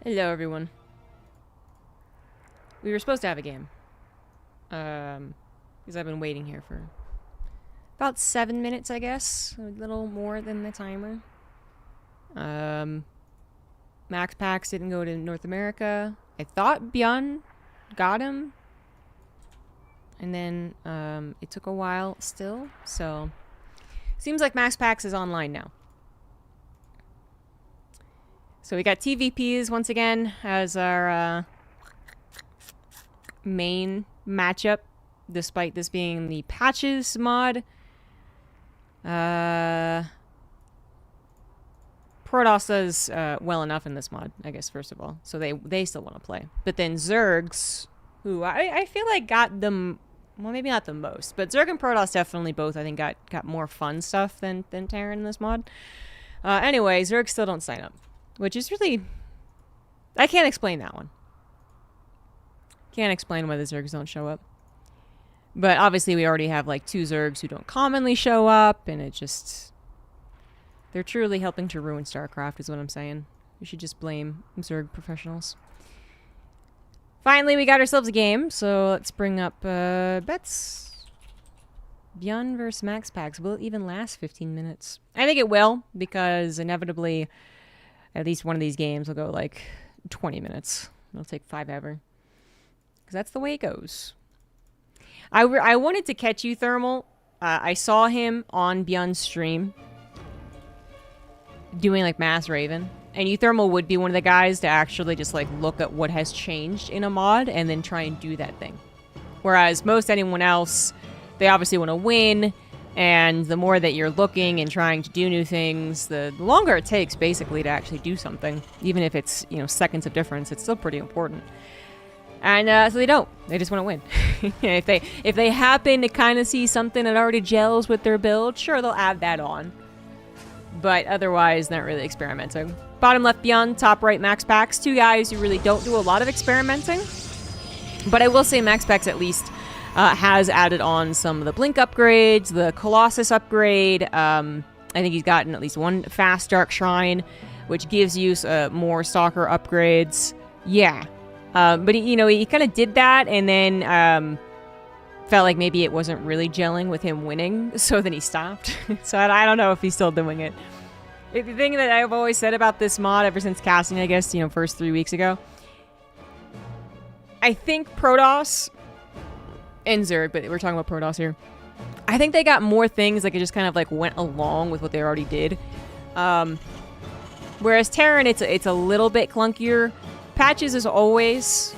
Hello, everyone. We were supposed to have a game. Because I've been waiting here for about 7 minutes, I guess. A little more than the timer. Max Packs didn't go to North America. I thought Bjorn got him. And then, it took a while still. So, seems like Max Packs is online now. So we got TVPs once again as our main matchup, despite this being the patches mod. Protoss does well enough in this mod, I guess, first of all. So they still want to play. But then Zergs, who I feel like got them, well, maybe not the most, but Zerg and Protoss definitely both, I think, got more fun stuff than Terran in this mod. Anyway, Zergs still don't sign up. Which is really... I can't explain that one. Can't explain why the Zergs don't show up. But obviously we already have like 2 Zergs who don't commonly show up, and it just... They're truly helping to ruin StarCraft is what I'm saying. We should just blame Zerg professionals. Finally, we got ourselves a game, so let's bring up bets. Bjorn versus Max Packs. Will it even last 15 minutes? I think it will, because inevitably... At least one of these games will go like 20 minutes. It'll take 5 ever. Because that's the way it goes. I wanted to catch you, Thermal. I saw him on Bjorn's stream. Doing like Mass Raven. And you, Thermal, would be one of the guys to actually just like look at what has changed in a mod. And then try and do that thing. Whereas most anyone else, they obviously want to win. And the more that you're looking and trying to do new things, the longer it takes, basically, to actually do something. Even if it's, you know, seconds of difference, it's still pretty important. And so they don't. They just want to win. If they happen to kind of see something that already gels with their build, sure, they'll add that on. But otherwise, not really experimenting. Bottom left Bjorn, top right Max Packs. 2 guys who really don't do a lot of experimenting. But I will say Max Packs at least... has added on some of the Blink upgrades, the Colossus upgrade. I think he's gotten at least 1 fast Dark Shrine, which gives you more Stalker upgrades. Yeah. But, he kind of did that and then felt like maybe it wasn't really gelling with him winning, so then he stopped. So I don't know if he's still doing it. The thing that I've always said about this mod ever since casting, I guess, first 3 weeks ago, I think Protoss... and Zerg, but we're talking about Protoss here. I think they got more things like it just kind of like went along with what they already did. Whereas Terran, it's a little bit clunkier. Patches is always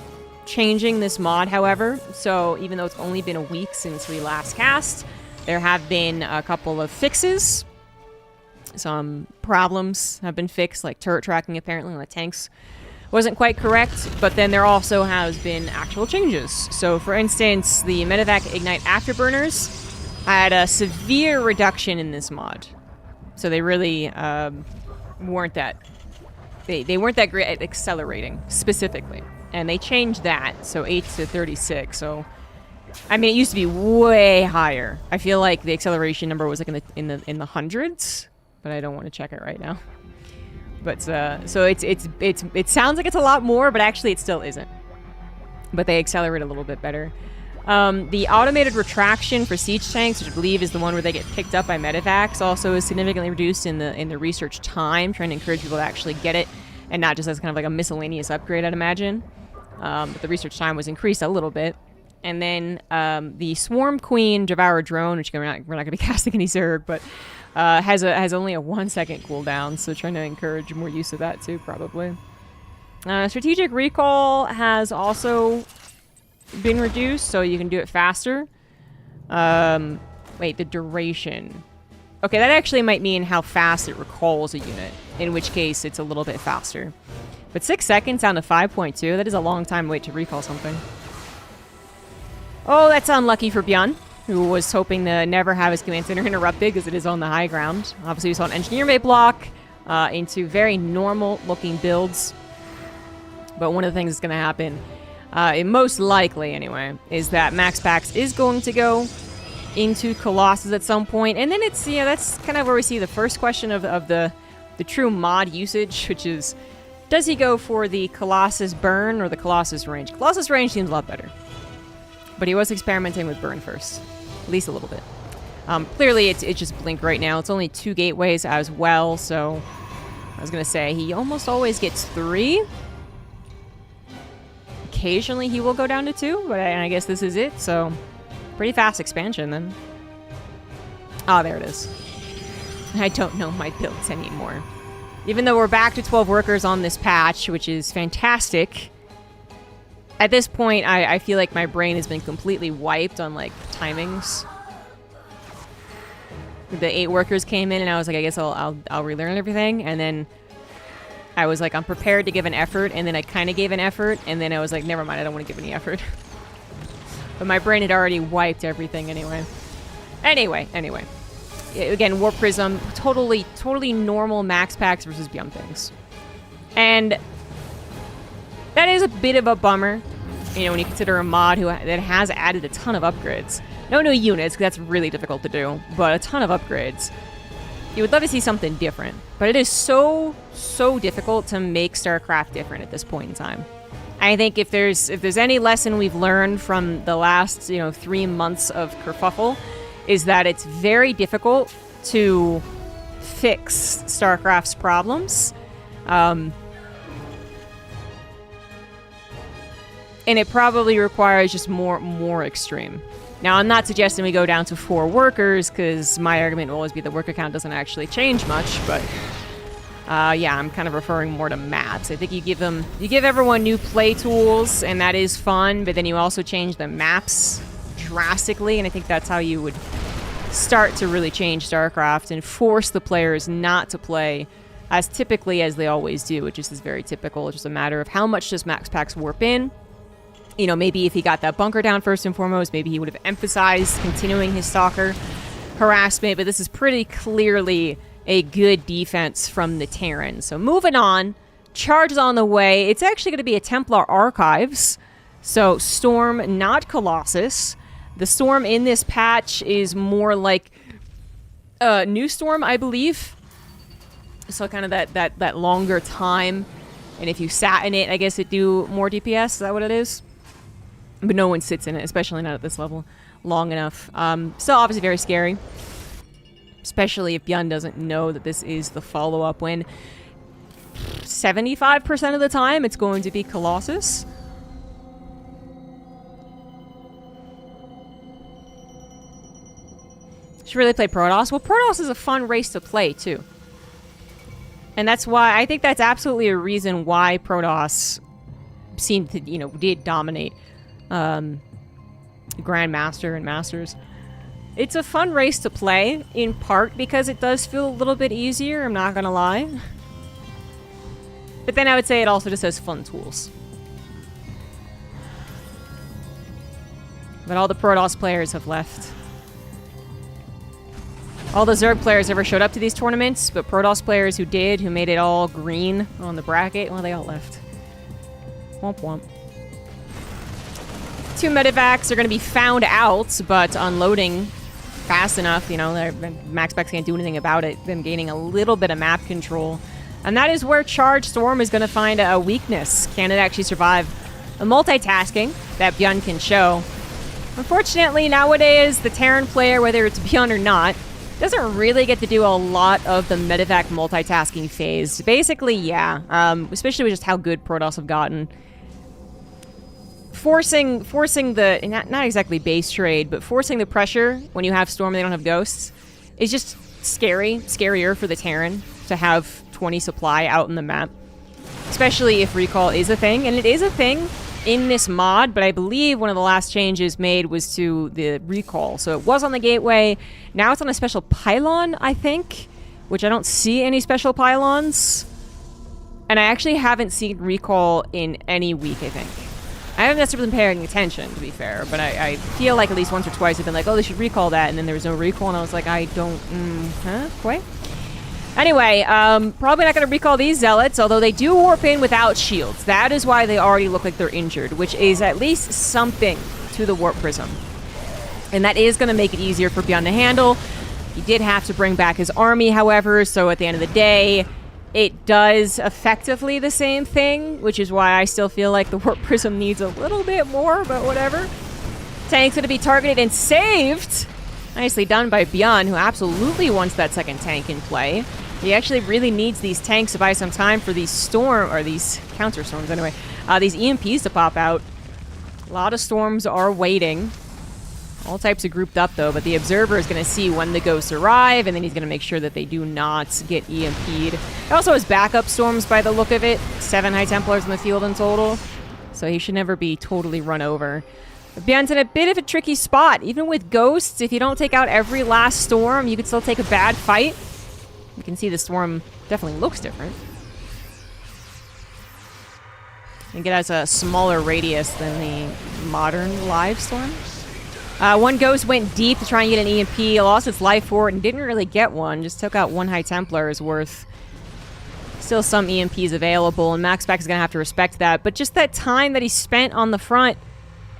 changing this mod, however. So even though it's only been a week since we last cast, there have been a couple of fixes. Some problems have been fixed, like turret tracking apparently, like tanks wasn't quite correct, but then there also has been actual changes. So, for instance, the Medevac Ignite Afterburners had a severe reduction in this mod. So they really weren't that... They weren't that great at accelerating, specifically. And they changed that, so 8 to 36, so... I mean, it used to be way higher. I feel like the acceleration number was like in the hundreds, but I don't want to check it right now. But, so it sounds like it's a lot more, but actually it still isn't. But they accelerate a little bit better. The automated retraction for siege tanks, which I believe is the one where they get picked up by medevacs, also is significantly reduced in the research time, trying to encourage people to actually get it, and not just as kind of like a miscellaneous upgrade, I'd imagine. But the research time was increased a little bit. And then the Swarm Queen Devour Drone, which we're not going to be casting any Zerg, but... has only a 1-second cooldown, so trying to encourage more use of that too, probably. Strategic Recall has also been reduced, so you can do it faster. Wait, the duration. Okay, that actually might mean how fast it recalls a unit, in which case it's a little bit faster. But 6 seconds down to 5.2, that is a long time to wait to recall something. Oh, that's unlucky for Bjorn, who was hoping to never have his command center interrupted because it is on the high ground. Obviously, we saw an engineer bay block into very normal-looking builds. But one of the things that's going to happen, most likely anyway, is that Max Packs is going to go into Colossus at some point. And then it's, that's kind of where we see the first question of the true mod usage, which is, Does he go for the Colossus Burn or the Colossus Range? Colossus Range seems a lot better. But he was experimenting with Burn first. At least a little bit. Clearly, it's just Blink right now. It's only 2 gateways as well, so... I was going to say, he almost always gets 3. Occasionally, he will go down to 2, but I guess this is it, so... Pretty fast expansion, then. Ah, there it is. I don't know my builds anymore. Even though we're back to 12 workers on this patch, which is fantastic, at this point, I feel like my brain has been completely wiped on, like, timings. The 8 workers came in, and I was like, I guess I'll relearn everything, and then I was like, I'm prepared to give an effort, and then I kind of gave an effort, and then I was like, never mind, I don't want to give any effort. But my brain had already wiped everything anyway. Anyway. Again, Warp Prism, totally normal max packs versus Beyond things. And that is a bit of a bummer, you know, when you consider a mod that has added a ton of upgrades. No new units, because that's really difficult to do, but a ton of upgrades. You would love to see something different, but it is so difficult to make StarCraft different at this point in time. I think if there's any lesson we've learned from the last, 3 months of kerfuffle, is that it's very difficult to fix StarCraft's problems. And it probably requires just more extreme. Now, I'm not suggesting we go down to 4 workers, because my argument will always be the worker count doesn't actually change much, but yeah, I'm kind of referring more to maps. I think you give everyone new play tools, and that is fun, but then you also change the maps drastically, and I think that's how you would start to really change StarCraft and force the players not to play as typically as they always do, which is very typical. It's just a matter of how much does Max Packs warp in. You know, maybe if he got that bunker down first and foremost, maybe he would have emphasized continuing his Stalker harassment, but this is pretty clearly a good defense from the Terran. So moving on, Charge is on the way. It's actually going to be a Templar Archives. So Storm, not Colossus. The Storm in this patch is more like New Storm, I believe. So kind of that longer time. And if you sat in it, I guess it'd do more DPS. Is that what it is? But no one sits in it, especially not at this level, long enough. Still obviously very scary. Especially if Bjorn doesn't know that this is the follow-up, when 75% of the time it's going to be Colossus. Should really play Protoss. Well, Protoss is a fun race to play, too. And that's why, I think that's absolutely a reason why Protoss seemed to, did dominate Grandmaster and Masters. It's a fun race to play, in part because it does feel a little bit easier, I'm not gonna lie. But then I would say it also just has fun tools. But all the Protoss players have left. All the Zerg players ever showed up to these tournaments, but Protoss players who did, who made it all green on the bracket, well, they all left. Womp womp. 2 medevacs are going to be found out, but unloading fast enough, Max Specs can't do anything about it. Them gaining a little bit of map control. And that is where Charge Storm is going to find a weakness. Can it actually survive the multitasking that Bjorn can show? Unfortunately, nowadays, the Terran player, whether it's Bjorn or not, doesn't really get to do a lot of the medevac multitasking phase. Basically, yeah. Especially with just how good Protoss have gotten. Forcing the, not exactly base trade, but forcing the pressure when you have Storm and they don't have Ghosts is just scarier for the Terran to have 20 supply out in the map. Especially if recall is a thing, and it is a thing in this mod, but I believe one of the last changes made was to the recall. So it was on the gateway, now it's on a special pylon, I think, which I don't see any special pylons. And I actually haven't seen recall in any week, I think. I haven't necessarily been paying attention, to be fair, but I feel like at least once or twice I've been like, oh, they should recall that, and then there was no recall, and I was like, I don't, quite. Anyway, probably not going to recall these Zealots, although they do warp in without shields. That is why they already look like they're injured, which is at least something to the Warp Prism. And that is going to make it easier for Bjorn to handle. He did have to bring back his army, however, so at the end of the day, it does effectively the same thing, which is why I still feel like the Warp Prism needs a little bit more, but whatever. Tank's going to be targeted and saved. Nicely done by Beyond, who absolutely wants that second tank in play. He actually really needs these tanks to buy some time for these these counter storms anyway, these EMPs to pop out. A lot of storms are waiting. All types are grouped up though, but the Observer is going to see when the ghosts arrive, and then he's going to make sure that they do not get EMP'd. It also has backup storms by the look of it. 7 High Templars in the field in total, so he should never be totally run over. But Beyond's in a bit of a tricky spot. Even with ghosts, if you don't take out every last storm, you could still take a bad fight. You can see the storm definitely looks different. I think it has a smaller radius than the modern live storm. One ghost went deep to try and get an EMP, lost its life for it, and didn't really get one. Just took out 1 High Templar's worth. Still some EMPs available, and Max Pack is going to have to respect that. But just that time that he spent on the front,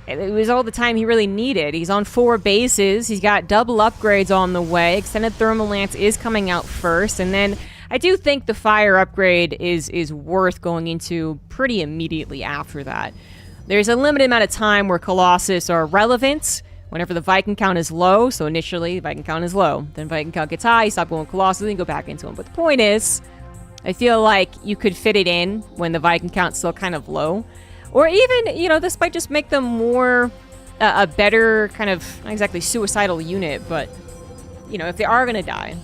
it was all the time he really needed. He's on 4 bases. He's got double upgrades on the way. Extended Thermal Lance is coming out first. And then I do think the fire upgrade is worth going into pretty immediately after that. There's a limited amount of time where Colossus are relevant whenever the Viking count is low. So initially, Viking count is low. Then Viking count gets high, you stop going Colossus, and go back into them. But the point is, I feel like you could fit it in when the Viking count's still kind of low. Or even, you know, this might just make them more, a better kind of, not exactly suicidal unit, but, you know, if they are going to die,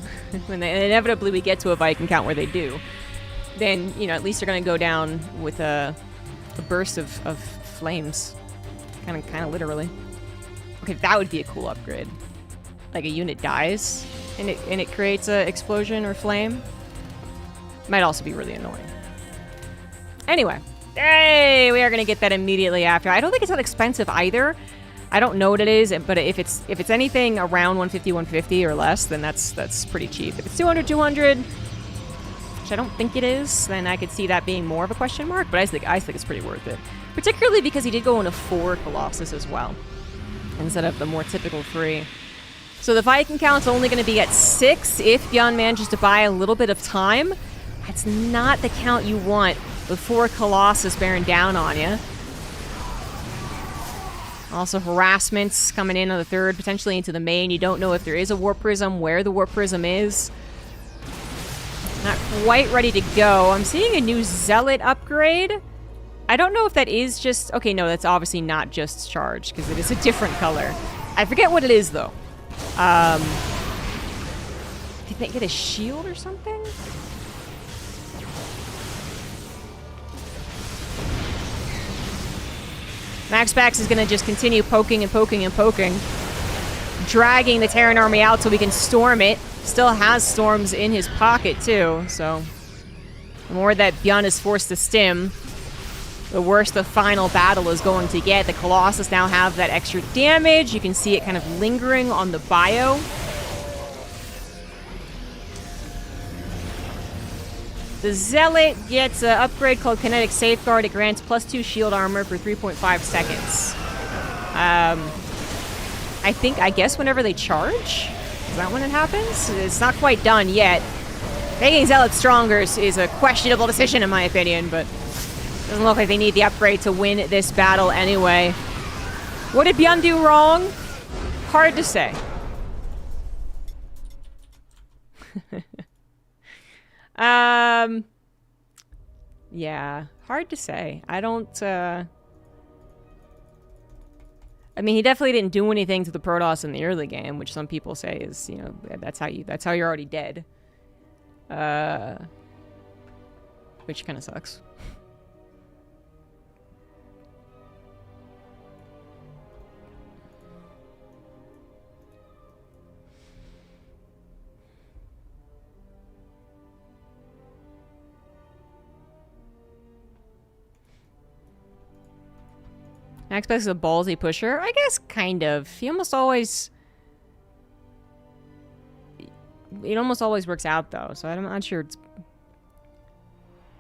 when they, inevitably we get to a Viking count where they do, then, you know, at least they're going to go down with a burst of flames. Kind of literally. Okay, that would be a cool upgrade. Like a unit dies, and it creates an explosion or flame. Might also be really annoying. Anyway. Hey, we are going to get that immediately after. I don't think it's that expensive either. I don't know what it is, but if it's anything around 150 or less, then that's pretty cheap. If it's 200, which I don't think it is, then I could see that being more of a question mark, but I think it's pretty worth it. Particularly because he did go into 4 Colossus as well, instead of the more typical 3. So the Viking count's only going to be at 6 if Beyond manages to buy a little bit of time. That's not the count you want with 4 Colossus bearing down on you. Also, harassments coming in on the 3rd, potentially into the main. You don't know if there is a Warp Prism, where the Warp Prism is. Not quite ready to go. I'm seeing a new Zealot upgrade. I don't know if that is just... Okay, no, that's obviously not just charged, because it is a different color. I forget what it is, though. Did they get a shield or something? Max Pax is going to just continue poking and poking and poking. Dragging the Terran army out so we can storm it. Still has storms in his pocket, too. So, the more that Beyond is forced to stim, the worse the final battle is going to get. The Colossus now have that extra damage. You can see it kind of lingering on the bio. The Zealot gets an upgrade called Kinetic Safeguard. It grants +2 shield armor for 3.5 seconds. I guess whenever they charge? Is that when it happens? It's not quite done yet. Making Zealot stronger is a questionable decision in my opinion, but doesn't look like they need the upgrade to win this battle anyway. What did Beyond do wrong? Hard to say. Yeah, hard to say. I don't, I mean, he definitely didn't do anything to the Protoss in the early game, which some people say is, you know, that's how you're already dead. Which kind of sucks. Max Pax is a ballsy pusher? I guess kind of. He almost always... It almost always works out, though, so I'm not sure it's...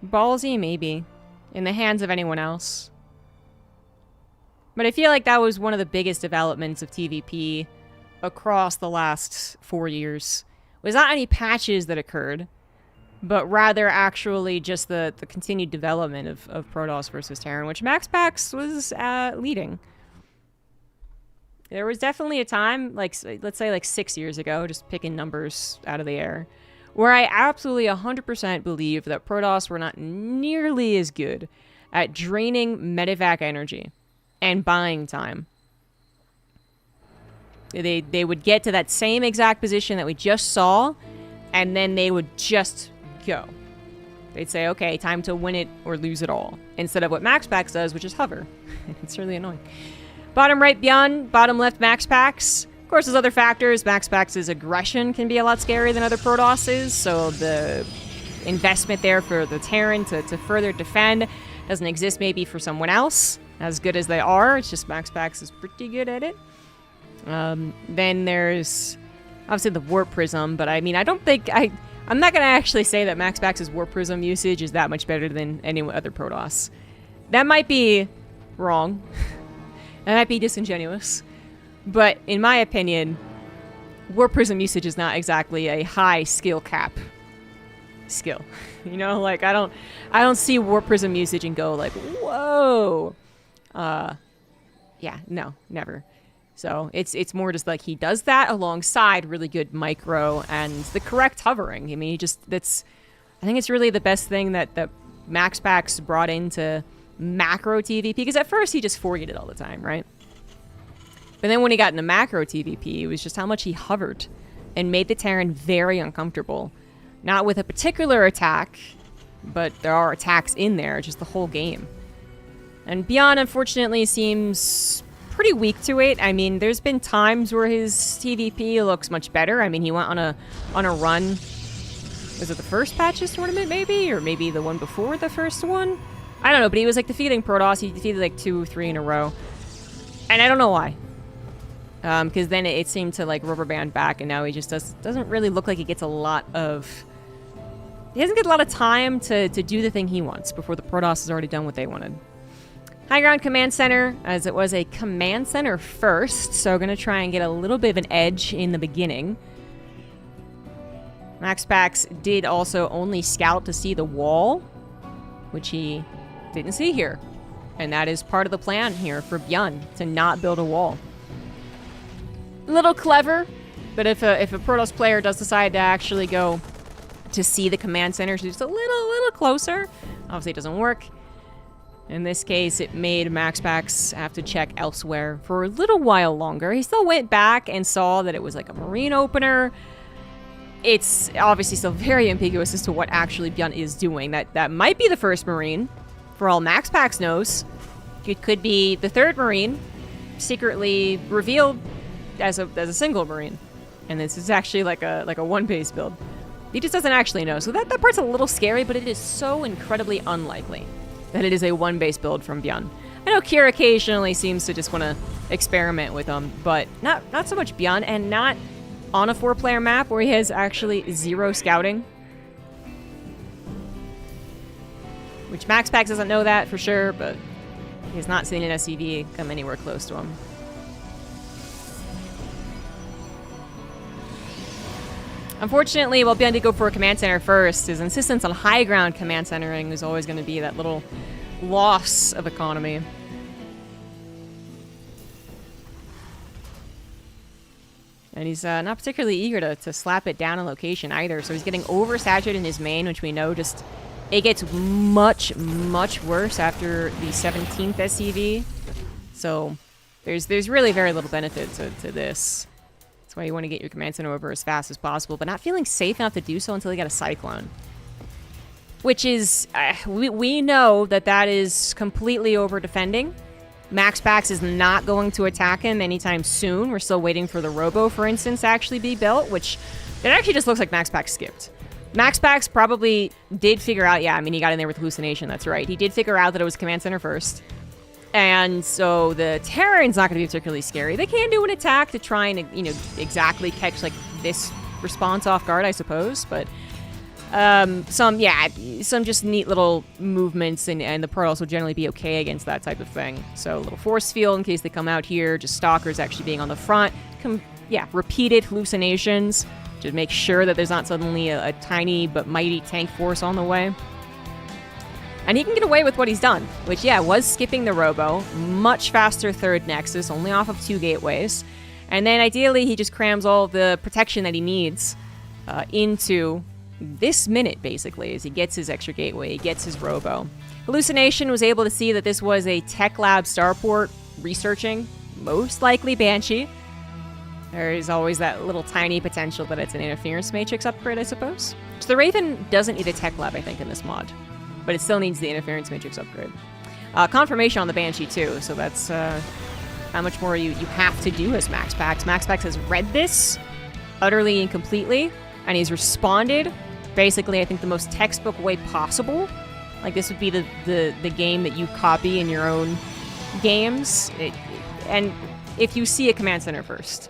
Ballsy, maybe. In the hands of anyone else. But I feel like that was one of the biggest developments of TVP across the last 4 years. Was not any patches that occurred. but rather actually just the continued development of Protoss versus Terran, which MaxPax was leading. There was definitely a time, like, let's say like 6 years ago, just picking numbers out of the air, where I absolutely 100% believe that Protoss were not nearly as good at draining medevac energy and buying time. They would get to that same exact position that we just saw, and then they would just go. They'd say, okay, time to win it or lose it all, instead of what MaxPax does, which is hover. It's really annoying. Bottom right Beyond, bottom left MaxPax. Of course, there's other factors. MaxPax's aggression can be a lot scarier than other Protosses, so the investment there for the Terran to further defend doesn't exist maybe for someone else. As good as they are, it's just MaxPax is pretty good at it. Then there's obviously the Warp Prism, but I mean, I don't think I'm not going to actually say that MaxPax's Warp Prism usage is that much better than any other Protoss. That might be wrong. That might be disingenuous. But in my opinion, Warp Prism usage is not exactly a high skill cap skill. You know, like I don't see Warp Prism usage and go like, whoa. Yeah, no, never. So it's more just like he does that alongside really good micro and the correct hovering. I mean, I think it's really the best thing that MaxPax brought into macro TVP, because at first he just forwarded it all the time, right? But then when he got into macro TVP, it was just how much he hovered and made the Terran very uncomfortable. Not with a particular attack, but there are attacks in there, just the whole game. And Beyond, unfortunately, seems pretty weak to it. I mean, there's been times where his TVP looks much better. I mean, he went on a run. Was it the first Patches tournament, maybe? Or maybe the one before the first one? I don't know, but he was like defeating Protoss. He defeated like 2 or 3 in a row. And I don't know why. Because then it seemed to like rubber band back, and now he just doesn't really look like he gets a lot of... He doesn't get a lot of time to do the thing he wants before the Protoss has already done what they wanted. High Ground Command Center, as it was a Command Center first, so going to try and get a little bit of an edge in the beginning. MaxPax did also only scout to see the wall, which he didn't see here. And that is part of the plan here for Bjorn, to not build a wall. A little clever, but if a Protoss player does decide to actually go to see the command center just a little closer, obviously it doesn't work. In this case, it made MaxPax have to check elsewhere for a little while longer. He still went back and saw that it was like a marine opener. It's obviously still very ambiguous as to what actually Bjorn is doing. That might be the first marine, for all MaxPax knows. It could be the third marine, secretly revealed as a single marine. And this is actually like a one-base build. He just doesn't actually know. So that part's a little scary, but it is so incredibly unlikely that it is a one-base build from Bjorn. I know Kier occasionally seems to just want to experiment with them, but not so much Bjorn, and not on a 4-player map where he has actually 0 scouting. Which MaxPax doesn't know that for sure, but he has not seen an SCV come anywhere close to him. Unfortunately, while Bjorn did go for a command center first, his insistence on high ground command centering is always going to be that little loss of economy. And he's not particularly eager to slap it down in location either, so he's getting oversaturated in his main, which we know just... It gets much, much worse after the 17th SCV. So there's really very little benefit to this. That's why you want to get your command center over as fast as possible, but not feeling safe enough to do so until you get a Cyclone. Which is... we know that is completely over-defending. MaxPax is not going to attack him anytime soon. We're still waiting for the Robo, for instance, to actually be built, which... It actually just looks like MaxPax skipped. MaxPax probably did figure out... Yeah, I mean, he got in there with Hallucination, that's right. He did figure out that it was command center first. And so the Terran's not going to be particularly scary. They can do an attack to try and, you know, exactly catch, like, this response off guard, I suppose. But some just neat little movements, and the Protoss will generally be okay against that type of thing. So a little force field in case they come out here. Just Stalkers actually being on the front. Repeated Hallucinations. to make sure that there's not suddenly a tiny but mighty tank force on the way. And he can get away with what he's done, which, yeah, was skipping the Robo. Much faster third Nexus, only off of 2 gateways. And then ideally, he just crams all the protection that he needs into this minute, basically, as he gets his extra gateway, he gets his Robo. Hallucination was able to see that this was a Tech Lab starport researching, most likely Banshee. There is always that little tiny potential that it's an interference matrix upgrade, I suppose. So the Raven doesn't need a Tech Lab, I think, in this mod. But it still needs the interference matrix upgrade. Confirmation on the Banshee, too, so that's how much more you have to do as MaxPax. MaxPax has read this utterly and completely, and he's responded basically, I think, the most textbook way possible. Like, this would be the game that you copy in your own games. And if you see a command center first,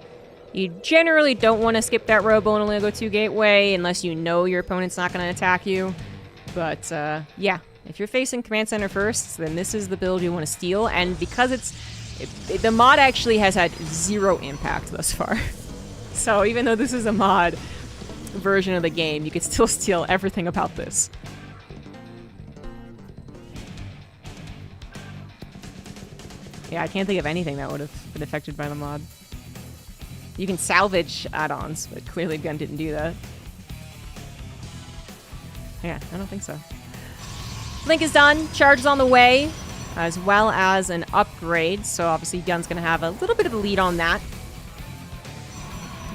you generally don't want to skip that Robo and only go 2 gateway unless you know your opponent's not going to attack you. But, yeah, if you're facing command center first, then this is the build you want to steal. And because the mod actually has had 0 impact thus far. So even though this is a mod version of the game, you could still steal everything about this. Yeah, I can't think of anything that would have been affected by the mod. You can salvage add-ons, but clearly Gun didn't do that. Yeah, I don't think so. Link is done. Charge is on the way, as well as an upgrade. So obviously Gun's going to have a little bit of a lead on that.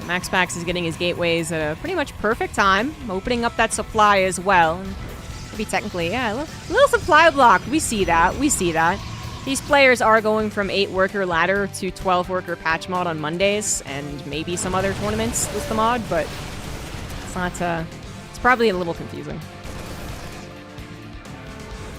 MaxPax is getting his gateways at a pretty much perfect time, opening up that supply as well. Maybe technically, yeah, a little supply block. We see that. We see that. These players are going from 8-worker ladder to 12-worker patch mod on Mondays, and maybe some other tournaments with the mod, but it's not, it's probably a little confusing.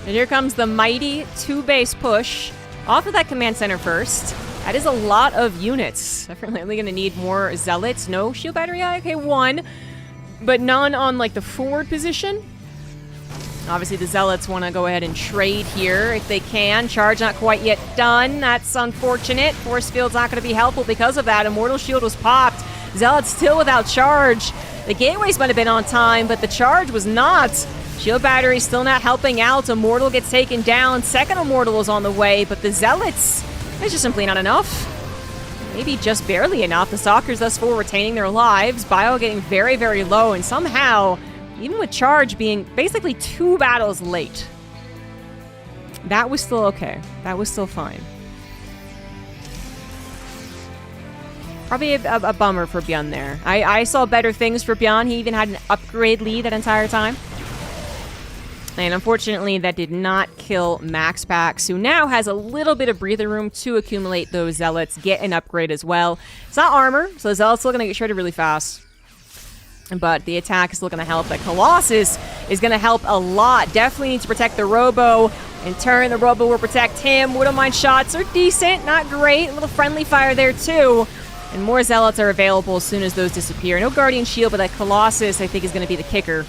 And here comes the mighty 2-base push off of that command center first. That is a lot of units. Definitely going to need more Zealots. No shield battery. Okay, 1. But none on, like, the forward position. Obviously, the Zealots want to go ahead and trade here if they can. Charge not quite yet done. That's unfortunate. Force field's not going to be helpful because of that. Immortal shield was popped. Zealots still without charge. The gateways might have been on time, but the charge was not. Shield battery still not helping out. Immortal gets taken down. Second Immortal is on the way, but the Zealots, it's just simply not enough. Maybe just barely enough. The Stalkers thus far retaining their lives. Bio getting very, very low, and somehow, even with charge being basically 2 battles late, that was still okay. That was still fine. Probably a bummer for Bjorn there. I saw better things for Bjorn. He even had an upgrade lead that entire time. And unfortunately, that did not kill MaxPax, who now has a little bit of breather room to accumulate those Zealots, get an upgrade as well. It's not armor, so the Zealot's still going to get shredded really fast. But the attack is still going to help. The Colossus is going to help a lot. Definitely needs to protect the Robo. In turn, the Robo will protect him. Widowmine shots are decent, not great. A little friendly fire there, too. And more Zealots are available as soon as those disappear. No Guardian Shield, but that Colossus, I think, is going to be the kicker.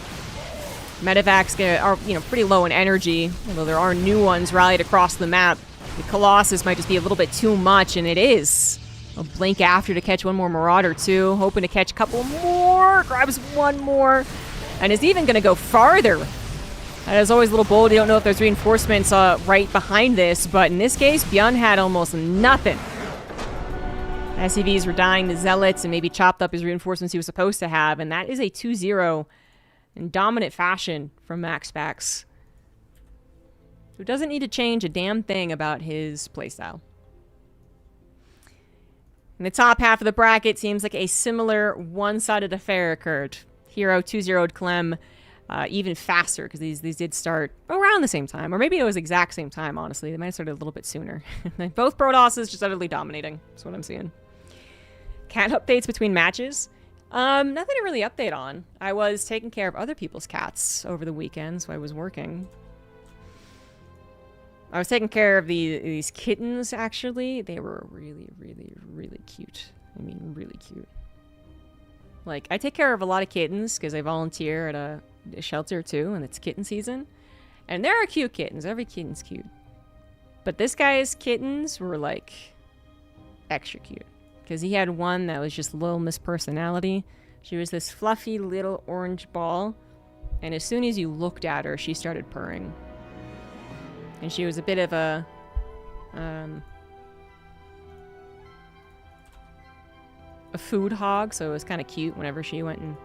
Medevac's are, pretty low in energy, although there are new ones rallied across the map. The Colossus might just be a little bit too much, and it is. I'll blink after to catch one more Marauder, too. Hoping to catch a couple more. Grabs one more. And is even going to go farther. That is always a little bold. You don't know if there's reinforcements right behind this, but in this case, Bjorn had almost nothing. SCVs were dying to Zealots and maybe chopped up his reinforcements he was supposed to have, and that is a 2-0 in dominant fashion from MaxPax, who doesn't need to change a damn thing about his playstyle. In the top half of the bracket, seems like a similar one-sided affair occurred. Hero 2-0'd Clem even faster, because these did start around the same time. Or maybe it was exact same time, honestly. They might have started a little bit sooner. Both Protosses just utterly dominating. That's what I'm seeing. Cat updates between matches. Nothing to really update on. I was taking care of other people's cats over the weekend, so I was working. I was taking care of these kittens, actually. They were really, really, really cute. I mean, really cute. Like, I take care of a lot of kittens because I volunteer at a shelter, too, and it's kitten season. And there are cute kittens. Every kitten's cute. But this guy's kittens were, like, extra cute. Because he had one that was just Little Miss Personality. She was this fluffy little orange ball, and as soon as you looked at her, she started purring. And she was a bit of a food hog, so it was kind of cute whenever she went and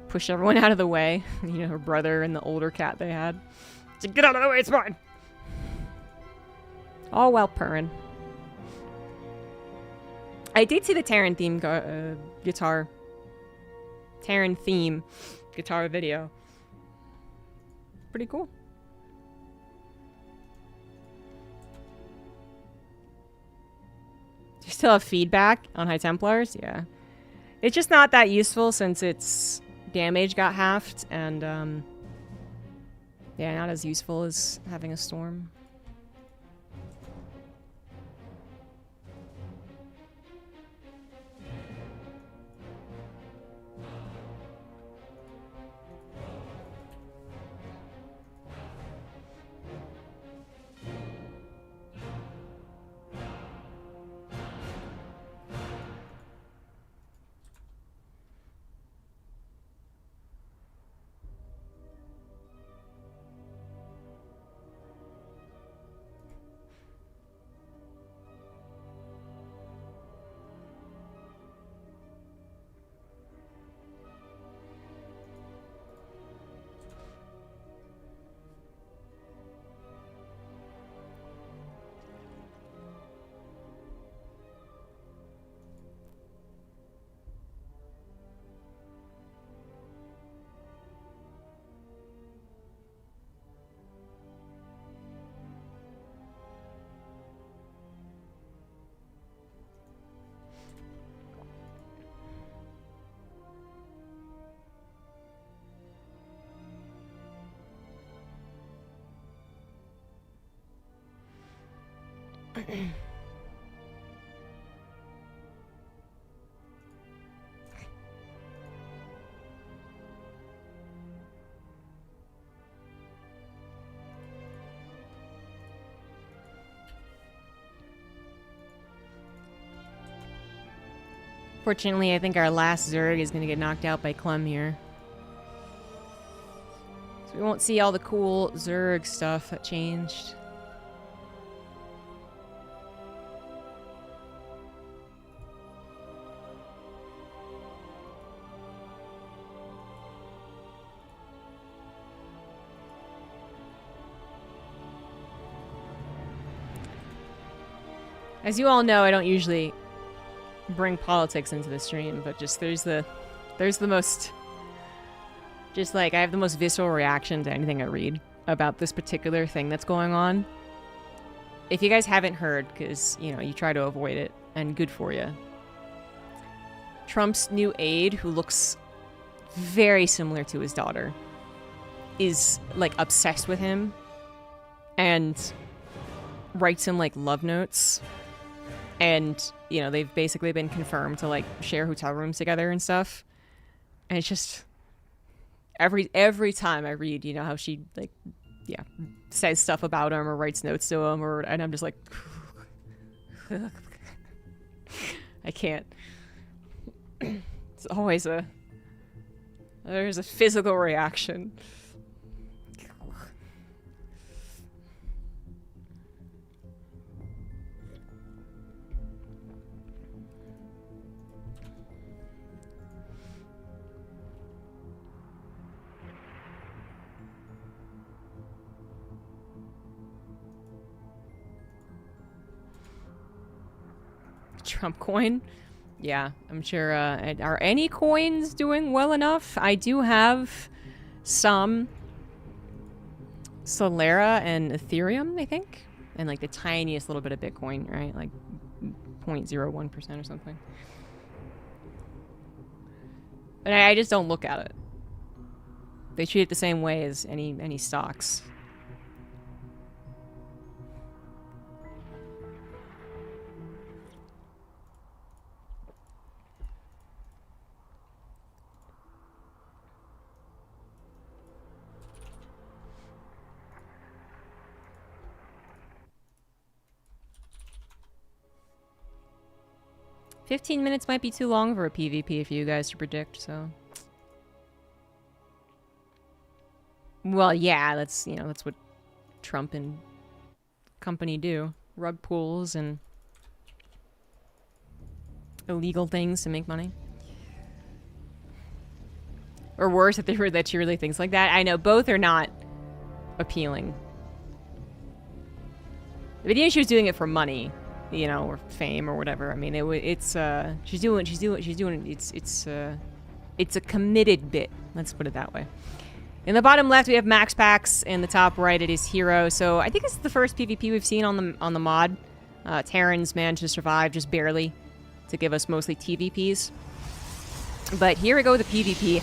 pushed everyone out of the way. You know, her brother and the older cat they had. So get out of the way, it's mine! All while purring. I did see the Terran theme guitar. Terran theme guitar video. Pretty cool. Do you still have feedback on High Templars? Yeah. It's just not that useful since its damage got halved, and yeah, not as useful as having a storm. Fortunately, I think our last Zerg is going to get knocked out by Clem here. So we won't see all the cool Zerg stuff that changed. As you all know, I don't usually bring politics into the stream, but just there's the most, just like, I have the most visceral reaction to anything I read about this particular thing that's going on. If you guys haven't heard, because, you know, you try to avoid it, and good for you. Trump's new aide, who looks very similar to his daughter, is, like, obsessed with him, and writes him, like, love notes. And, you know, they've basically been confirmed to, like, share hotel rooms together and stuff. And it's just, every time I read, you know, how she, like, yeah, says stuff about him or writes notes to him, and I'm just like, I can't. It's always there's a physical reaction. Trump coin? Yeah, I'm sure. Are any coins doing well enough? I do have some Solera and Ethereum, I think. And like the tiniest little bit of Bitcoin, right? Like 0.01% or something. But I just don't look at it. They treat it the same way as any stocks. 15 minutes might be too long for a PvP for you guys to predict, so... Well, yeah, that's, you know, that's what Trump and company do. Rug pulls and illegal things to make money. Or worse, if they were that cheerleading things like that. I know, both are not appealing. But even if she was doing it for money, you know, or fame or whatever, I mean, it's a committed bit. Let's put it that way. In the bottom left, we have Max Packs. In the top right, it is Hero. So I think this is the first PvP we've seen on the mod. Terran's managed to survive just barely to give us mostly TVPs. But here we go with the PvP.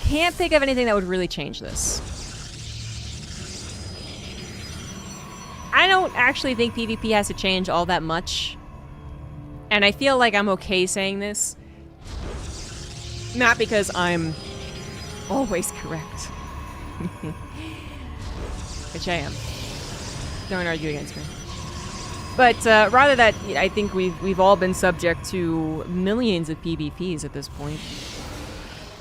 Can't think of anything that would really change this. I don't actually think PvP has to change all that much. And I feel like I'm okay saying this. Not because I'm always correct. Which I am. Don't argue against me. But rather that, I think we've all been subject to millions of PvPs at this point.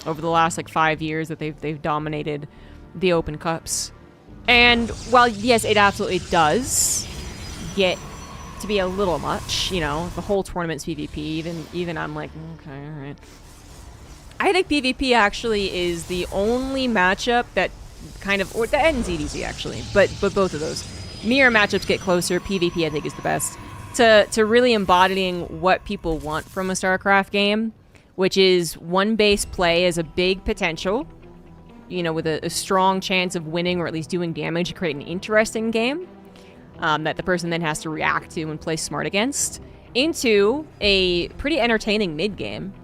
Over the last, like, 5 years that they've dominated the Open Cups. And while, yes, it absolutely does get to be a little much, you know, the whole tournament's PvP, even I'm like, okay, alright. I think PvP actually is the only matchup that kind of, or the and ZDZ actually, but both of those. Mirror matchups get closer, PvP I think is the best, to really embodying what people want from a StarCraft game, which is one base play as a big potential, you know, with a strong chance of winning or at least doing damage to create an interesting game that the person then has to react to and play smart against, into a pretty entertaining mid-game.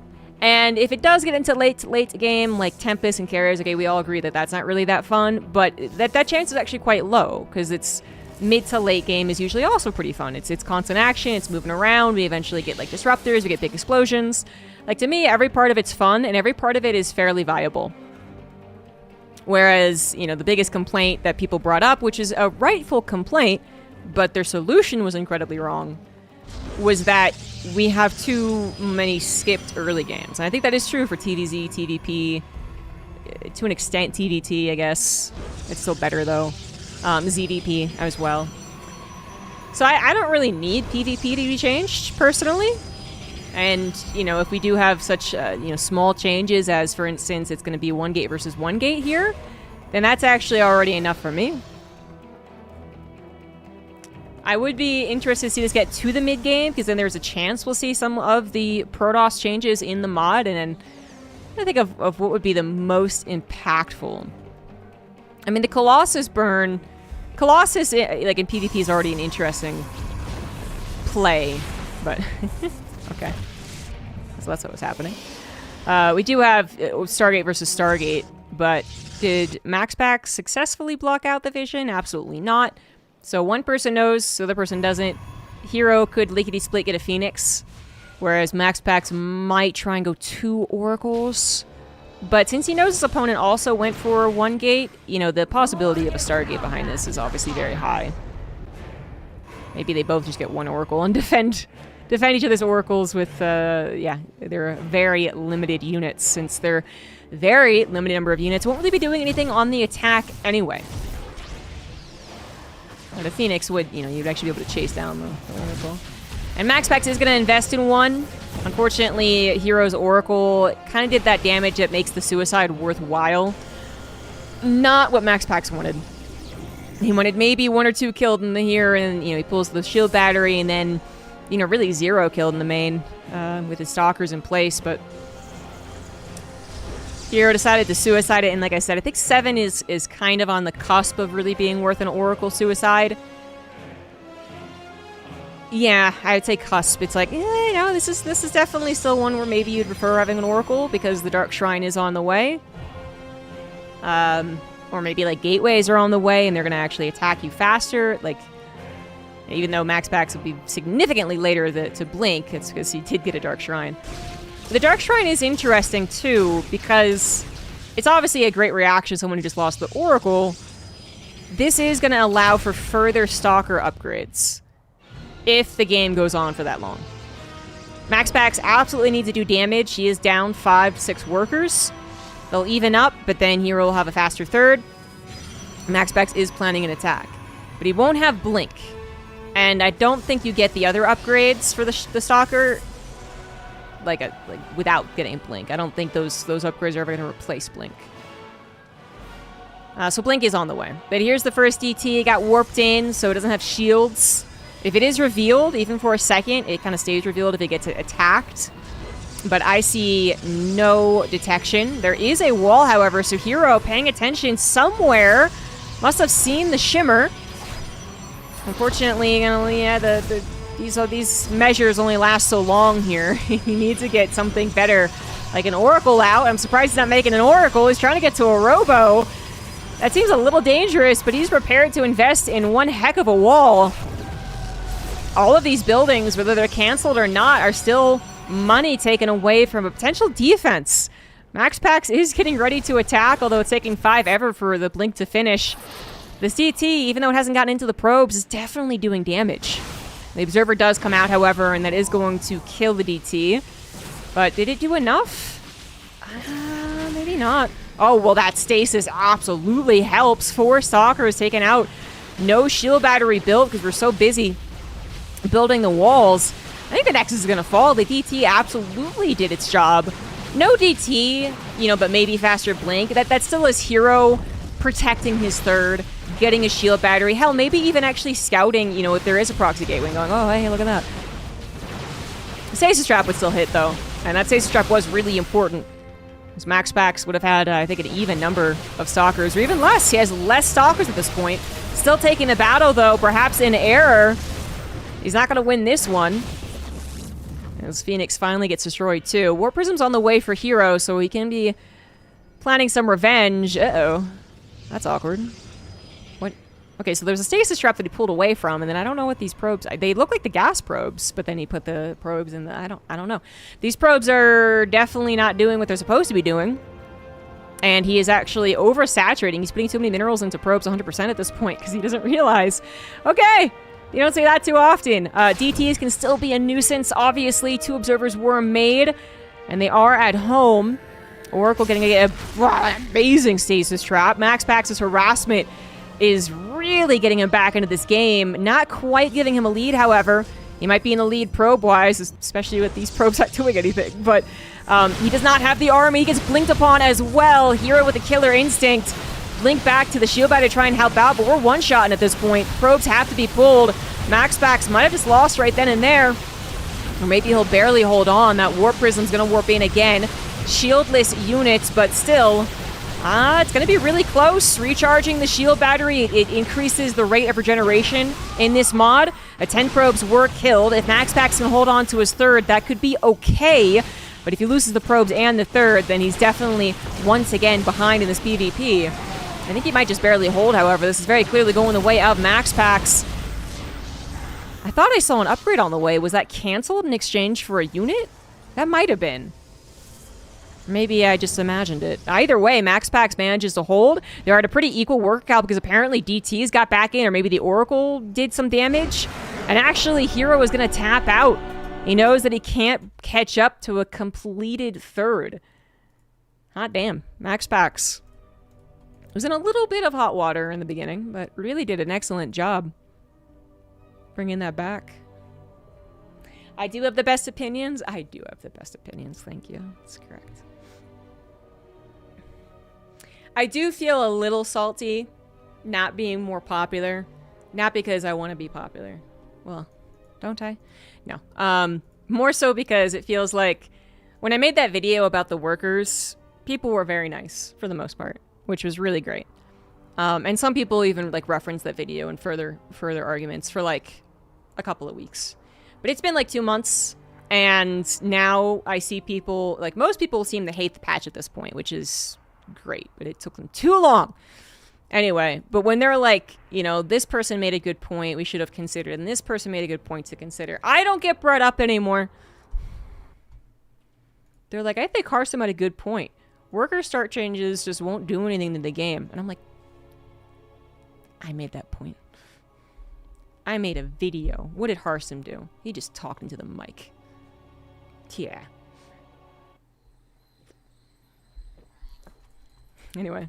And if it does get into late game, like Tempest and Carriers, okay, we all agree that that's not really that fun, but that chance is actually quite low, because it's mid to late game is usually also pretty fun. It's constant action, it's moving around, we eventually get, like, disruptors, we get big explosions. Like, to me, every part of it's fun, and every part of it is fairly viable. Whereas, you know, the biggest complaint that people brought up, which is a rightful complaint, but their solution was incredibly wrong, was that we have too many skipped early games. And I think that is true for TDZ, TVP, to an extent TDT, I guess. It's still better, though. ZDP as well. So I don't really need PvP to be changed, personally. And, you know, if we do have such, you know, small changes as, for instance, it's going to be 1 gate versus 1 gate here, then that's actually already enough for me. I would be interested to see this get to the mid-game, because then there's a chance we'll see some of the Protoss changes in the mod, and then I think of what would be the most impactful. I mean, the Colossus burn... Colossus, like, in PvP is already an interesting play, but... Okay. So that's what was happening. We do have Stargate versus Stargate, but did Max Pack successfully block out the vision? Absolutely not. So one person knows, the other person doesn't. Hero could lickety-split get a Phoenix, whereas Max Packs might try and go 2 Oracles. But since he knows his opponent also went for 1 gate, you know, the possibility of a Stargate behind this is obviously very high. Maybe they both just get 1 Oracle and defend each other's oracles with, yeah, they're very limited units. Since they're very limited number of units, won't really be doing anything on the attack anyway. But a Phoenix would, you know, you'd actually be able to chase down the oracle. And Max Pax is going to invest in 1. Unfortunately, Hero's Oracle kind of did that damage that makes the suicide worthwhile. Not what Max Pax wanted. He wanted maybe 1 or 2 killed in the here, and, you know, he pulls the shield battery, and then, you know, really 0 killed in the main with his stalkers in place, but Hero decided to suicide it, and like I said, I think 7 is kind of on the cusp of really being worth an Oracle suicide. Yeah, I would say cusp. It's like, you know, this is definitely still one where maybe you'd prefer having an Oracle because the Dark Shrine is on the way. Or maybe, like, gateways are on the way and they're going to actually attack you faster. Like, even though Max Pax would be significantly later to blink, it's because he did get a Dark Shrine. The Dark Shrine is interesting, too, because it's obviously a great reaction to someone who just lost the Oracle. This is going to allow for further Stalker upgrades if the game goes on for that long. MaxPax absolutely needs to do damage. He is down 5 to 6 workers. They'll even up, but then Hero will have a faster third. MaxPax is planning an attack, but he won't have Blink. And I don't think you get the other upgrades for the Stalker like without getting Blink. I don't think those upgrades are ever going to replace Blink. So Blink is on the way. But here's the first DT. It got warped in, so it doesn't have shields. If it is revealed, even for a second, it kind of stays revealed if it gets attacked. But I see no detection. There is a wall, however, so Hero paying attention somewhere must have seen the shimmer. Unfortunately, yeah, these measures only last so long here. He needs to get something better, like an Oracle out. I'm surprised he's not making an Oracle. He's trying to get to a Robo. That seems a little dangerous, but he's prepared to invest in one heck of a wall. All of these buildings, whether they're canceled or not, are still money taken away from a potential defense. MaxPax is getting ready to attack, although it's taking 5 ever for the Blink to finish. The CT, even though it hasn't gotten into the probes, is definitely doing damage. The Observer does come out, however, and that is going to kill the DT. But did it do enough? Maybe not. Oh, well, that stasis absolutely helps. 4 Stalkers taken out. No shield battery built because we're so busy building the walls. I think the Nexus is going to fall. The DT absolutely did its job. No DT, but maybe faster Blink. That still is Hero protecting his third, getting a shield battery. Hell, maybe even actually scouting, if there is a proxy gateway and going, oh, hey, look at that. The stasis trap would still hit, though. And that stasis trap was really important. Because MaxPax would have had, I think, an even number of Stalkers, or even less. He has less Stalkers at this point. Still taking the battle, though, perhaps in error. He's not going to win this one. As Phoenix finally gets destroyed, too. Warp Prism's on the way for Hero, so he can be planning some revenge. Uh-oh. That's awkward. What? Okay, so there's a stasis trap that he pulled away from, and then I don't know what these probes... They look like the gas probes, but then he put the probes in the... I don't know. These probes are definitely not doing what they're supposed to be doing. And he is actually oversaturating. He's putting too many minerals into probes 100% at this point, because he doesn't realize... Okay! You don't say that too often. DTs can still be a nuisance, obviously. 2 observers were made, and they are at home. Oracle getting an amazing stasis trap. MaxPax's harassment is really getting him back into this game. Not quite giving him a lead, however. He might be in the lead probe-wise, especially with these probes not doing anything. But he does not have the army. He gets blinked upon as well. Hero with a killer instinct. Blink back to the shield battery to try and help out, but we're one-shotting at this point. Probes have to be pulled. MaxPax might have just lost right then and there. Or maybe he'll barely hold on. That Warp Prism's going to warp in again. Shieldless units, but still, it's going to be really close. Recharging the shield battery, it increases the rate of regeneration in this mod. 10 probes were killed. If MaxPax can hold on to his third, that could be okay. But if he loses the probes and the third, then he's definitely once again behind in this PvP. I think he might just barely hold, however. This is very clearly going the way of MaxPax. I thought I saw an upgrade on the way. Was that canceled in exchange for a unit? That might have been. Maybe I just imagined it. Either way, MaxPax manages to hold. They're at a pretty equal workout because apparently DTs got back in, or maybe the Oracle did some damage. And actually, Hero is going to tap out. He knows that he can't catch up to a completed third. Hot damn. MaxPax was in a little bit of hot water in the beginning, but really did an excellent job bringing that back. I do have the best opinions. I do have the best opinions. Thank you. That's correct. I do feel a little salty not being more popular. Not because I want to be popular. Well, don't I? No. More so because it feels like when I made that video about the workers, people were very nice for the most part, which was really great. And some people even like referenced that video in further arguments for like a couple of weeks. But it's been like 2 months, and now I see people, like most people seem to hate the patch at this point, which is great, but it took them too long. Anyway, but when they're like, this person made a good point, we should have considered, and this person made a good point to consider, I don't get brought up anymore. They're like, I think Carson had a good point. Worker start changes just won't do anything to the game. And I'm like, I made that point. I made a video. What did Harsum do? He just talked into the mic. Yeah. Anyway.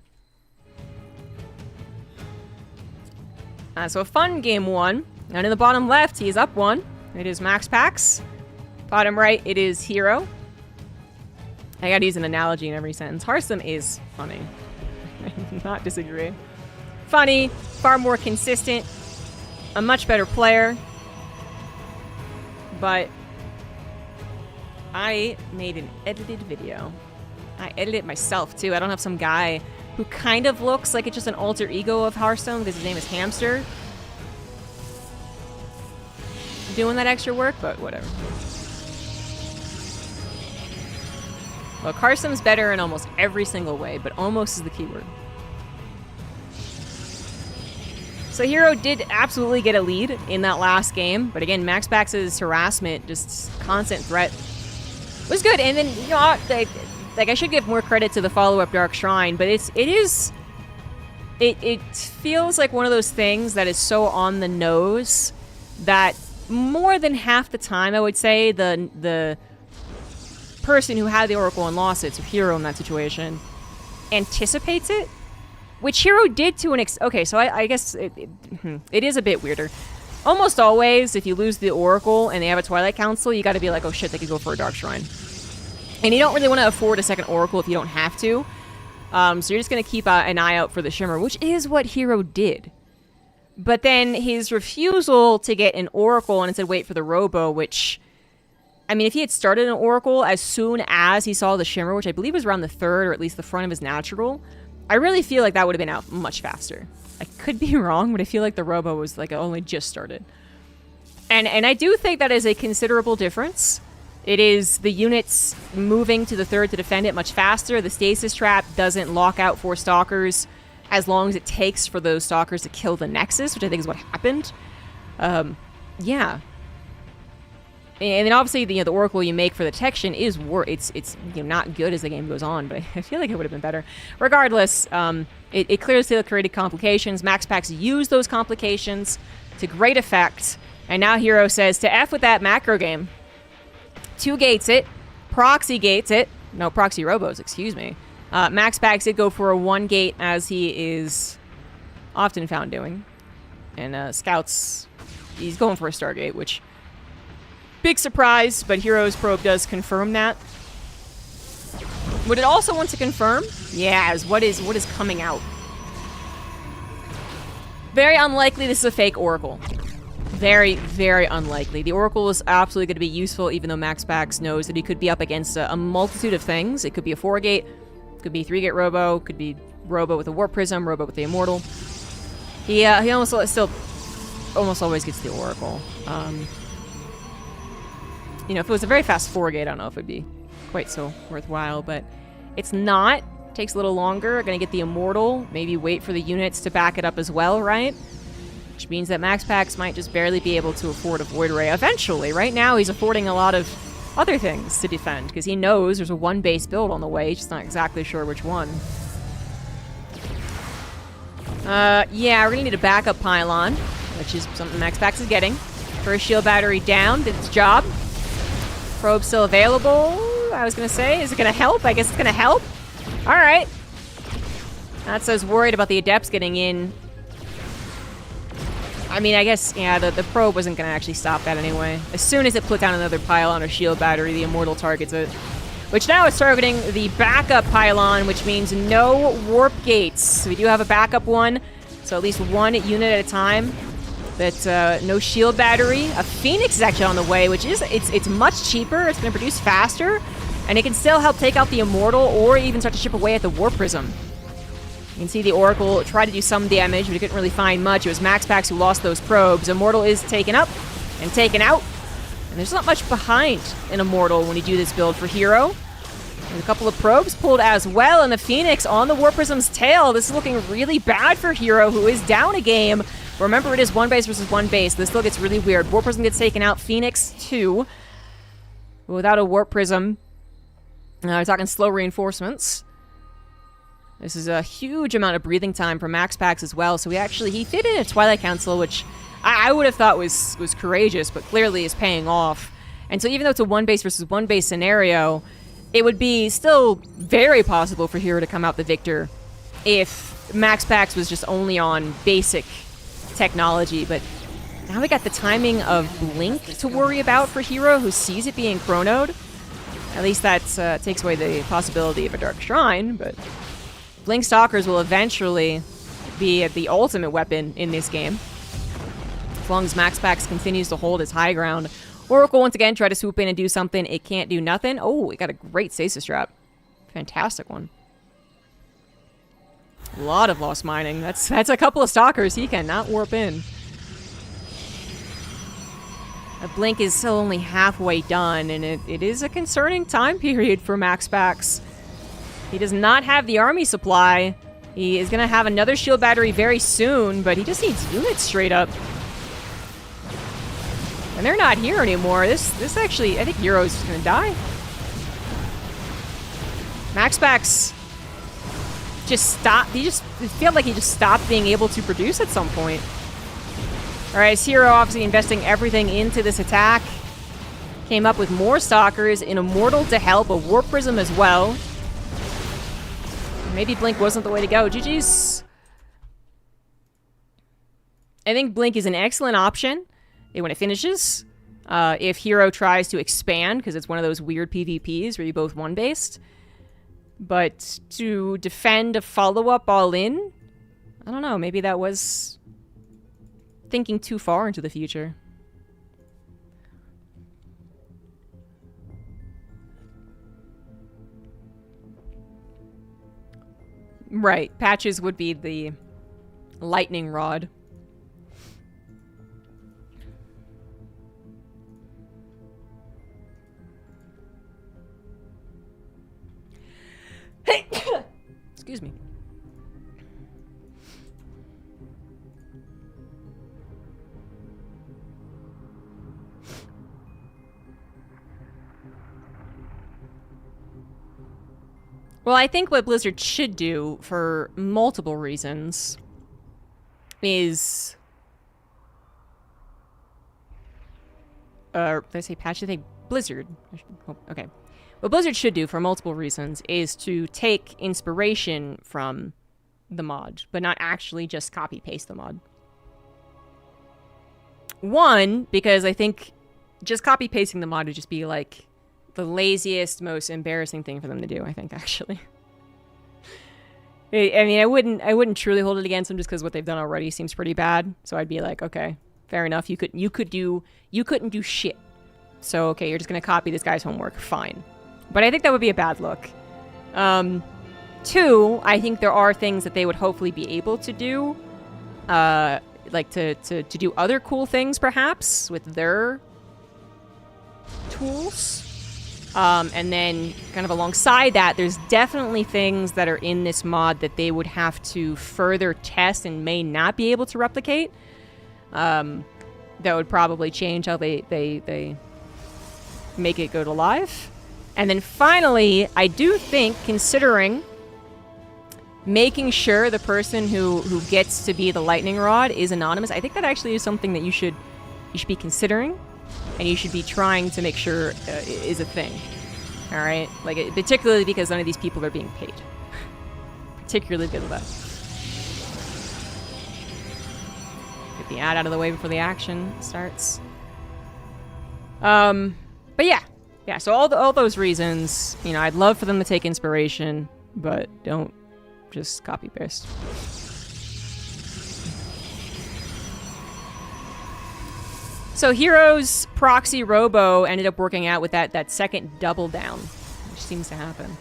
So a fun game one. And in the bottom left, he is up one. It is Max Pax. Bottom right, it is Hero. I gotta use an analogy in every sentence. Hearthstone is funny. Not disagree. Funny, far more consistent, a much better player. But I made an edited video. I edited it myself too. I don't have some guy who kind of looks like it's just an alter ego of Hearthstone because his name is Hamster doing that extra work, but whatever. Look, Hearthstone's better in almost every single way, but almost is the keyword. So Hero did absolutely get a lead in that last game, but again, Max Pax's harassment, just constant threat, was good. And then, you know, like I should give more credit to the follow-up Dark Shrine, but it feels like one of those things that is so on the nose that more than half the time, I would say, the person who had the Oracle and lost it, so Hero in that situation, anticipates it, which Hero did to an okay, so I guess it is a bit weirder. Almost always, if you lose the Oracle and they have a Twilight Council, you gotta be like, oh shit, they could go for a Dark Shrine. And you don't really want to afford a second Oracle if you don't have to. So you're just gonna keep an eye out for the Shimmer, which is what Hero did. But then his refusal to get an Oracle and instead wait for the Robo, which, I mean, if he had started an Oracle as soon as he saw the Shimmer, which I believe was around the third or at least the front of his natural, I really feel like that would have been out much faster. I could be wrong, but I feel like the Robo was like only just started. And I do think that is a considerable difference. It is the units moving to the third to defend it much faster. The Stasis Trap doesn't lock out 4 Stalkers as long as it takes for those Stalkers to kill the Nexus, which I think is what happened. Yeah. And then obviously the Oracle you make for the detection is it's not good as the game goes on, but I feel like it would have been better. Regardless, it clearly still created complications. Max Pax used those complications to great effect, and now Hero says to F with that macro game. 2 gates it, proxy gates it. No, proxy robos, excuse me. Max Pax did go for a 1 gate as he is often found doing. And Scouts, he's going for a Stargate, which big surprise, but Hero's probe does confirm that. Would it also want to confirm? Yeah, is what is coming out. Very unlikely this is a fake Oracle. Very, very unlikely. The Oracle is absolutely going to be useful, even though Max Pax knows that he could be up against a multitude of things. It could be a 4-gate, could be 3-gate Robo, could be Robo with a Warp Prism, Robo with the Immortal. He almost always gets the Oracle. You know, if it was a very fast 4-gate, I don't know if it'd be quite so worthwhile, but it's not. Takes a little longer. Gonna get the Immortal, maybe wait for the units to back it up as well, right? Which means that Max Pax might just barely be able to afford a Void Ray eventually. Right now, he's affording a lot of other things to defend, because he knows there's a 1-base build on the way, he's just not exactly sure which one. Yeah, we're gonna need a backup pylon, which is something Max Pax is getting. First shield battery down, did its job. Probe still available, I was gonna say. Is it gonna help? I guess it's gonna help. Alright. That's us worried about the Adepts getting in. I mean, I guess, yeah, the probe wasn't gonna actually stop that anyway. As soon as it put down another pylon or shield battery, the Immortal targets it. Which now is targeting the backup pylon, which means no warp gates. So we do have a backup one, so at least 1 unit at a time. But no shield battery. A Phoenix is actually on the way, which is, it's much cheaper, it's gonna produce faster, and it can still help take out the Immortal or even start to chip away at the Warp Prism. You can see the Oracle try to do some damage, but he couldn't really find much. It was Max Pax who lost those probes. Immortal is taken up and taken out. And there's not much behind an Immortal when you do this build for Hero. There's a couple of probes pulled as well, and the Phoenix on the Warp Prism's tail. This is looking really bad for Hero, who is down a game. Remember, it is 1 base versus 1 base. This still gets really weird. Warp Prism gets taken out. Phoenix 2. Without a Warp Prism. We're talking slow reinforcements. This is a huge amount of breathing time for Max Pax as well. So he fit in a Twilight Council, which I would have thought was courageous, but clearly is paying off. And so even though it's a one base versus one base scenario, it would be still very possible for Hero to come out the victor if Max Pax was just only on basic technology. But now we got the timing of Blink to worry about for Hero, who sees it being chronoed. At least that takes away the possibility of a Dark Shrine, but Blink Stalkers will eventually be the ultimate weapon in this game. As long as Max Pax continues to hold his high ground. Oracle, once again, try to swoop in and do something. It can't do nothing. Oh, we got a great stasis trap. Fantastic one. A lot of lost mining. That's a couple of stalkers he cannot warp in. A Blink is still only halfway done, and it is a concerning time period for Max Pax. He does not have the army supply. He is going to have another shield battery very soon, but he just needs units straight up. And they're not here anymore. This actually, I think Hero's just gonna die. Max Pax just stopped. It felt like he just stopped being able to produce at some point. All right, Hero obviously investing everything into this attack. Came up with more Stalkers, an Immortal to help, a Warp Prism as well. Maybe Blink wasn't the way to go. GG's. I think Blink is an excellent option when it finishes. If Hero tries to expand, because it's one of those weird PvPs where you both one-based. But to defend a follow-up all-in, I don't know, maybe that was thinking too far into the future. Right, Patches would be the lightning rod. Excuse me. Well, I think what Blizzard should do, for multiple reasons, is... did I say Patch? I think Blizzard. Okay. What Blizzard should do, for multiple reasons, is to take inspiration from the mod, but not actually just copy-paste the mod. One, because I think just copy-pasting the mod would just be, like, the laziest, most embarrassing thing for them to do, I think, actually. I mean, I wouldn't truly hold it against them just because what they've done already seems pretty bad. So I'd be like, okay, fair enough. You couldn't do shit. So, okay, you're just going to copy this guy's homework. Fine. But I think that would be a bad look. Two, I think there are things that they would hopefully be able to do. Like to do other cool things, perhaps, with their tools. And then kind of alongside that, there's definitely things that are in this mod that they would have to further test and may not be able to replicate. That would probably change how they make it go to live. And then finally, I do think, considering making sure the person who gets to be the lightning rod is anonymous, I think that actually is something that you should be considering, and you should be trying to make sure is a thing. All right, like particularly because none of these people are being paid. Particularly because of that. Get the ad out of the way before the action starts. But yeah. Yeah, so all those reasons, you know, I'd love for them to take inspiration, but don't just copy-paste. So Hero's proxy robo ended up working out with that second double down, which seems to happen.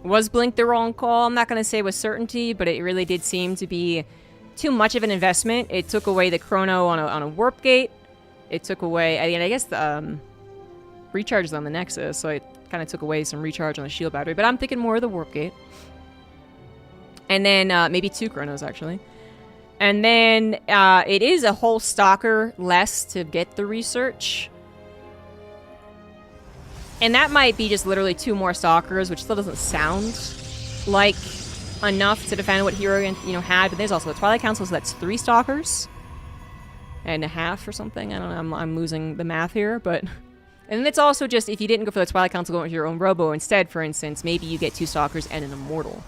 Was Blink the wrong call? I'm not going to say with certainty, but it really did seem to be too much of an investment. It took away the chrono on a warp gate. It took away, I mean, I guess the recharge is on the Nexus, so it kind of took away some recharge on the shield battery. But I'm thinking more of the warp gate. And then maybe 2 chronos, actually. And then it is a whole stalker less to get the research. And that might be just literally 2 more stalkers, which still doesn't sound like enough to defend what Hero, you know, had. But there's also a Twilight Council, so that's 3 Stalkers and a half or something. I don't know. I'm losing the math here, but... And it's also just, if you didn't go for the Twilight Council, go with your own Robo instead, for instance, maybe you get 2 Stalkers and an Immortal.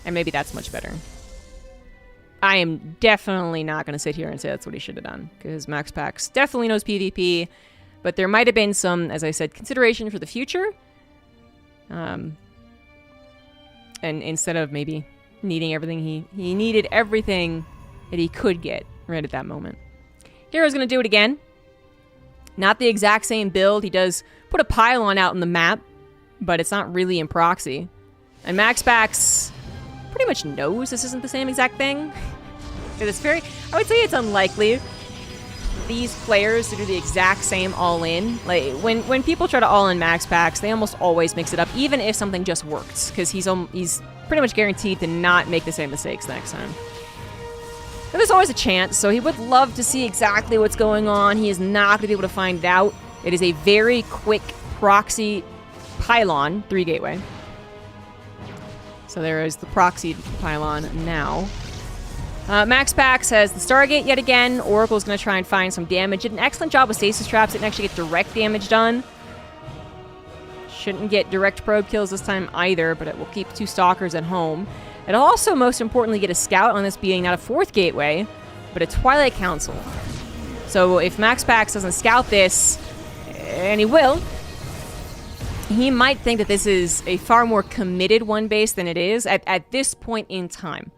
And maybe that's much better. I am definitely not going to sit here and say that's what he should have done, because Max Pax definitely knows PvP, but there might have been some, as I said, consideration for the future. And instead of maybe needing everything, he needed everything that he could get right at that moment. Hero's going to do it again. Not the exact same build. He does put a pylon out in the map, but it's not really in proxy. And Max Pax pretty much knows this isn't the same exact thing. It's very... I would say it's unlikely these players to do the exact same all-in. Like, when people try to all-in Max Pax, they almost always mix it up, even if something just works, because he's pretty much guaranteed to not make the same mistakes next time. But there's always a chance, so he would love to see exactly what's going on. He is not going to be able to find out. It is a very quick proxy pylon, 3 gateway. So there is the proxy pylon now. Max Pax has the Stargate yet again. Oracle's going to try and find some damage. Did an excellent job with stasis traps. Didn't actually get direct damage done. Shouldn't get direct probe kills this time either, but it will keep 2 Stalkers at home. It'll also, most importantly, get a scout on this being not a 4th gateway, but a Twilight Council. So if Max Pax doesn't scout this, and he will, he might think that this is a far more committed 1 base than it is at this point in time.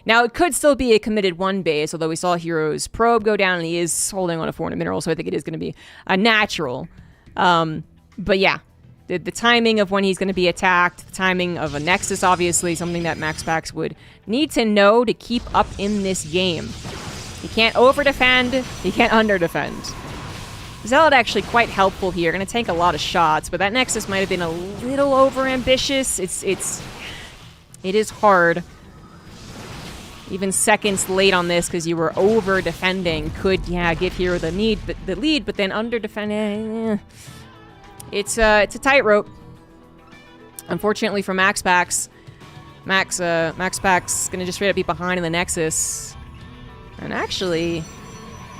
Now, it could still be a committed 1 base, although we saw Hero's probe go down, and he is holding on to 400 minerals, so I think it is going to be a natural. But yeah. The timing of when he's going to be attacked, the timing of a Nexus, obviously, something that Max Pax would need to know to keep up in this game. He can't over-defend, he can't under-defend. Zealot actually quite helpful here, going to tank a lot of shots, but that Nexus might have been a little over-ambitious. It is hard. Even seconds late on this, because you were over-defending, could, yeah, give Hero the lead, but then under-defending... It's a tightrope. Unfortunately for Max Pax, Max Pax gonna just straight up be behind in the Nexus. And actually,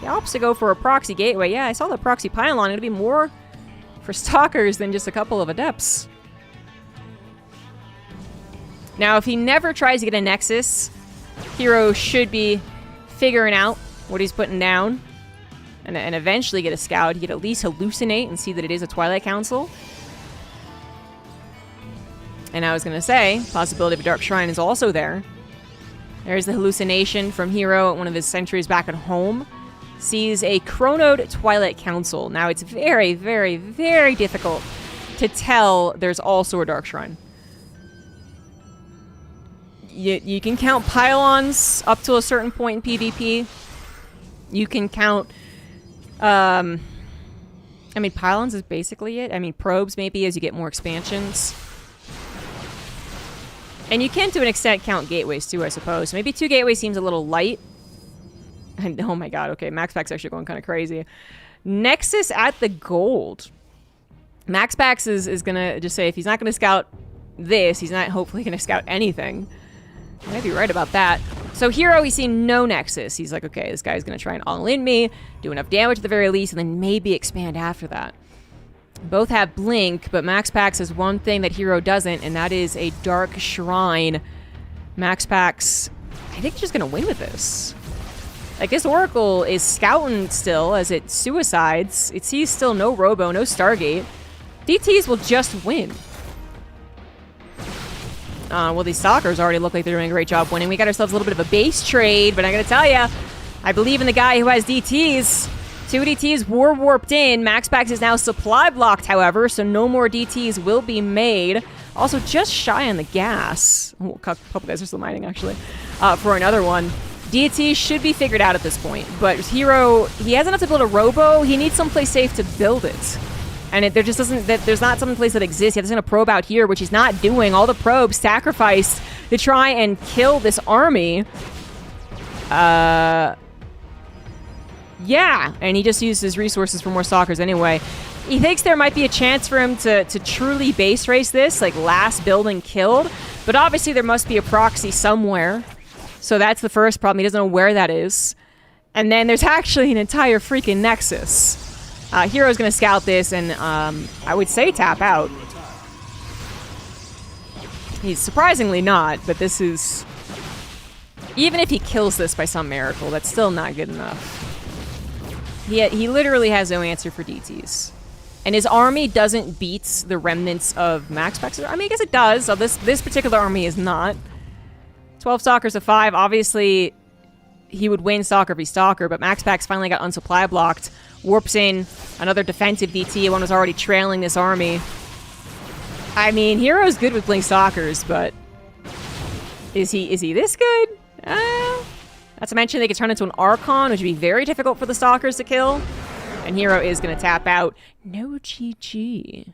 he opts to go for a proxy gateway. Yeah, I saw the proxy pylon. It'll be more for Stalkers than just a couple of Adepts. Now, if he never tries to get a Nexus, Hero should be figuring out what he's putting down. And eventually get a scout. He could at least hallucinate and see that it is a Twilight Council. And I was going to say, possibility of a Dark Shrine is also there. There's the hallucination from Hero at one of his sentries back at home. Sees a chronoed Twilight Council. Now, it's very, very, very difficult to tell there's also a Dark Shrine. You can count pylons up to a certain point in PvP. You can count... I mean, pylons is basically it. I mean, probes maybe as you get more expansions. And you can, to an extent, count gateways too, I suppose. Maybe 2 gateways seems a little light. And oh my god, okay, Max Pax actually going kind of crazy. Nexus at the gold. Max Pax is gonna just say if he's not gonna scout this, he's not hopefully gonna scout anything. I might be right about that. So Hero, he's seen no Nexus. He's like, okay, this guy's going to try and all-in me, do enough damage at the very least, and then maybe expand after that. Both have Blink, but Max Pax has one thing that Hero doesn't, and that is a Dark Shrine. Max Pax, I think he's just going to win with this. Like, this Oracle is scouting still as it suicides. It sees still no Robo, no Stargate. DTs will just win. Well, these Stalkers already look like they're doing a great job winning. We got ourselves a little bit of a base trade, but I gotta tell ya, I believe in the guy who has DTs. 2 DTs were warped in. Max Pax is now supply blocked, however, so no more DTs will be made. Also, just shy on the gas. Oh, a couple guys are still mining, actually, for another one. DTs should be figured out at this point, but Hero, he has enough to build a Robo. He needs someplace safe to build it. And there just doesn't, there's not some place that exists. He's going to probe out here, which he's not doing. All the probes sacrificed to try and kill this army. Yeah, and he just used his resources for more Stalkers anyway. He thinks there might be a chance for him to truly base race this, like last building killed. But obviously there must be a proxy somewhere. So that's the first problem. He doesn't know where that is. And then there's actually an entire freaking Nexus. Hero's going to scout this and I would say tap out. He's surprisingly not, but this is... Even if he kills this by some miracle, that's still not good enough. He literally has no answer for DTs. And his army doesn't beat the remnants of Max Pack's. I mean, I guess it does. So this particular army is not. 12 Stalkers to 5. Obviously, he would win Stalker v Stalker, but Max Pack's finally got unsupply blocked. Warps in another defensive DT. One was already trailing this army. I mean, Hero's good with Blink Stalkers, but is he this good? Not to mention they could turn into an Archon, which would be very difficult for the Stalkers to kill. And Hero is going to tap out. No GG.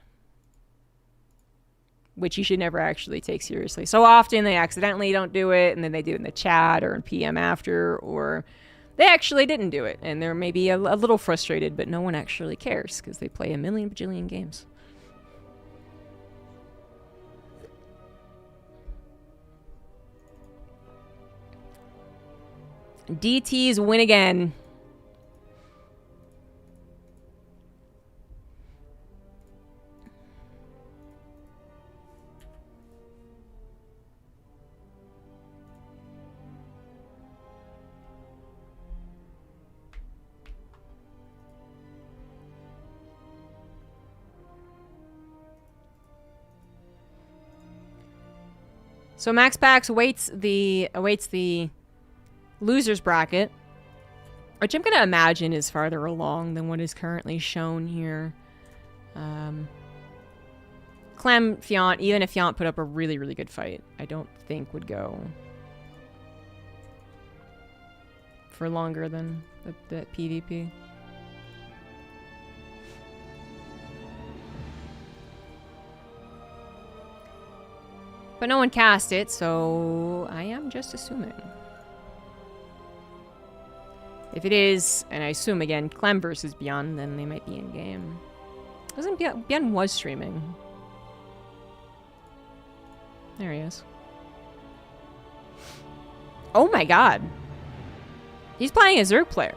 Which you should never actually take seriously. So often they accidentally don't do it, and then they do it in the chat or in PM after, or they actually didn't do it. And they're maybe a little frustrated, but no one actually cares because they play a million bajillion games. DTs win again. So Max Pax awaits the losers bracket, which I'm going to imagine is farther along than what is currently shown here. Clem, Fiant, even if Fiant put up a really, really good fight, I don't think would go for longer than the PvP. But no one cast it, so I am just assuming. If it is, and I assume again, Clem versus Beyond, then they might be in game. Wasn't Beyond was streaming? There he is. Oh my god. He's playing a Zerg player.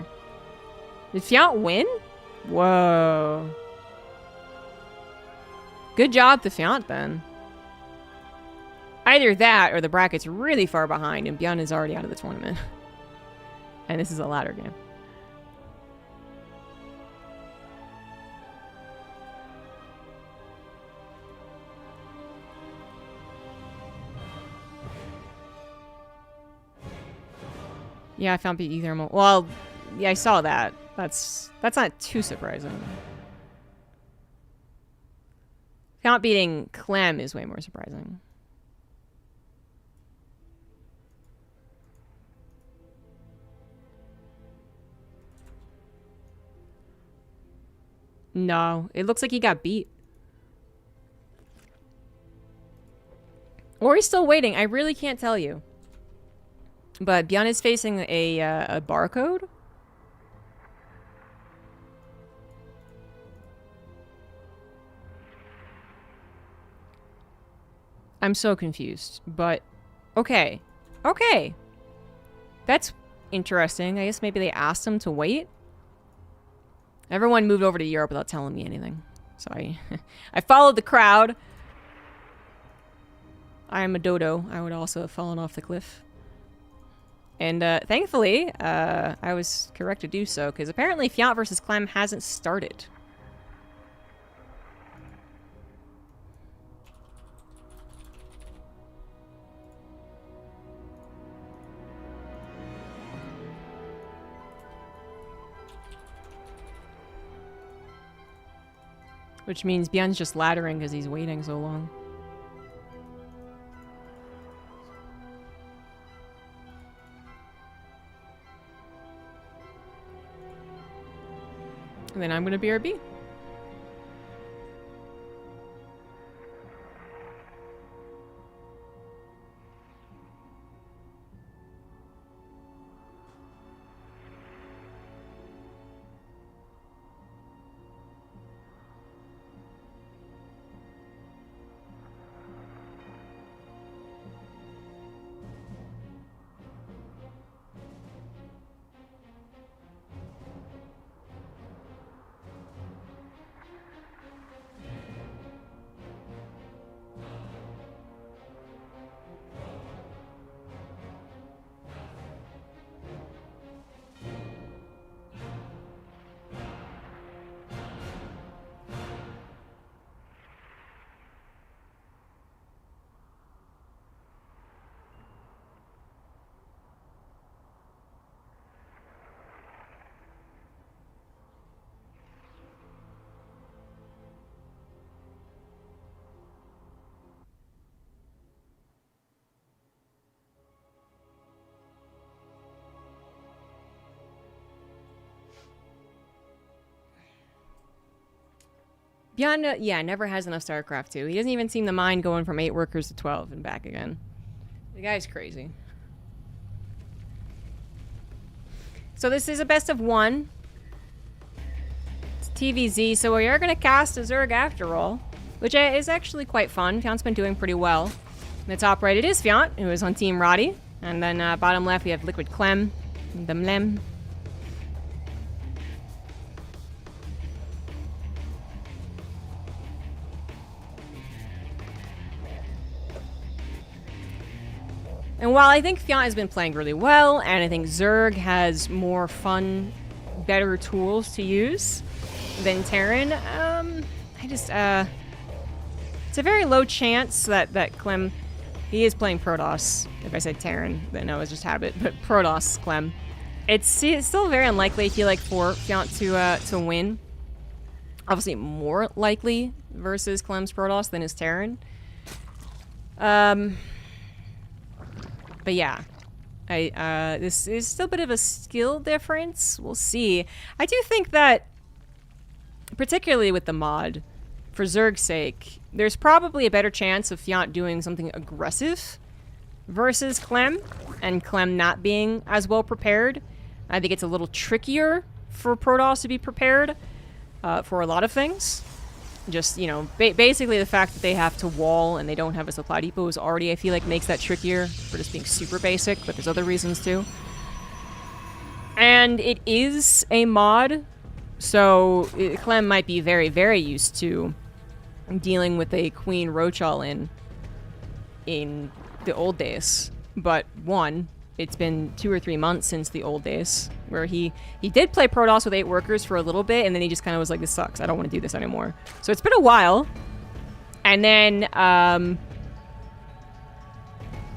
Did Fiant win? Whoa. Good job to Fiant then. Either that or the bracket's really far behind and Beyond is already out of the tournament. And this is a ladder game. Yeah, I found BE thermal. Well, yeah, I saw that. That's not too surprising. Not beating Clem is way more surprising. No, it looks like he got beat. Or he's still waiting. I really can't tell you. But Bjorn is facing a barcode. I'm so confused, but okay. Okay. That's interesting. I guess maybe they asked him to wait. Everyone moved over to Europe without telling me anything. So I followed the crowd. I am a dodo. I would also have fallen off the cliff. And thankfully, I was correct to do so, because apparently Fiant versus Clem hasn't started. Which means Bjorn's just laddering because he's waiting so long. And then I'm going to BRB. Beyond, yeah, never has enough StarCraft 2. He doesn't even seem to mind going from 8 workers to 12 and back again. The guy's crazy. So this is a best of 1. It's TVZ, so we are going to cast a Zerg after all, which is actually quite fun. Fiont's been doing pretty well. In the top right, it is Fiont, who is on Team Roddy. And then bottom left, we have Liquid Clem, the Mlem. And while I think Fiont has been playing really well, and I think Zerg has more fun, better tools to use than Terran, it's a very low chance that Clem, he is playing Protoss. If I said Terran, then no, it's just habit, but Protoss Clem. It's still very unlikely, I feel like, for Fiont to win. Obviously more likely versus Clem's Protoss than his Terran. But yeah, this is still a bit of a skill difference. We'll see. I do think that, particularly with the mod, for Zerg's sake, there's probably a better chance of Fiont doing something aggressive versus Clem, and Clem not being as well prepared. I think it's a little trickier for Protoss to be prepared for a lot of things. Just, you know, basically the fact that they have to wall and they don't have a supply depot is already, I feel like, makes that trickier for just being super basic, but there's other reasons too. And it is a mod, so Clem might be very, very used to dealing with a Queen Roach all-in the old days. But one, it's been 2 or 3 months since the old days, where he did play Protoss with 8 workers for a little bit, and then he just kind of was like, this sucks, I don't want to do this anymore. So it's been a while. And then,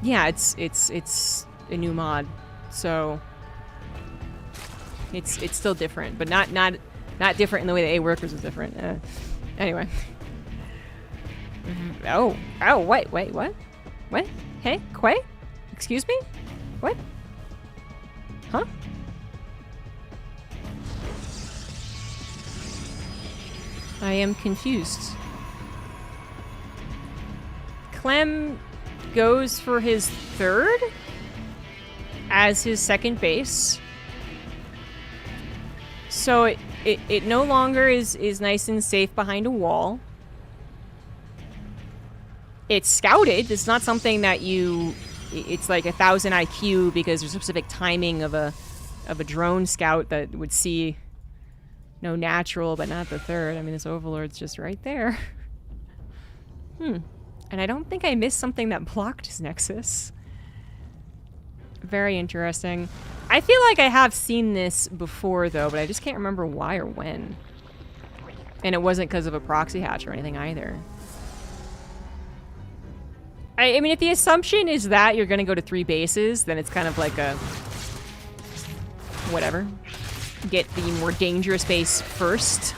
yeah, it's a new mod. So it's still different, but not different in the way that 8 workers is different. Anyway. Oh, wait, what? What? Hey, Quay? Excuse me? What? Huh? I am confused. Clem goes for his 3rd as his 2nd base. So it no longer is nice and safe behind a wall. It's scouted. It's not something that it's like 1,000 IQ because there's a specific timing of a drone scout that would see no natural, but not the 3rd. I mean, this Overlord's just right there. And I don't think I missed something that blocked his Nexus. Very interesting. I feel like I have seen this before, though, but I just can't remember why or when. And it wasn't because of a proxy hatch or anything either. I mean, if the assumption is that you're going to go to 3 bases, then it's kind of like a... whatever. Get the more dangerous base first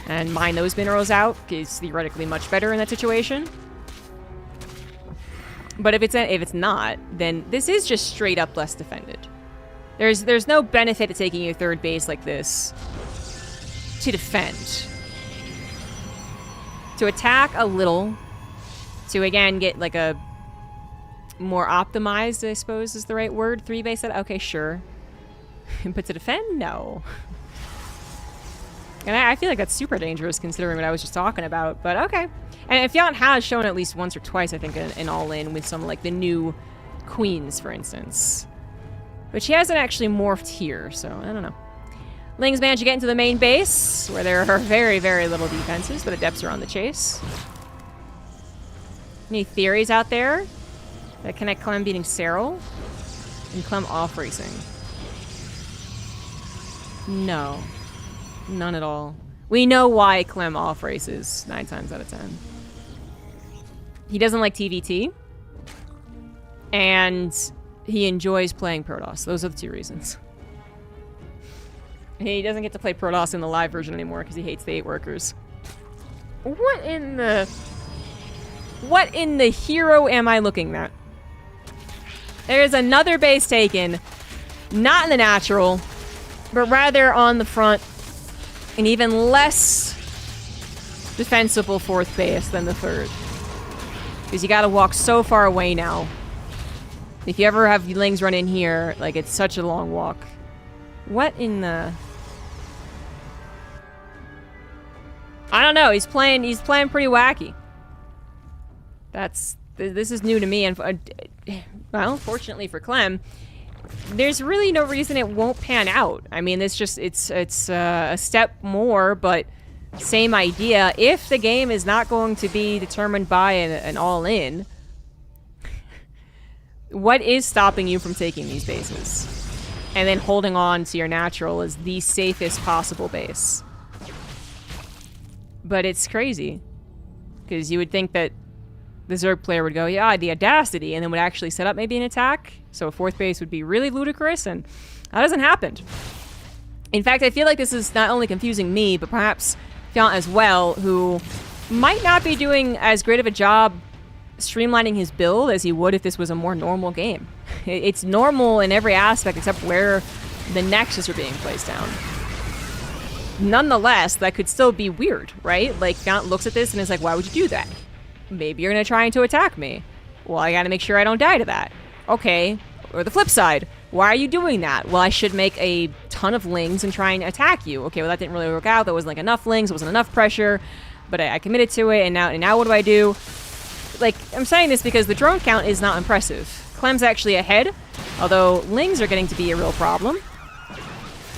and mine those minerals out is theoretically much better in that situation. But if it's not, then this is just straight up less defended. There's no benefit to taking your 3rd base like this to defend. To attack a little... to, again, get, like, a more optimized, I suppose is the right word. 3 base set? Okay, sure. But to defend? No. And I feel like that's super dangerous considering what I was just talking about, but okay. And Fiont has shown at least once or twice, I think, an all-in with some, like, the new queens, for instance. But she hasn't actually morphed here, so I don't know. Ling's managed to get into the main base, where there are very, very little defenses, but Adepts are on the chase. Any theories out there that connect Clem beating Cyril and Clem off racing? No. None at all. We know why Clem off races 9 times out of 10. He doesn't like TVT. And he enjoys playing Protoss. Those are the 2 reasons. He doesn't get to play Protoss in the live version anymore because he hates the 8 workers. What in the hero am I looking at? There's another base taken. Not in the natural, but rather on the front. And even less defensible 4th base than the 3rd. Because you gotta walk so far away now. If you ever have Lings run in here, like, it's such a long walk. What in the... I don't know, he's playing pretty wacky. This is new to me, and well, fortunately for Clem, there's really no reason it won't pan out. I mean, it's a step more, but same idea. If the game is not going to be determined by an all-in, what is stopping you from taking these bases? And then holding on to your natural as the safest possible base. But it's crazy. Because you would think that the Zerg player would go, yeah, the audacity, and then would actually set up maybe an attack. So a 4th base would be really ludicrous, and that hasn't happened. In fact, I feel like this is not only confusing me, but perhaps Fiant as well, who might not be doing as great of a job streamlining his build as he would if this was a more normal game. It's normal in every aspect except where the nexus are being placed down. Nonetheless, that could still be weird, right? Like, Fiant looks at this and is like, why would you do that? Maybe you're gonna try to attack me. Well, I gotta make sure I don't die to that. Okay. Or the flip side. Why are you doing that? Well, I should make a ton of Lings and try and attack you. Okay, well, that didn't really work out. There wasn't like enough Lings. There wasn't enough pressure. But I committed to it, and now what do I do? Like, I'm saying this because the drone count is not impressive. Clem's actually ahead, although Lings are getting to be a real problem.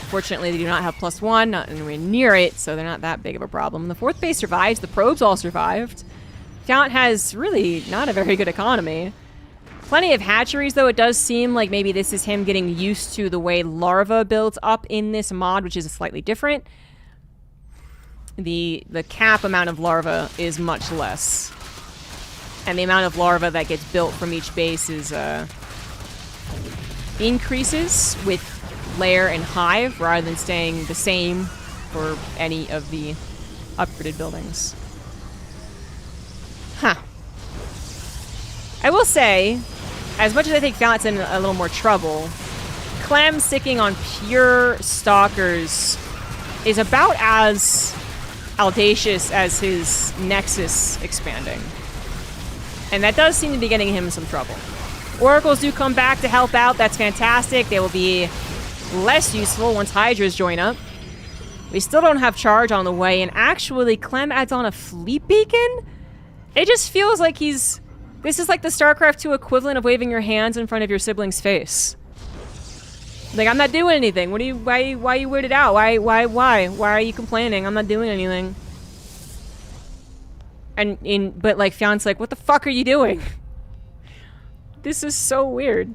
Fortunately, they do not have +1, not anywhere near it, so they're not that big of a problem. The 4th base survives. The probes all survived. Fiant has really not a very good economy. Plenty of hatcheries, though. It does seem like maybe this is him getting used to the way larva builds up in this mod, which is slightly different. The cap amount of larva is much less. And the amount of larva that gets built from each base is increases with lair and hive rather than staying the same for any of the upgraded buildings. Huh. I will say, as much as I think Fiant's in a little more trouble, Clem sticking on pure stalkers is about as audacious as his Nexus expanding. And that does seem to be getting him in some trouble. Oracles do come back to help out. That's fantastic. They will be less useful once Hydras join up. We still don't have charge on the way, and actually Clem adds on a fleet beacon? It just feels like he's... This is like the StarCraft 2 equivalent of waving your hands in front of your sibling's face. Like, I'm not doing anything. What are you... Why are you weirded out? Why are you complaining? I'm not doing anything. But like, Fiant's like, what the fuck are you doing? This is so weird.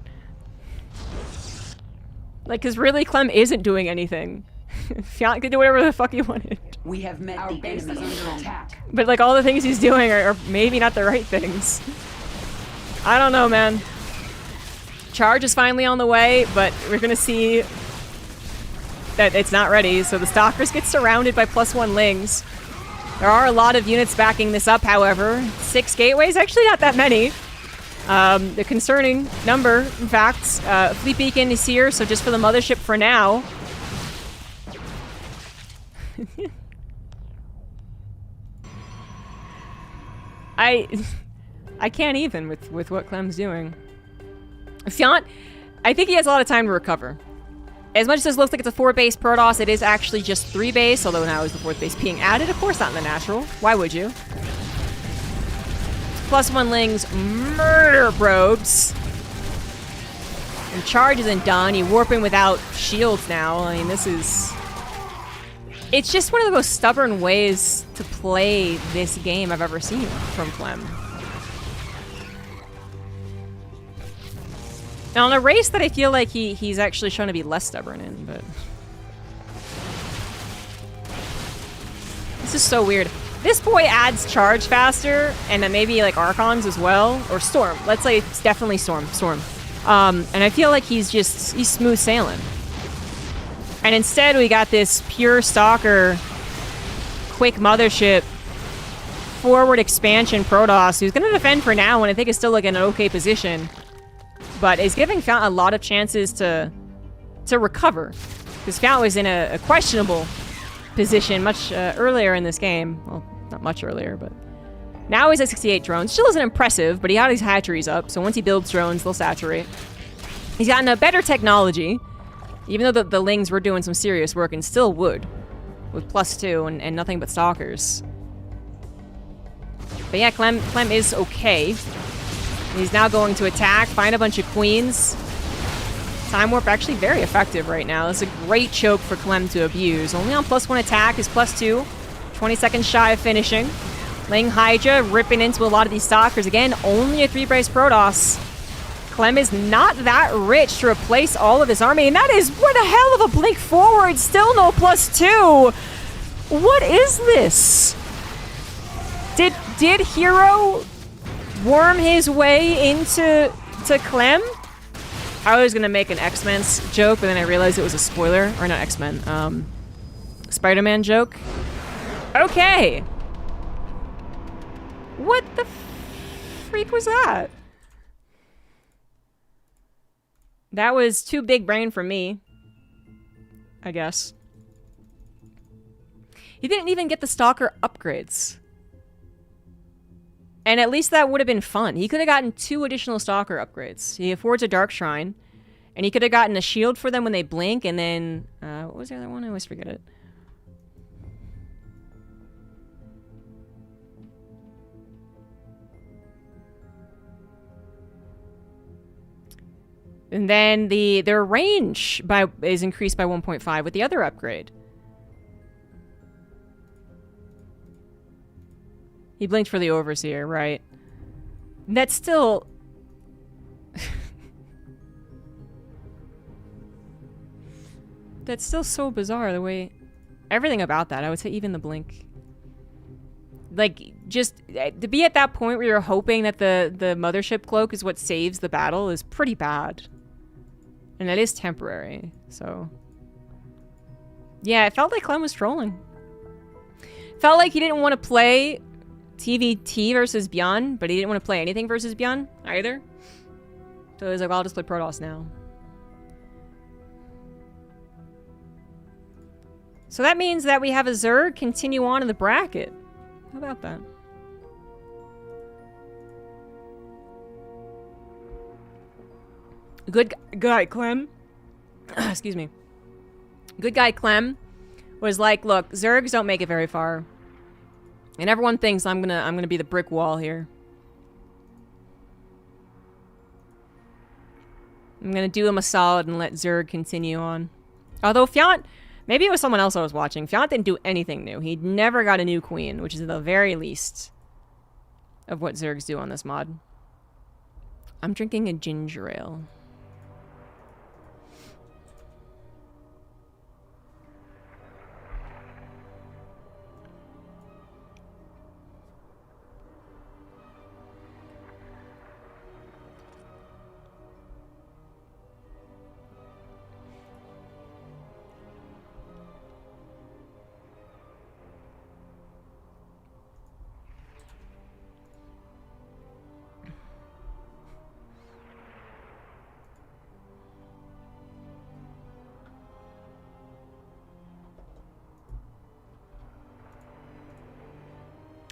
Like, because really, Clem isn't doing anything. Fiant could do whatever the fuck he wanted. We have met the enemy under attack. But like, all the things he's doing are maybe not the right things. I don't know, man. Charge is finally on the way, but we're gonna see that it's not ready. So the Stalkers get surrounded by +1 Lings. There are a lot of units backing this up, however. 6 gateways, actually not that many. The concerning number, in fact. Fleet Beacon is here, so just for the mothership for now. I can't even with what Clem's doing. Fiant, I think he has a lot of time to recover. As much as this looks like it's a 4-base Protoss, it is actually just 3 base, although now is the 4th base being added. Of course not in the natural. Why would you? +1 Lings murder probes. And charge isn't done. You warping without shields now. I mean, this is... It's just one of the most stubborn ways to play this game I've ever seen from Clem. Now, on a race that I feel like he's actually trying to be less stubborn in, but... This is so weird. This boy adds charge faster, and then maybe like Archons as well, or Storm. Let's say it's definitely Storm. And I feel like he's smooth sailing. And instead we got this pure Stalker, quick mothership, forward expansion Protoss, who's gonna defend for now, and I think is still like in an okay position, but is giving Fiant a lot of chances to recover, because Fiant was in a questionable position much earlier in this game. Well, much earlier, but... Now he's at 68 drones. Still isn't impressive, but he had his hatcheries up, so once he builds drones, they'll saturate. He's gotten a better technology, even though the Lings were doing some serious work and still would, with +2 and nothing but stalkers. But yeah, Clem is okay. He's now going to attack, find a bunch of queens. Time Warp actually very effective right now. This is a great choke for Clem to abuse. Only on +1 attack, is +2. 20 seconds shy of finishing. Ling Hydra ripping into a lot of these stalkers. Again, only a 3-price Protoss. Clem is not that rich to replace all of his army, and that is what a hell of a blink forward. Still no +2. What is this? Did Hero worm his way into Clem? I was gonna make an X-Men joke, but then I realized it was a spoiler. Or not X-Men, Spider-Man joke. Okay. What the freak was that? That was too big brain for me, I guess. He didn't even get the Stalker upgrades. And at least that would have been fun. He could have gotten 2 additional Stalker upgrades. He affords a Dark Shrine, and he could have gotten a shield for them when they blink, and then... what was the other one? I always forget it. And then their range is increased by 1.5 with the other upgrade. He blinked for the Overseer, right? That's still... That's still so bizarre, the way... Everything about that, I would say even the blink. Like, just... To be at that point where you're hoping that the Mothership Cloak is what saves the battle is pretty bad. And that is temporary, so... Yeah, it felt like Clem was trolling. Felt like he didn't want to play TVT versus Beyond, but he didn't want to play anything versus Beyond either. So he was like, well, I'll just play Protoss now. So that means that we have a Zerg continue on in the bracket. How about that? Good guy Clem, excuse me. Good guy Clem was like, look, Zergs don't make it very far. And everyone thinks I'm gonna be the brick wall here. I'm gonna do him a solid and let Zerg continue on. Although Fiant, maybe it was someone else I was watching. Fiant didn't do anything new. He never got a new queen, which is the very least of what Zergs do on this mod. I'm drinking a ginger ale.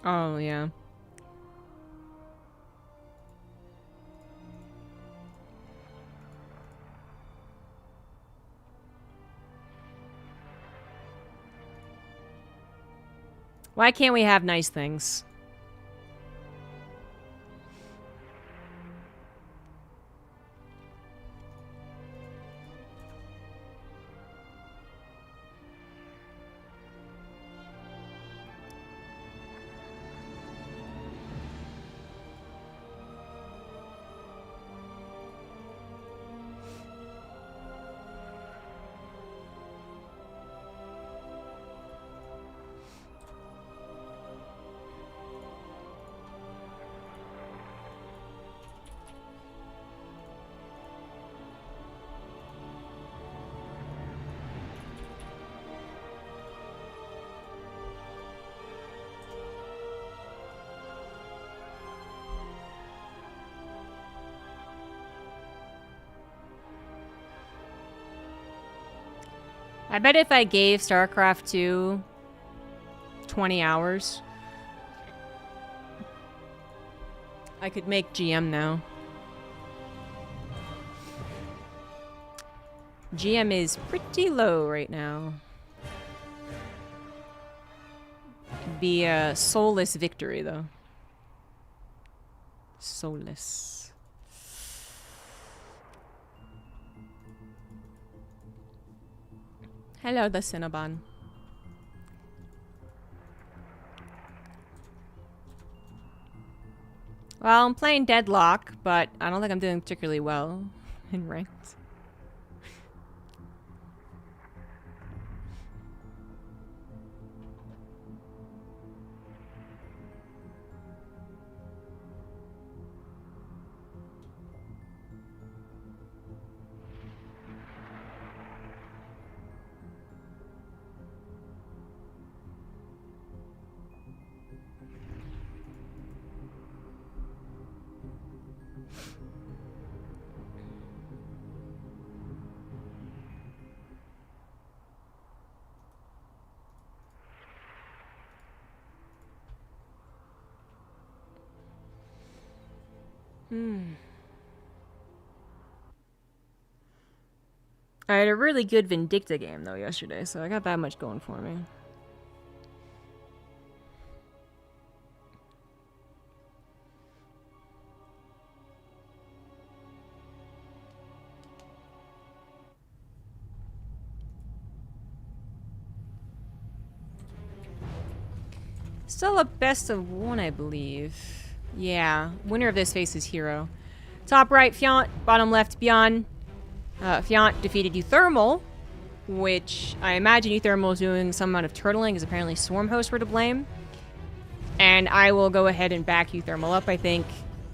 Oh, yeah. Why can't we have nice things? I bet if I gave StarCraft 2 20 hours, I could make GM now. GM is pretty low right now. Could be a soulless victory, though. Soulless. Hello, the Cinnabon. Well, I'm playing Deadlock, but I don't think I'm doing particularly well in ranked. I had a really good Vindicta game, though, yesterday, so I got that much going for me. Still a best of one, I believe. Yeah, winner of this faces Hero. Top right, Fiant. Bottom left, Beyond. Fiant defeated Euthermal, which I imagine Euthermal is doing some amount of turtling, because apparently Swarm Hosts were to blame. And I will go ahead and back Euthermal up, I think,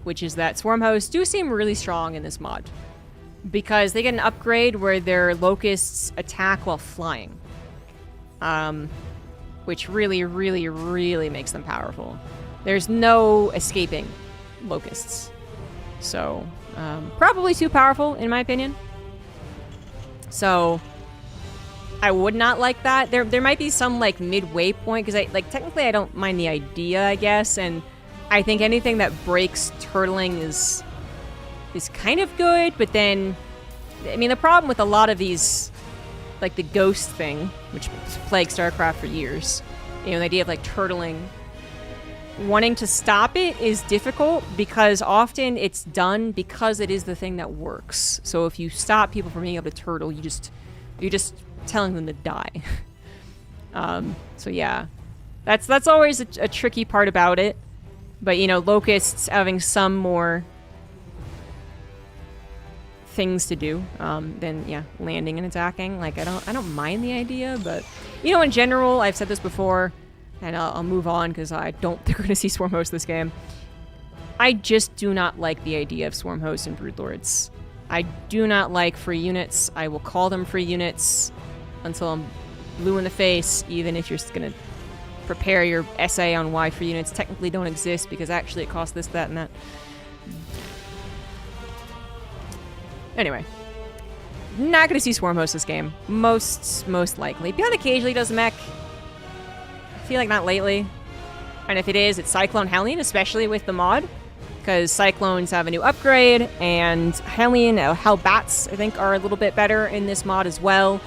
which is that Swarm Hosts do seem really strong in this mod, because they get an upgrade where their Locusts attack while flying. Which really, really, really makes them powerful. There's no escaping Locusts. So, probably too powerful, in my opinion. So, I would not like that. There might be some, like, midway point, because, technically I don't mind the idea, I guess, and I think anything that breaks turtling is kind of good, but then, I mean, the problem with a lot of these, like the ghost thing, which plagued StarCraft for years, you know, the idea of, like, turtling, wanting to stop it is difficult, because often it's done because it is the thing that works. So if you stop people from being able to turtle, you're just telling them to die. So yeah, that's always a tricky part about it. But, you know, Locusts having some more things to do than, yeah, landing and attacking. Like, I don't mind the idea, but, you know, in general, I've said this before, and I'll move on because I don't think we're going to see Swarm Host this game. I just do not like the idea of Swarm Hosts and Broodlords. I do not like free units. I will call them free units until I'm blue in the face, even if you're just going to prepare your essay on why free units technically don't exist, because actually it costs this, that, and that. Anyway. Not going to see Swarm Host this game. Most likely. Beyond occasionally does mech. I feel like not lately. And if it is, it's Cyclone Hellion, especially with the mod. Because Cyclones have a new upgrade, and Hellion, Hellbats, I think, are a little bit better in this mod as well.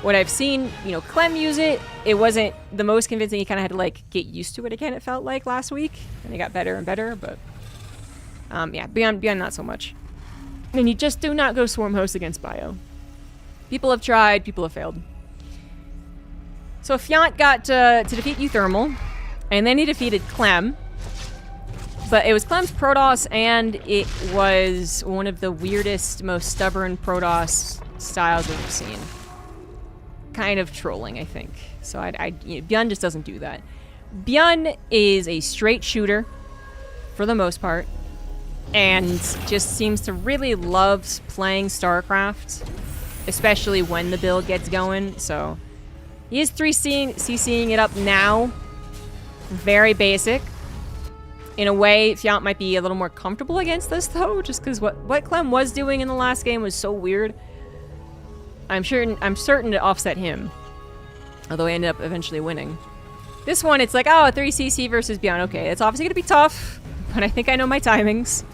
What I've seen, you know, Clem use it, it wasn't the most convincing. He kind of had to, like, get used to it again, it felt like, last week. And it got better and better, but... yeah, beyond not so much. And you just do not go Swarm Host against Bio. People have tried, people have failed. So Fiant got to defeat Euthermal, and then he defeated Clem. But it was Clem's Protoss, and it was one of the weirdest, most stubborn Protoss styles I've ever seen. Kind of trolling, I think. So you know, Bjorn just doesn't do that. Bjorn is a straight shooter, for the most part, and just seems to really love playing StarCraft, especially when the build gets going. So he is CCing it up now. Very basic. In a way, Fiant might be a little more comfortable against this, though, just because what Clem was doing in the last game was so weird. I'm certain to offset him, although he ended up eventually winning. This one, it's like, oh, 3CC versus Beyond. Okay, it's obviously going to be tough, but I think I know my timings.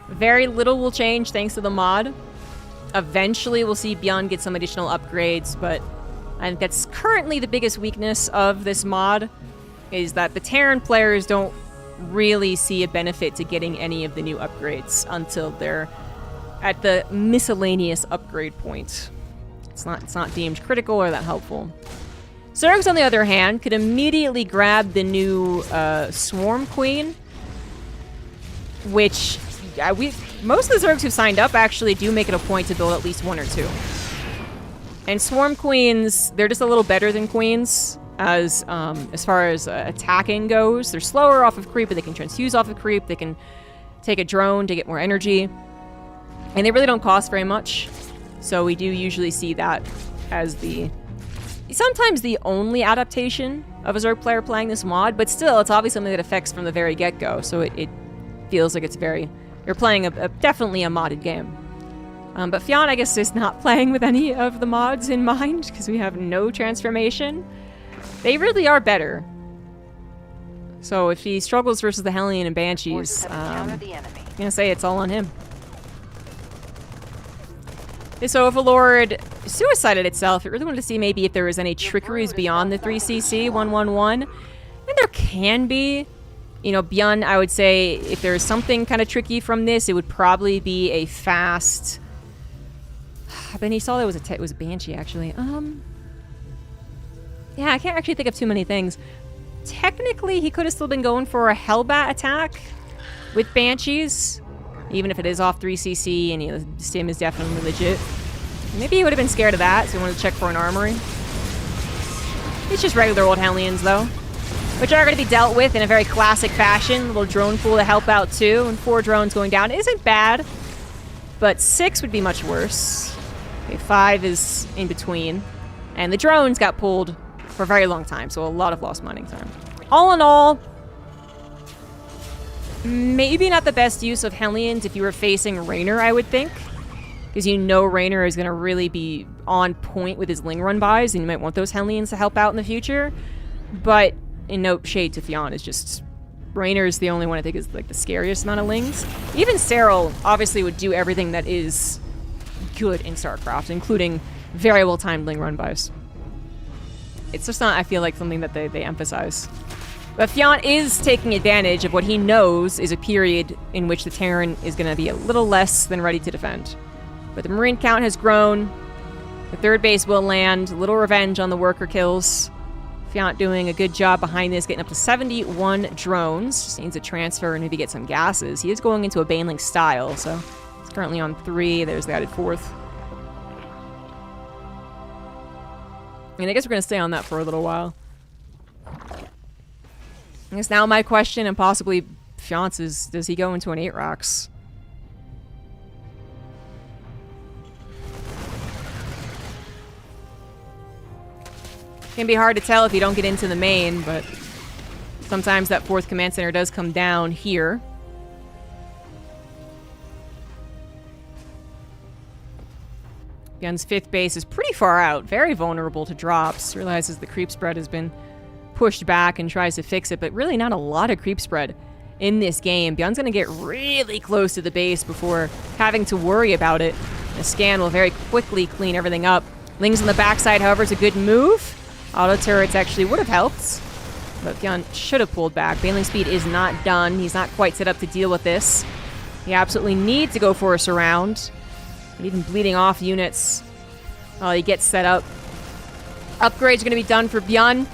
Very little will change thanks to the mod. Eventually, we'll see Beyond get some additional upgrades, but I think that's currently the biggest weakness of this mod, is that the Terran players don't really see a benefit to getting any of the new upgrades until they're at the miscellaneous upgrade point. It's not deemed critical or that helpful. Zergs, on the other hand, could immediately grab the new Swarm Queen, which most of the Zergs who signed up actually do make it a point to build at least one or two. And Swarm Queens, they're just a little better than Queens as far as attacking goes. They're slower off of creep, but they can transfuse off of creep. They can take a drone to get more energy. And they really don't cost very much. So we do usually see that as sometimes the only adaptation of a Zerg player playing this mod, but still, it's obviously something that affects from the very get-go, so it feels like you're playing definitely a modded game. But Fionn, I guess, is not playing with any of the mods in mind, because we have no transformation. They really are better. So if he struggles versus the Hellion and Banshees, I'm gonna say it's all on him. This Overlord suicided itself. It really wanted to see maybe if there was any trickeries beyond the 3cc 111. And there can be. You know, beyond, I would say, if there's something kind of tricky from this, it would probably be a fast... Then he saw there was it was a Banshee, actually. Yeah, I can't actually think of too many things. Technically, he could have still been going for a Hellbat attack with Banshees. Even if it is off 3cc and the stim is definitely legit. Maybe he would have been scared of that, so he wanted to check for an armory. It's just regular old Hellions, though, which are going to be dealt with in a very classic fashion. A little drone pool to help out, too, and 4 drones going down isn't bad, but 6 would be much worse. Okay, 5 is in between, and the drones got pulled for a very long time, so a lot of lost mining time. All in all, maybe not the best use of Hellions if you were facing Raynor, I would think. Because you know Raynor is going to really be on point with his Ling run buys, and you might want those Hellions to help out in the future. But, in no shade to Fionn, it's just... Raynor is the only one I think is like the scariest amount of Lings. Even Cyril obviously would do everything that is good in StarCraft, including very well-timed Ling run buys. It's just not, I feel like, something that they emphasize. But Fionn is taking advantage of what he knows is a period in which the Terran is going to be a little less than ready to defend. But the Marine count has grown. The 3rd base will land. A little revenge on the worker kills. Fionn doing a good job behind this, getting up to 71 drones. Just needs a transfer and maybe get some gases. He is going into a Baneling style, so he's currently on 3. There's the added 4th. And I guess we're going to stay on that for a little while. I guess now my question, and possibly Fionn's, is does he go into an 8 rocks? Can be hard to tell if you don't get into the main, but sometimes that 4th command center does come down here. Fionn's 5th base is pretty far out, very vulnerable to drops. Realizes the creep spread has been pushed back and tries to fix it, but really not a lot of creep spread in this game. Beyond's gonna get really close to the base before having to worry about it. The scan will very quickly clean everything up. Lings on the backside, however, is a good move. Auto turrets actually would have helped, but Beyond should have pulled back. Baneling speed is not done. He's not quite set up to deal with this. He absolutely needs to go for a surround, but even bleeding off units while he gets set up. Upgrades are going to be done for Beyond.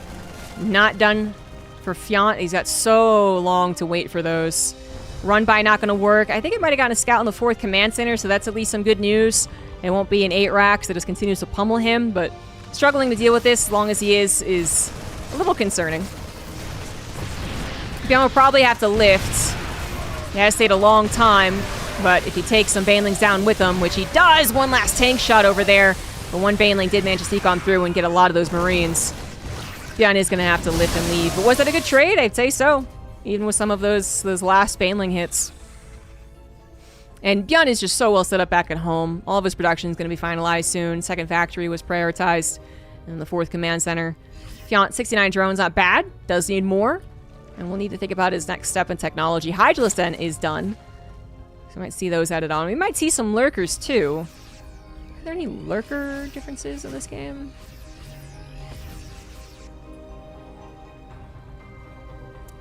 Not done for Fionn. He's got so long to wait for those. Run by not going to work. I think it might have gotten a scout in the 4th command center, so that's at least some good news. It won't be an 8 rack, so it just continues to pummel him, but struggling to deal with this as long as he is a little concerning. Beyond will probably have to lift. He has stayed a long time, but if he takes some Banelings down with him, which he does, one last tank shot over there, but one Baneling did manage to sneak on through and get a lot of those Marines. Beyond is going to have to lift and leave. But was that a good trade? I'd say so. Even with some of those last Baneling hits. And Beyond is just so well set up back at home. All of his production is going to be finalized soon. 2nd factory was prioritized in the 4th command center. Fionn, 69 drones, not bad. Does need more. And we'll need to think about his next step in technology. Hydralisk then is done. So we might see those added on. We might see some lurkers too. Are there any lurker differences in this game?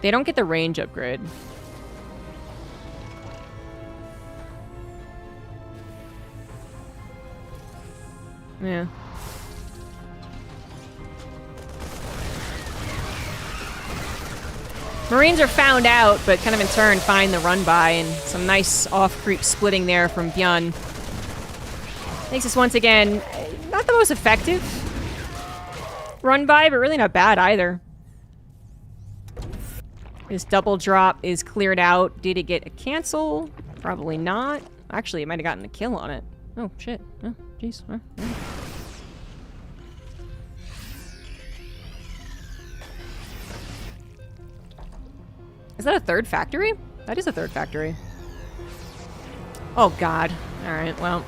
They don't get the range upgrade. Yeah. Marines are found out, but kind of in turn find the run by, and some nice off-creep splitting there from Bjorn. Makes this once again not the most effective run by, but really not bad either. His double drop is cleared out. Did it get a cancel? Probably not. Actually, it might have gotten a kill on it. Oh, shit. Oh, jeez. Oh, yeah. Is that a third factory? That is a third factory. Oh, God. All right, well.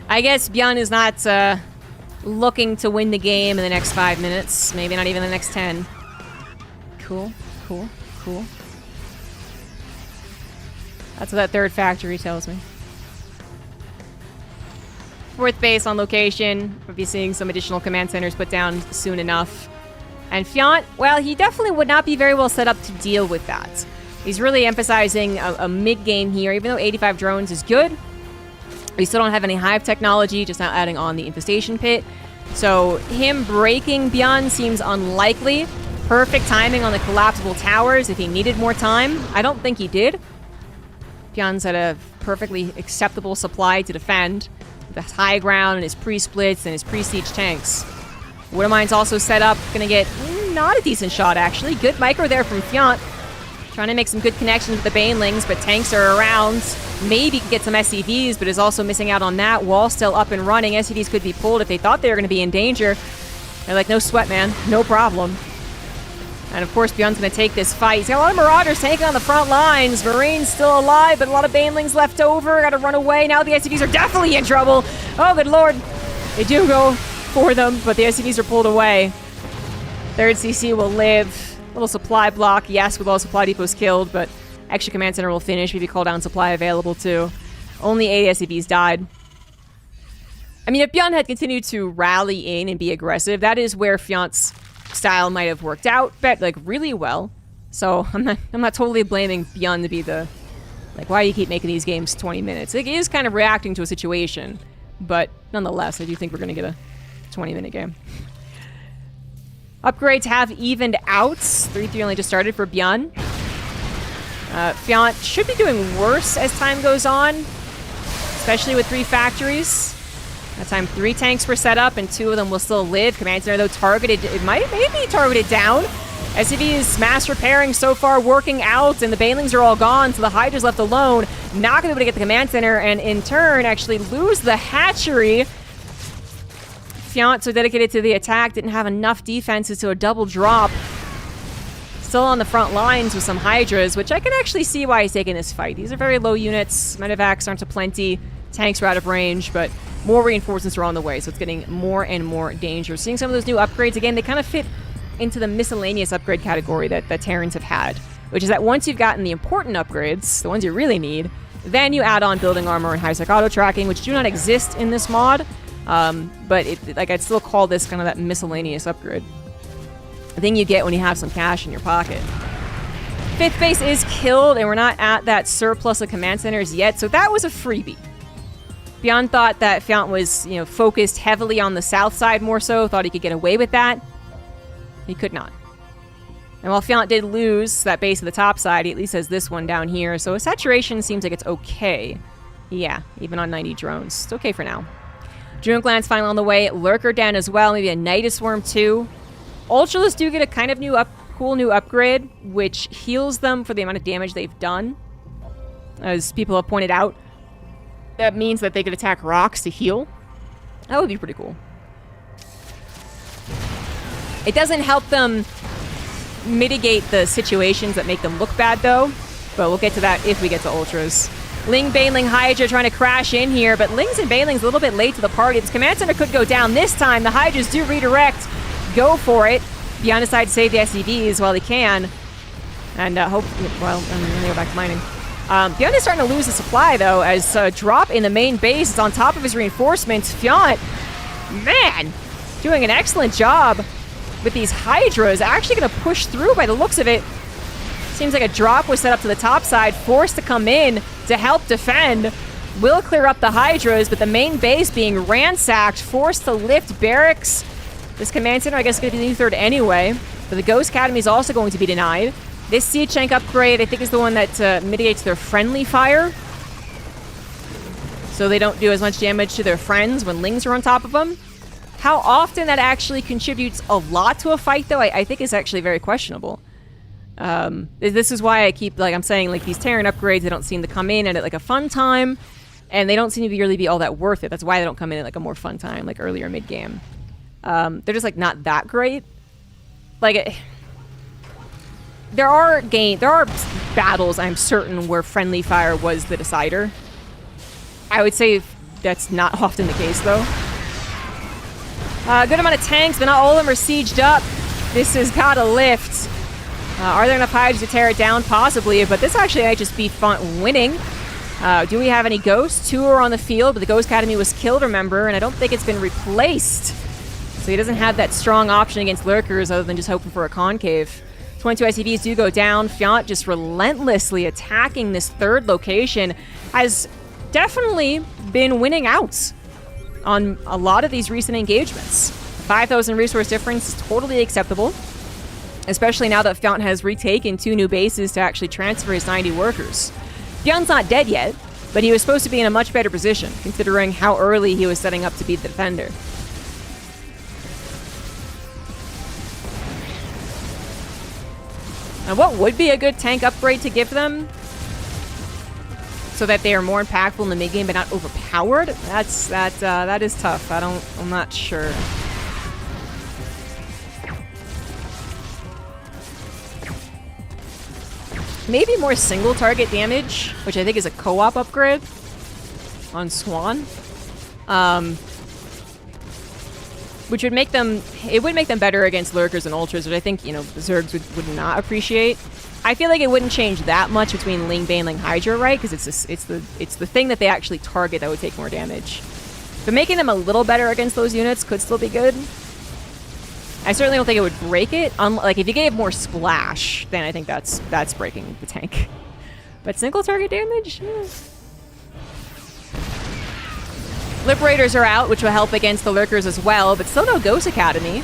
I guess Bjorn is not looking to win the game in the next 5 minutes. Maybe not even the next 10. Cool, cool, cool. That's what that third factory tells me. Fourth base on location. We'll be seeing some additional command centers put down soon enough. And Fiant, well, he definitely would not be very well set up to deal with that. He's really emphasizing a mid-game here, even though 85 drones is good. We still don't have any hive technology, just now adding on the infestation pit. So him breaking Bjorn seems unlikely. Perfect timing on the collapsible towers if he needed more time. I don't think he did. Bjorn's at a perfectly acceptable supply to defend. The high ground and his pre-splits and his pre-siege tanks. Widowmine's also set up. Gonna get not a decent shot, actually. Good micro there from Fiant. Trying to make some good connections with the Banelings, but tanks are around. Maybe can get some SCVs, but is also missing out on that. Wall still up and running. SCVs could be pulled if they thought they were going to be in danger. They're like, no sweat, man. No problem. And of course, Bjorn's going to take this fight. He's got a lot of Marauders taking on the front lines. Marines still alive, but a lot of Banelings left over. Got to run away. Now the SCVs are definitely in trouble. Oh, good lord. They do go for them, but the SCVs are pulled away. Third CC will live. Little supply block, yes, with all supply depots killed, but extra command center will finish. Maybe call down supply available too. Only 8 SCVs died. I mean, if Bjorn had continued to rally in and be aggressive, that is where Fiant's style might have worked out, but like really well. So I'm not totally blaming Bjorn to be the like, why do you keep making these games 20 minutes? Like, he is kind of reacting to a situation, but nonetheless, I do think we're gonna get a 20-minute game. Upgrades have evened out. 3-3 only just started for Bjorn. Fiant should be doing worse as time goes on, especially with 3 factories. That time 3 tanks were set up and 2 of them will still live. Command center though targeted, it might maybe targeted down. SCV is mass repairing so far, working out, and the Banelings are all gone, so the Hydra's left alone. Not gonna be able to get the command center, and in turn actually lose the hatchery. Fiant, so dedicated to the attack, didn't have enough defenses to a double drop. Still on the front lines with some Hydras, which I can actually see why he's taking this fight. These are very low units. Medevacs aren't aplenty. Tanks are out of range, but more reinforcements are on the way, so it's getting more and more dangerous. Seeing some of those new upgrades, again, they kind of fit into the miscellaneous upgrade category that Terrans have had, which is that once you've gotten the important upgrades, the ones you really need, then you add on building armor and high-sec auto tracking, which do not exist in this mod. But like, I'd still call this kind of that miscellaneous upgrade. The thing you get when you have some cash in your pocket. 5th base is killed, and we're not at that surplus of command centers yet, so that was a freebie. Bjorn thought that Fiant was, focused heavily on the south side more so, thought he could get away with that. He could not. And while Fiant did lose that base of the top side, he at least has this one down here, so saturation seems like it's okay. Yeah, even on 90 drones. It's okay for now. Drone Gland's finally on the way. Lurker down as well. Maybe a Nidus Worm too. Ultralists do get a kind of cool new upgrade, which heals them for the amount of damage they've done. As people have pointed out, that means that they could attack rocks to heal. That would be pretty cool. It doesn't help them mitigate the situations that make them look bad though, but we'll get to that if we get to Ultras. Ling, Baneling, Hydra trying to crash in here, but Ling's and Baneling's a little bit late to the party. This command center could go down this time. The Hydras do redirect. Go for it. Bjorn decides to save the SCVs while he can. And hope, well, I'm gonna go back to mining. Beyond is starting to lose the supply, though, as Drop in the main base is on top of his reinforcements. Fiant, man, doing an excellent job with these Hydras. Actually going to push through by the looks of it. Seems like a Drop was set up to the top side, forced to come in to help defend. Will clear up the Hydras, but the main base being ransacked, forced to lift barracks. This command center, I guess, is going to be third anyway. But the Ghost Academy is also going to be denied. This siege tank upgrade, I think, is the one that mitigates their friendly fire. So they don't do as much damage to their friends when Lings are on top of them. How often that actually contributes a lot to a fight, though, I think is actually very questionable. This is why I keep, like, I'm saying, like, these Terran upgrades, they don't seem to come in at, like, a fun time. And they don't seem to really be all that worth it. That's why they don't come in at, like, a more fun time, like, earlier mid-game. They're just, like, not that great. Like, there are battles, I'm certain, where friendly fire was the decider. I would say that's not often the case, though. Good amount of tanks, but not all of them are sieged up. This has got to lift. Are there enough Hydras to tear it down? Possibly, but this actually might just be fun winning. Do we have any ghosts? 2 are on the field, but the Ghost Academy was killed, remember, and I don't think it's been replaced. So he doesn't have that strong option against lurkers other than just hoping for a concave. 22 ICVs do go down. Fiant just relentlessly attacking this third location. Has definitely been winning out on a lot of these recent engagements. 5,000 resource difference is totally acceptable, especially now that Fiant has retaken 2 new bases to actually transfer his 90 workers. Bjorn's not dead yet, but he was supposed to be in a much better position, considering how early he was setting up to be the defender. Now, what would be a good tank upgrade to give them so that they are more impactful in the mid-game but not overpowered? That is tough. I'm not sure. Maybe more single target damage, which I think is a co-op upgrade on Swan. Which would make them, it would make them better against lurkers and ultras, which I think, you know, Zergs would not appreciate. I feel like it wouldn't change that much between Ling, Bane, Ling, Hydra, right? Because it's the thing that they actually target that would take more damage. But making them a little better against those units could still be good. I certainly don't think it would break it. Like, if you gave more splash, then I think that's breaking the tank. But single target damage? Yeah. Liberators are out, which will help against the lurkers as well, but still no Ghost Academy.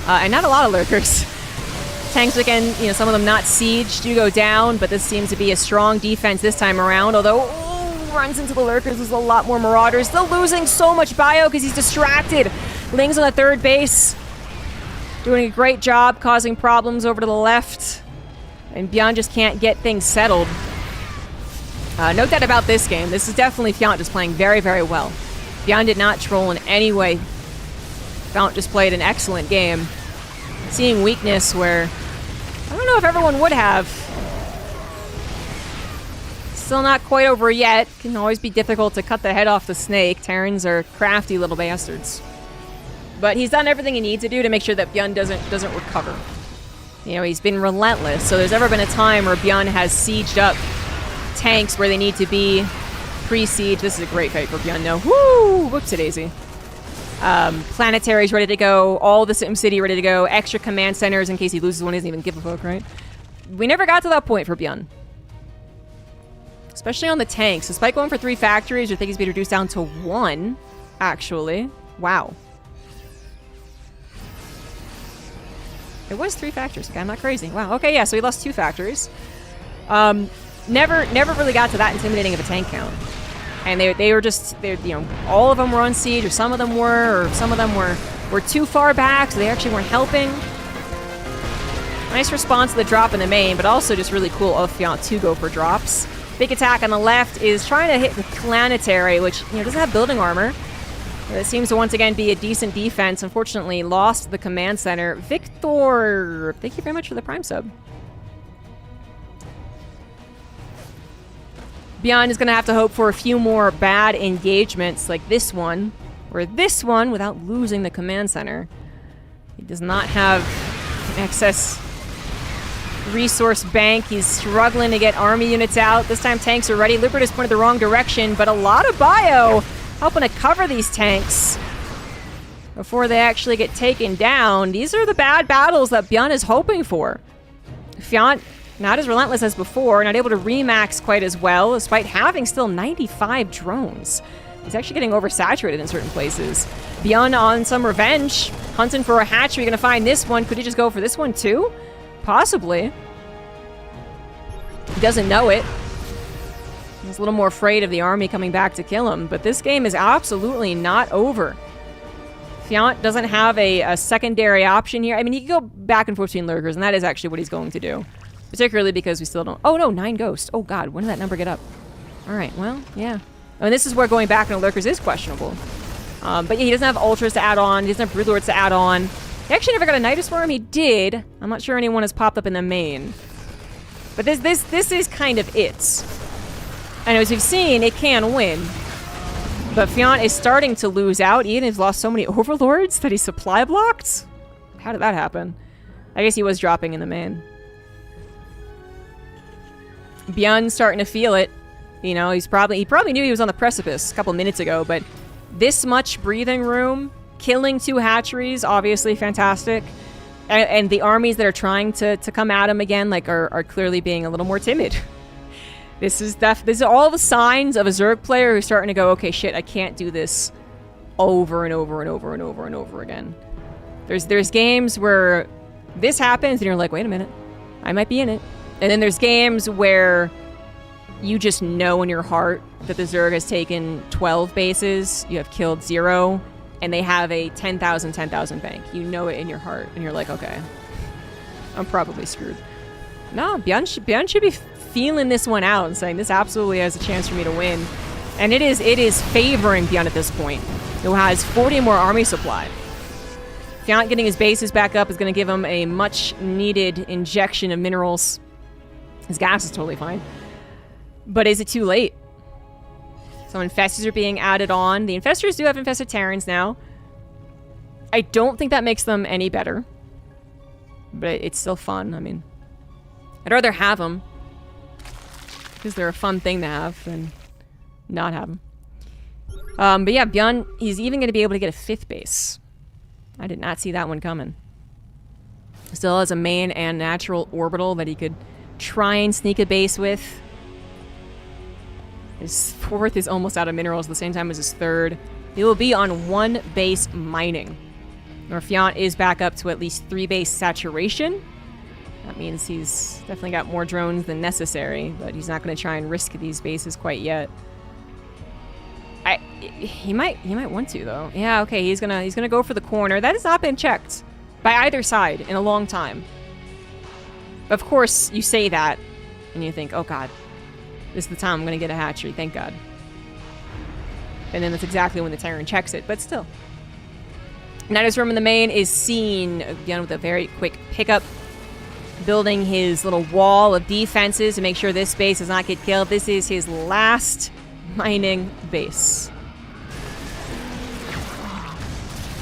And not a lot of lurkers. Tanks, again, you know, some of them not sieged, do go down, but this seems to be a strong defense this time around, although runs into the lurkers, there's a lot more marauders. Still losing so much bio because he's distracted. Ling's on the third base. Doing a great job causing problems over to the left. And Beyond just can't get things settled. No doubt about this game. This is definitely Fiant just playing very, very well. Beyond did not troll in any way. Fiant just played an excellent game. Seeing weakness where I don't know if everyone would have. Still not quite over yet. Can always be difficult to cut the head off the snake. Terrans are crafty little bastards. But he's done everything he needs to do to make sure that Bjorn doesn't recover. You know, he's been relentless. So there's ever been a time where Bjorn has sieged up tanks where they need to be pre-siege. This is a great fight for Bjorn. No, woo! Whoopsie-daisy. Planetaries ready to go. All the SimCity ready to go. Extra command centers in case he loses one. He doesn't even give a fuck, right? We never got to that point for Bjorn. Especially on the tanks. Despite going for 3 factories, I think he's been reduced down to 1, actually. Wow. It was 3 factories. Okay, I'm not crazy. Wow. Okay, yeah, so he lost 2 factories. Never really got to that intimidating of a tank count. And they were just, you know, all of them were on siege, or some of them were too far back, so they actually weren't helping. Nice response to the drop in the main, but also just really cool of Fiant to go for drops. Big attack on the left is trying to hit the planetary, which, you know, doesn't have building armor. It seems to once again be a decent defense. Unfortunately, lost the command center. Victor, thank you very much for the Prime sub. Beyond is going to have to hope for a few more bad engagements like this one, or this one, without losing the command center. He does not have excess resource bank. He's struggling to get army units out. This time tanks are ready. Lippert is pointed the wrong direction, but a lot of bio helping to cover these tanks before they actually get taken down. These are the bad battles that Bjorn is hoping for. Fiant, not as relentless as before, not able to remax quite as well, despite having still 95 drones. He's actually getting oversaturated in certain places. Bjorn on some revenge, hunting for a hatchery, gonna find this one. Could he just go for this one too? Possibly. He doesn't know it. He's a little more afraid of the army coming back to kill him, but this game is absolutely not over. Fiant doesn't have a secondary option here. I mean, he can go back and forth between lurkers, and that is actually what he's going to do. Particularly because we still don't... Oh, no, 9 ghosts. Oh, God, when did that number get up? All right, well, yeah. I mean, this is where going back into lurkers is questionable. But yeah, he doesn't have ultras to add on. He doesn't have broodlords to add on. He actually never got a Nidus Worm. He did. I'm not sure anyone has popped up in the main. But this is kind of it. And as we've seen, it can win. But Fiant is starting to lose out. Ian has lost so many overlords that he's supply blocked. How did that happen? I guess he was dropping in the main. Bjorn's starting to feel it. You know, he probably knew he was on the precipice a couple minutes ago, but this much breathing room, killing 2 hatcheries, obviously fantastic. And the armies that are trying to come at him again, like, are clearly being a little more timid. This is all the signs of a Zerg player who's starting to go, okay, shit, I can't do this over and over and over and over and over again. There's games where this happens and you're like, wait a minute, I might be in it. And then there's games where you just know in your heart that the Zerg has taken 12 bases, you have killed 0, and they have a 10,000 bank. You know it in your heart, and you're like, okay, I'm probably screwed. No, Bjorn should be feeling this one out and saying this absolutely has a chance for me to win. And it is favoring Bjorn at this point, who has 40 more army supply. Fiant getting his bases back up is going to give him a much needed injection of minerals. His gas is totally fine. But is it too late? So infestors are being added on. The infestors do have infested Terrans now. I don't think that makes them any better. But it's still fun. I mean, I'd rather have them, because they're a fun thing to have, than not have them. But yeah, Bjorn, he's even going to be able to get a 5th base. I did not see that one coming. Still has a main and natural orbital that he could try and sneak a base with. His 4th is almost out of minerals at the same time as his 3rd. He will be on 1 base mining. Fiant is back up to at least 3 base saturation. That means he's definitely got more drones than necessary, but he's not going to try and risk these bases quite yet. He might want to, though. Yeah, okay, he's gonna go for the corner. That has not been checked by either side in a long time. Of course, you say that, and you think, oh god, this is the time I'm gonna get a hatchery, thank god. And then that's exactly when the Terran checks it, but still. Nidus Worm in the main is seen, again, with a very quick pickup, building his little wall of defenses to make sure this base does not get killed. This is his last mining base.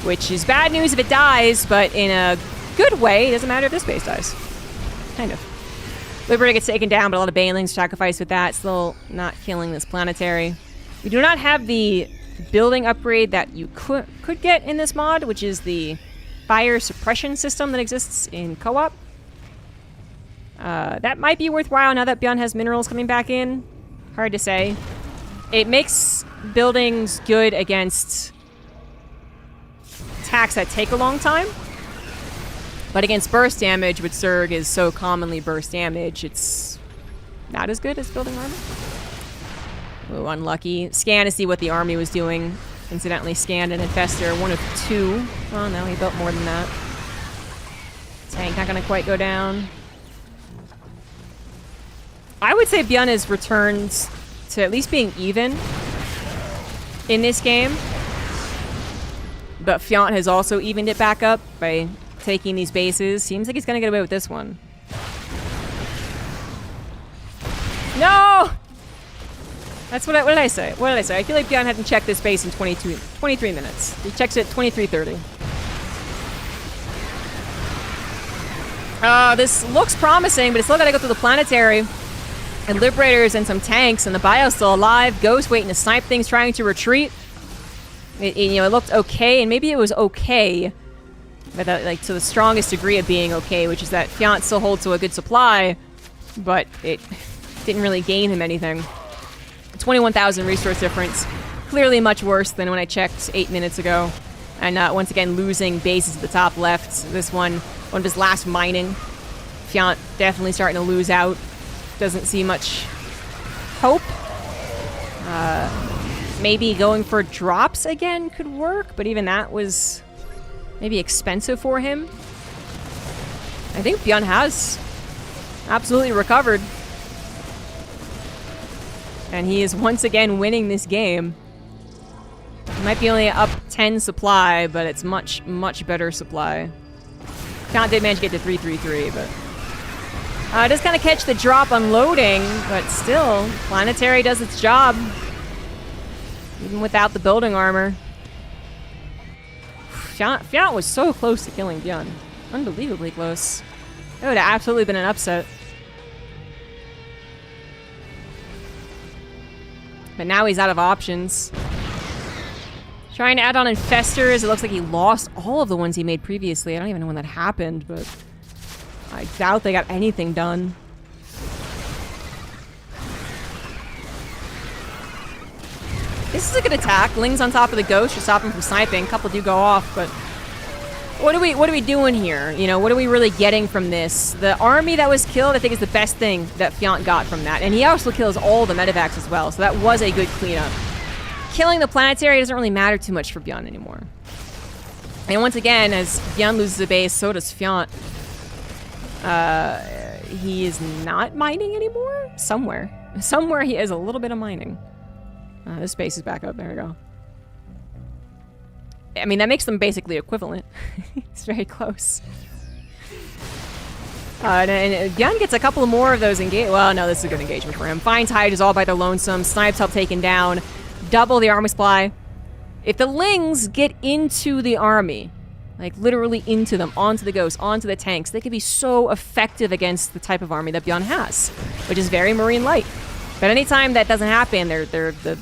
Which is bad news if it dies, but in a good way, it doesn't matter if this base dies. Kind of. Liberty gets taken down, but a lot of banelings sacrificed with that. Still not killing this planetary. We do not have the building upgrade that you could get in this mod, which is the fire suppression system that exists in co-op. That might be worthwhile now that Bjorn has minerals coming back in. Hard to say. It makes buildings good against attacks that take a long time. But against burst damage, which Zerg is so commonly burst damage, it's not as good as building armor. Oh, unlucky. Scan to see what the army was doing. Incidentally scanned an infestor, 1 of 2. Oh no, he built more than that. Tank not gonna quite go down. I would say Bjorn has returned to at least being even in this game. But Fiant has also evened it back up by taking these bases. Seems like he's gonna get away with this one. No! That's what did I say? What did I say? I feel like Bjorn hadn't checked this base in 23 minutes. He checks it at 23:30. This looks promising, but it's still got to go through the planetary. And Liberators and some tanks, and the Bio's still alive. Ghost waiting to snipe things, trying to retreat. It looked okay, and maybe it was okay, but like to the strongest degree of being okay, which is that Fiant still holds to a good supply, but it didn't really gain him anything. 21,000 resource difference, clearly much worse than when I checked 8 minutes ago. And once again, losing bases at the top left. This one of his last mining. Fiant definitely starting to lose out. Doesn't see much hope. Maybe going for drops again could work, but even that was maybe expensive for him. I think Bjorn has absolutely recovered. And he is once again winning this game. He might be only up 10 supply, but it's much, much better supply. Count did manage to get to 333, but... does kind of catch the drop unloading, but still, Planetary does its job. Even without the building armor. Fiant was so close to killing Bjorn. Unbelievably close. It would have absolutely been an upset. But now he's out of options. Trying to add on Infestors. It looks like he lost all of the ones he made previously. I don't even know when that happened, but I doubt they got anything done. This is a good attack. Ling's on top of the Ghost to stop him from sniping. A couple do go off, but what are we doing here? You know, what are we really getting from this? The army that was killed, I think, is the best thing that Fiant got from that. And he also kills all the medevacs as well, so that was a good cleanup. Killing the Planetary doesn't really matter too much for Bjorn anymore. And once again, as Bjorn loses a base, so does Fiant. He is not mining anymore? Somewhere. Somewhere he has a little bit of mining. This base is back up. There we go. I mean, that makes them basically equivalent. It's very close. And Bjorn gets a couple more of those engage. Well, no, this is a good engagement for him. Finds Hydras all by their lonesome. Snipes help taken down. Double the army supply. If the Lings get into the army, like literally into them, onto the Ghosts, onto the tanks, they can be so effective against the type of army that Bjorn has, which is very Marine light. But anytime that doesn't happen, the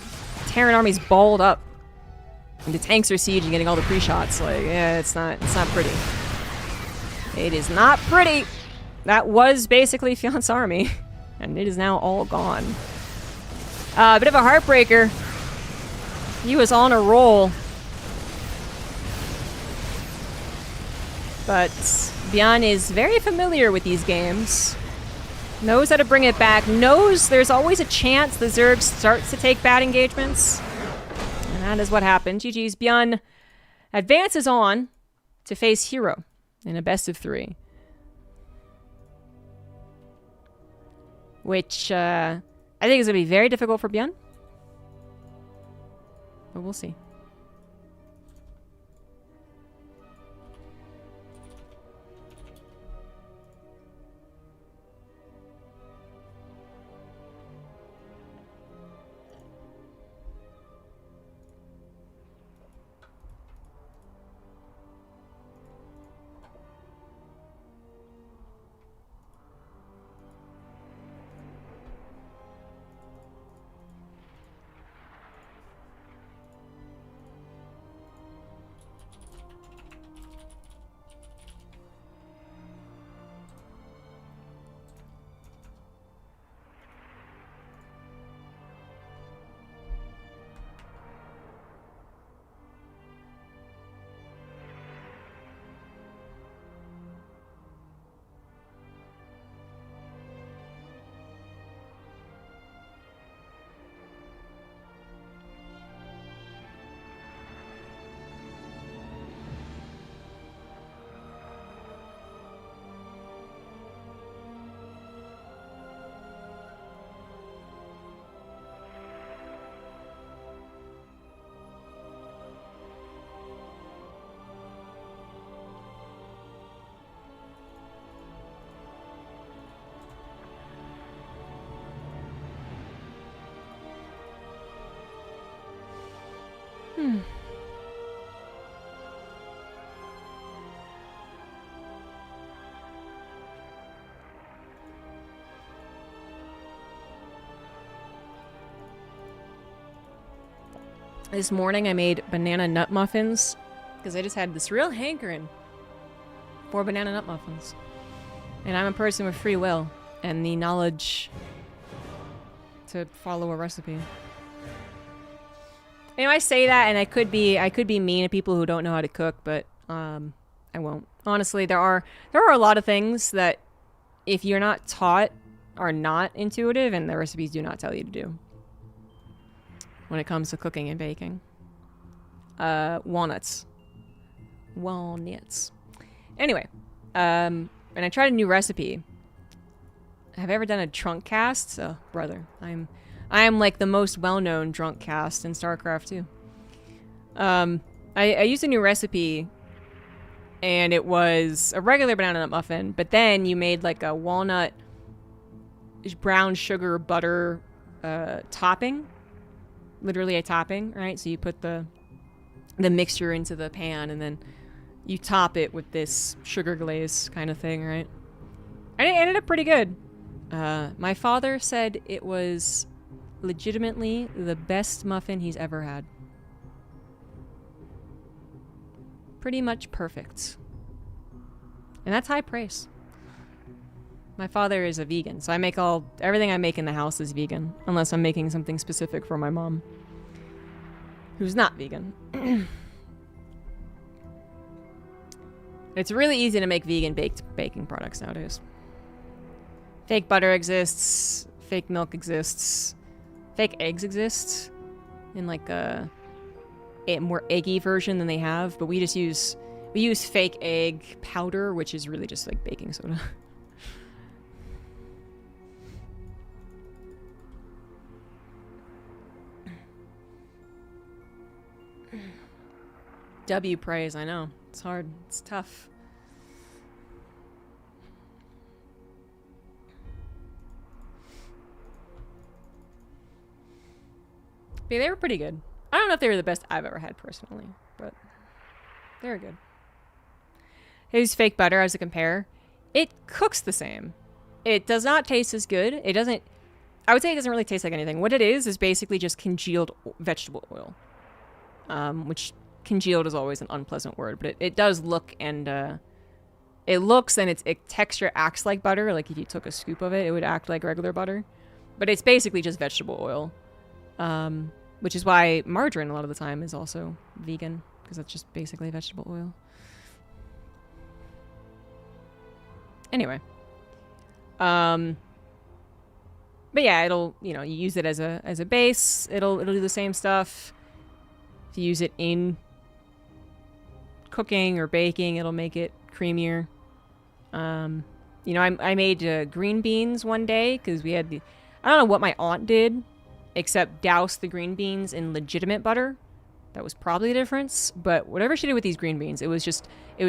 Terran army's balled up. And the tanks are sieging, getting all the pre-shots. Like, yeah, it's not pretty. It is not pretty. That was basically Fiant's army, and it is now all gone. A bit of a heartbreaker. He was on a roll. But Bjorn is very familiar with these games. Knows how to bring it back. Knows there's always a chance the Zerg starts to take bad engagements. And that is what happened. GG's. Bjorn advances on to face Hero in a best of 3. Which I think is going to be very difficult for Bjorn. But we'll see. This morning I made banana nut muffins because I just had this real hankering for banana nut muffins. And I'm a person with free will and the knowledge to follow a recipe. You know, I say that, and I could be mean to people who don't know how to cook, but I won't. Honestly, there are a lot of things that if you're not taught are not intuitive, and the recipes do not tell you to do when it comes to cooking and baking. Walnuts. Anyway, and I tried a new recipe. Have I ever done a trunk cast? Oh, brother, I am like the most well-known drunk cast in StarCraft 2. I used a new recipe, and it was a regular banana nut muffin, but then you made like a walnut brown sugar butter topping. Literally a topping, right? So you put the mixture into the pan, and then you top it with this sugar glaze kind of thing, right? And it ended up pretty good. My father said it was legitimately the best muffin he's ever had. Pretty much perfect. And that's high praise. My father is a vegan, so everything I make in the house is vegan, unless I'm making something specific for my mom, who's not vegan. It's really easy to make vegan baking products nowadays. Fake butter exists, fake milk exists, fake eggs exist in like a more eggy version than they have, but we use fake egg powder, which is really just like baking soda. W praise, I know. It's hard. It's tough. But they were pretty good. I don't know if they were the best I've ever had personally, but they were good. I used fake butter as a compare. It cooks the same. It does not taste as good. I would say it doesn't really taste like anything. What it is basically just congealed vegetable oil. Which congealed is always an unpleasant word, but it does look and it looks and its texture acts like butter. Like if you took a scoop of it, it would act like regular butter. But it's basically just vegetable oil. Which is why margarine a lot of the time is also vegan, because that's just basically vegetable oil. Anyway. But yeah, it'll, you use it as a base, it'll do the same stuff. If you use it in cooking or baking, it'll make it creamier. I made green beans one day because we had I don't know what my aunt did, except douse the green beans in legitimate butter. That was probably the difference, but whatever she did with these green beans, it was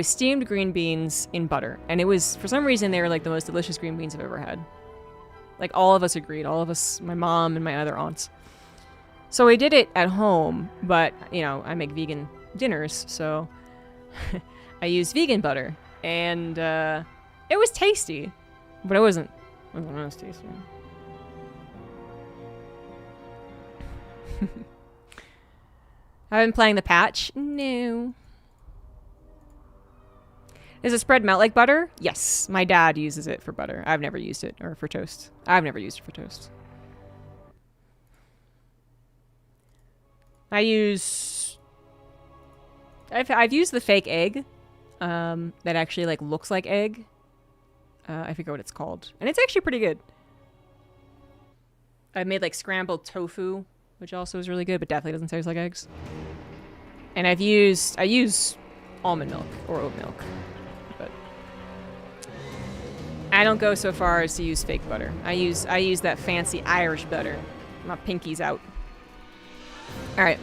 steamed green beans in butter. And it was, for some reason, they were like the most delicious green beans I've ever had. Like all of us agreed, all of us, my mom and my other aunts. So we did it at home, but, I make vegan dinners, so I used vegan butter. And it was tasty, but it wasn't as tasty. I've been playing the patch. No. Does it spread melt like butter? Yes. My dad uses it for butter. I've never used it, or for toast. I've never used it for toast. I've used the fake egg that actually like looks like egg. I forget what it's called. And it's actually pretty good. I've made like scrambled tofu, which also is really good, but definitely doesn't taste like eggs. And I use almond milk or oat milk, but I don't go so far as to use fake butter. I use that fancy Irish butter. My pinky's out. All right,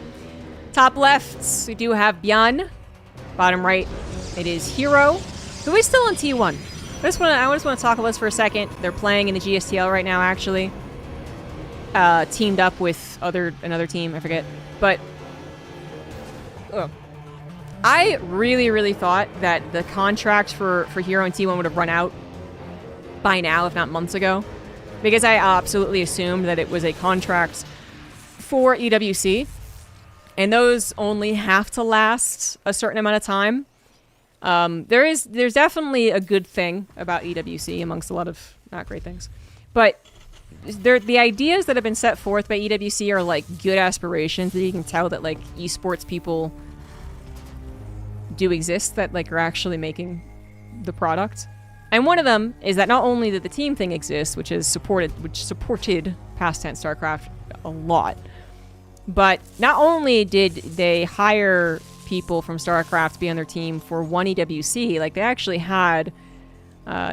top left we do have Bjorn. Bottom right it is Hero, who is still on T1. I just want to talk about this for a second. They're playing in the GSTL right now, actually. Teamed up with another team, I forget. But I really, really thought that the contract for Hero and T1 would have run out by now, if not months ago, because I absolutely assumed that it was a contract for EWC. And those only have to last a certain amount of time. There's definitely a good thing about EWC amongst a lot of not great things. But the ideas that have been set forth by EWC are like good aspirations that you can tell that like esports people do exist that like are actually making the product. And one of them is that not only did the team thing exist, which supported past tense StarCraft a lot, but not only did they hire people from StarCraft to be on their team for one EWC, like they actually had,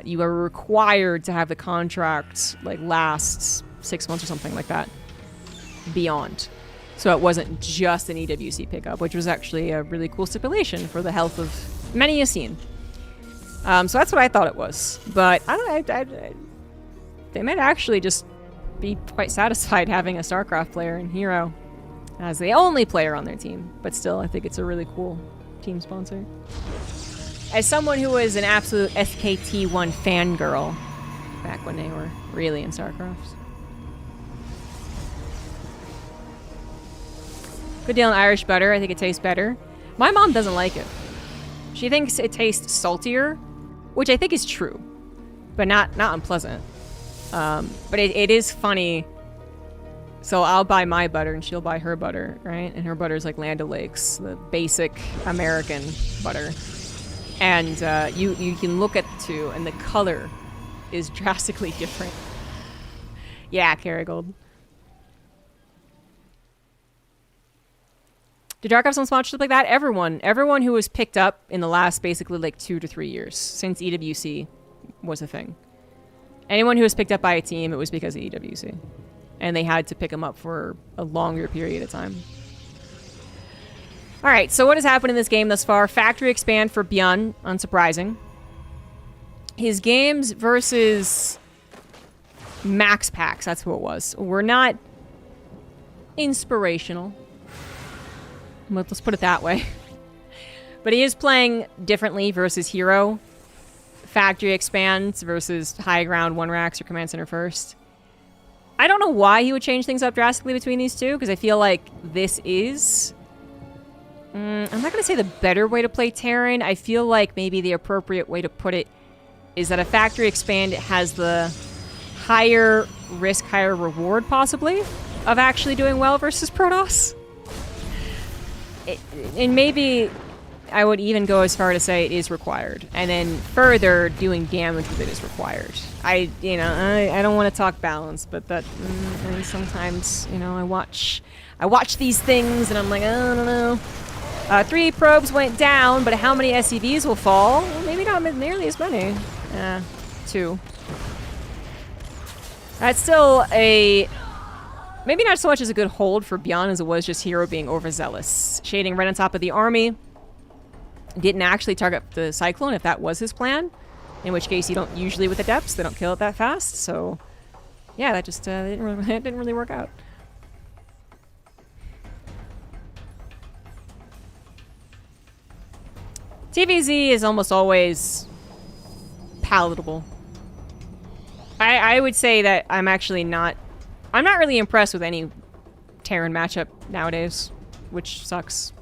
you were required to have the contract like last 6 months or something like that beyond. So it wasn't just an EWC pickup, which was actually a really cool stipulation for the health of many a scene. So that's what I thought it was. But they might actually just be quite satisfied having a StarCraft player in Hero as the only player on their team. But still, I think it's a really cool team sponsor. As someone who was an absolute SKT1 fangirl back when they were really in StarCraft. Good deal on Irish butter. I think it tastes better. My mom doesn't like it. She thinks it tastes saltier, which I think is true, but not unpleasant. But it is funny. So I'll buy my butter and she'll buy her butter, right? And her butter is like Land O'Lakes, the basic American butter. And you can look at the two, and the color is drastically different. Yeah, Kerrigold. Did Dark have some sponsorship like that? Everyone who was picked up in the last basically like 2 to 3 years since EWC was a thing. Anyone who was picked up by a team, it was because of EWC. And they had to pick them up for a longer period of time. All right, so what has happened in this game thus far? Factory expand for Bjorn, unsurprising. His games versus Max Packs, that's who it was, were not inspirational. Let's put it that way. But he is playing differently versus Hero. Factory expands versus High Ground, One Racks, or Command Center First. I don't know why he would change things up drastically between these two, because I feel like this is... I'm not going to say the better way to play Terran. I feel like maybe the appropriate way to put it is that a Factory Expand has the higher risk, higher reward, possibly, of actually doing well versus Protoss. And maybe I would even go as far to say it is required. And then further, doing damage with it is required. I don't want to talk balance, but that and sometimes, I watch these things and I'm like, I don't know. 3 probes went down, but how many SCVs will fall? Well, maybe not nearly as many. 2. That's still a... Maybe not so much as a good hold for Bjorn as it was just Hero being overzealous. Shading right on top of the army. Didn't actually target the Cyclone if that was his plan. In which case you don't usually with Adepts. They don't kill it that fast. So, yeah, that just it didn't really work out. TVZ is almost always palatable. I would say that I'm not really impressed with any Terran matchup nowadays, which sucks.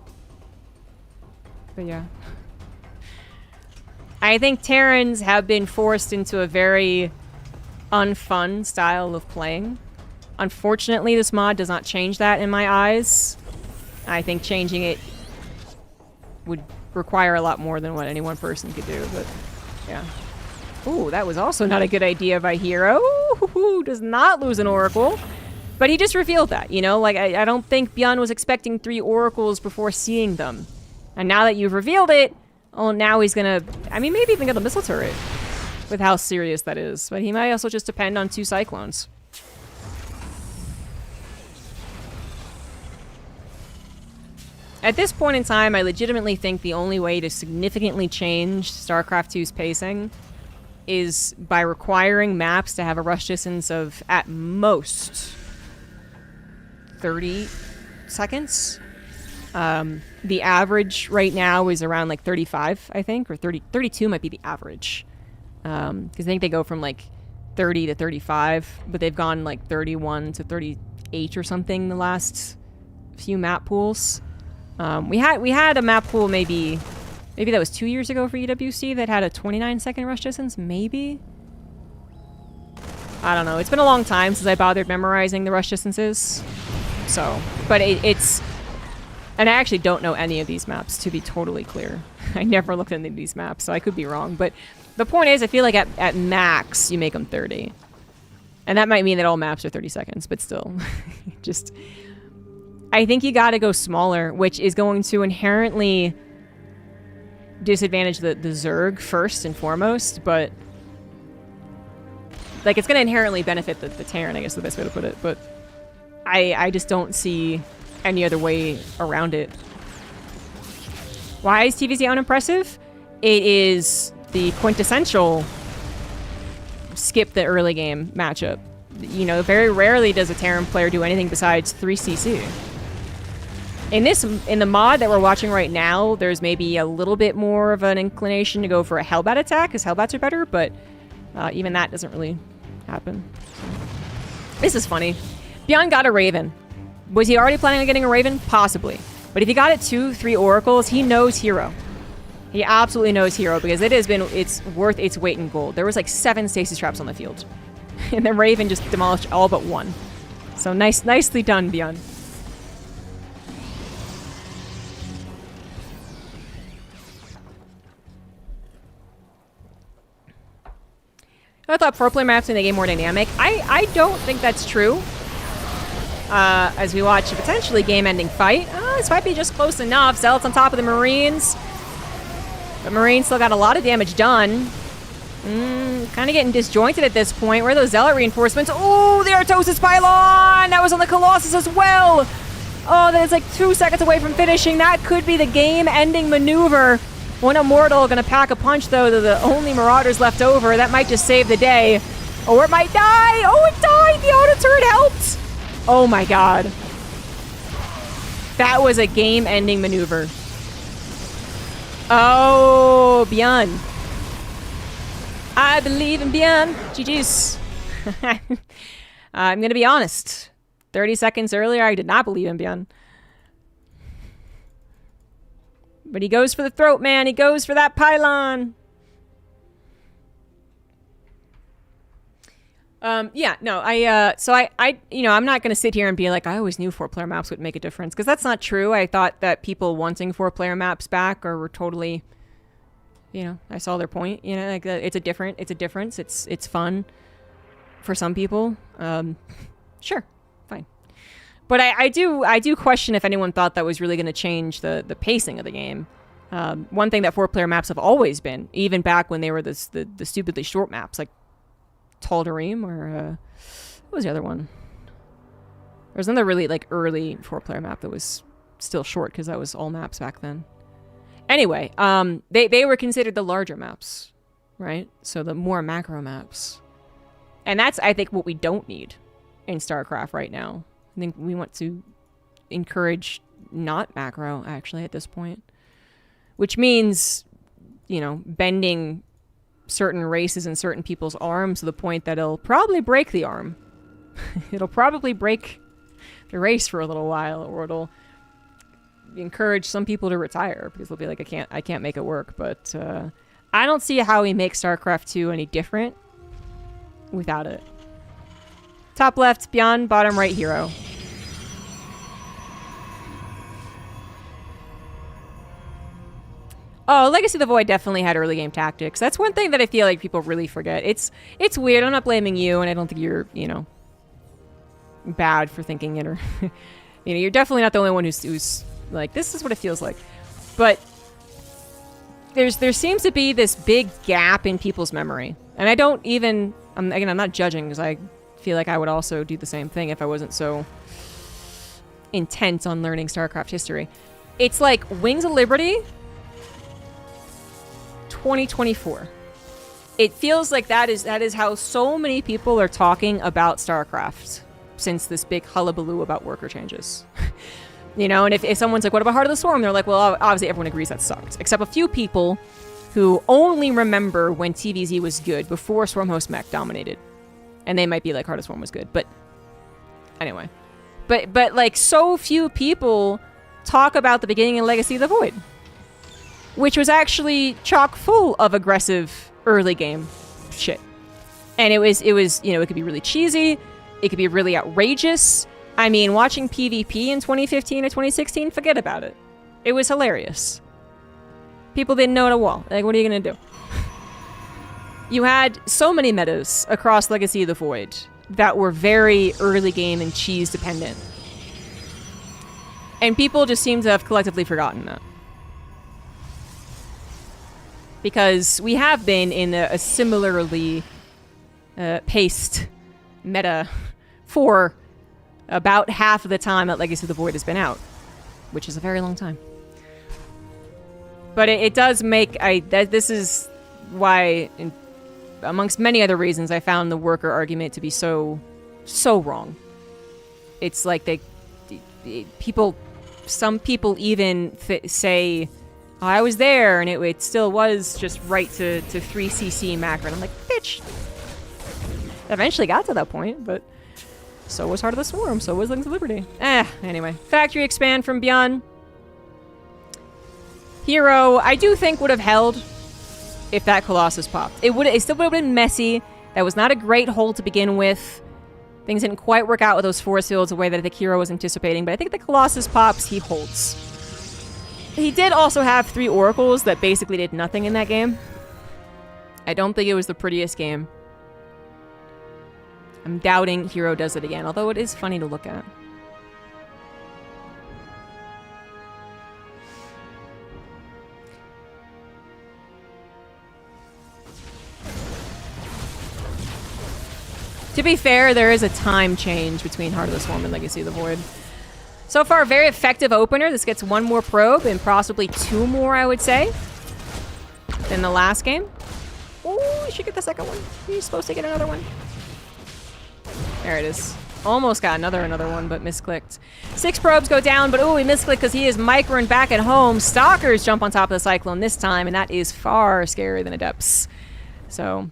But yeah. I think Terrans have been forced into a very unfun style of playing. Unfortunately, this mod does not change that in my eyes. I think changing it would require a lot more than what any one person could do, but yeah. Ooh, that was also not a good idea by Hero, who does not lose an Oracle. But he just revealed that, Like, I don't think Bjorn was expecting 3 Oracles before seeing them. And now that you've revealed it, oh, now he's gonna... maybe even get a missile turret with how serious that is. But he might also just depend on 2 Cyclones. At this point in time, I legitimately think the only way to significantly change StarCraft 2's pacing is by requiring maps to have a rush distance of, at most, 30 seconds. The average right now is around like 35, I think, or 32 might be the average. Because I think they go from like 30 to 35, but they've gone like 31 to 38 or something the last few map pools. We had a map pool maybe that was 2 years ago for EWC that had a 29-second rush distance, maybe? I don't know. It's been a long time since I bothered memorizing the rush distances. So, but it's... And I actually don't know any of these maps, to be totally clear. I never looked into these maps, so I could be wrong. But the point is, I feel like at max, you make them 30. And that might mean that all maps are 30 seconds, but still. Just... I think you gotta go smaller, which is going to inherently disadvantage the Zerg first and foremost, but... Like, it's gonna inherently benefit the Terran, I guess is the best way to put it, but... I just don't see any other way around it. Why is TVZ unimpressive? It is the quintessential skip the early game matchup. You know, very rarely does a Terran player do anything besides 3CC. In the mod that we're watching right now, there's maybe a little bit more of an inclination to go for a Hellbat attack, because Hellbats are better, but even that doesn't really happen. This is funny. Beyond got a Raven. Was he already planning on getting a Raven? Possibly. But if he got it 2-3 Oracles, he knows Hero. He absolutely knows Hero, because it's worth its weight in gold. There was like 7 stasis traps on the field. And then Raven just demolished all but 1. So nicely done, Beyond. I thought 4-player maps made the game more dynamic. I don't think that's true. As we watch a potentially game-ending fight. This might be just close enough. Zealots on top of the Marines. The Marines still got a lot of damage done. Kind of getting disjointed at this point. Where are those Zealot reinforcements? Oh, the Artosis Pylon! That was on the Colossus as well! Oh, that is like 2 seconds away from finishing. That could be the game-ending maneuver. One Immortal gonna pack a punch, though, to the only Marauders left over. That might just save the day. Or it might die! Oh, it died! The auto turret helped! Oh my god. That was a game-ending maneuver. Oh, Beyond. I believe in Beyond. GG's. I'm gonna be honest. 30 seconds earlier, I did not believe in Beyond. But he goes for the throat, man. He goes for that pylon. Yeah, no, I'm not going to sit here and be like, I always knew 4-player maps would make a difference, because that's not true. I thought that people wanting 4-player maps back were totally, I saw their point, like it's a difference. It's fun for some people. Sure, fine. But I do question if anyone thought that was really going to change the pacing of the game. One thing that 4-player maps have always been, even back when they were the stupidly short maps, like Tal'Darim, or what was the other one? There was another really like early 4-player map that was still short, because that was all maps back then. Anyway, they were considered the larger maps, right? So the more macro maps. And that's, I think, what we don't need in StarCraft right now. I think we want to encourage not macro, actually, at this point. Which means, bending certain races and certain people's arms to the point that it'll probably break the arm. It'll probably break the race for a little while, or it'll encourage some people to retire, because they'll be like, I can't make it work. But I don't see how we make StarCraft 2 any different without it. Top left, Beyond, bottom right, Hero. Oh, Legacy of the Void definitely had early game tactics. That's one thing that I feel like people really forget. It's weird. I'm not blaming you, and I don't think you're, bad for thinking it, or you're definitely not the only one who's like, this is what it feels like. But there seems to be this big gap in people's memory. And I don't even, I'm not judging, because I feel like I would also do the same thing if I wasn't so intent on learning StarCraft history. It's like Wings of Liberty 2024. It feels like that is how so many people are talking about StarCraft since this big hullabaloo about worker changes. And if someone's like, what about Heart of the Swarm? They're like, well, obviously everyone agrees that sucked. Except a few people who only remember when TVZ was good, before Swarmhost Mech dominated. And they might be like, Heart of the Swarm was good. But anyway. But like, so few people talk about the beginning and Legacy of the Void, which was actually chock full of aggressive early game shit. And it was, you know, it could be really cheesy. It could be really outrageous. I mean, watching PvP in 2015 or 2016, forget about it. It was hilarious. People didn't know to wall. Like, what are you gonna do? You had so many metas across Legacy of the Void that were very early game and cheese dependent. And people just seem to have collectively forgotten that. Because we have been in a similarly paced meta for about half of the time that Legacy of the Void has been out, which is a very long time. But it does make... this is why, amongst many other reasons, I found the worker argument to be so wrong. It's like some people even say, oh, I was there, and it still was just right to 3cc macro. And I'm like, bitch. Eventually got to that point, but so was Heart of the Swarm, so was Wings of Liberty. Anyway. Factory expand from Beyond. Hero, I do think would have held if that Colossus popped. It still would have been messy. That was not a great hold to begin with. Things didn't quite work out with those force fields the way that I think Hero was anticipating, but I think the Colossus pops, he holds. He did also have 3 Oracles that basically did nothing in that game. I don't think it was the prettiest game. I'm doubting Hero does it again, although it is funny to look at. To be fair, there is a time change between Heart of the Swarm and Legacy of the Void. So far, a very effective opener. This gets 1 more probe and possibly 2 more, I would say, than the last game. Oh, you should get the second one. You're supposed to get another one. There it is. Almost got another one, but misclicked. 6 probes go down, but oh, he misclicked because he is microing back at home. Stalkers jump on top of the Cyclone this time, and that is far scarier than Adepts. So,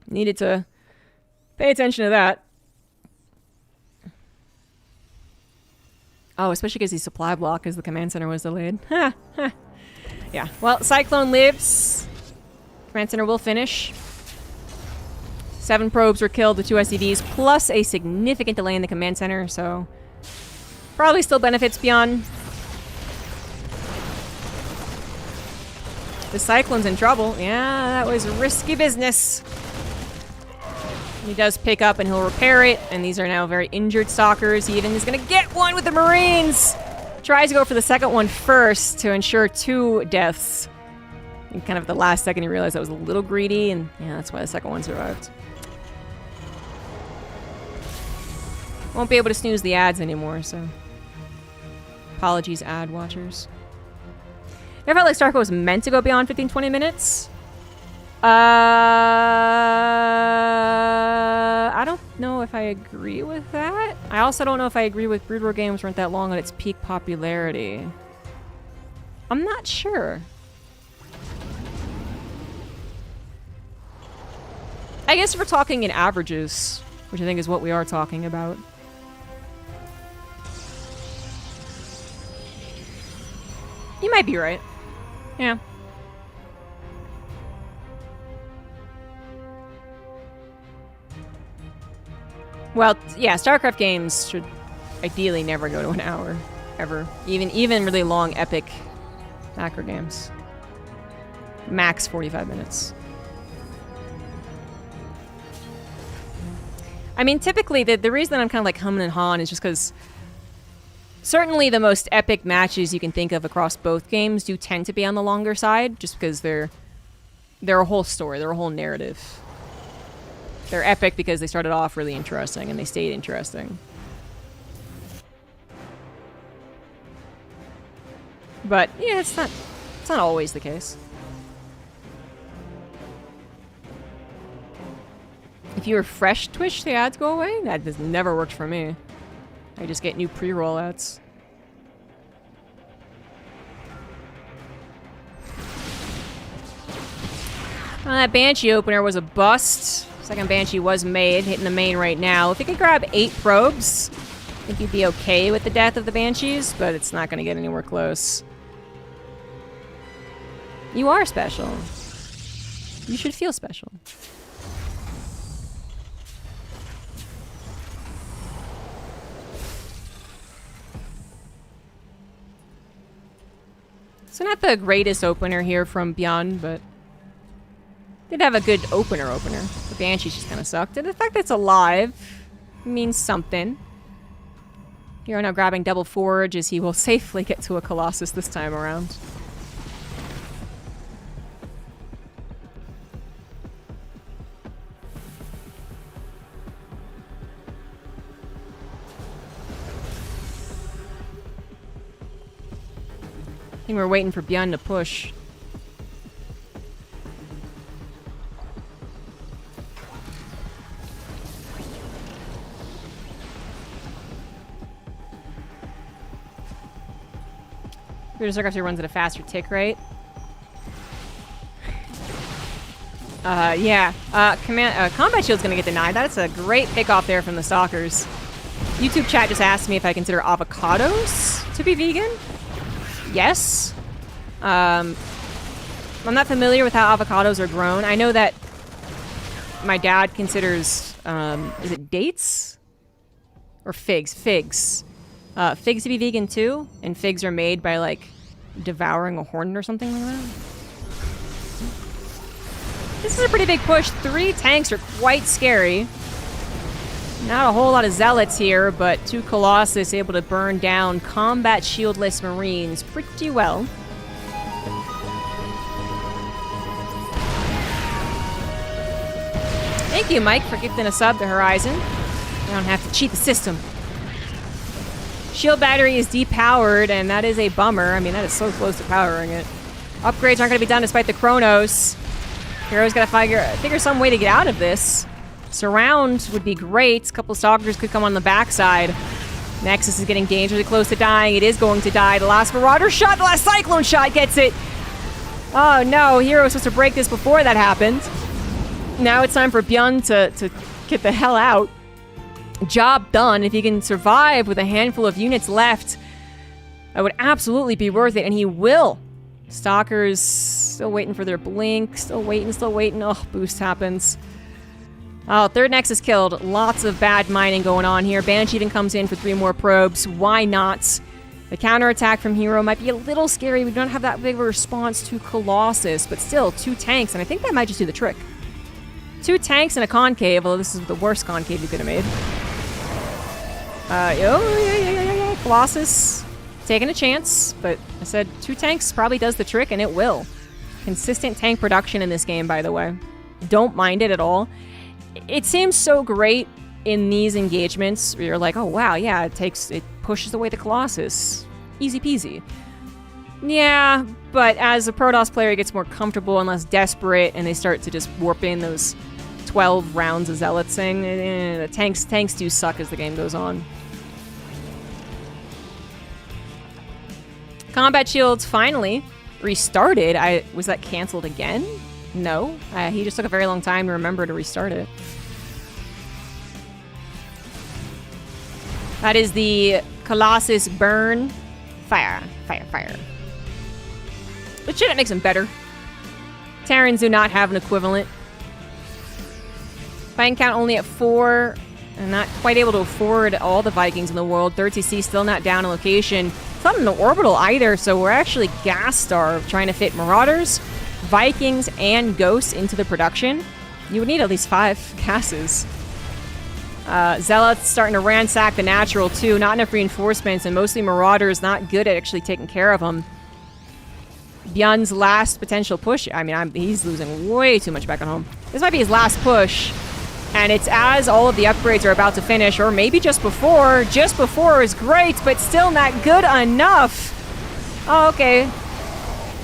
needed to pay attention to that. Oh, especially because he's supply block because the command center was delayed. Yeah, well, Cyclone lives. Command center will finish. 7 probes were killed, the 2 SCVs, plus a significant delay in the command center, so probably still benefits Beyond. The Cyclone's in trouble. Yeah, that was risky business. He does pick up and he'll repair it, and these are now very injured Stalkers. He even is going to get one with the Marines. Tries to go for the second one first to ensure 2 deaths. And kind of at the last second he realized that was a little greedy, and yeah, that's why the second one survived. Won't be able to snooze the ads anymore, so apologies, ad watchers. I felt like Starco was meant to go beyond 15-20 minutes. I don't know if I agree with that. I also don't know if I agree with Brood War games weren't that long at its peak popularity. I'm not sure. I guess if we're talking in averages, which I think is what we are talking about. You might be right. Yeah. Well, yeah, StarCraft games should ideally never go to an hour, ever. Even really long, epic macro games. Max 45 minutes. I mean, typically, the reason that I'm kind of like humming and hawing is just because certainly the most epic matches you can think of across both games do tend to be on the longer side, just because they're a whole story, they're a whole narrative. They're epic because they started off really interesting and they stayed interesting. But yeah, it's not always the case. If you refresh Twitch, the ads go away? That has never worked for me. I just get new pre-roll ads. Well, that Banshee opener was a bust. Second Banshee was made, hitting the main right now. If he could grab 8 probes, I think you'd be okay with the death of the Banshees, but it's not going to get anywhere close. You are special. You should feel special. So not the greatest opener here from Beyond, but did have a good opener. The Banshees just kind of sucked. And the fact that it's alive means something. Hero now grabbing double forge as he will safely get to a Colossus this time around. I think we're waiting for Beyond to push. Berserker actually runs at a faster tick rate. Yeah. Combat Shield's gonna get denied. That's a great pickoff there from the Stalkers. YouTube chat just asked me if I consider avocados to be vegan. Yes. I'm not familiar with how avocados are grown. I know that my dad considers, is it dates? Or figs? Figs. Figs to be vegan too, and figs are made by, like, devouring a hornet or something like that. This is a pretty big push. 3 tanks are quite scary. Not a whole lot of zealots here, but 2 Colossus able to burn down combat shieldless Marines pretty well. Thank you, Mike, for gifting a sub to Horizon. You don't have to cheat the system. Shield battery is depowered, and that is a bummer. I mean, that is so close to powering it. Upgrades aren't going to be done despite the Chronos. Hero's got to figure some way to get out of this. Surround would be great. A couple Stalkers could come on the backside. Nexus is getting dangerously close to dying. It is going to die. The last Marauder shot, the last Cyclone shot gets it. Oh no, Hero was supposed to break this before that happened. Now it's time for Byun to get the hell out. Job done. If he can survive with a handful of units left, that would absolutely be worth it, and he will. Stalkers still waiting for their blink. Still waiting. Oh, boost happens. Oh, third Nexus killed. Lots of bad mining going on here. Banshee even comes in for 3 more probes. Why not? The counterattack from Hero might be a little scary. We don't have that big of a response to Colossus, but still, 2 tanks, and I think that might just do the trick. 2 tanks and a concave, although this is the worst concave you could have made. Yeah. Colossus taking a chance, but I said 2 tanks probably does the trick, and it will. Consistent tank production in this game, by the way. Don't mind it at all. It seems so great in these engagements where you're like, oh wow, yeah, it pushes away the Colossus. Easy peasy. Yeah, but as a Protoss player gets more comfortable and less desperate, and they start to just warp in those 12 rounds of Zealots thing, the tanks do suck as the game goes on. Combat shields finally restarted. Was that canceled again? No. He just took a very long time to remember to restart it. That is the Colossus burn. Fire. But shit, it makes him better. Terrans do not have an equivalent. Fighting count only at 4. And not quite able to afford all the Vikings in the world. 3rd CC still not down in location. It's not in the orbital either, so we're actually gas-starved trying to fit Marauders, Vikings, and Ghosts into the production. You would need at least 5 gases. Zealots starting to ransack the natural too. Not enough reinforcements, and mostly Marauders not good at actually taking care of them. Byun's last potential push. I mean, he's losing way too much back at home. This might be his last push. And it's as all of the upgrades are about to finish, or maybe just before. Just before is great, but still not good enough. Oh, okay.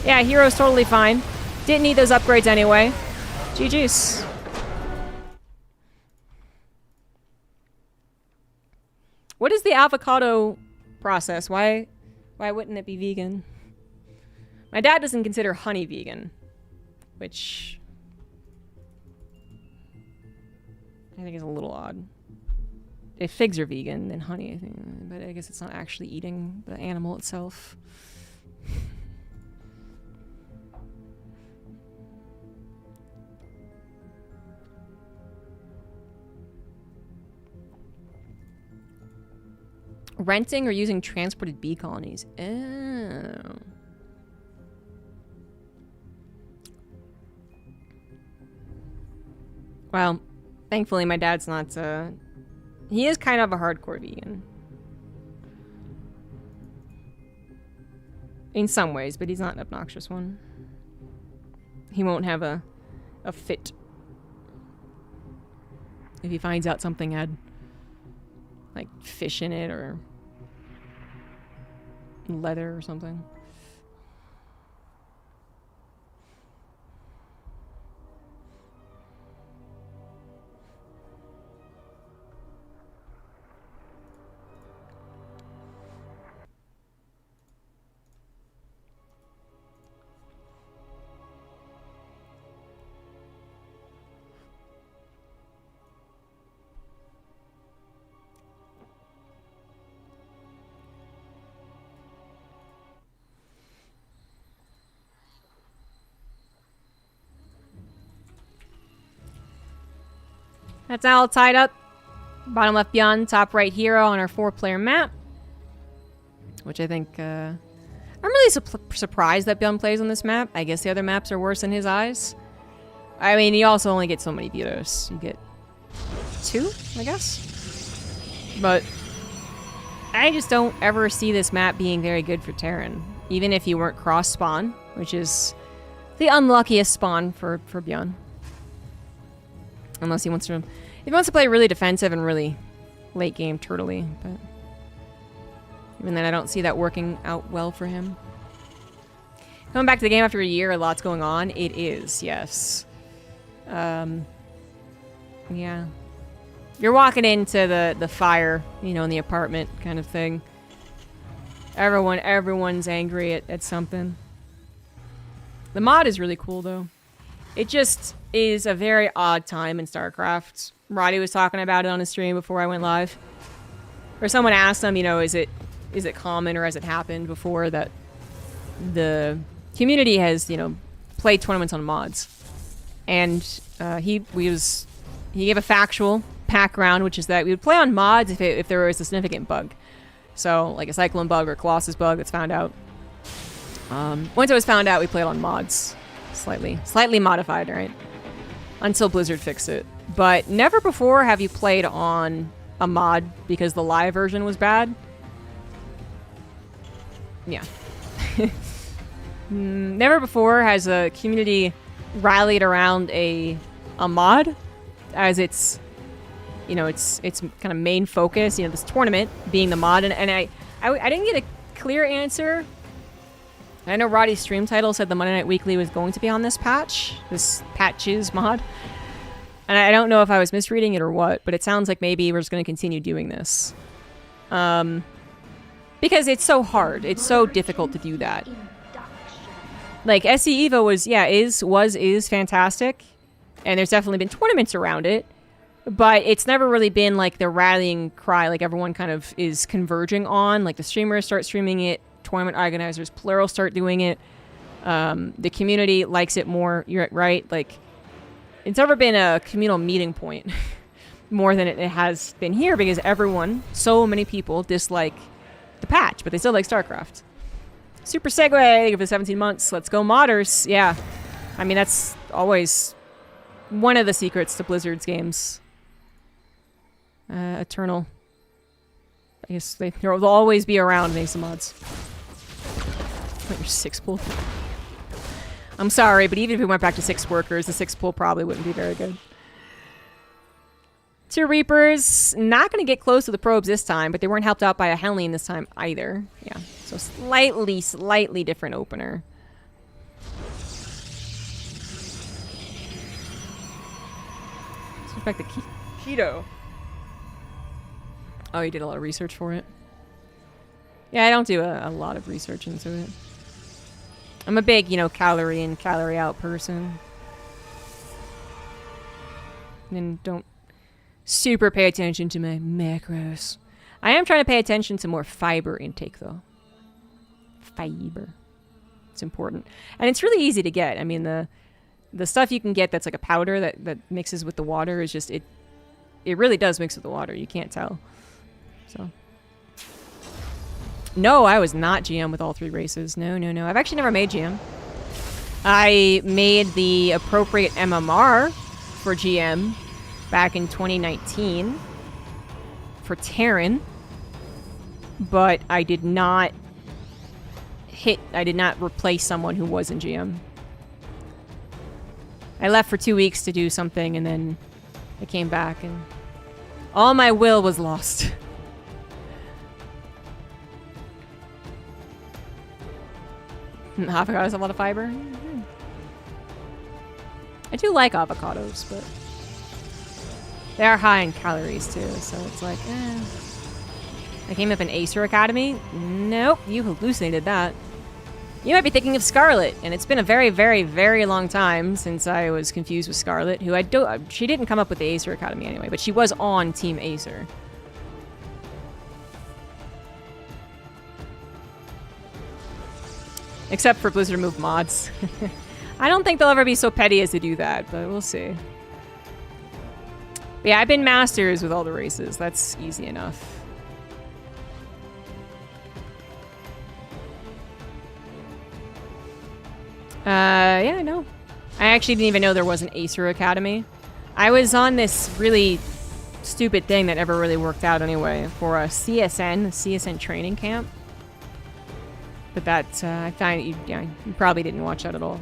Yeah, Hero's totally fine. Didn't need those upgrades anyway. GG's. What is the avocado process? Why wouldn't it be vegan? My dad doesn't consider honey vegan, which I think is a little odd. if figs are vegan, then honey, I think. But I guess it's not actually eating the animal itself. Renting or using transported bee colonies. Oh. Well, thankfully my dad's not, he is kind of a hardcore vegan. In some ways, but he's not an obnoxious one. He won't have a fit if he finds out something had, like, fish in it or leather or something. That's all tied up. Bottom left beyond, top right hero on our 4-player map. Which I think, I'm really surprised that Beyond plays on this map. I guess the other maps are worse in his eyes. I mean, you also only get so many vetoes. You get 2, I guess? But I just don't ever see this map being very good for Terran. Even if you weren't cross-spawn, which is the unluckiest spawn for Beyond. Unless he wants to... If he wants to play really defensive and really late game turtley, but... Even then, I don't see that working out well for him. Coming back to the game after a year, a lot's going on. It is, yes. Yeah. You're walking into the fire, you know, in the apartment kind of thing. Everyone's angry at something. The mod is really cool, though. It just is a very odd time in StarCraft. Roddy was talking about it on his stream before I went live. Or someone asked him, you know, is it common or has it happened before that the community has, you know, played tournaments on mods? And he gave a factual background, which is that we would play on mods if there was a significant bug. So, like a Cyclone bug or Colossus bug that's found out. Once it was found out, we played on mods. Slightly modified, right? Until Blizzard fixed it. But never before have you played on a mod because the live version was bad. Yeah. Never before has a community rallied around a mod as its, you know, its kind of main focus, you know, this tournament being the mod. And I didn't get a clear answer. I know Roddy's stream title said the Monday Night Weekly was going to be on this patch, this patches mod. And I don't know if I was misreading it or what, but it sounds like maybe we're just going to continue doing this. Because it's so hard. It's so difficult to do that. Like, SC Evo is fantastic. And there's definitely been tournaments around it. But it's never really been like the rallying cry, like everyone kind of is converging on. Like the streamers start streaming it. Tournament organizers, plural, start doing it. The community likes it more, you're right? Like, it's never been a communal meeting point more than it has been here because so many people dislike the patch, but they still like StarCraft. Super segue for 17 months. Let's go modders. Yeah. I mean, that's always one of the secrets to Blizzard's games. Eternal. I guess they'll always be around, Mesa mods. Your 6 pool. I'm sorry, but even if we went back to 6 workers, the 6 pool probably wouldn't be very good. 2 Reapers, not going to get close to the probes this time, but they weren't helped out by a Helene this time either. Yeah, so slightly different opener. Let's go back to keto. Oh, you did a lot of research for it? Yeah, I don't do a lot of research into it. I'm a big, you know, calorie in, calorie out person. And don't super pay attention to my macros. I am trying to pay attention to more fiber intake, though. Fiber. It's important. And it's really easy to get. I mean, the stuff you can get that's like a powder that mixes with the water is just... It really does mix with the water. You can't tell. So... No, I was not GM with all 3 races. No. I've actually never made GM. I made the appropriate MMR for GM back in 2019 for Terran, but I did not replace someone who was in GM. I left for 2 weeks to do something, and then I came back, and all my will was lost. Avocados have a lot of fiber. I do like avocados, but they are high in calories too, so it's like, eh. I came up in Acer Academy. Nope, you hallucinated that. You might be thinking of Scarlet, and it's been a very, very, very long time since I was confused with Scarlet, who she didn't come up with the Acer Academy anyway, but she was on Team Acer. Except for Blizzard Move mods. I don't think they'll ever be so petty as to do that, but we'll see. But yeah, I've been Masters with all the races. That's easy enough. Yeah, no. I actually didn't even know there was an Acer Academy. I was on this really stupid thing that never really worked out anyway for a CSN training camp. But that, I find you probably didn't watch that at all.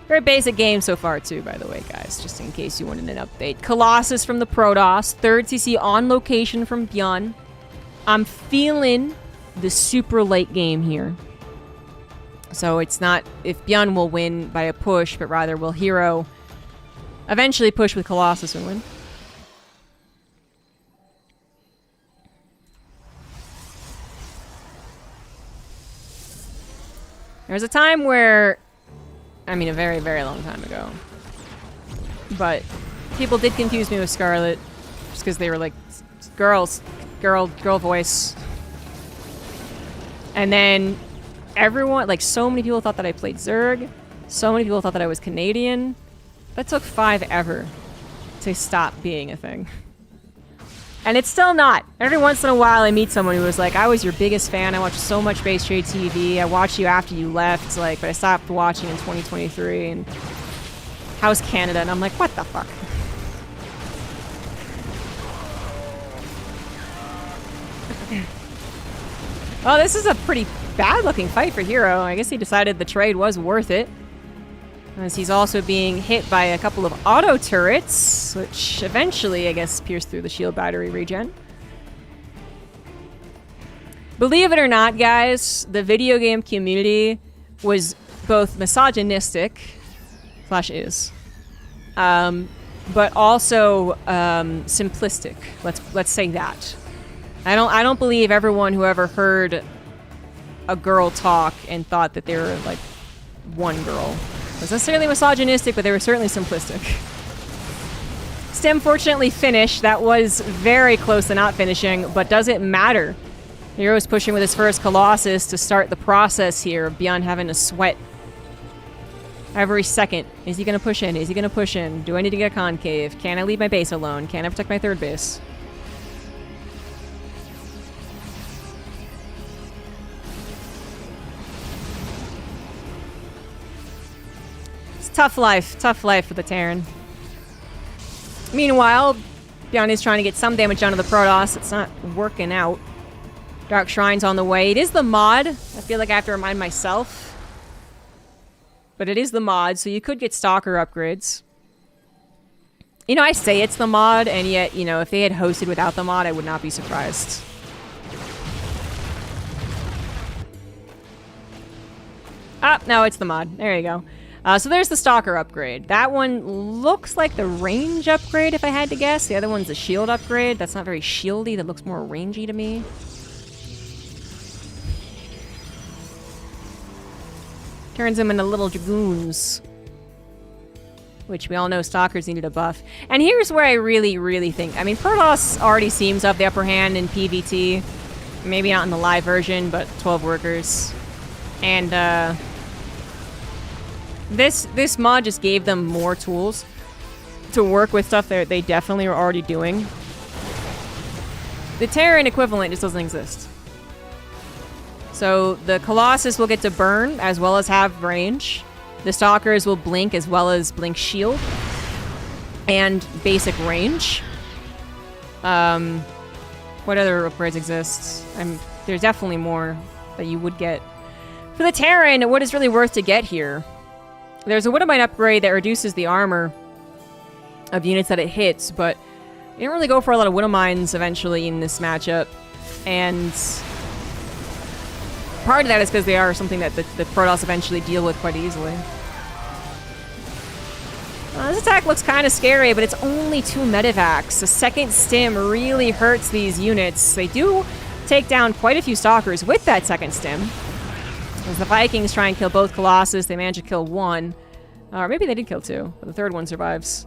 Very basic game so far, too, by the way, guys, just in case you wanted an update. Colossus from the Protoss, 3rd CC on location from Bjorn. I'm feeling the super late game here. So it's not if Bjorn will win by a push, but rather will Hero eventually push with Colossus and win. There was a time where, I mean a very, very long time ago, but people did confuse me with Scarlet just because they were like, girl voice. And then everyone, like so many people thought that I played Zerg, so many people thought that I was Canadian. That took 5 ever to stop being a thing. And it's still not. Every once in a while I meet someone who was like, I was your biggest fan, I watched so much Base Trade TV, I watched you after you left, like, but I stopped watching in 2023, and how's Canada? And I'm like, what the fuck? Well, this is a pretty bad looking fight for Hero. I guess he decided the trade was worth it, as he's also being hit by a couple of auto turrets, which eventually, I guess, pierce through the shield battery regen. Believe it or not, guys, the video game community was both misogynistic, /is, but also simplistic. Let's say that. I don't believe everyone who ever heard a girl talk and thought that they were like one girl was necessarily misogynistic, but they were certainly simplistic. Stem fortunately finished. That was very close to not finishing, but does it matter? Hero's pushing with his first Colossus to start the process here, beyond having to sweat every second. Is he going to push in? Is he going to push in? Do I need to get a concave? Can I leave my base alone? Can I protect my 3rd base? Tough life for the Terran. Meanwhile, Bjorn is trying to get some damage onto the Protoss. It's not working out. Dark Shrine's on the way. It is the mod. I feel like I have to remind myself. But it is the mod, so you could get Stalker upgrades. You know, I say it's the mod, and yet, you know, if they had hosted without the mod, I would not be surprised. Ah, no, it's the mod. There you go. So there's the Stalker upgrade. That one looks like the range upgrade, if I had to guess. The other one's the shield upgrade. That's not very shieldy. That looks more rangey to me. Turns them into little dragoons. which we all know Stalkers needed a buff. And here's where I really, really think... I mean, Protoss already seems to have the upper hand in PvT. Maybe not in the live version, but 12 workers. And, This mod just gave them more tools to work with stuff that they definitely are already doing. The Terran equivalent just doesn't exist. So the Colossus will get to burn as well as have range. The Stalkers will blink as well as blink shield. And basic range. What other upgrades exist? There's definitely more that you would get. For the Terran, what is really worth to get here? There's a Widowmine upgrade that reduces the armor of units that it hits, but you don't really go for a lot of Widowmines eventually in this matchup. And part of that is because they are something that the Protoss eventually deal with quite easily. This attack looks kind of scary, but it's only 2 medevacs. A second stim really hurts these units. They do take down quite a few Stalkers with that second stim. As the Vikings try and kill both Colossus, they manage to kill 1. Or maybe they did kill 2, but the third one survives.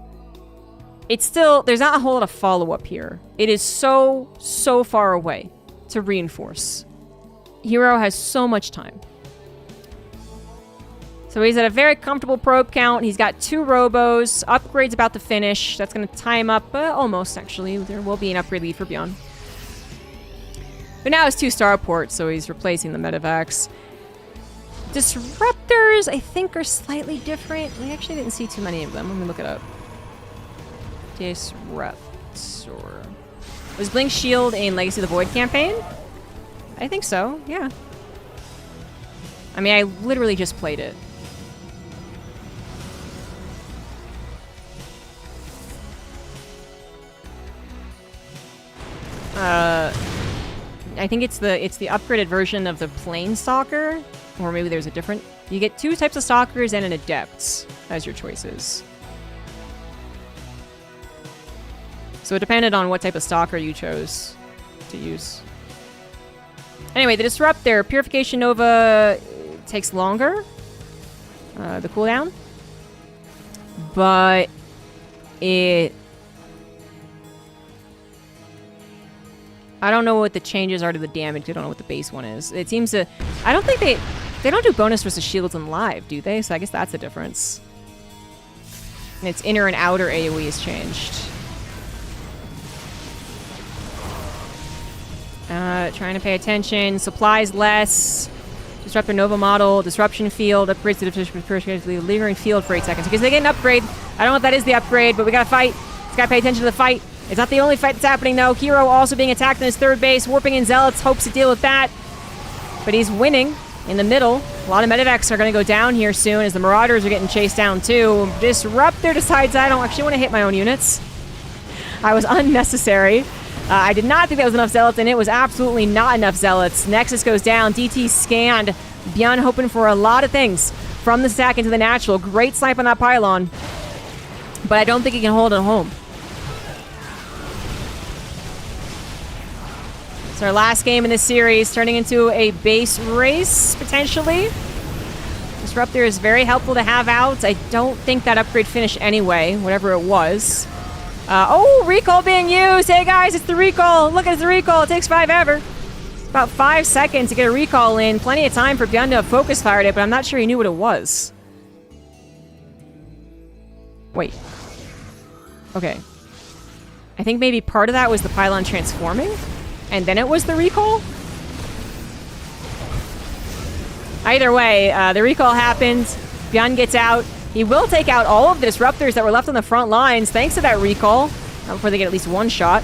It's still... There's not a whole lot of follow-up here. It is so far away to reinforce. Hero has so much time. So he's at a very comfortable probe count. He's got 2 robos. Upgrade's about to finish. That's going to tie him up. Almost, actually. There will be an upgrade lead for Beyond. But now it's 2 starports, so he's replacing the medevacs. Disruptors, I think, are slightly different. We actually didn't see too many of them. Let me look it up. Disruptor. Was Blink Shield in Legacy of the Void campaign? I think so, yeah. I mean, I literally just played it. I think it's the upgraded version of the Planestalker, or maybe there's a different... You get 2 types of Stalkers and an Adept as your choices. So it depended on what type of Stalker you chose to use. Anyway, the Disruptor, Purification Nova takes longer, the cooldown, but it... I don't know what the changes are to the damage. I don't know what the base one is. It seems to... I don't think they don't do bonus versus shields in live, do they? So I guess that's the difference. And its inner and outer AoE is changed. Trying to pay attention. Supplies less. Disruptor Nova model. Disruption field. Upgrades to the lingering field for 8 seconds. Because they get an upgrade. I don't know if that is the upgrade, but we gotta fight. Just gotta pay attention to the fight. It's not the only fight that's happening, though. Hero also being attacked in his third base. Warping in Zealots hopes to deal with that. But he's winning in the middle. A lot of medevacs are going to go down here soon as the Marauders are getting chased down, too. Disruptor decides I don't actually want to hit my own units. I was unnecessary. I did not think that was enough Zealots, and it was absolutely not enough Zealots. Nexus goes down. DT scanned. Beyond hoping for a lot of things from the stack into the natural. Great snipe on that pylon. But I don't think he can hold it home. It's our last game in this series, turning into a base race, potentially. Disruptor is very helpful to have out. I don't think that upgrade finished anyway, whatever it was. Oh, recall being used! Hey guys, it's the recall! Look, it's the recall! It takes 5 ever. It's about 5 seconds to get a recall in. Plenty of time for Beyond to have focus fired it, but I'm not sure he knew what it was. Wait. Okay. I think maybe part of that was the pylon transforming? And then it was the recall? Either way, the recall happens. Beyond gets out. He will take out all of the Disruptors that were left on the front lines thanks to that recall. Before they get at least 1 shot.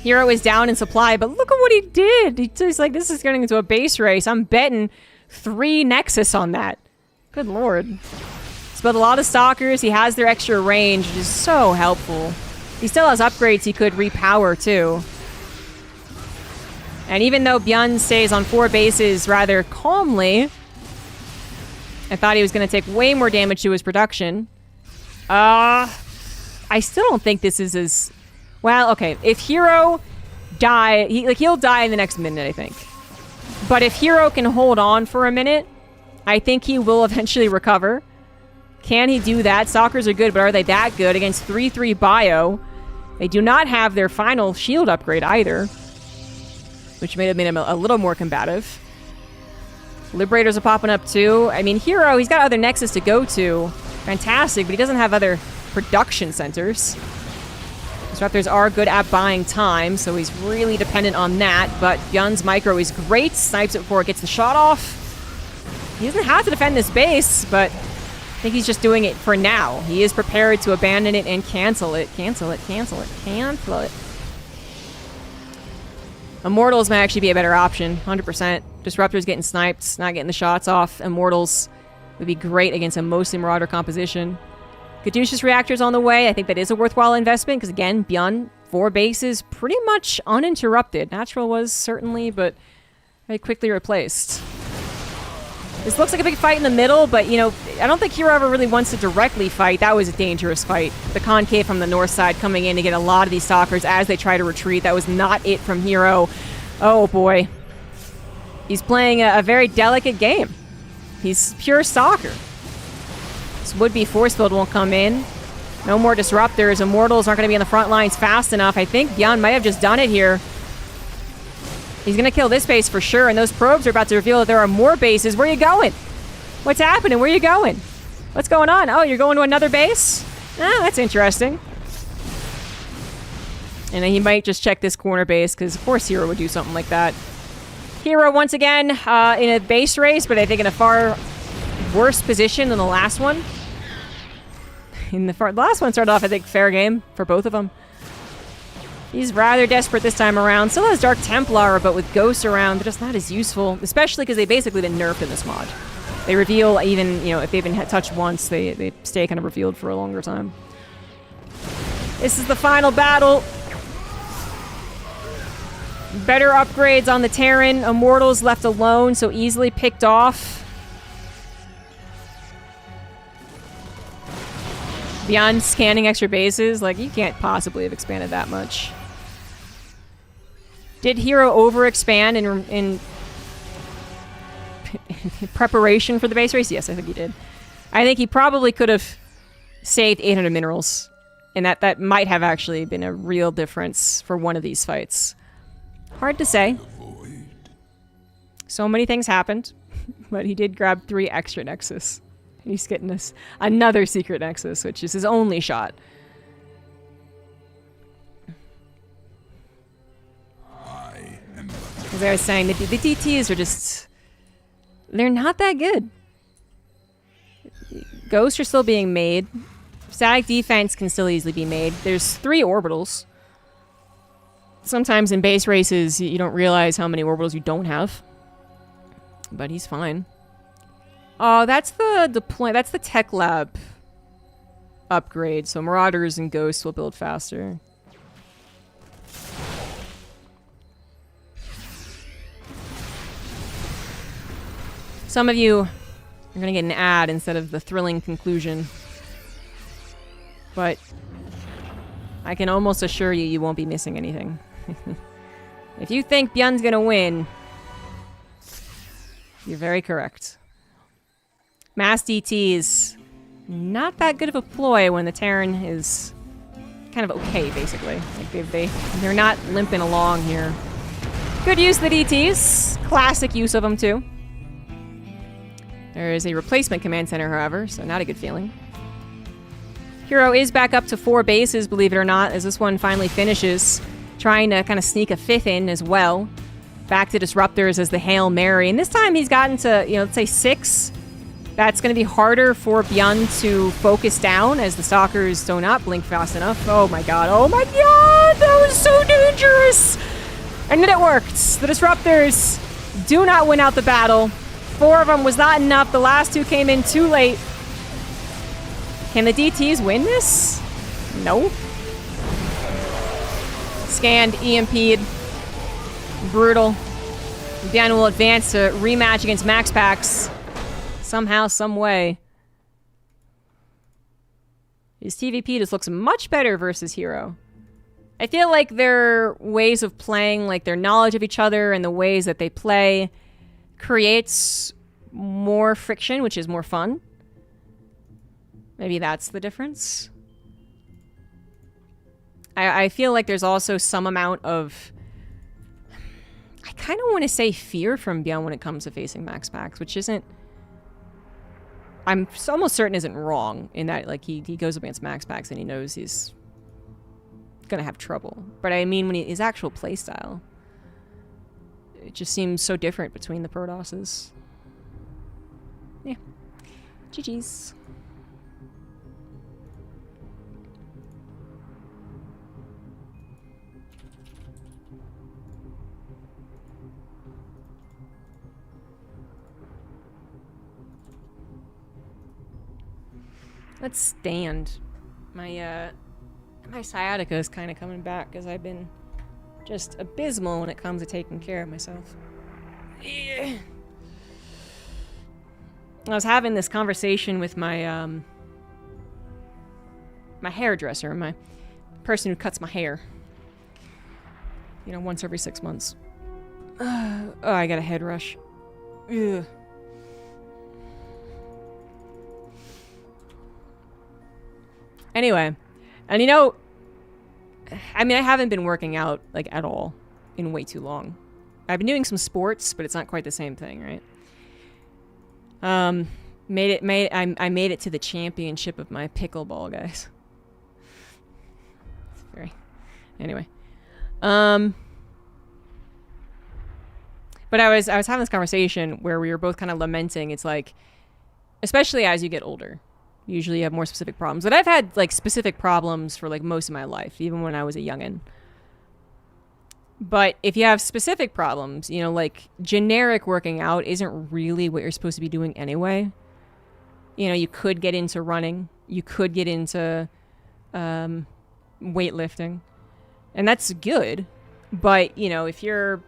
Hero is down in supply, but look at what he did. He's like, this is getting into a base race. I'm betting 3 Nexus on that. Good lord. He's built a lot of Stalkers. He has their extra range, which is so helpful. He still has upgrades he could repower, too. And even though Byun stays on 4 bases rather calmly, I thought he was going to take way more damage to his production. I still don't think this is as... Well, okay. If Hero he'll die in the next minute, I think. But if Hero can hold on for a minute I think he will eventually recover. Can he do that? Stalkers are good, but are they that good against 3-3 bio? They do not have their final shield upgrade either, which may have made him a little more combative. Liberators are popping up too. I mean, Hero, he's got other nexus to go to. Fantastic, but he doesn't have other production centers. Disruptors are good at buying time, so he's really dependent on that, but Byun's micro is great. Snipes it before it gets the shot off. He doesn't have to defend this base, but I think he's just doing it for now. He is prepared to abandon it and cancel it. Cancel it, cancel it, cancel it. Immortals might actually be a better option, 100%. Disruptors getting sniped, not getting the shots off. Immortals would be great against a mostly Marauder composition. Caduceus Reactor's on the way. I think that is a worthwhile investment, because again, Byun, 4 bases, pretty much uninterrupted. Natural was certainly, but very quickly replaced. This looks like a big fight in the middle, but, you know, I don't think Hero ever really wants to directly fight. That was a dangerous fight. The concave from the north side coming in to get a lot of these stalkers as they try to retreat. That was not it from Hero. Oh, boy. He's playing a very delicate game. He's pure stalker. This would-be force field won't come in. No more disruptors. Immortals aren't going to be on the front lines fast enough. I think Byun might have just done it here. He's going to kill this base for sure, and those probes are about to reveal that there are more bases. Where are you going? What's happening? Where are you going? What's going on? Oh, you're going to another base? Ah, that's interesting. And then he might just check this corner base, because of course Hero would do something like that. Hero, once again, in a base race, but I think in a far worse position than the last one. The last one started off, I think, fair game for both of them. He's rather desperate this time around. Still has Dark Templar, but with Ghosts around, they're just not as useful, especially because they've basically been nerfed in this mod. They reveal even, you know, if they've been touched once, they stay kind of revealed for a longer time. This is the final battle. Better upgrades on the Terran. Immortals left alone, so easily picked off. Beyond scanning extra bases, like, you can't possibly have expanded that much. Did Hero overexpand in preparation for the base race? Yes, I think he did. I think he probably could have saved 800 minerals, and that might have actually been a real difference for one of these fights. Hard to say. So many things happened, but he did grab 3 extra Nexus. He's getting this another secret Nexus, which is his only shot. As I was saying, the DTs are just... they're not that good. Ghosts are still being made. Static defense can still easily be made. There's 3 orbitals. Sometimes in base races, you don't realize how many orbitals you don't have. But he's fine. Oh, that's the deploy. That's the tech lab upgrade. So Marauders and Ghosts will build faster. Some of you are going to get an ad instead of the thrilling conclusion. But I can almost assure you, you won't be missing anything. If you think Byun's going to win, you're very correct. Mass DT is not that good of a ploy when the Terran is kind of okay, basically. Like they're not limping along here. Good use of the DTs. Classic use of them, too. There is a replacement command center, however, so not a good feeling. Hero is back up to 4 bases, believe it or not, as this one finally finishes. Trying to kind of sneak a 5th in as well. Back to Disruptors as the Hail Mary. And this time he's gotten to, you know, let's say 6. That's going to be harder for Byun to focus down as the Stalkers do not blink fast enough. Oh my god, oh my god! That was so dangerous! And then it worked. The Disruptors do not win out the battle. 4 of them was not enough. The last 2 came in too late. Can the DTs win this? No. Scanned, EMP'd. Brutal. Byun will advance to rematch against Max Pax. Somehow, some way. His TVP just looks much better versus Hero. I feel like their ways of playing, like their knowledge of each other and the ways that they play, creates more friction, which is more fun. Maybe that's the difference. I feel like there's also some amount of... I kind of want to say fear from Beyond when it comes to facing max packs, which isn't... I'm almost certain isn't wrong in that, like, he goes up against max packs and he knows he's gonna have trouble. But I mean, when his actual playstyle, it just seems so different between the Protosses. Yeah. GG's. Let's stand. My sciatica is kind of coming back because I've been just abysmal when it comes to taking care of myself. Yeah. I was having this conversation with my my hairdresser, my person who cuts my hair. You know, once every 6 months. Oh, I got a head rush. Ugh. Anyway, and you know, I mean, I haven't been working out, like, at all in way too long. I've been doing some sports, but it's not quite the same thing, right? I made it to the championship of my pickleball, guys. It's very... Anyway. But I was having this conversation where we were both kind of lamenting, it's like, especially as you get older, usually you have more specific problems. But I've had, like, specific problems for, like, most of my life, even when I was a youngin'. But if you have specific problems, you know, like, generic working out isn't really what you're supposed to be doing anyway. You know, you could get into running. You could get into weightlifting. And that's good. But, you know, if you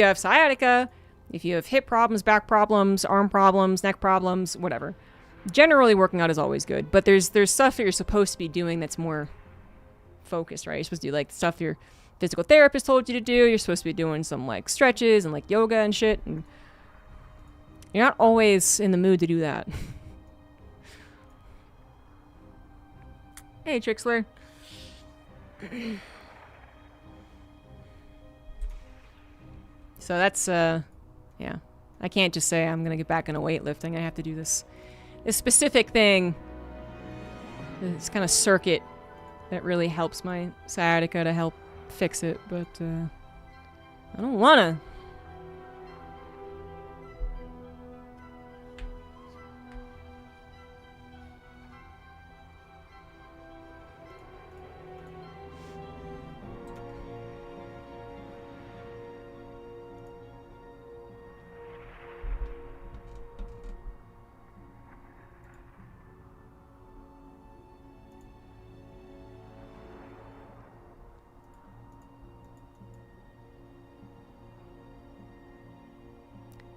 have sciatica, if you have hip problems, back problems, arm problems, neck problems, whatever, generally working out is always good. But there's stuff that you're supposed to be doing that's more focused, right? You're supposed to do, like, stuff your physical therapist told you to do. You're supposed to be doing some, like, stretches and, like, yoga and shit. And you're not always in the mood to do that. Hey, Trixler. So that's, yeah. I can't just say I'm going to get back into weightlifting. I have to do this specific thing. This kind of circuit that really helps my sciatica to help fix it, but I don't want to.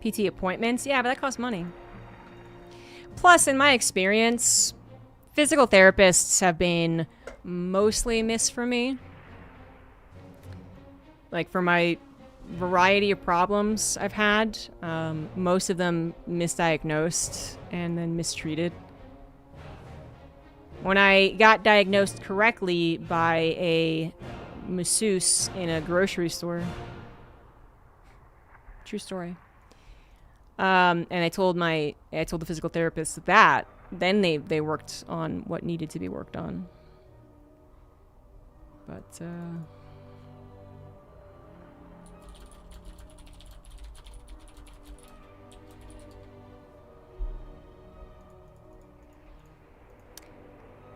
PT appointments? Yeah, but that costs money. Plus, in my experience, physical therapists have been mostly missed for me. Like, for my variety of problems I've had, most of them misdiagnosed and then mistreated. When I got diagnosed correctly by a masseuse in a grocery store, true story. And I told the physical therapist that, then they worked on what needed to be worked on. But,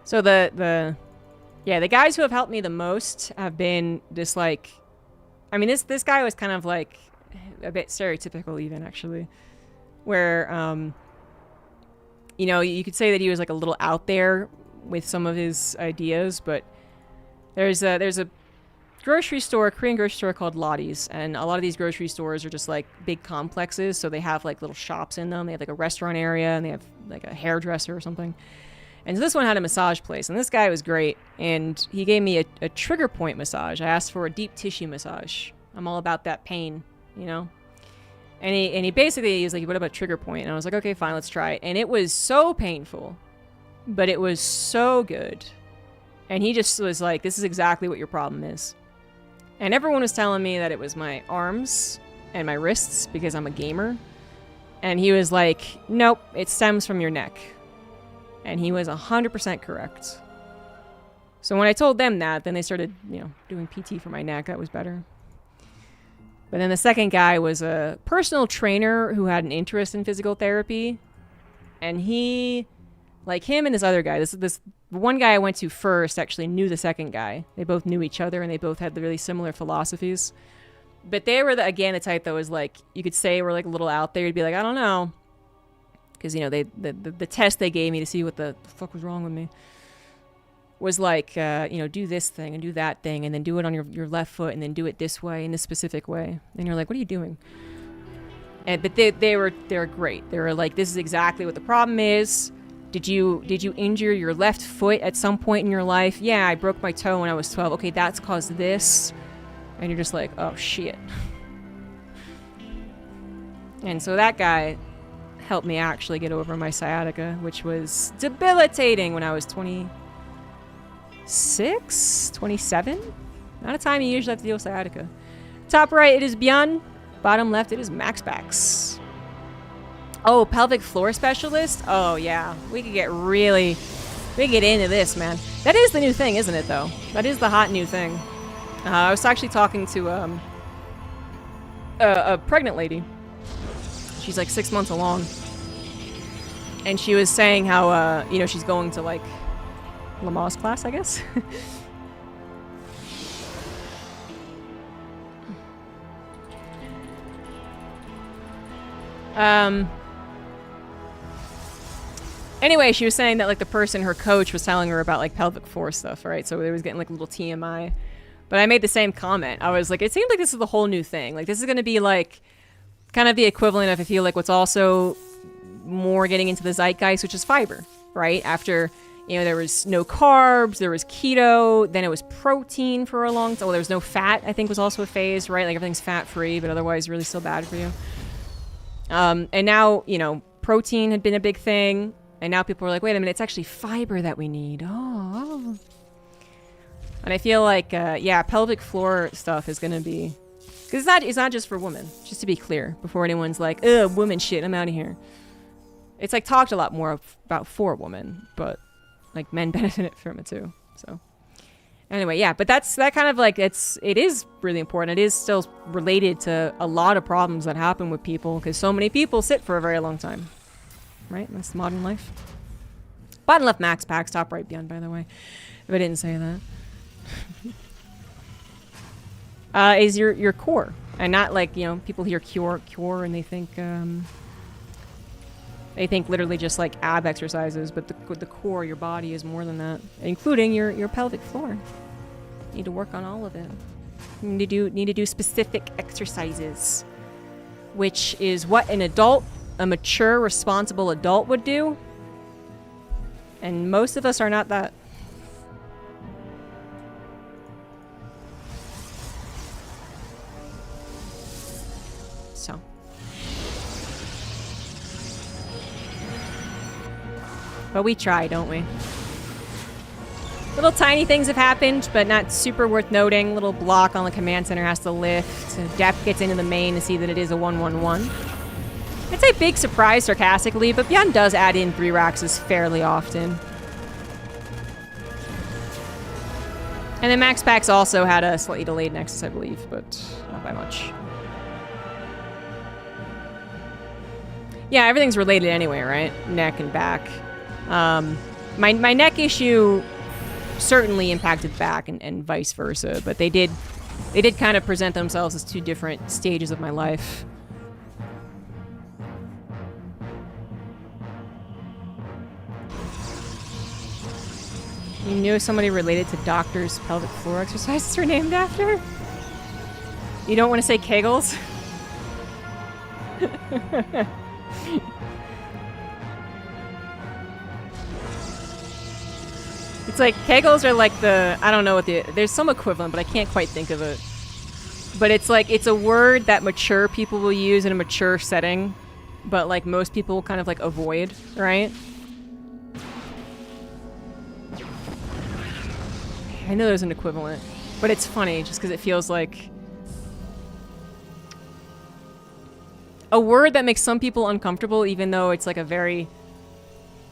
so the guys who have helped me the most have been just like, I mean, this guy was kind of like a bit stereotypical even, actually. Where, you know, you could say that he was like a little out there with some of his ideas, but there's a grocery store, Korean grocery store called Lottie's, and a lot of these grocery stores are just like big complexes, so they have like little shops in them. They have like a restaurant area, and they have like a hairdresser or something. And so this one had a massage place, and this guy was great, and he gave me a trigger point massage. I asked for a deep tissue massage. I'm all about that pain, you know? And he basically, he was like, what about trigger point? And I was like, okay, fine, let's try it. And it was so painful, but it was so good. And he just was like, this is exactly what your problem is. And everyone was telling me that it was my arms and my wrists because I'm a gamer. And he was like, nope, it stems from your neck. And he was 100% correct. So when I told them that, then they started, you know, doing PT for my neck. That was better. But then the second guy was a personal trainer who had an interest in physical therapy. And he, like him and this other guy, this one guy I went to first actually knew the second guy. They both knew each other and they both had the really similar philosophies. But they were, again, the type that was like, you could say were like a little out there. You'd be like, I don't know. Because, you know, the test they gave me to see what the fuck was wrong with me was like, you know, do this thing and do that thing and then do it on your left foot and then do it this way in this specific way. And you're like, what are you doing? But they were great. They were like, this is exactly what the problem is. Did you injure your left foot at some point in your life? Yeah, I broke my toe when I was 12. Okay, that's caused this. And you're just like, oh shit. And so that guy helped me actually get over my sciatica, which was debilitating when I was 26, 27. Not a time you usually have to deal with sciatica. Top right, it is Bjorn. Bottom left, it is Maxpax. Oh, pelvic floor specialist? Oh, yeah. We could get into this, man. That is the new thing, isn't it, though? That is the hot new thing. I was actually talking to a pregnant lady. She's like 6 months along. And she was saying how, you know, she's going to, like, Lamaze class, I guess. Anyway, she was saying that, like, the person, her coach, was telling her about, like, pelvic floor stuff, right? So they was getting, like, a little TMI. But I made the same comment. I was like, it seems like this is the whole new thing. Like, this is going to be, like, kind of the equivalent of, I feel like, what's also more getting into the zeitgeist, which is fiber, right? After, you know, there was no carbs, there was keto, then it was protein for a long time. Well, there was no fat, I think, was also a phase, right? Like, everything's fat-free, but otherwise really still bad for you. And now, you know, protein had been a big thing. And now people are like, wait a minute, it's actually fiber that we need. Oh. And I feel like, yeah, pelvic floor stuff is going to be... Because it's not just for women, just to be clear, before anyone's like, ugh, woman shit, I'm out of here. It's, like, talked a lot more about for women, but, like, men benefit from it, too. So, anyway, yeah, but that kind of, like, it is really important. It is still related to a lot of problems that happen with people, because so many people sit for a very long time. Right? That's modern life. Bottom left, Maxpax. Top right, Beyond, by the way. If I didn't say that. Is your core. And not like, you know, people hear cure, and they think literally just like ab exercises, but the core, your body, is more than that. Including your pelvic floor. You need to work on all of it. You need to do specific exercises. Which is what a mature, responsible adult would do. And most of us are not that. So. But we try, don't we? Little tiny things have happened, but not super worth noting. Little block on the command center has to lift. Depth gets into the main to see that it is a 1-1-1. I'd say big surprise sarcastically, but Beyond does add in 3 Raxes fairly often. And then Maxpax also had a slightly delayed Nexus, I believe, but not by much. Yeah, everything's related anyway, right? Neck and back. My neck issue certainly impacted back and vice versa, but they did kind of present themselves as 2 different stages of my life. You knew somebody related to doctors' pelvic floor exercises are named after? You don't want to say Kegels? It's like, Kegels are like the... I don't know what there's some equivalent, but I can't quite think of it. But it's like, it's a word that mature people will use in a mature setting, but like most people will kind of like avoid, right? I know there's an equivalent, but it's funny just because it feels like a word that makes some people uncomfortable, even though it's like a very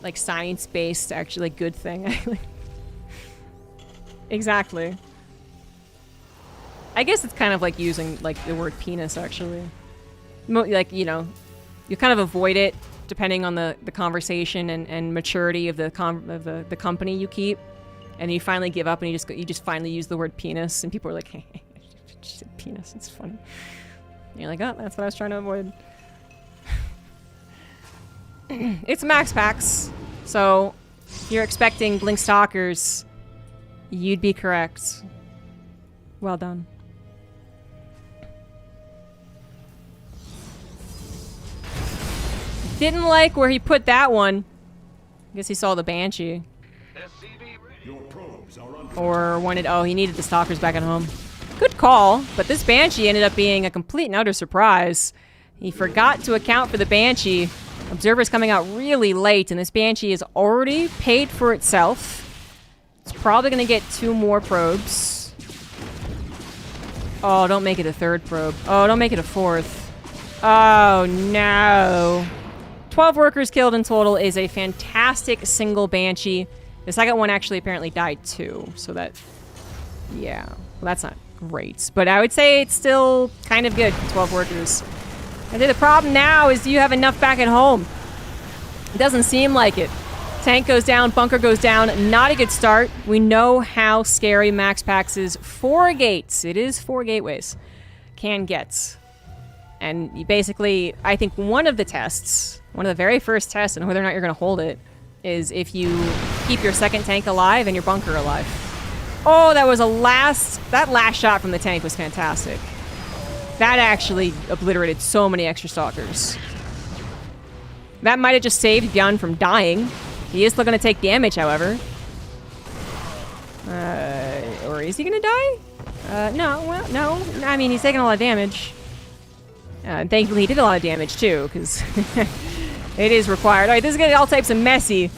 like science-based, actually like, good thing. Exactly. I guess it's kind of like using like the word penis, actually. Like, you know, you kind of avoid it depending on the conversation and maturity of the company you keep, and you finally give up and you just finally use the word penis, and people are like, hey, she said penis, it's funny. And you're like, oh, that's what I was trying to avoid. It's Max Packs, so if you're expecting Blink Stalkers, you'd be correct. Well done. Didn't like where he put that one. I guess he saw the Banshee. Or wanted, oh, he needed the Stalkers back at home. Good call, but this Banshee ended up being a complete and utter surprise. He forgot to account for the Banshee. Observer's coming out really late, and this Banshee is already paid for itself. It's probably going to get 2 more probes. Oh, don't make it a 3rd probe. Oh, don't make it a 4th. Oh, no. 12 workers killed in total is a fantastic single Banshee. The second one actually apparently died too, so that, yeah, well, that's not great. But I would say it's still kind of good, 12 workers. I think the problem now is, do you have enough back at home? It doesn't seem like it. Tank goes down, bunker goes down, not a good start. We know how scary Max Packs' 4 gates, it is 4 gateways, can get. And you basically, I think one of the tests, one of the very first tests, and whether or not you're going to hold it, is if you keep your second tank alive and your bunker alive. Oh, that last shot from the tank was fantastic. That actually obliterated so many extra stalkers. That might have just saved Bjorn from dying. He is still going to take damage, however. Or is he going to die? No, well, no. I mean, he's taking a lot of damage. Thankfully, he did a lot of damage, too, because it is required. All right, this is going to get all types of messy.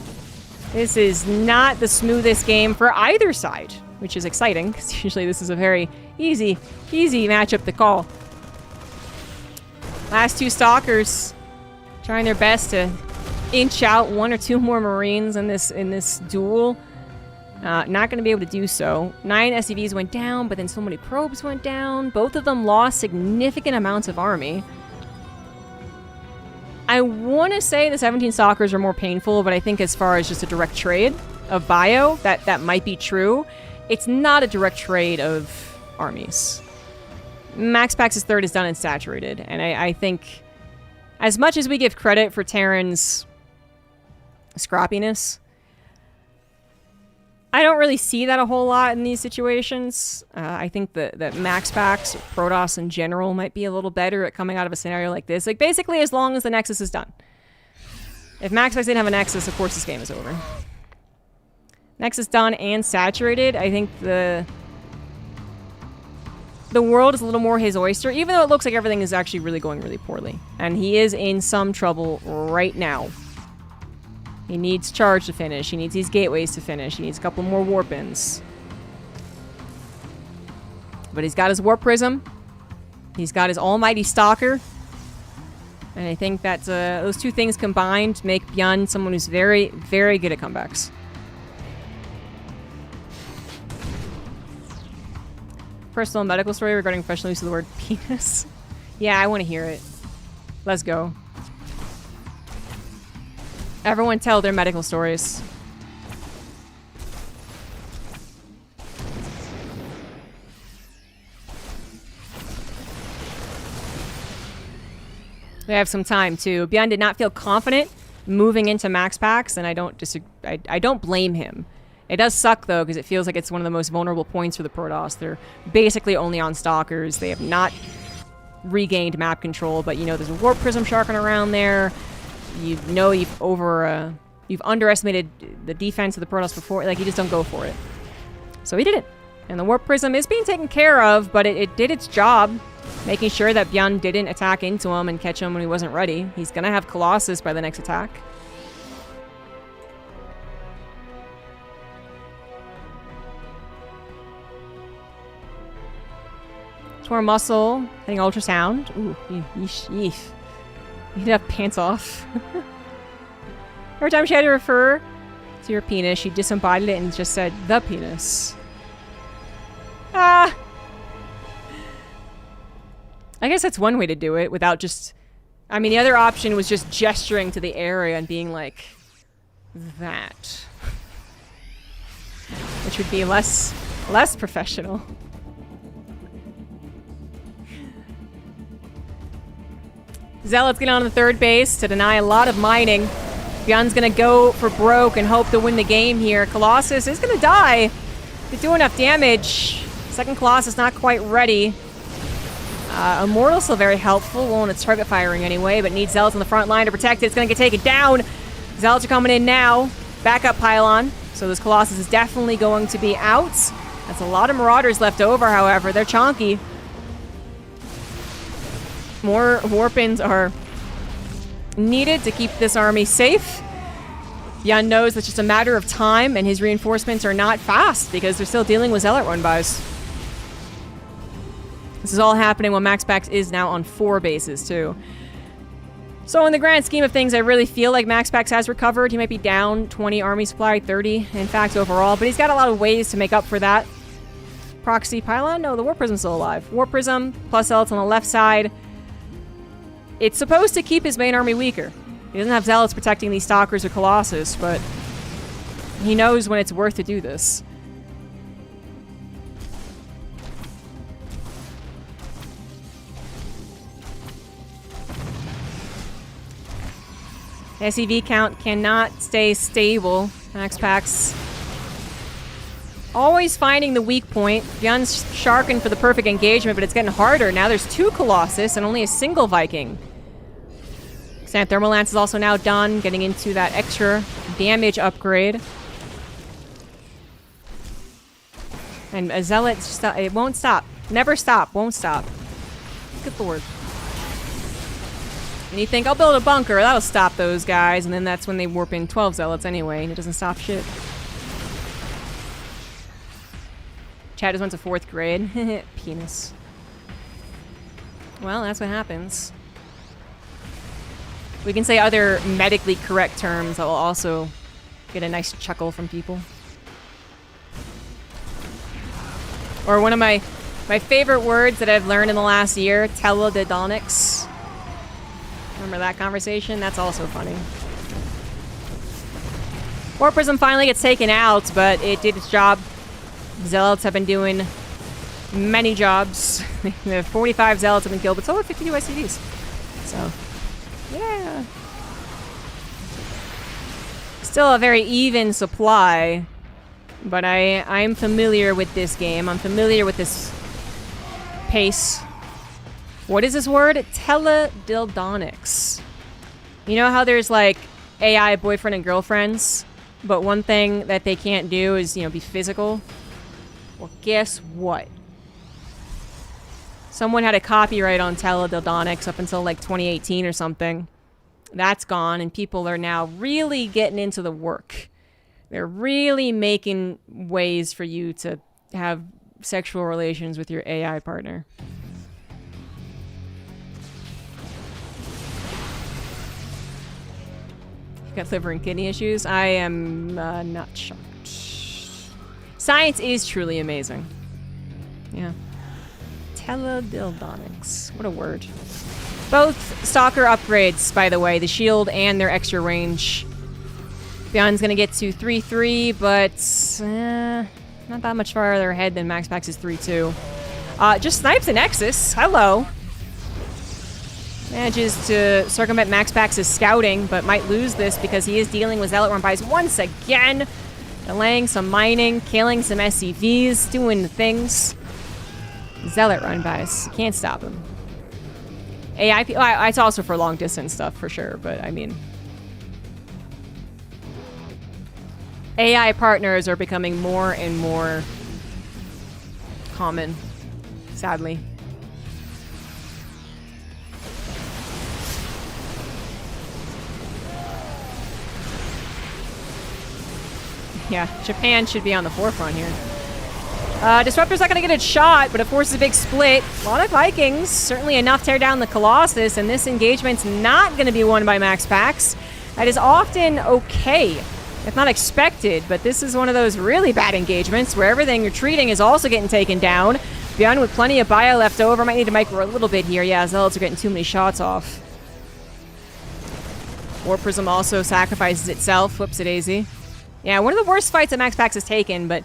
This is not the smoothest game for either side, which is exciting, because usually this is a very easy matchup to call. Last 2 Stalkers trying their best to inch out 1 or 2 more Marines in this duel. Not going to be able to do so. 9 SCVs went down, but then so many probes went down. Both of them lost significant amounts of army. I want to say the 17 Stalkers are more painful, but I think as far as just a direct trade of bio, that might be true. It's not a direct trade of armies. Max Packs' 3rd is done and saturated, and I think as much as we give credit for Terran's scrappiness, I don't really see that a whole lot in these situations. I think that Max Packs, Protoss in general, might be a little better at coming out of a scenario like this. Like, basically, as long as the Nexus is done. If Max Packs didn't have a Nexus, of course this game is over. Nexus done and saturated, I think the world is a little more his oyster, even though it looks like everything is actually really going really poorly. And he is in some trouble right now. He needs charge to finish. He needs these gateways to finish. He needs a couple more warp-ins. But he's got his warp prism. He's got his almighty stalker. And I think that those 2 things combined make Bjorn someone who's very, very good at comebacks. Personal medical story regarding professional use of the word penis. Yeah, I want to hear it. Let's go. Everyone tell their medical stories. We have some time too. Bjorn did not feel confident moving into Max Packs, and I don't blame him. It does suck though, because it feels like it's one of the most vulnerable points for the Protoss. They're basically only on Stalkers. They have not regained map control, but you know there's a Warp Prism sharking around there. You know you've underestimated the defense of the Protoss before. Like, you just don't go for it. So he didn't. And the Warp Prism is being taken care of, but it did its job, making sure that Bjorn didn't attack into him and catch him when he wasn't ready. He's gonna have Colossus by the next attack. Tore muscle, hitting ultrasound. Ooh, yeesh, yeesh. You'd have pants off. Every time she had to refer to your penis, she disembodied it and just said, the penis. Ah! I guess that's one way to do it without just... I mean, the other option was just gesturing to the area and being like, that. Which would be less professional. Zealots get on the third base to deny a lot of mining. Bjorn's gonna go for broke and hope to win the game here. Colossus is gonna die. They do enough damage. Second Colossus not quite ready. Immortal's still very helpful. Won't its target firing anyway, but needs Zealots on the front line to protect it. It's gonna get taken down. Zealots are coming in now. Backup pylon. So this Colossus is definitely going to be out. That's a lot of Marauders left over, however. They're chonky. More Warpins are needed to keep this army safe. Bjorn knows it's just a matter of time, and his reinforcements are not fast because they're still dealing with Zealot run-bys. This is all happening while MaxPax is now on 4 bases, too. So in the grand scheme of things, I really feel like MaxPax has recovered. He might be down 20 army supply, 30, in fact, overall, but he's got a lot of ways to make up for that. Proxy pylon? No, the Warp Prism's still alive. Warp Prism, plus Zealots on the left side. It's supposed to keep his main army weaker. He doesn't have Zealots protecting these Stalkers or Colossus, but he knows when it's worth to do this. The SEV count cannot stay stable. MaxPax always finding the weak point. Bjorn's sharking for the perfect engagement, but it's getting harder. Now there's 2 Colossus and only a single Viking. Sand Thermal Lance is also now done, getting into that extra damage upgrade. And a Zealot, it won't stop. Never stop, won't stop. Good lord. And you think, I'll build a bunker, that'll stop those guys, and then that's when they warp in 12 Zealots anyway, and it doesn't stop shit. Chad just went to 4th grade. Penis. Well, that's what happens. We can say other medically correct terms that will also get a nice chuckle from people. Or one of my favorite words that I've learned in the last year, teledildonics. Remember that conversation? That's also funny. Warp Prism finally gets taken out, but it did its job. Zealots have been doing many jobs. 45 Zealots have been killed, but so have 52 SCVs. So, yeah. Still a very even supply, but I'm familiar with this game. I'm familiar with this pace. What is this word? Teledildonics. You know how there's like AI boyfriend and girlfriends, but one thing that they can't do is, you know, be physical? Well, guess what? Someone had a copyright on teledildonics up until like 2018 or something. That's gone, and people are now really getting into the work. They're really making ways for you to have sexual relations with your AI partner. You got liver and kidney issues? I am not shocked. Science is truly amazing. Yeah. Teledildonics. What a word. Both Stalker upgrades, by the way, the shield and their extra range. Bjorn's gonna get to 3-3, but not that much farther ahead than MaxPax's 3-2. Just snipes the Nexus. Hello. Manages to circumvent MaxPax's scouting, but might lose this because he is dealing with Zealot run-bys once again. Delaying some mining, killing some SCVs, doing the things. Zealot run-bys. Can't stop him. AI, it's also for long distance stuff for sure, but I mean, AI partners are becoming more and more common, sadly. Yeah, Japan should be on the forefront here. Disruptor's not going to get a shot, but it forces a big split. A lot of Vikings, certainly enough to tear down the Colossus, and this engagement's not going to be won by Max Pax. That is often okay, if not expected, but this is one of those really bad engagements where everything you're treating is also getting taken down. Beyond with plenty of bio left over, might need to micro a little bit here. Yeah, Zealots are getting too many shots off. War Prism also sacrifices itself. Whoops, daisy. Yeah, one of the worst fights that Max Pax has taken, but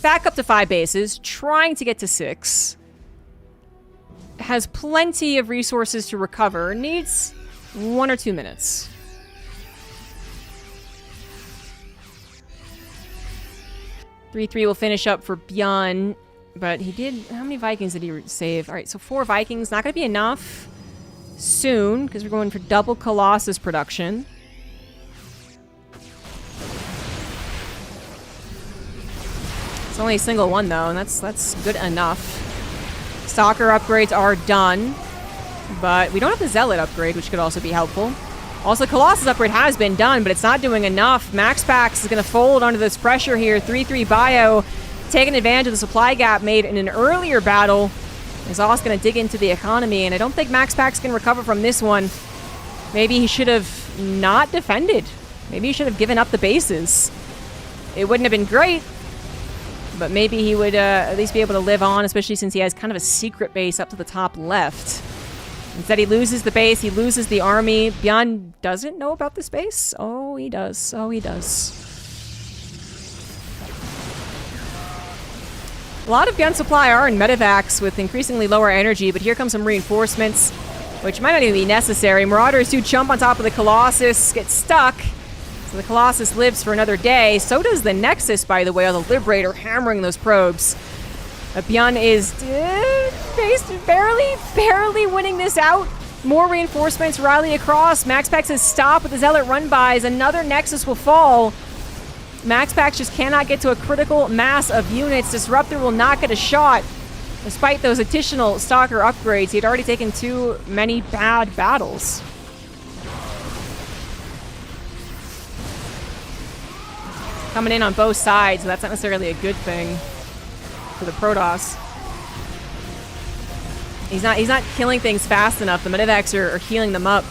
back up to 5 bases, trying to get to 6. Has plenty of resources to recover. Needs 1 or 2 minutes. (3-3) will finish up for Bjorn, but he did... How many Vikings did he save? All right, so 4 Vikings. Not going to be enough soon, because we're going for double Colossus production. It's only a single one, though, and that's good enough. Stalker upgrades are done, but we don't have the Zealot upgrade, which could also be helpful. Also, Colossus upgrade has been done, but it's not doing enough. Max Pax is going to fold under this pressure here. 3-3 bio, taking advantage of the supply gap made in an earlier battle. Is also going to dig into the economy, and I don't think Max Pax can recover from this one. Maybe he should have not defended. Maybe he should have given up the bases. It wouldn't have been great, but maybe he would at least be able to live on, especially since he has kind of a secret base up to the top left. Instead, he loses the base, he loses the army. Bjorn doesn't know about this base? Oh, he does. Oh, he does. A lot of gun supply are in medevacs with increasingly lower energy, but here comes some reinforcements, which might not even be necessary. Marauders do jump on top of the Colossus, get stuck. So the Colossus lives for another day. So does the Nexus, by the way, or the Liberator hammering those probes. Bjorn is barely winning this out. More reinforcements rally across. Max Pax is stopped with the Zealot run-bys. Another Nexus will fall. Max Pax just cannot get to a critical mass of units. Disruptor will not get a shot. Despite those additional Stalker upgrades, he had already taken too many bad battles. Coming in on both sides, so that's not necessarily a good thing for the Protoss. He's not killing things fast enough. The medevacs are healing them up.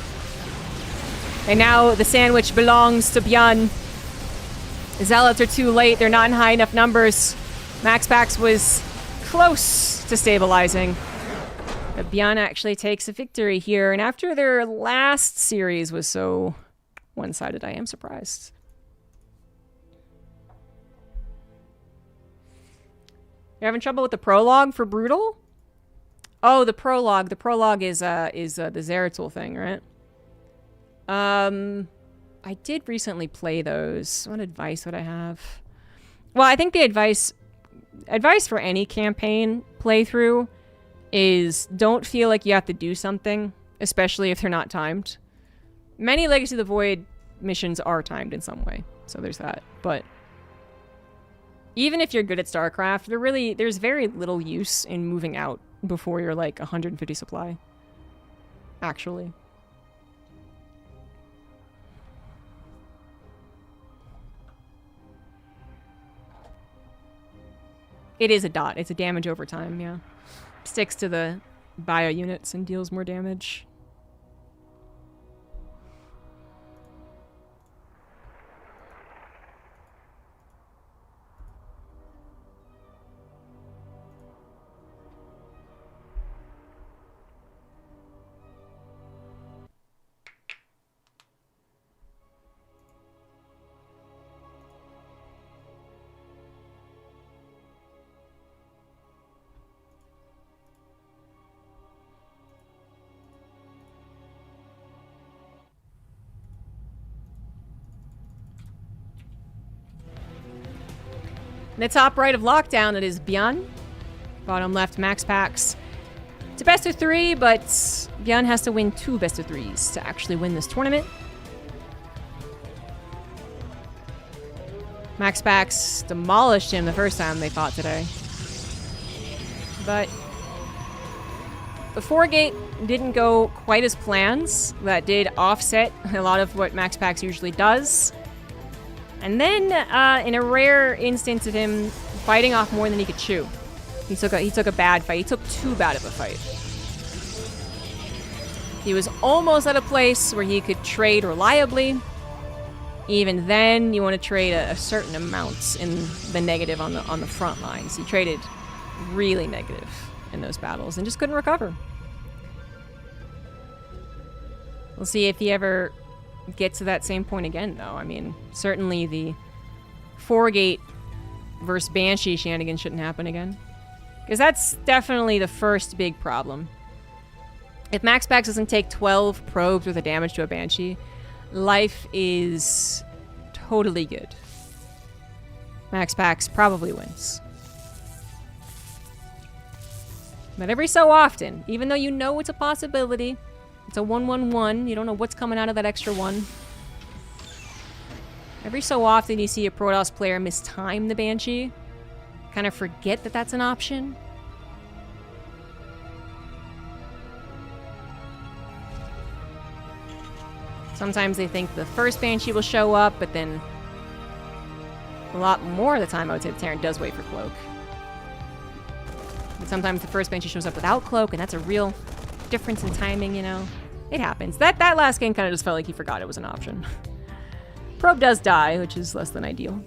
And now the sandwich belongs to Bjorn. The Zealots are too late. They're not in high enough numbers. Max Pax was close to stabilizing. But Bjorn actually takes a victory here. And after their last series was so one-sided, I am surprised. You're having trouble with the prologue for Brutal? Oh, the prologue. The prologue is the Zeratul thing, right? I did recently play those. What advice would I have? Well, I think the advice for any campaign playthrough is don't feel like you have to do something, especially if they're not timed. Many Legacy of the Void missions are timed in some way, so there's that. But even if you're good at StarCraft, there's very little use in moving out before you're like 150 supply. Actually. It is a dot. It's a damage over time, yeah. Sticks to the bio units and deals more damage. In the top right of Lockdown, it is Bjorn. Bottom left, Max Pax. It's a best of 3, but Bjorn has to win 2 best of 3s to actually win this tournament. Max Pax demolished him the first time they fought today. But the 4-gate didn't go quite as planned. That did offset a lot of what Max Pax usually does. And then, in a rare instance of him fighting off more than he could chew, he took a bad fight. He took too bad of a fight. He was almost at a place where he could trade reliably. Even then, you want to trade a certain amount in the negative on the front lines. He traded really negative in those battles and just couldn't recover. We'll see if he ever gets to that same point again, though. I mean, certainly the 4-gate versus Banshee shenanigans shouldn't happen again. Because that's definitely the first big problem. If Max Pax doesn't take 12 probes worth of damage to a Banshee, life is totally good. Max Pax probably wins. But every so often, even though you know it's a possibility, it's a 1-1-1, you don't know what's coming out of that extra 1. Every so often you see a Protoss player mistime the Banshee, kind of forget that that's an option. Sometimes they think the first Banshee will show up, but then a lot more of the time I would say the Terran does wait for Cloak. But sometimes the first Banshee shows up without Cloak, and that's a real difference in timing, you know? It happens. That last game kind of just felt like he forgot it was an option. Probe does die, which is less than ideal.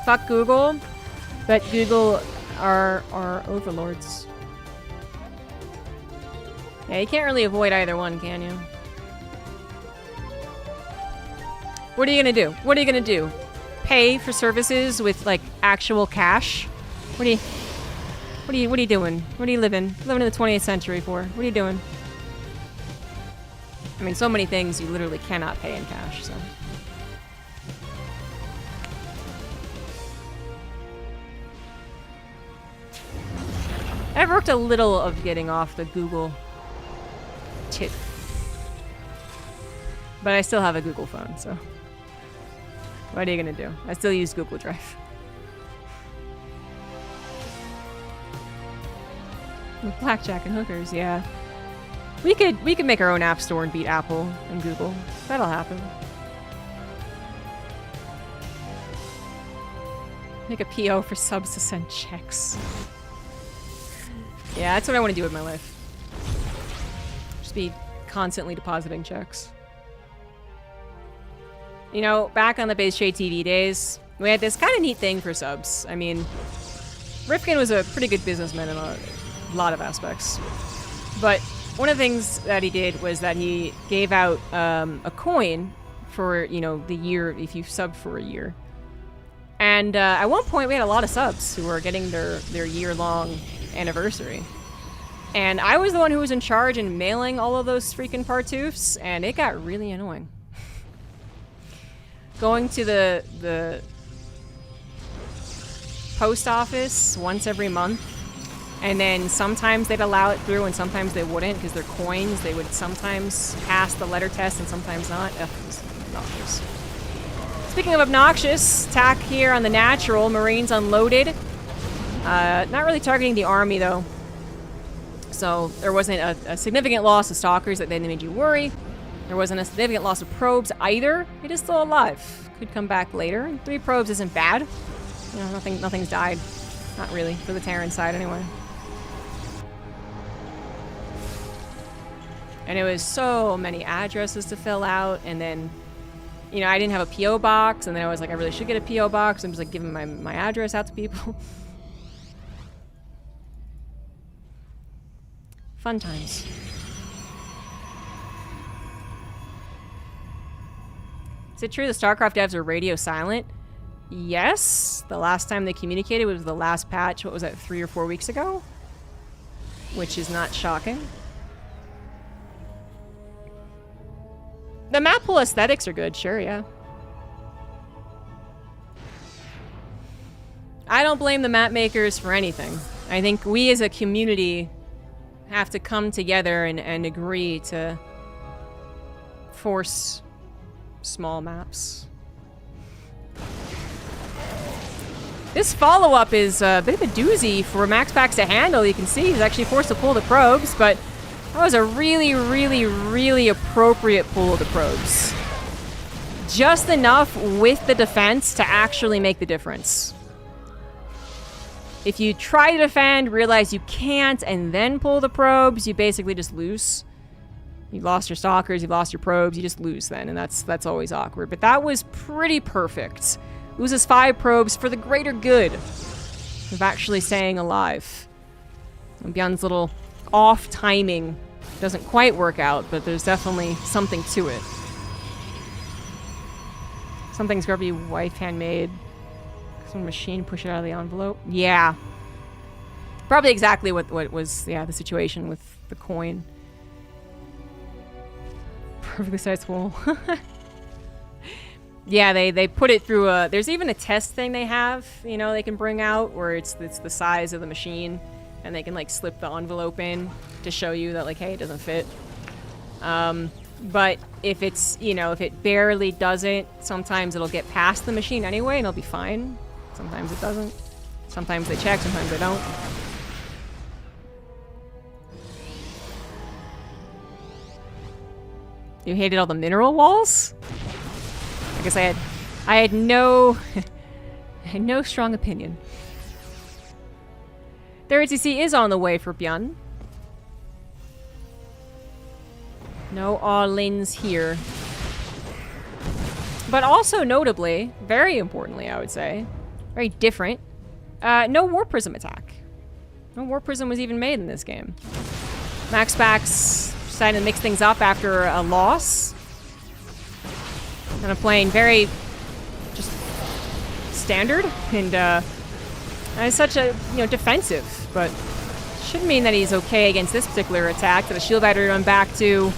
Fuck Google, but Google are overlords. Yeah, you can't really avoid either one, can you? What are you gonna do? What are you gonna do? Pay for services with like actual cash? What are you doing? What are you living in the 20th century for? What are you doing? I mean, so many things you literally cannot pay in cash, so. I've worked a little of getting off the Google tit. But I still have a Google phone, so. What are you gonna do? I still use Google Drive. With blackjack and hookers, yeah. We could make our own app store and beat Apple and Google. That'll happen. Make a PO for subs to send checks. Yeah, that's what I want to do with my life. Just be constantly depositing checks. You know, back on the Base Shade TV days, we had this kind of neat thing for subs. I mean, Rifkin was a pretty good businessman in a lot of aspects. But one of the things that he did was that he gave out a coin for, you know, the year, if you sub for a year. And at one point, we had a lot of subs who were getting their year-long anniversary. And I was the one who was in charge in mailing all of those freaking partoofs, and it got really annoying. Going to the post office once every month, and then sometimes they'd allow it through and sometimes they wouldn't because they're coins. They would sometimes pass the letter test and sometimes not. Ugh, it was obnoxious. Speaking of obnoxious, attack here on the natural. Marines unloaded. Not really targeting the army, though. So there wasn't a significant loss of stalkers that then made you worry. There wasn't a significant loss of probes either. It is still alive. Could come back later. And 3 probes isn't bad. You know, nothing's died. Not really, for the Terran side anyway. And it was so many addresses to fill out, and then, you know, I didn't have a P.O. box, and then I was like, I really should get a P.O. box. I'm just like giving my address out to people. Fun times. Is it true the StarCraft devs are radio silent? Yes. The last time they communicated was the last patch, what was that, 3 or 4 weeks ago? Which is not shocking. The map pool aesthetics are good, sure, yeah. I don't blame the map makers for anything. I think we as a community have to come together and agree to force small maps. This follow-up is a bit of a doozy for MaxPax to handle. You can see he's actually forced to pull the probes, but that was a really, really, really appropriate pull of the probes. Just enough with the defense to actually make the difference. If you try to defend, realize you can't, and then pull the probes, you basically just lose. You lost your stalkers, you lost your probes, you just lose then, and that's always awkward. But that was pretty perfect. Loses 5 probes for the greater good of actually staying alive. And Bjorn's little off timing doesn't quite work out, but there's definitely something to it. Something's gotta be wife handmade. Some machine push it out of the envelope. Yeah. Probably exactly what was, yeah, the situation with the coin. Perfectly sized hole. Yeah, they put it through a... There's even a test thing they have, you know, they can bring out where it's the size of the machine, and they can, like, slip the envelope in to show you that, like, hey, it doesn't fit. But if it's, you know, if it barely doesn't, sometimes it'll get past the machine anyway, and it'll be fine. Sometimes it doesn't. Sometimes they check, sometimes they don't. You hated all the mineral walls? I guess I had no I had no strong opinion. Their ATC is on the way for Bjorn. No all-ins here. But also notably, very importantly I would say, very different, no Warp Prism attack. No Warp Prism was even made in this game. MaxPax decided to mix things up after a loss. Kind of playing very just standard and as such a, you know, defensive, but shouldn't mean that he's okay against this particular attack. That a shield battery run back to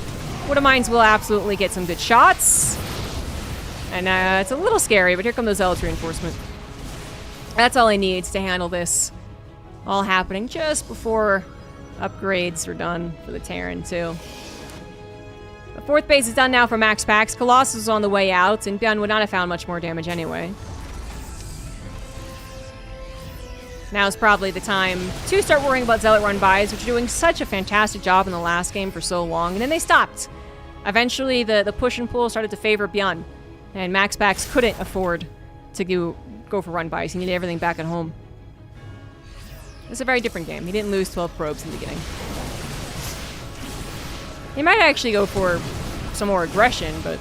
Wood of Mines will absolutely get some good shots. And it's a little scary, but here come those Zealots reinforcement. That's all he needs to handle this. All happening just before upgrades are done for the Terran too. The 4th base is done now for MaxPax. Colossus is on the way out, and Bjorn would not have found much more damage anyway. Now's probably the time to start worrying about Zealot run-bys, which are doing such a fantastic job in the last game for so long, and then they stopped. Eventually, the push and pull started to favor Bjorn, and MaxPax couldn't afford to go for run-bys. He needed everything back at home. It's a very different game. He didn't lose 12 probes in the beginning. He might actually go for some more aggression, but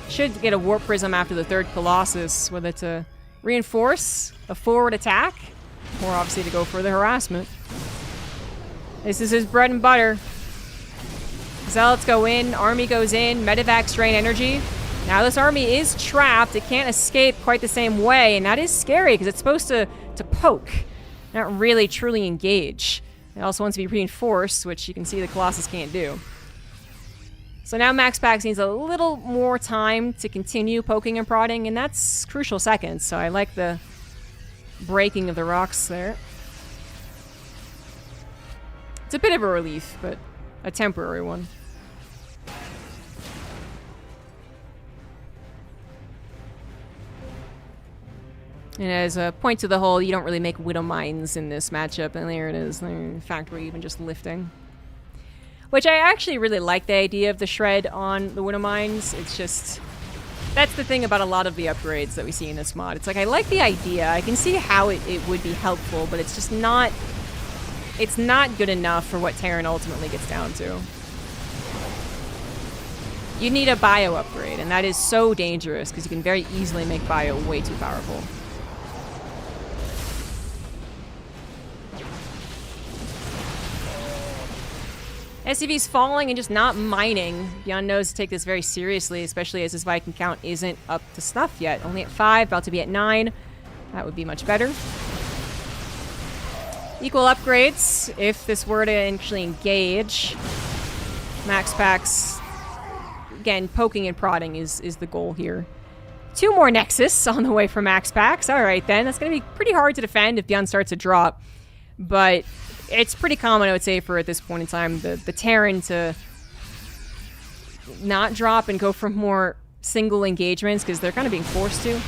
should get a Warp Prism after the 3rd Colossus, whether to reinforce a forward attack, or obviously to go for the harassment. This is his bread and butter. Zealots go in, army goes in, medevacs drain energy. Now this army is trapped, it can't escape quite the same way, and that is scary because it's supposed to poke, not really truly engage. It also wants to be reinforced, which you can see the Colossus can't do. So now MaxPax needs a little more time to continue poking and prodding, and that's crucial seconds, so I like the breaking of the rocks there. It's a bit of a relief, but a temporary one. And as a point to the whole, you don't really make Widow Mines in this matchup, and there it is, the factory even just lifting. Which I actually really like the idea of the shred on the Widow Mines. It's just, that's the thing about a lot of the upgrades that we see in this mod. It's like, I like the idea, I can see how it would be helpful, but it's just not, it's not good enough for what Terran ultimately gets down to. You need a bio upgrade, and that is so dangerous, because you can very easily make bio way too powerful. SCV's falling and just not mining. Bjorn knows to take this very seriously, especially as his Viking count isn't up to snuff yet. Only at 5, about to be at 9. That would be much better. Equal upgrades if this were to actually engage. MaxPax, again, poking and prodding is the goal here. 2 more Nexus on the way for max packs. Alright then, that's going to be pretty hard to defend if Bjorn starts to drop. But it's pretty common, I would say, for at this point in time, the Terran to not drop and go for more single engagements, because they're kind of being forced to.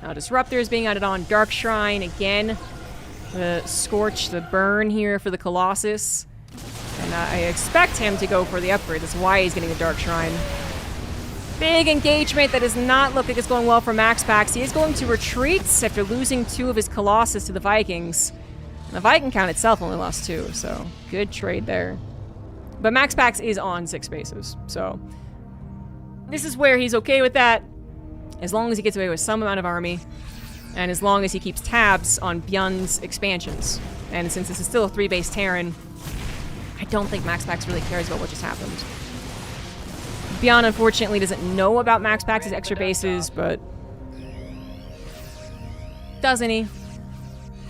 Now Disruptor is being added on. Dark Shrine again. The Scorch, the Burn here for the Colossus. And I expect him to go for the upgrade. That's why he's getting the Dark Shrine. Big engagement that does not look like it's going well for Max Pax. He is going to retreat after losing 2 of his Colossus to the Vikings. And the Viking count itself only lost 2, so good trade there. But Max Pax is on 6 bases, so this is where he's okay with that, as long as he gets away with some amount of army, and as long as he keeps tabs on Bjorn's expansions. And since this is still a 3-base Terran, I don't think Max Pax really cares about what just happened. Bjorn, unfortunately, doesn't know about Max Pax's extra bases, but... Doesn't he?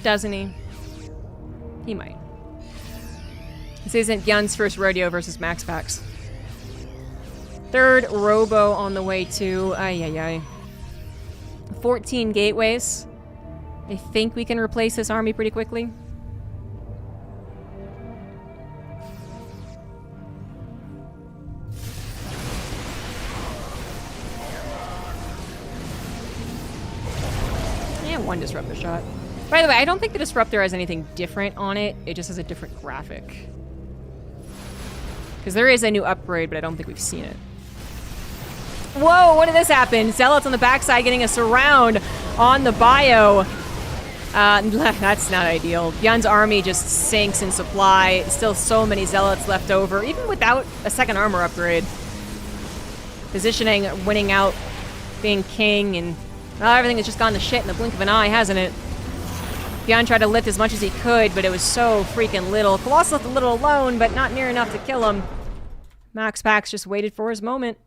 Doesn't he? He might. This isn't Bjorn's first rodeo versus Max Pax. 3rd Robo on the way too. Ay, ay, ay. 14 gateways. I think we can replace this army pretty quickly. Yeah, 1 Disruptor shot. By the way, I don't think the Disruptor has anything different on it. It just has a different graphic. Because there is a new upgrade, but I don't think we've seen it. Whoa, what did this happen? Zealots on the backside getting a surround on the bio. That's not ideal. Bjorn's army just sinks in supply. Still so many Zealots left over, even without a 2nd armor upgrade. Positioning, winning out, being king, and everything has just gone to shit in the blink of an eye, hasn't it? Bjorn tried to lift as much as he could, but it was so freaking little. Colossus left a little alone, but not near enough to kill him. Max Pax just waited for his moment.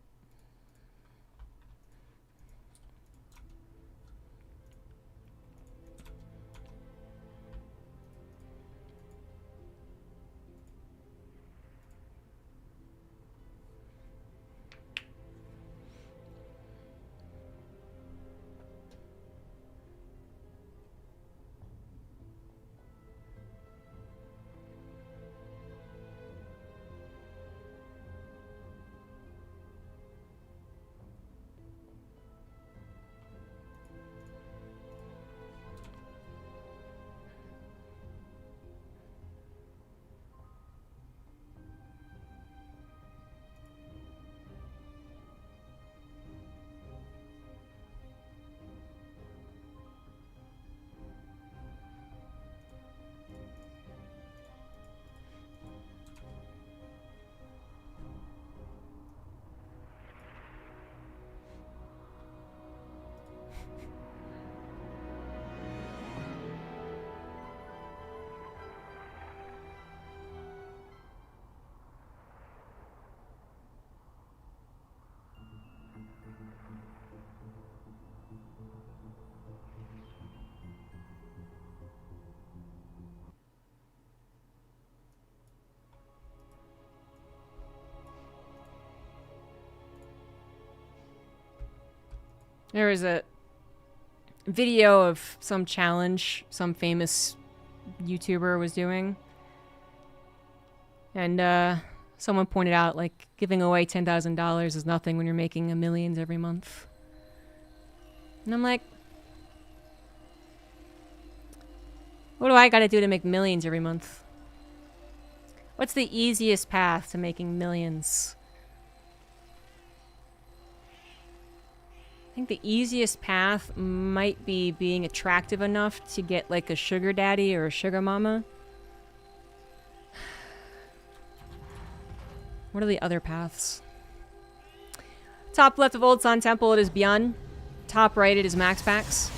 There was a video of some challenge some famous YouTuber was doing. And someone pointed out, like, giving away $10,000 is nothing when you're making millions every month. And I'm like, what do I gotta do to make millions every month? What's the easiest path to making millions? I think the easiest path might be being attractive enough to get like a sugar daddy or a sugar mama. What are the other paths? Top left of Old Sun Temple, it is Bjorn. Top right, it is Max Pax.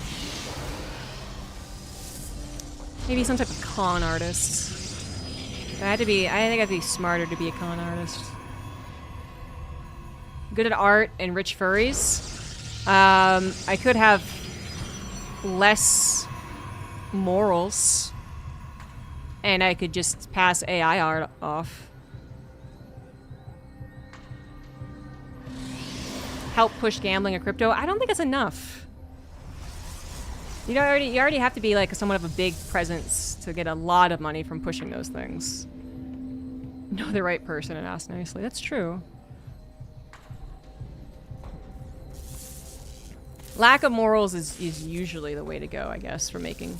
Maybe some type of con artist. I think I have to be smarter to be a con artist. Good at art and rich furries. I could have less morals, and I could just pass AI art off. help push gambling or crypto, I don't think it's enough. You already have to be like somewhat of a big presence to get a lot of money from pushing those things. Know the right person and ask nicely. That's true. Lack of morals is usually the way to go, I guess, for making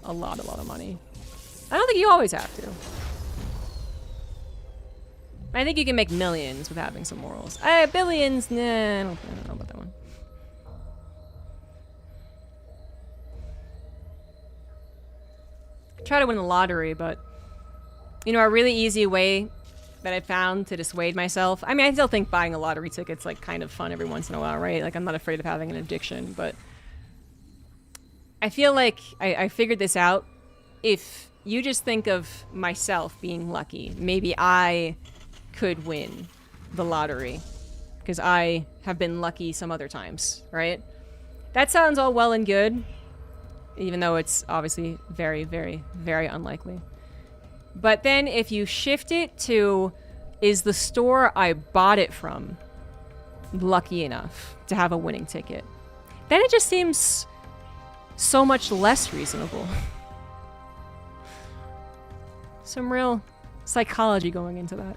a lot of money. I don't think you always have to. I think you can make millions with having some morals. Billions, nah, I don't know about that one. Try to win the lottery, but you know, a really easy way that I found to dissuade myself. I mean, I still think buying a lottery ticket's like kind of fun every once in a while, right? Like I'm not afraid of having an addiction, but I feel like I figured this out. If you just think of myself being lucky, maybe I could win the lottery because I have been lucky some other times, right? That sounds all well and good, even though it's obviously very, very, very unlikely. But then if you shift it to, is the store I bought it from lucky enough to have a winning ticket? Then it just seems so much less reasonable. Some real psychology going into that.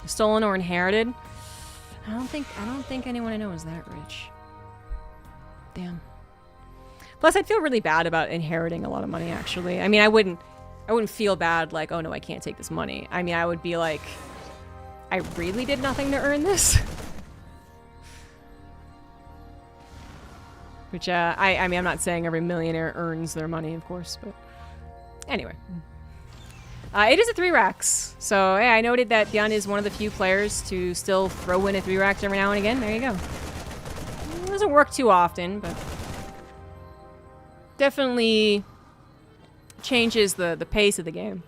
Stolen or inherited? I don't think anyone I know is that rich. Damn. Plus, I'd feel really bad about inheriting a lot of money, actually. I mean, I wouldn't feel bad like, oh no, I can't take this money. I mean, I would be like, I really did nothing to earn this? Which, I mean, I'm not saying every millionaire earns their money, of course, but anyway. It is a 3 racks. So, yeah, I noted that Byun is one of the few players to still throw in a 3 racks every now and again. There you go. It doesn't work too often, but definitely changes the pace of the game.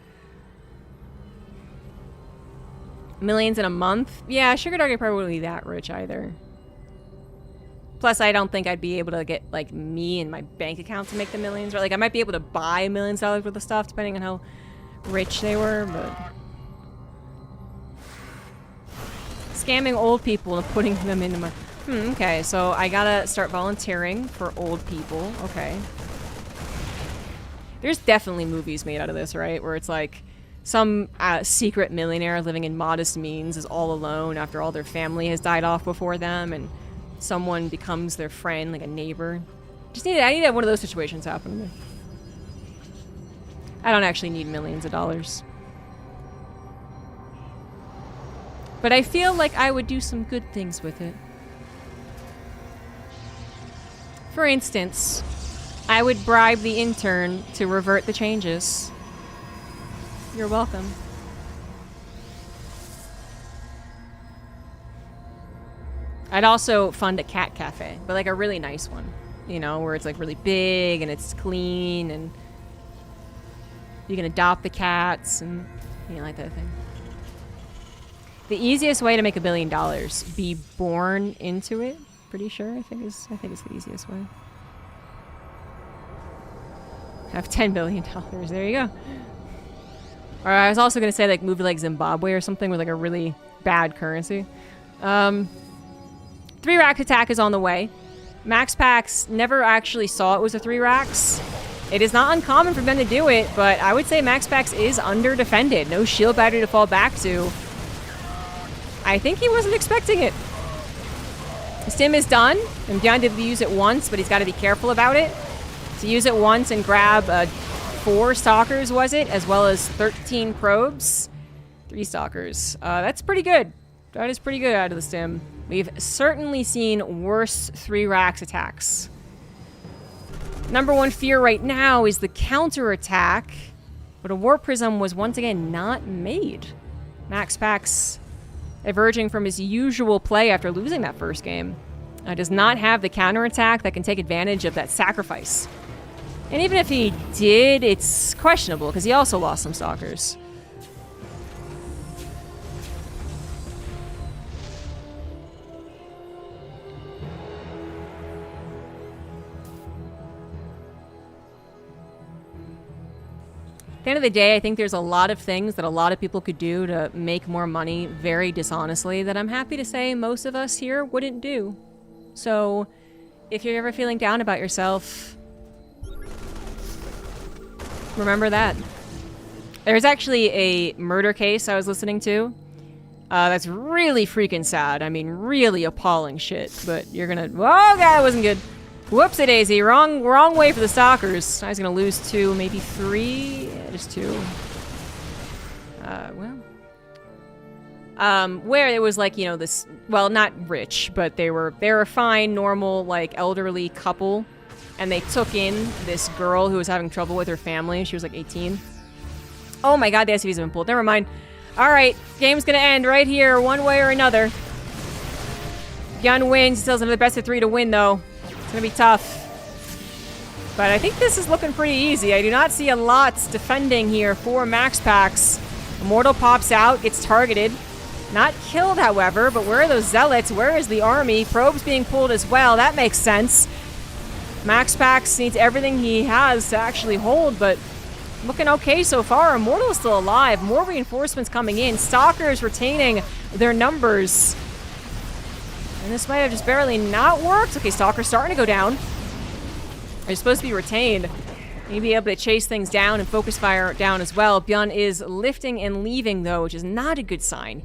Millions in a month? Yeah, Sugar Dog probably wouldn't be that rich either. Plus, I don't think I'd be able to get, like, me and my bank account to make the millions. Or, like, I might be able to buy $1 million worth of stuff, depending on how rich they were, but scamming old people and putting them into my... okay, so I gotta start volunteering for old people. Okay. There's definitely movies made out of this, right? Where it's like some secret millionaire living in modest means is all alone after all their family has died off before them, and someone becomes their friend, like a neighbor. I need to have one of those situations happen to me. I don't actually need millions of dollars. But I feel like I would do some good things with it. For instance, I would bribe the intern to revert the changes. You're welcome. I'd also fund a cat cafe, but like a really nice one. You know, where it's like really big and it's clean and you can adopt the cats and, you know, like that thing. The easiest way to make $1 billion, be born into it. Pretty sure. I think it's the easiest way. Have $10 billion. There you go. Or I was also gonna say like movie like Zimbabwe or something with like a really bad currency. 3 rack attack is on the way. Max Packs never actually saw it was a 3 racks. It is not uncommon for them to do it, but I would say Max Packs is under defended. No shield battery to fall back to. I think he wasn't expecting it. Stim is done, and Byun did use it once, but he's got to be careful about it. To use it once and grab 4 stalkers, was it? As well as 13 probes. 3 stalkers. That's pretty good. That is pretty good out of the Stim. We've certainly seen worse 3 racks attacks. Number 1 fear right now is the counterattack, but a Warp Prism was once again not made. Max Packs, diverging from his usual play after losing that first game, does not have the counterattack that can take advantage of that sacrifice. And even if he did, it's questionable because he also lost some stalkers. At the end of the day, I think there's a lot of things that a lot of people could do to make more money very dishonestly that I'm happy to say most of us here wouldn't do. So, if you're ever feeling down about yourself, remember that. There's actually a murder case I was listening to. That's really freaking sad. I mean, really appalling shit. But you're gonna... Oh, God, that wasn't good. Whoopsie-daisy. Wrong way for the stalkers. I was gonna lose 2, maybe 3. Yeah, just 2. Where it was like, you know, this... Well, not rich, but they were a fine, normal, like, elderly couple. And they took in this girl who was having trouble with her family. She was like 18. Oh my God, the SCVs have been pulled. Never mind. Alright, game's gonna end right here, one way or another. Gun wins. He still has another best of 3 to win, though. It's gonna be tough. But I think this is looking pretty easy. I do not see a lot defending here for Max Packs. Immortal pops out, gets targeted. Not killed, however, but where are those zealots? Where is the army? Probe's being pulled as well. That makes sense. Max Packs needs everything he has to actually hold, but looking okay so far. Immortal is still alive. More reinforcements coming in. Stalkers retaining their numbers. And this might have just barely not worked. Okay, Stalker's starting to go down. They're supposed to be retained. You'd be able to chase things down and focus fire down as well. Bjorn is lifting and leaving, though, which is not a good sign.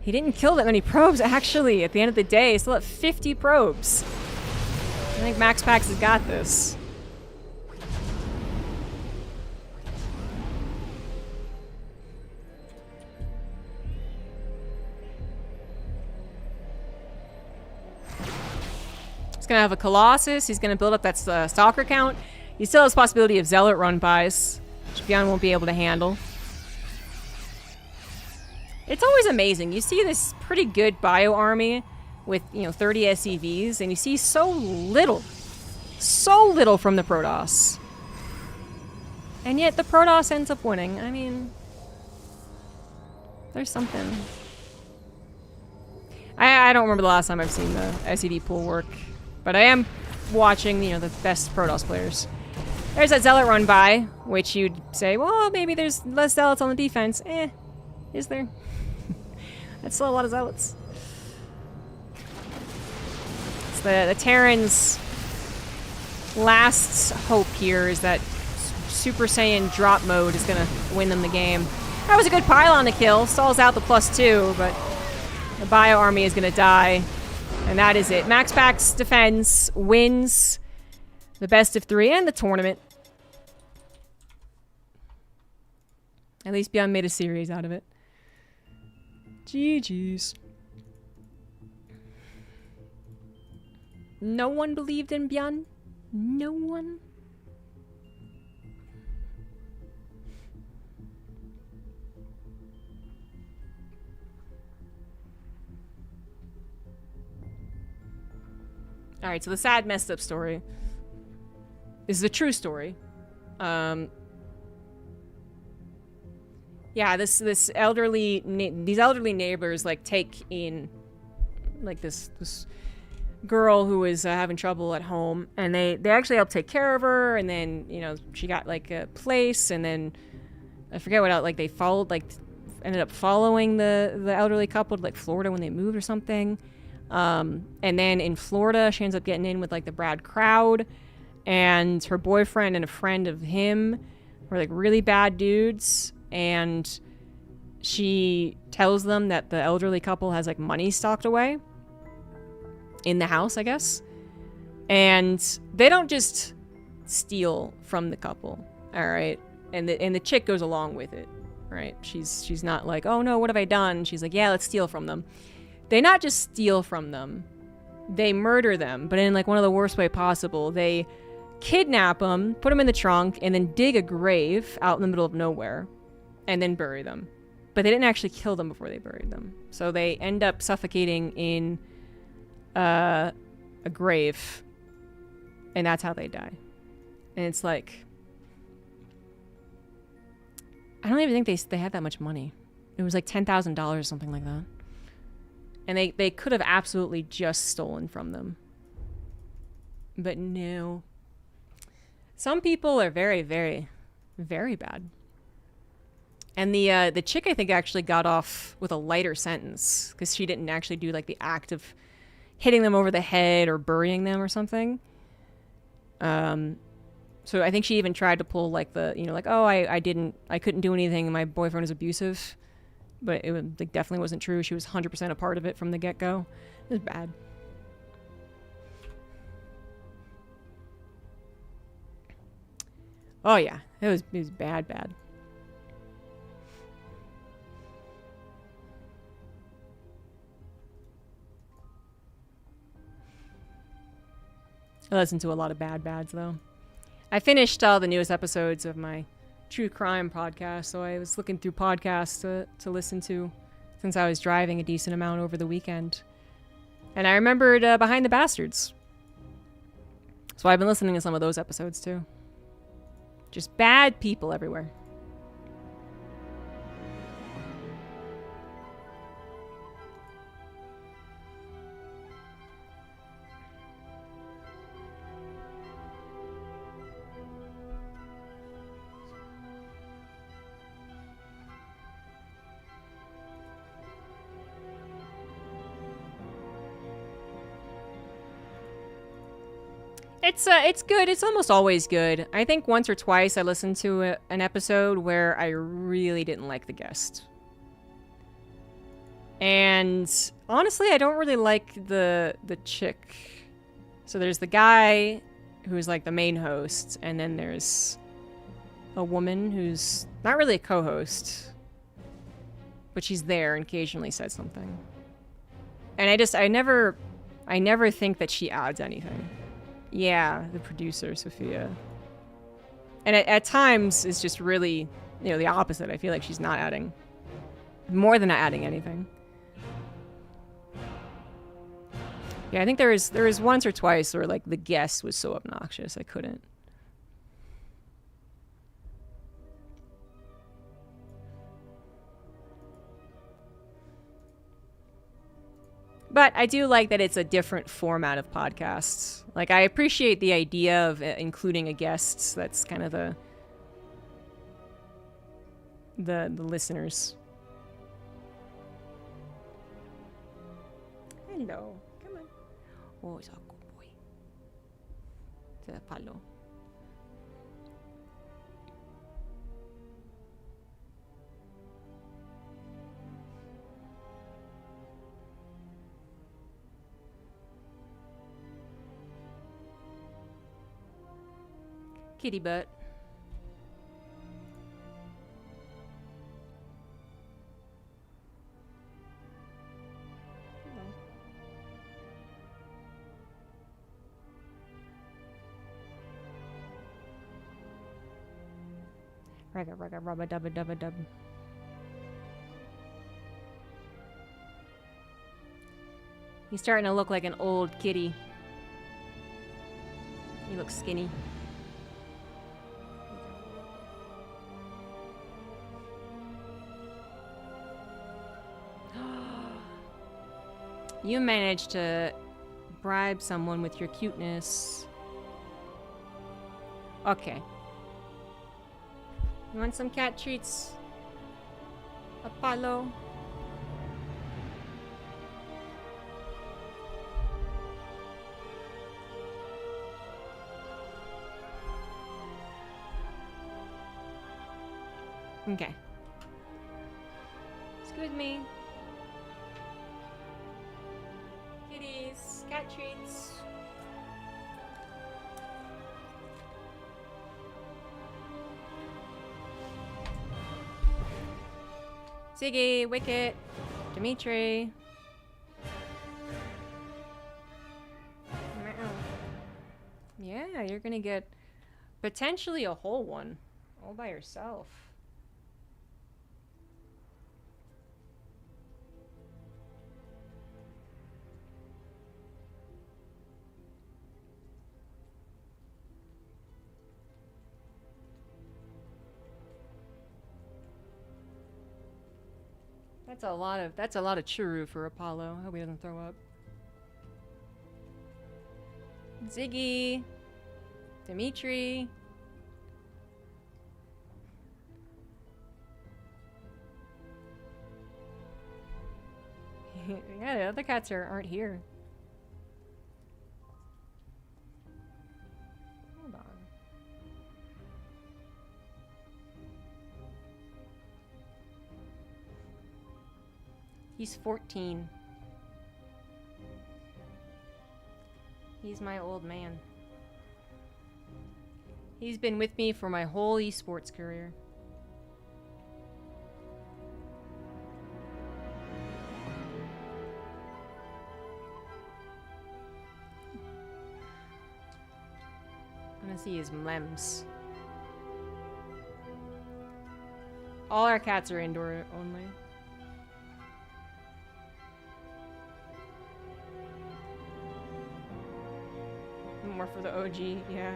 He didn't kill that many probes, actually, at the end of the day. Still at 50 probes. I think Max Pax has got this. He's going to have a Colossus. He's going to build up that Stalker count. He still has the possibility of Zealot run-bys, which Bjorn won't be able to handle. It's always amazing. You see this pretty good bio army with, you know, 30 SCVs, and you see so little from the Protoss. And yet the Protoss ends up winning. I mean, there's something. I don't remember the last time I've seen the SCV pool work, but I am watching, you know, the best Protoss players. There's that Zealot run by, which you'd say, well, maybe there's less Zealots on the defense. Is there? That's still a lot of Zealots. It's the Terran's last hope here is that Super Saiyan drop mode is gonna win them the game. That was a good pylon to kill. Stalls out the +2, but the bio army is gonna die. And that is it. Max Pax defends, wins the best of 3 and the tournament. At least Bjorn made a series out of it. GG's. No one believed in Bjorn? No one? Alright, so the sad, messed up story. This is a true story. Yeah, these elderly neighbors like take in like this girl who was having trouble at home, and they actually helped take care of her, and then, you know, she got like a place, and then I forget what else, like they followed, like ended up following the elderly couple to like Florida when they moved or something. And then in Florida, she ends up getting in with like the Brad crowd, and her boyfriend and a friend of him were like really bad dudes. And she tells them that the elderly couple has like money stocked away in the house, I guess. And they don't just steal from the couple, all right? And the chick goes along with it, right? She's not like, oh no, what have I done? She's like, yeah, let's steal from them. They not just steal from them, they murder them, but in like one of the worst way possible. They kidnap them, put them in the trunk, and then dig a grave out in the middle of nowhere. And then bury them. But they didn't actually kill them before they buried them. So they end up suffocating in a grave. And that's how they die. And it's like, I don't even think they had that much money. It was like $10,000 or something like that. And they could have absolutely just stolen from them. But no. Some people are very, very, very bad. And the chick, I think, actually got off with a lighter sentence because she didn't actually do like the act of hitting them over the head or burying them or something. So I think she even tried to pull like the, you know, like, oh, I couldn't do anything. My boyfriend was abusive, but it like, definitely wasn't true. She was 100% a part of it from the get-go. It was bad. Oh yeah, it was bad. I listened to a lot of bads though. I finished all the newest episodes of my true crime podcast, so I was looking through podcasts to listen to since I was driving a decent amount over the weekend. And I remembered Behind the Bastards. So I've been listening to some of those episodes too. Just bad people everywhere. It's good. It's almost always good. I think once or twice I listened to an episode where I really didn't like the guest. And honestly, I don't really like the chick. So there's the guy who's like the main host, and then there's a woman who's not really a co-host, but she's there and occasionally says something. And I never think that she adds anything. Yeah, the producer, Sophia. And at times, it's just really, you know, the opposite. I feel like she's not adding, more than not adding anything. Yeah, I think there was once or twice where, like, the guest was so obnoxious, I couldn't. But I do like that it's a different format of podcasts. Like, I appreciate the idea of including a guest. That's kind of the listeners. Hello. Come on. Oh, it's a good boy. It's a palo. Kitty butt. Ragga ragga rubba dubba dubba dub. He's starting to look like an old kitty. He looks skinny. You managed to bribe someone with your cuteness. Okay. You want some cat treats? Apollo? Okay. Excuse me. Kitties, cat treats. Ziggy, Wicket, Dimitri. Yeah, you're gonna get potentially a whole one all by yourself. That's a lot of churu for Apollo. I hope he doesn't throw up. Ziggy, Dimitri. Yeah, the other cats aren't here. Hold on. He's 14. He's my old man. He's been with me for my whole esports career. I'm gonna see his mlems. All our cats are indoor only. More for the OG, yeah.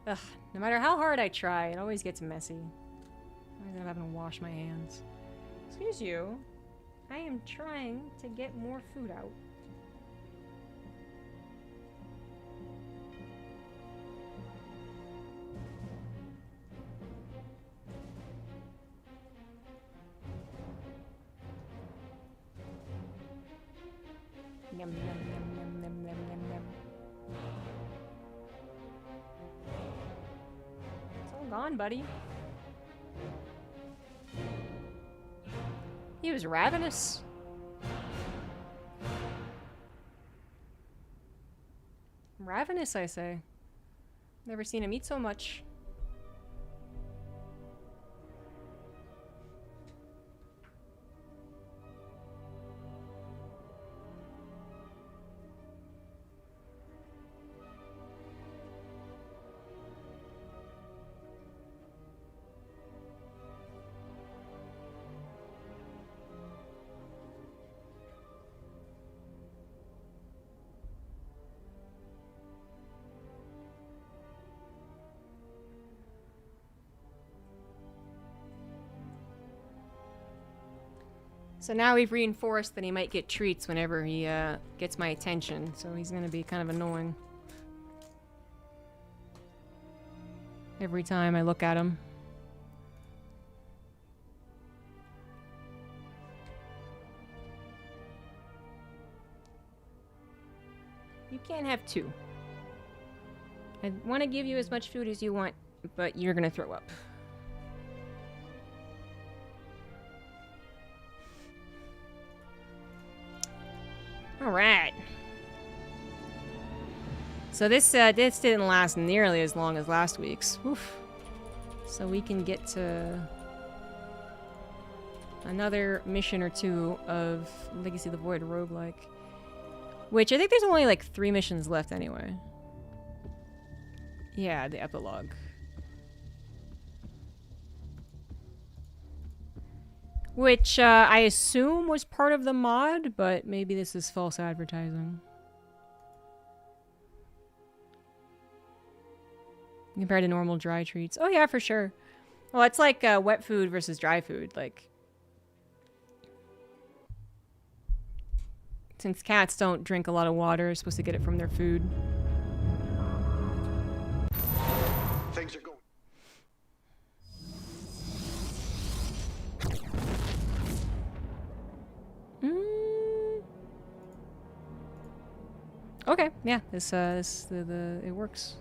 Ugh, no matter how hard I try, it always gets messy. I'm having to wash my hands. Excuse you. I am trying to get more food out. Yum, yum, yum, yum, yum, yum, yum, yum. It's all gone, buddy. He was ravenous. Ravenous, I say. Never seen him eat so much. So now we've reinforced that he might get treats whenever he gets my attention, so he's gonna be kind of annoying. Every time I look at him. You can't have two. I want to give you as much food as you want, but you're gonna throw up. Alright. So this didn't last nearly as long as last week's. Oof. So we can get to another mission or two of Legacy of the Void roguelike. Which I think there's only like 3 missions left anyway. Yeah, the epilogue. Which I assume was part of the mod, but maybe this is false advertising. Compared to normal dry treats. Oh yeah, for sure. Well, it's like wet food versus dry food. Like, since cats don't drink a lot of water, they're supposed to get it from their food. Things are going. Okay, yeah, it works.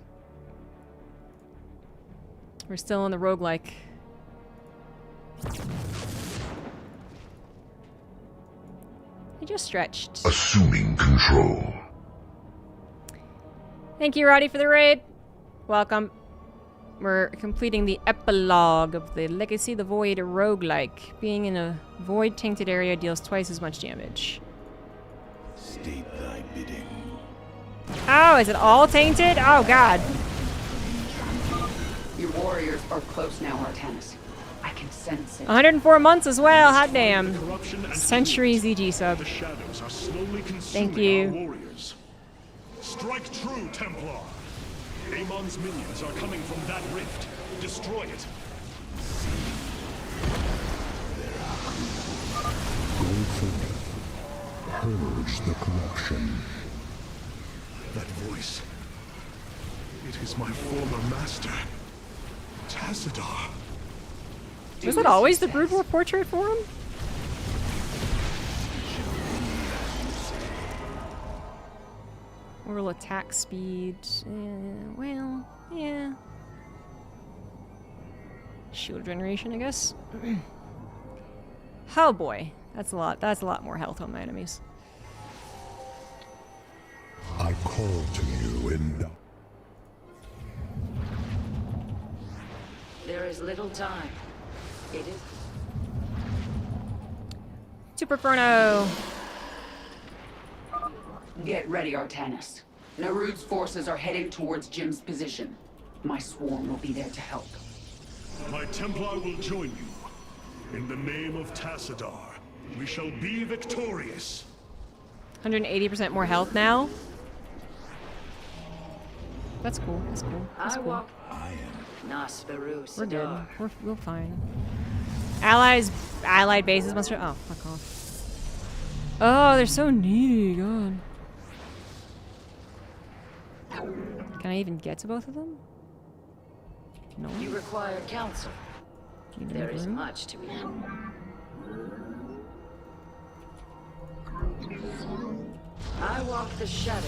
We're still on the roguelike. I just stretched. Assuming control. Thank you, Roddy, for the raid. Welcome. We're completing the epilogue of the Legacy of the Void roguelike. Being in a void-tainted area deals twice as much damage. State thy bidding. Oh, is it all tainted? Oh, God. Your warriors are close now, Artanis. I can sense it. 104 months as well. Hot damn. Corruption and Century ZG sub. the shadows are slowly consuming Thank you. our warriors. Strike true, Templar. Amon's minions are coming from that rift. Destroy it. Go forth. Purge the corruption. That voice. It is my former master, Tassadar. Was that always the Brood War portrait for him? Oral attack speed. Well, yeah. Shield generation, I guess. Oh boy, that's a lot. That's a lot more health on my enemies. I call to you in... There is little time. It is... Super Furno! Get ready, Artanis. Narud's forces are heading towards Jim's position. My swarm will be there to help. My Templar will join you. In the name of Tassadar, we shall be victorious. 180% more health now. That's cool. That's cool. That's cool. We're good. We're fine. Allied bases must. Oh, fuck off. Oh, they're so needy. God. Can I even get to both of them? No. You require counsel. There is room? much to be done. I walk the shadow.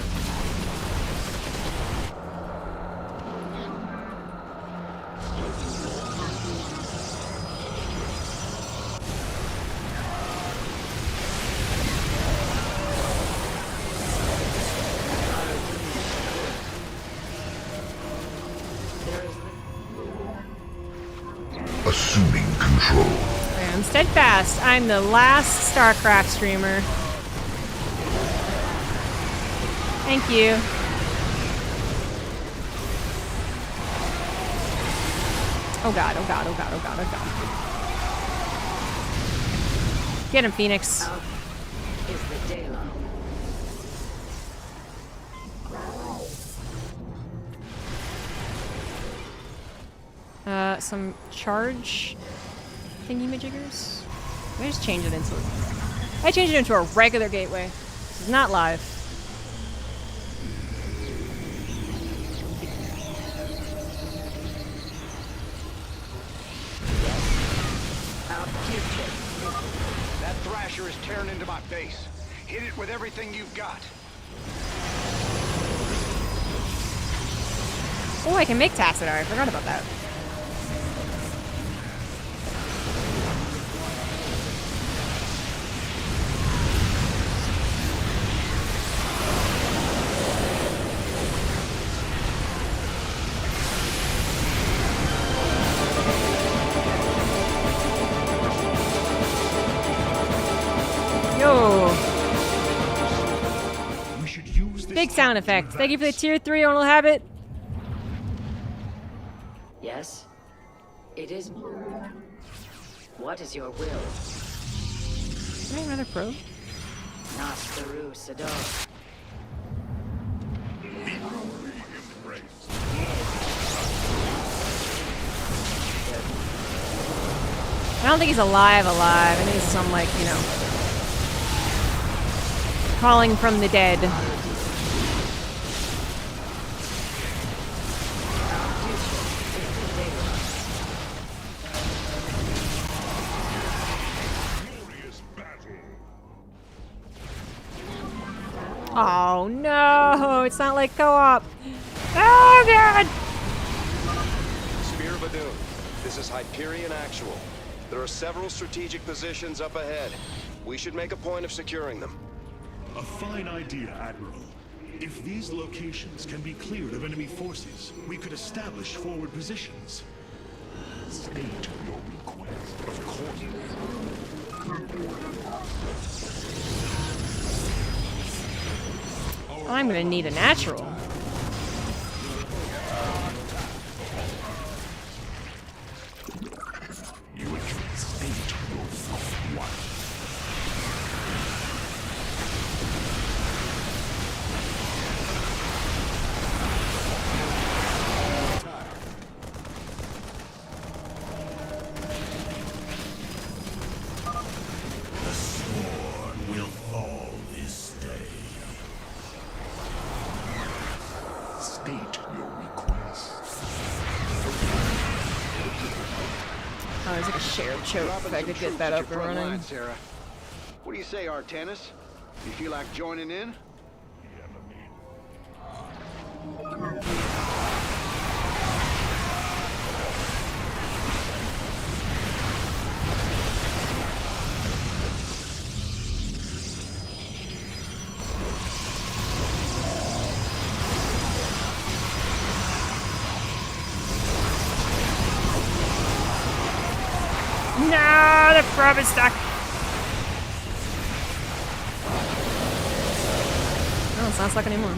Assuming control. I'm steadfast. I'm the last StarCraft streamer. Thank you. Oh god, oh god, oh god, oh god, oh god. Get him, Phoenix. Out is the daylight. Some charge thingy-majiggers. I just changed it into... I changed it into a regular gateway. This is not live. That Thrasher is tearing into my base. Hit it with everything you've got. Oh, I can make Tassadar. I forgot about that. Yo! We should use this Big sound time to effect. Thank you for the advance. tier 3 Onal Habit. Yes? It is. What is your will? Can I have another pro? Nasperu Sadar. I don't think he's alive. I think he's some, like, you know, calling from the dead. Oh no, it's not like co-op. Oh god! Spear of Adun, this is Hyperion Actual. There are several strategic positions up ahead. We should make a point of securing them. A fine idea, Admiral. If these locations can be cleared of enemy forces, we could establish forward positions. State your request. Of course. I'm gonna need a natural. You can state your what? The sword will fall this day. State your request. Oh, there's like a shared choke Dropping if I some could get troops that at up your and front running. line, Sarah. What do you say, Artanis? You feel like joining in? No, the probe is stuck. No, it's not stuck anymore.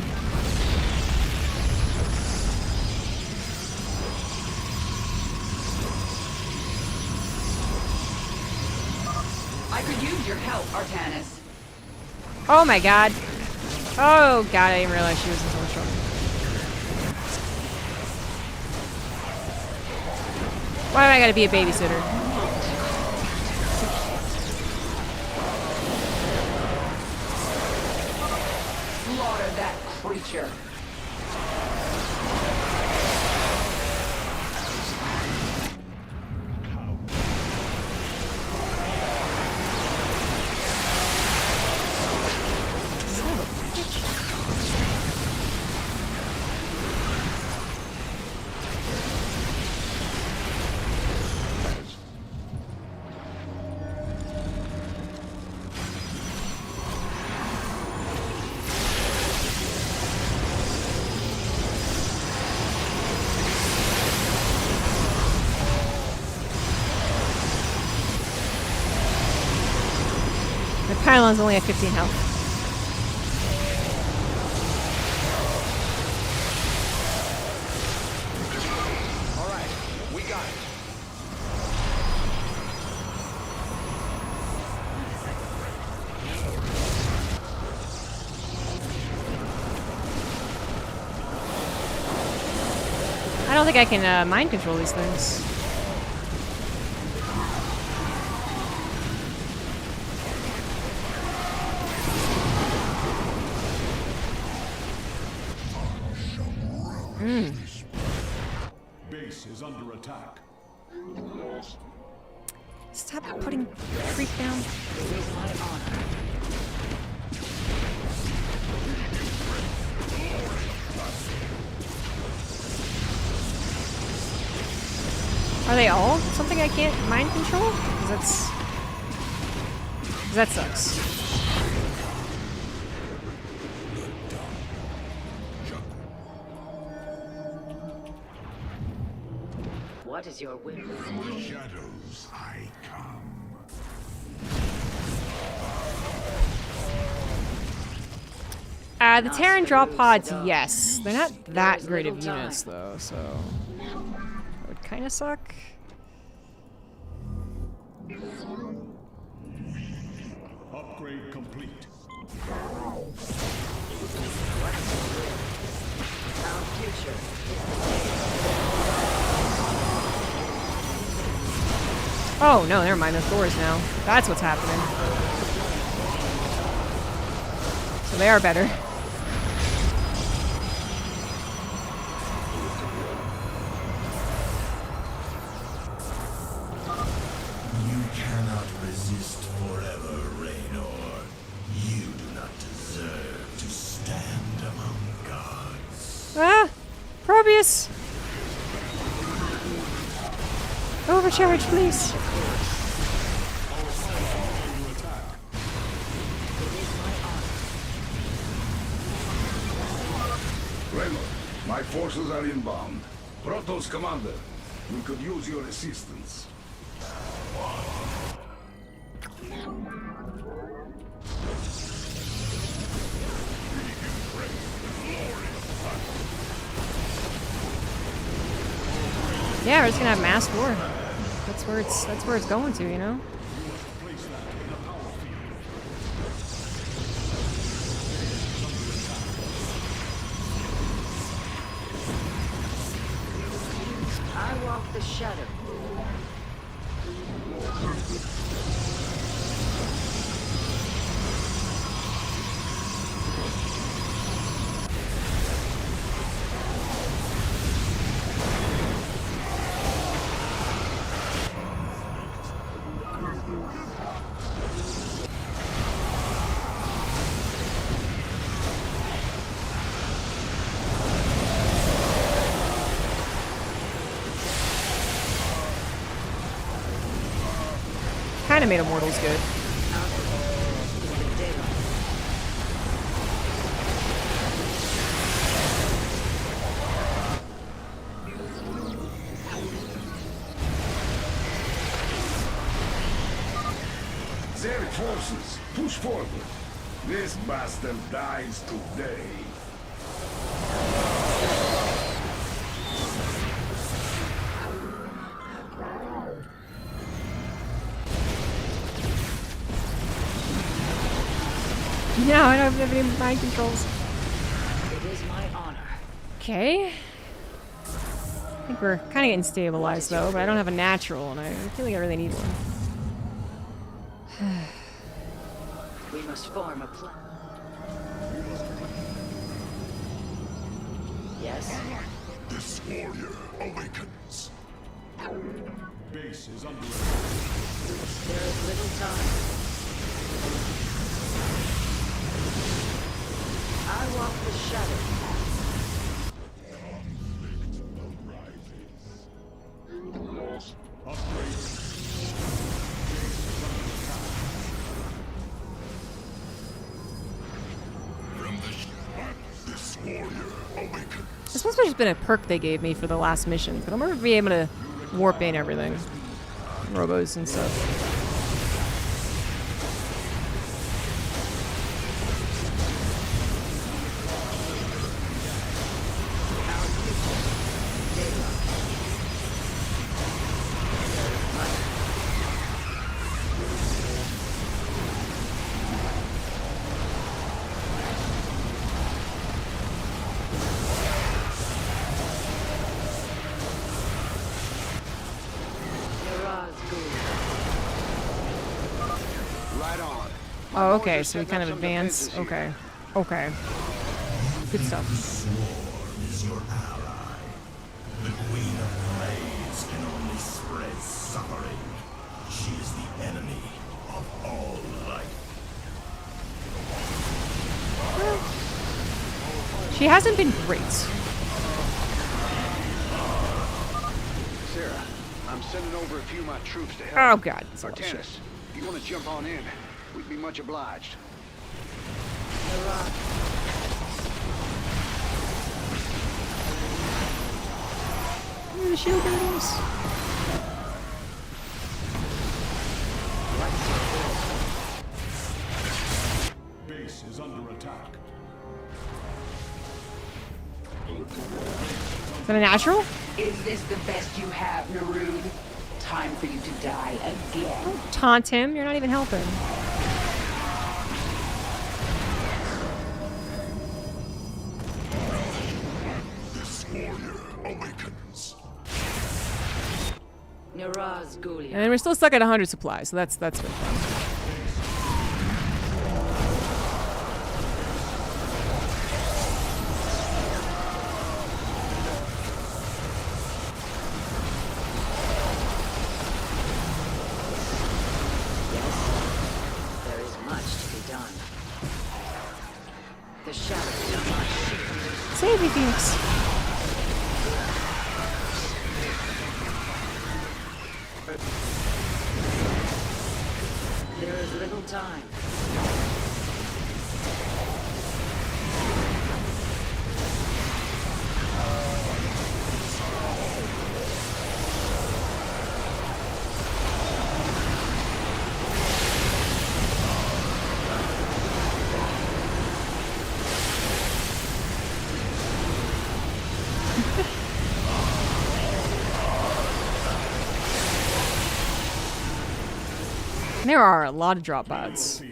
I could use your help, Artanis. Oh my god. Oh god, I didn't realize she was in so much trouble. Why do I gotta be a babysitter? Slaughter that creature. The pylon's only at 15 health. All right, we got it. I don't think I can mind control these things. Base is under attack. Stop putting freak down. Are they all something I can't mind control? Because that sucks. What is your will? From the shadows I come. The Terran draw pods, yes. They're not that great of units, though, so... That would kind of suck. Upgrade complete. Our future Oh, no, never mind. There's doors now. That's what's happening. So they are better. You cannot resist forever, Raynor. You do not deserve to stand among gods. Ah! Probius! Overcharge, please. Raynor, my forces are inbound. Protoss commander, we could use your assistance. Yeah, we're just gonna have mass war. That's where it's going to, you know? I walk the shadow. kind of made Immortals good. Their forces, push forward. This bastard dies today. No, I don't have any mind controls. It is my honor. Okay. I think we're kind of getting stabilized though, but I don't have a natural, and I feel like I really need one. We must form a plan. Yes? This warrior awakens. Base is under There is little time. I walk the shadow path. This warrior awakens. This must have just been a perk they gave me for the last mission, but I'm gonna be able to warp in everything. Robos and stuff. Right on. Oh, okay, so we kind of advance. Okay. Okay. Good stuff. Swarm is your ally. The Queen of Blades can only spread suffering. She is the enemy of all life. She hasn't been great. Sarah, I'm sending over a few of my troops to help. Oh god. It's a lot of shit. Artanis, if you want to jump on in, we'd be much obliged. Where are the shield girdles? Base is under attack. Is that a natural? Is this the best you have, Narud? Time for you to die again. Taunt him. You're not even helping. This warrior awakens. Niraz Gulia. And we're still stuck at 100 supplies, so that's good fun. There is much to be done. The shadows are my shield. Save me, Phoenix. There is little time. There are a lot of drop pods.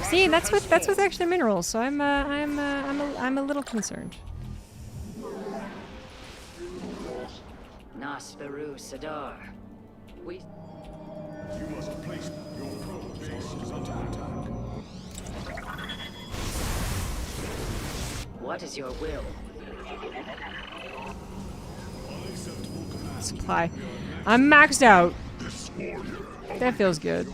See, that's with extra minerals. So I'm a little concerned. Nasperu Sadar. We You must place your pro base is under attack. What is your will? Supply. I'm maxed out. That feels good.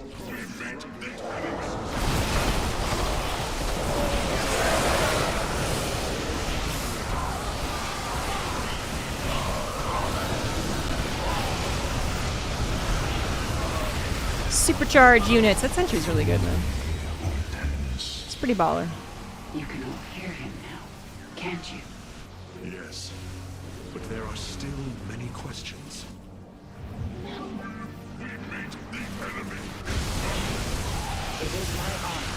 supercharge units. That sentry's really good, man. It's pretty baller. You can all hear him now, can't you? Yes. But there are still many questions. It is my honor.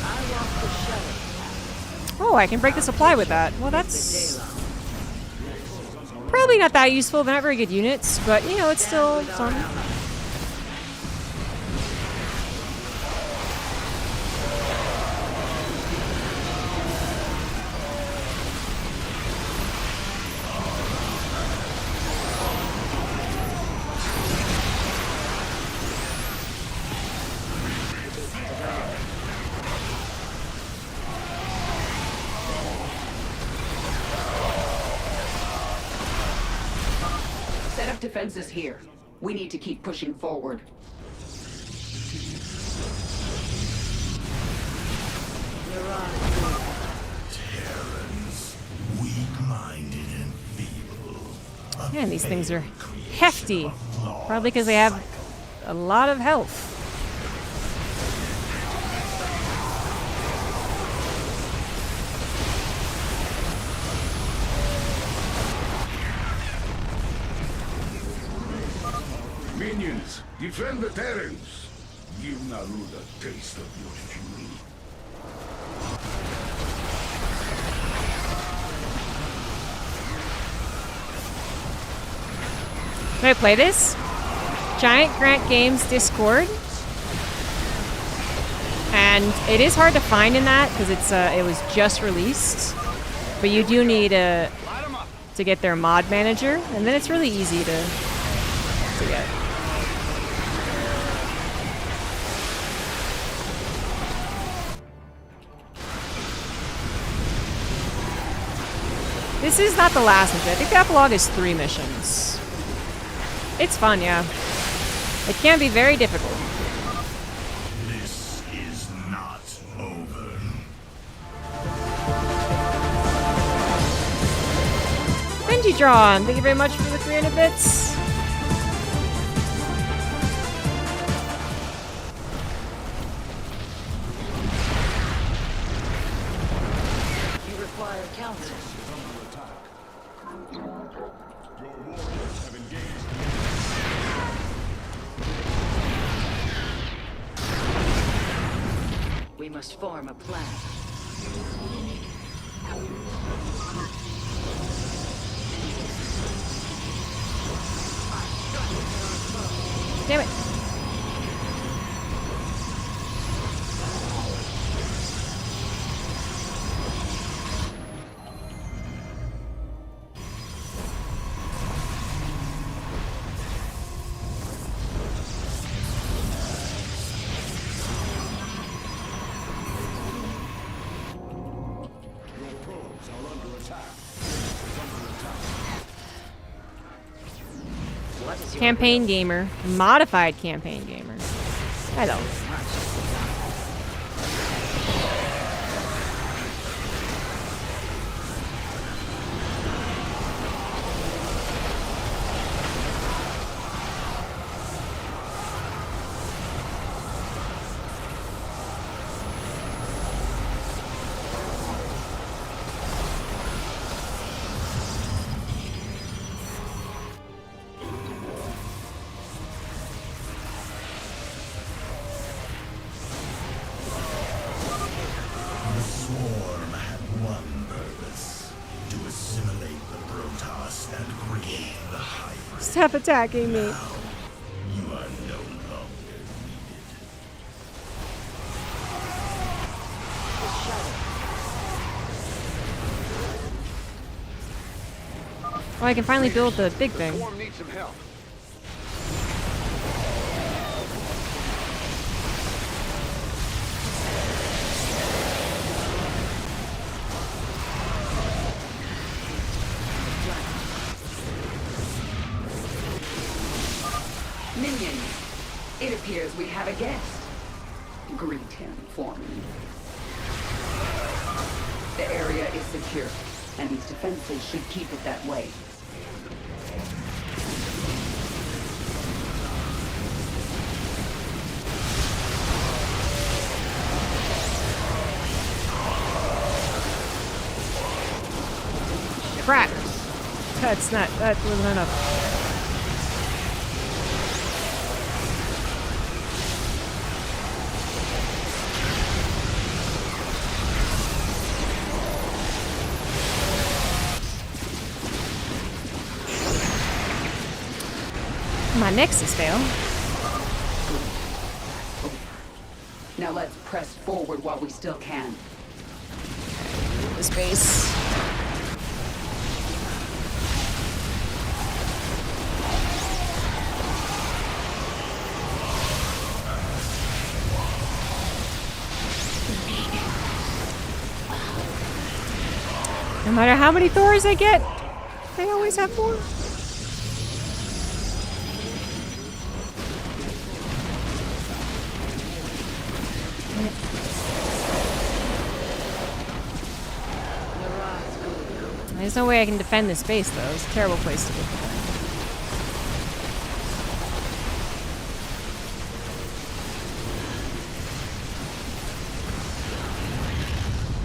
I walk the shadow. Oh, I can break the supply with that. Well, that's probably not that useful. They're not very good units, but you know, it's still something. Set up defenses here. We need to keep pushing forward. Terrans, weak-minded and feeble. Man, these things are hefty. Probably because they have a lot of health. Minions, defend the Terrans. Give Naru a taste of your fury. Can I play this? Giant Grant Games Discord. And it is hard to find in that because it was just released. But you do need to get their mod manager, and then it's really easy to get. This is not the last mission. I think the epilogue is 3 missions. It's fun, yeah. It can be very difficult. This is not over. Benji Drawn, thank you very much for the 300 bits. You require counsel. We must form a plan. Damn it. What is your Campaign gamer. Modified campaign gamer. Hello. The swarm had one purpose: to assimilate the Protoss and create the hybrid. Stop attacking me. You are no longer needed. Oh, I can finally build the big thing. Swarm needs some help. Minions, it appears we have a guest. Greet him for me. The area is secure, and these defenses should keep it that way. crap. That's not, that wasn't enough. My nexus fail. Now let's press forward while we still can. The space. No matter how many Thors I get, they always have more. There's no way I can defend this base, though. It's a terrible place to be.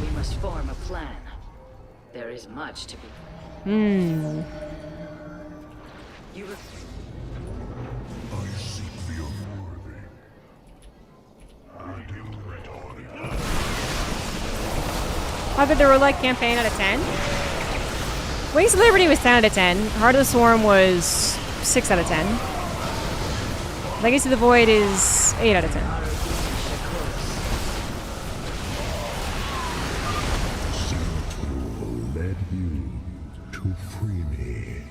We must form a plan. There is much to be. You I seek the unworthy. And in return. How did the roguelike campaign out of 10? Wings of Liberty was 10 out of 10. Heart of the Swarm was 6 out of 10. Legacy of the Void is 8 out of 10. ZC2 led you to free me.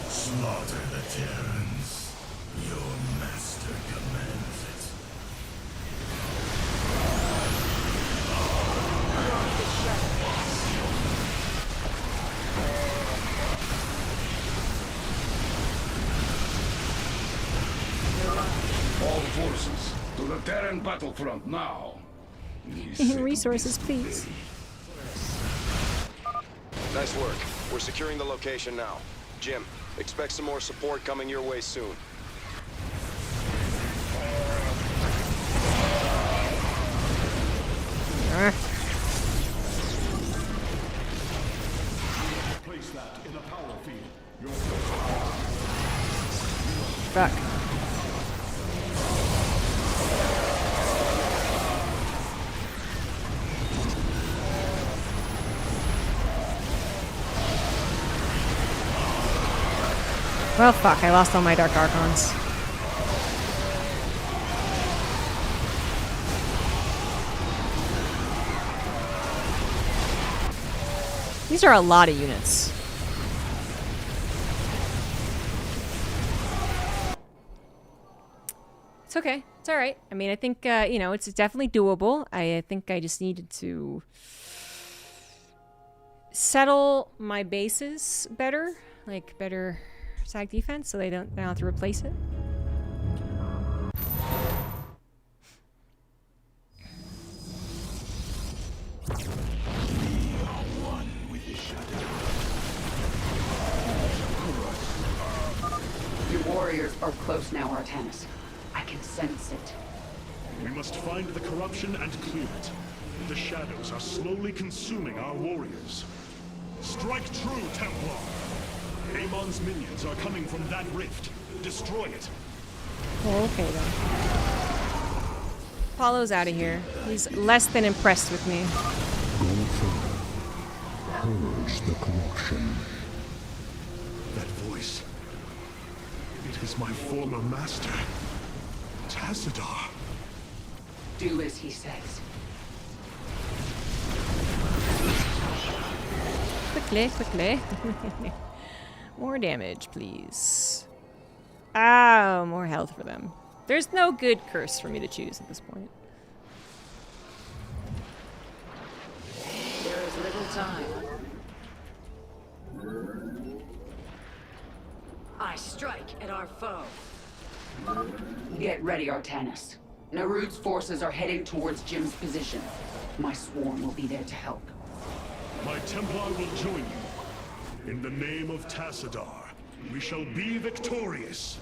Slaughter the Terrans. Your master commands it. All forces to the Terran battlefront now. Resources, please. Nice work. We're securing the location now. Jim, expect some more support coming your way soon. Place that in a power field. Fuck. Well, fuck, I lost all my Dark Archons. These are a lot of units. It's okay. It's alright. I mean, I think, you know, it's definitely doable. I think I just needed to settle my bases better. Like, better SAC defense so they don't have to replace it. Your warriors are close now, Artanis. I can sense it. We must find the corruption and clear it. The shadows are slowly consuming our warriors. Strike true, Templar! Amon's minions are coming from that rift. Destroy it. Oh, okay then. Apollo's out of here. He's less than impressed with me. Go further. Purge the corruption. That voice. It is my former master, Tassadar. Do as he says. Quickly, quickly. More damage, please. Oh, more health for them. There's no good curse for me to choose at this point. There is little time. I strike at our foe. Get ready, Artanis. Narud's forces are heading towards Jim's position. My swarm will be there to help. My Templar will join you. In the name of Tassadar, we shall be victorious.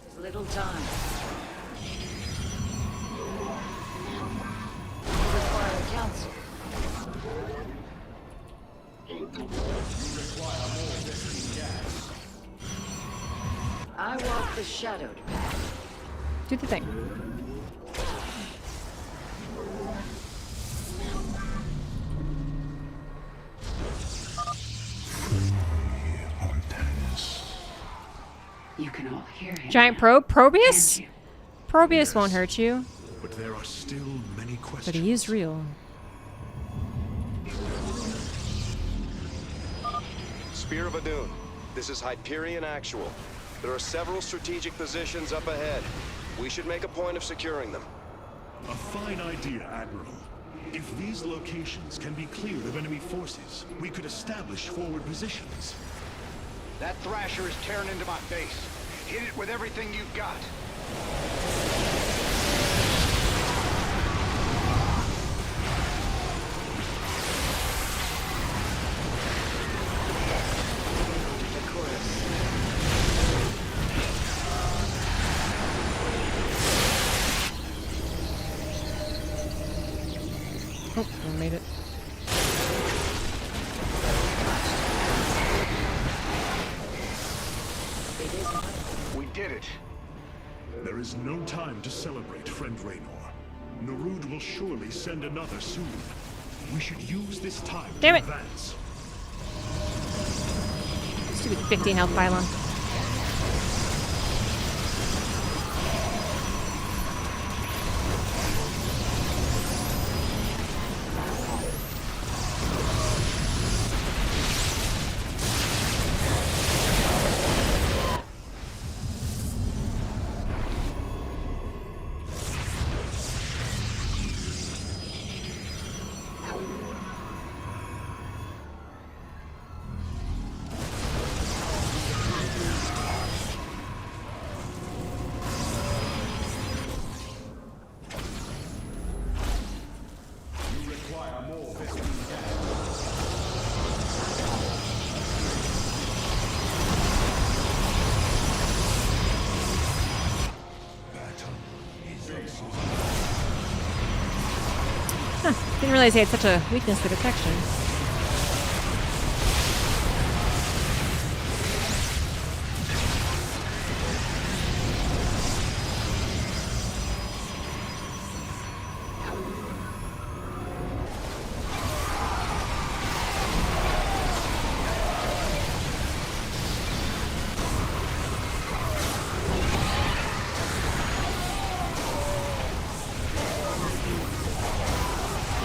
There's little time. We require a council. The shadowed path. Do the thing. You can all hear him. Giant now, Probius? can't you? Probius won't hurt you, But there are still many questions. but he is real. Spear of Adun, this is Hyperion Actual. There are several strategic positions up ahead. We should make a point of securing them. A fine idea, Admiral. If these locations can be cleared of enemy forces, we could establish forward positions. That Thrasher is tearing into my base. Hit it with everything you've got. Oh, I made it. We did it. There is no time to celebrate, friend Raynor. Narud will surely send another soon. We should use this time Damn to it. advance. Stupid 15 health pylon. Didn't realize he had such a weakness to detection.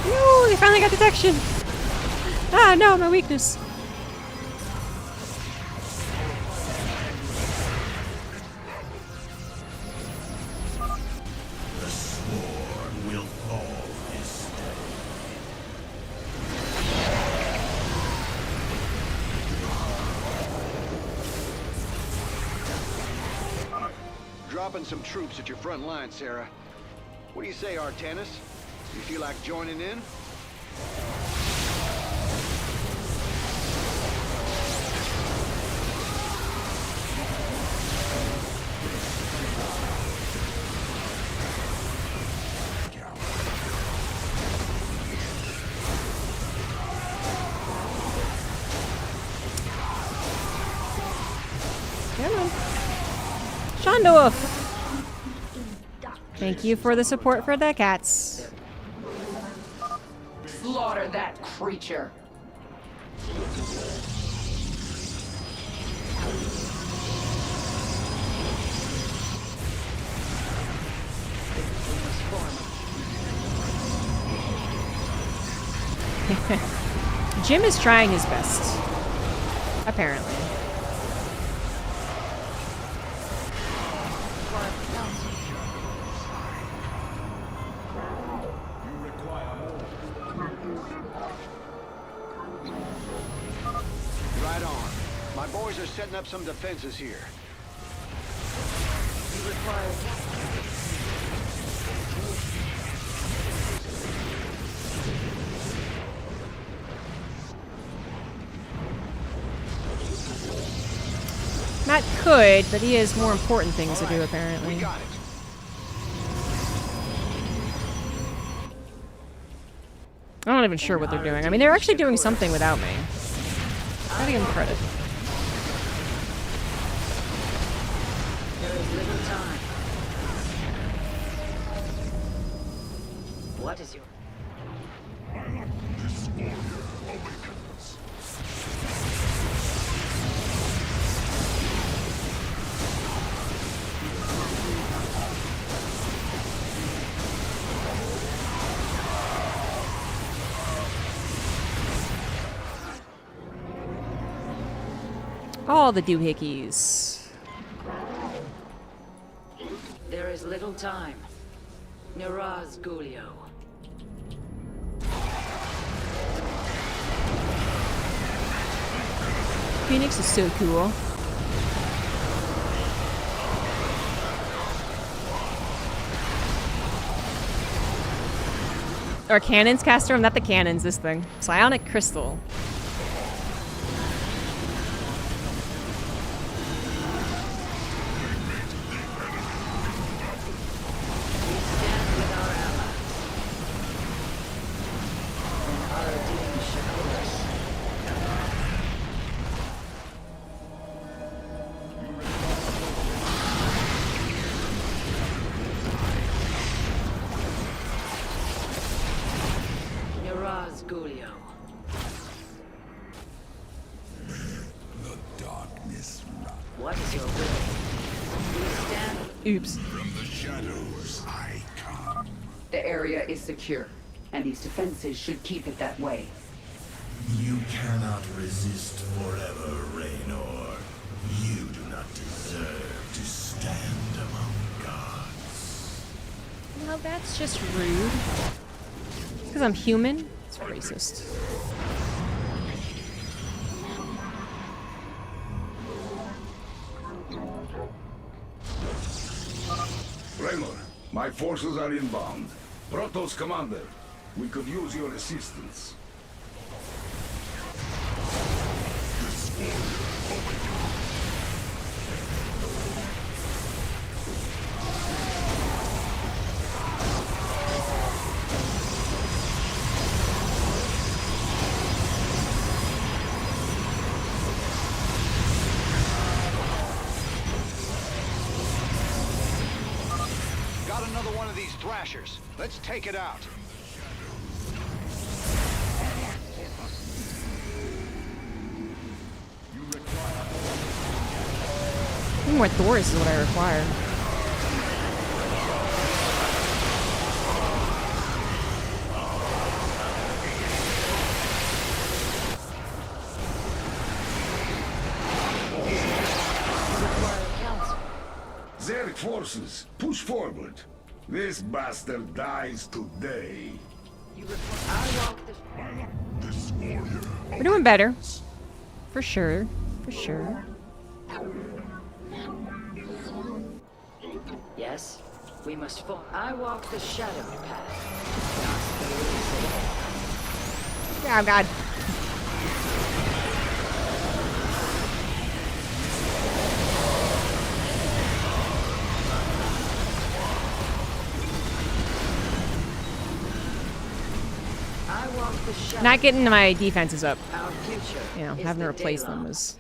Woo, they finally got detection. Ah, no, my weakness. The Sworn will fall this day. Dropping some troops at your front line, Sarah. What do you say, Artanis? You feel like joining in? Come on. Shandorf! Thank you for the support for the cats. Slaughter that creature. Jim is trying his best. Apparently. Right on. My boys are setting up some defenses here. Matt could, but he has more important things to do, We apparently. got it. I'm not even sure what they're doing. I mean, they're actually doing something without me. Gotta give them credit. What is your... This warrior awakens. All the doohickeys. There is little time. Niraz Gulio. Phoenix is so cool. Or cannons caster? I'm not the cannons, this thing. Psionic crystal. Niraz Gulio. The darkness runs. What is your will? We stand... Oops. From the shadows I come. The area is secure, and these defenses should keep it that way. You cannot resist forever, Raynor. You do not deserve to stand among gods. Well, that's just rude. Because I'm human? It's racist. Raynor, my forces are inbound. Protoss commander, we could use your assistance. Got another one of these thrashers. Let's take it out. More Thors is what I require. Zerg forces, push forward. This bastard dies today. This warrior. We're doing better. For sure. For sure. Yes, we must fall. I walk the shadow path. Oh god. I walk the shadow. Not getting my defenses up. Our future. You know, is having to the replace them daylight.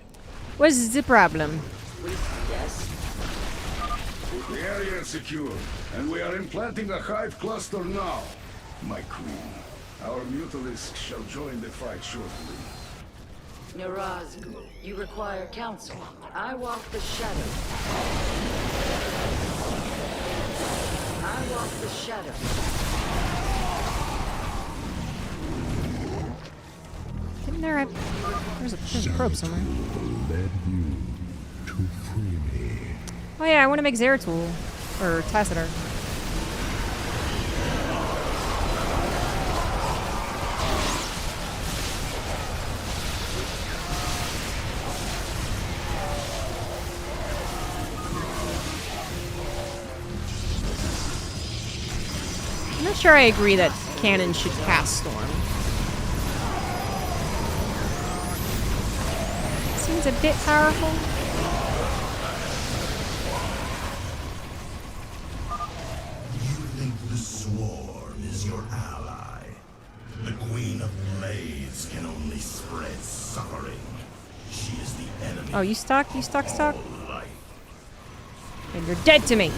was the problem. Yes. The area is secure, and we are implanting a hive cluster now. My queen, our mutalisks shall join the fight shortly. Niraz, you require counsel. I walk the shadow. I walk the shadow. Getting there. There's a probe somewhere. Led you to free me. Oh yeah, I want to make Zeratul. Or Tassadar. I'm not sure I agree that cannon should cast Storm. Seems a bit powerful. You think the swarm is your ally? The Queen of Blades can only spread suffering. She is the enemy. Oh, you stuck? You stuck? of life. And you're dead to me.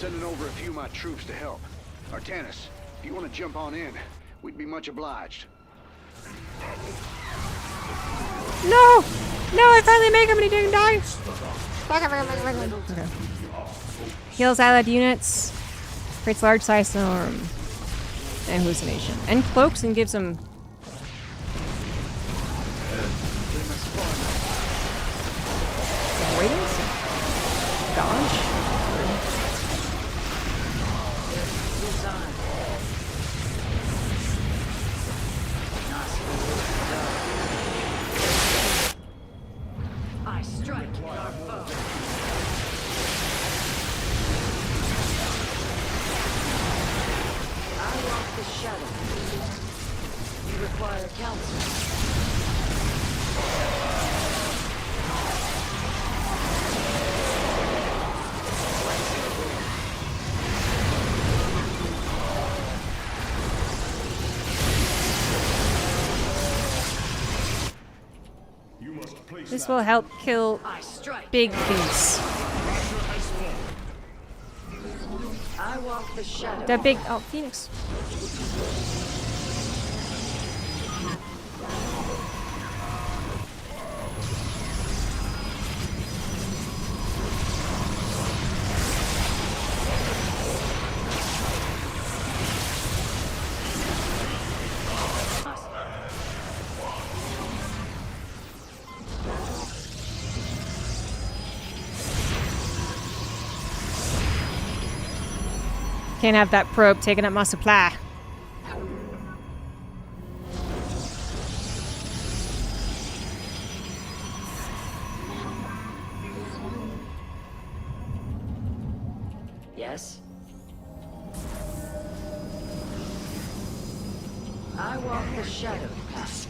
sending over a few of my troops to help. Artanis, if you want to jump on in, we'd be much obliged. No! No, I finally make him and he didn't die! Okay. Heals allied units. Creates large size storm. And hallucination. And cloaks and gives them... avoidance? Dodge? I strike our foe. I walk the shadow. You require counsel. This will help kill I strike. big things. I walk the shadow. The big... oh, Phoenix. Can't have that probe taking up my supply. Yes. I walk the shadow path.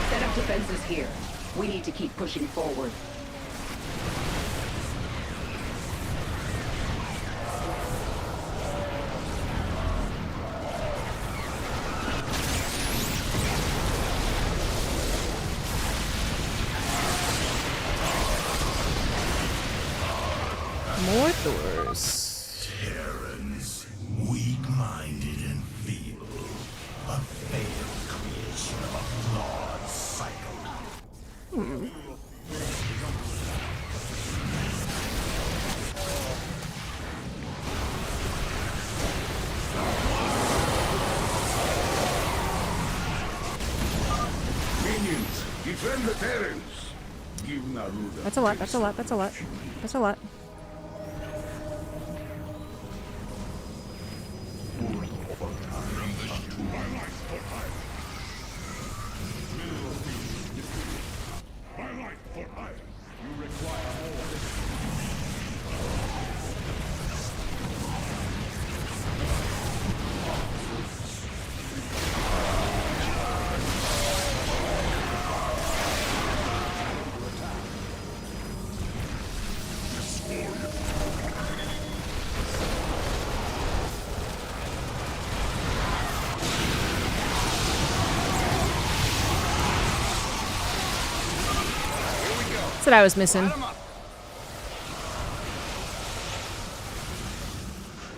Set up defenses here. We need to keep pushing forward. More doors. Terrans, weak-minded and feeble. A failed creation of a flawed cycle. Minions, defend the Terrans. Give Naruda. That's a lot, that's a lot, that's a lot. That's a lot. That's what I was missing.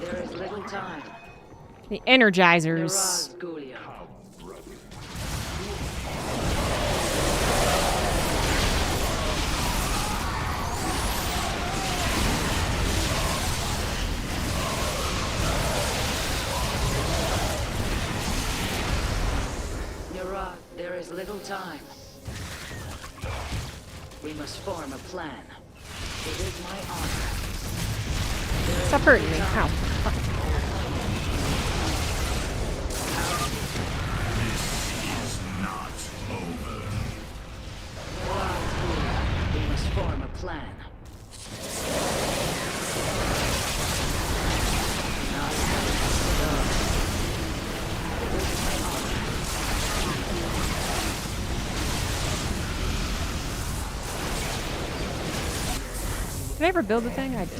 There is little time. The Energizers. Rasgulia. There is little time. We must form a plan. It is my honor. Stop hurting me. Ow. We must form a plan. Did I ever build the thing? I did.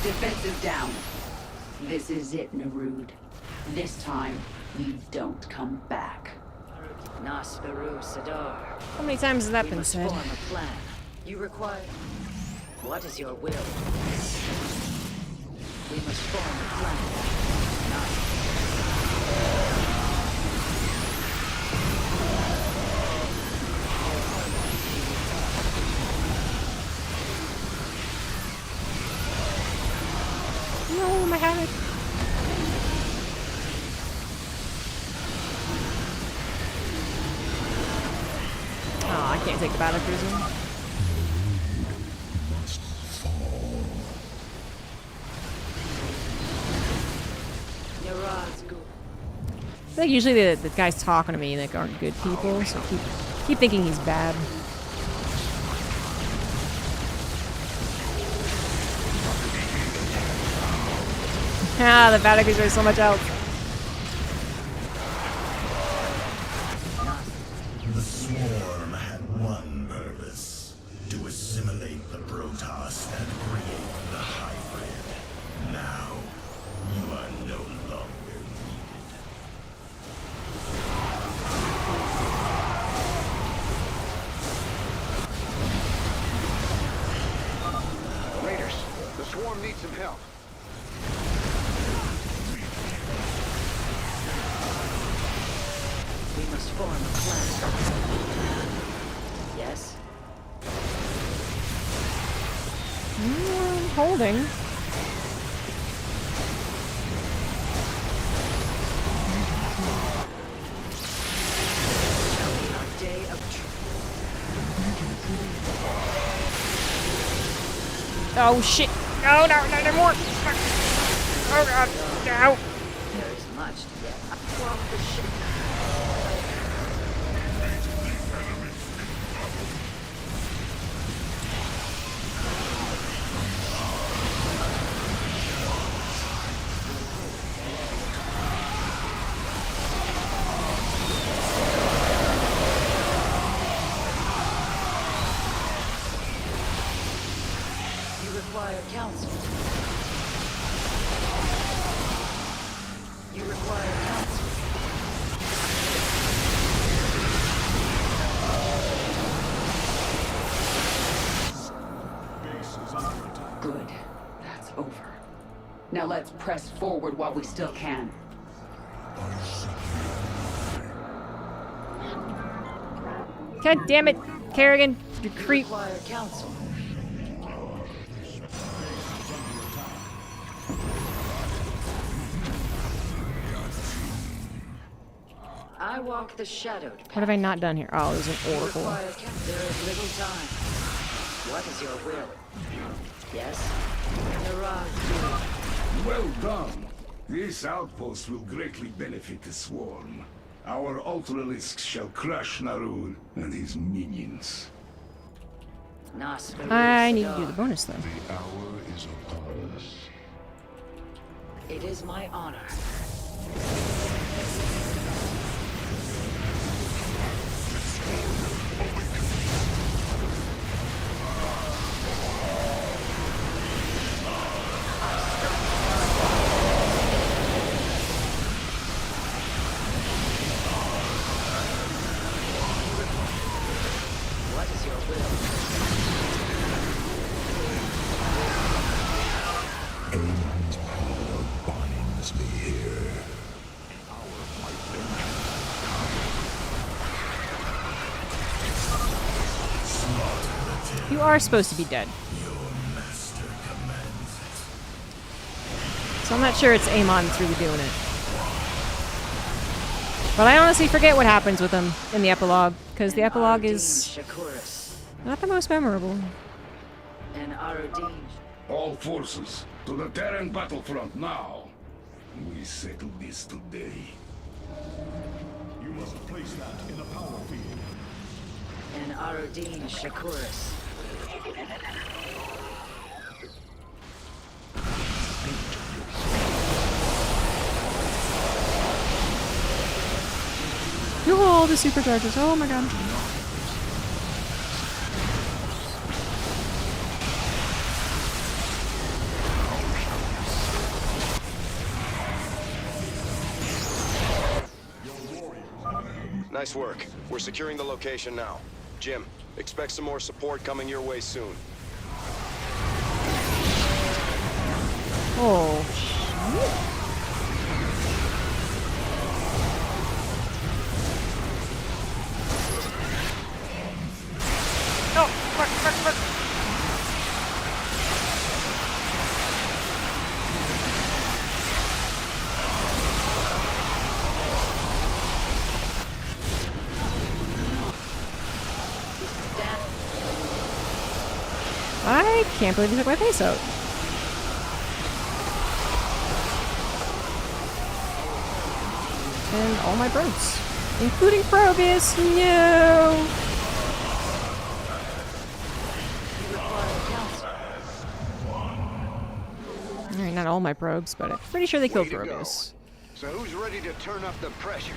Defensive down. This is it, Narud. This time, you don't come back. Nasperu Sadar. How many times has that We been must said? form a plan. You require... What is your will? We must form a plan. No, my habit. Oh, I can't take the battle cruiser. Must fall. Narazgu. I feel like usually the guys talking to me like aren't good people, so keep thinking he's bad. Ah, the battle cruiser has so much health. The swarm had one purpose: to assimilate the Protoss and create the hybrid. Now, you are no longer needed. Raiders, the swarm needs some help. We must form a plan. Yes? Holding. Our day of truth. Oh shit! No, no, no, no more! Oh god, no! There is much to get. Walk the ship. You require counsel. You require counsel. Good. That's over. Now let's press forward while we still can. God damn it, Kerrigan, you creep. Require counsel. I walk the shadowed path. What have I not done here? Oh, there's an You oracle. require there is little time. What is your will? Yes? Narazgu. Well done. This outpost will greatly benefit the swarm. Our Ultralisks shall crush Narud and his minions. Nasperu I need to do the Sadar. bonus though. The hour is upon us. It is my honor. What is your will? Amon's power binds me here. You are supposed to be dead. Your master commands it. So I'm not sure it's Amon that's really doing it. But I honestly forget what happens with him in the epilogue, because the epilogue is Shakuris. not the most memorable. And Arudin. All forces, to the Terran battlefront now. We settle this today. You must place that in a power field. And Arudin Shakuris. all the superchargers. Oh my god. Nice work. We're securing the location now. Jim, expect some more support coming your way soon. Oh, shit. Oh, fuck, fuck, fuck. I can't believe he took my face out. And all my probes. Including Probius. No! Alright, not all my probes, but I'm pretty sure they killed Way to go. Probius. So who's ready to turn up the pressure?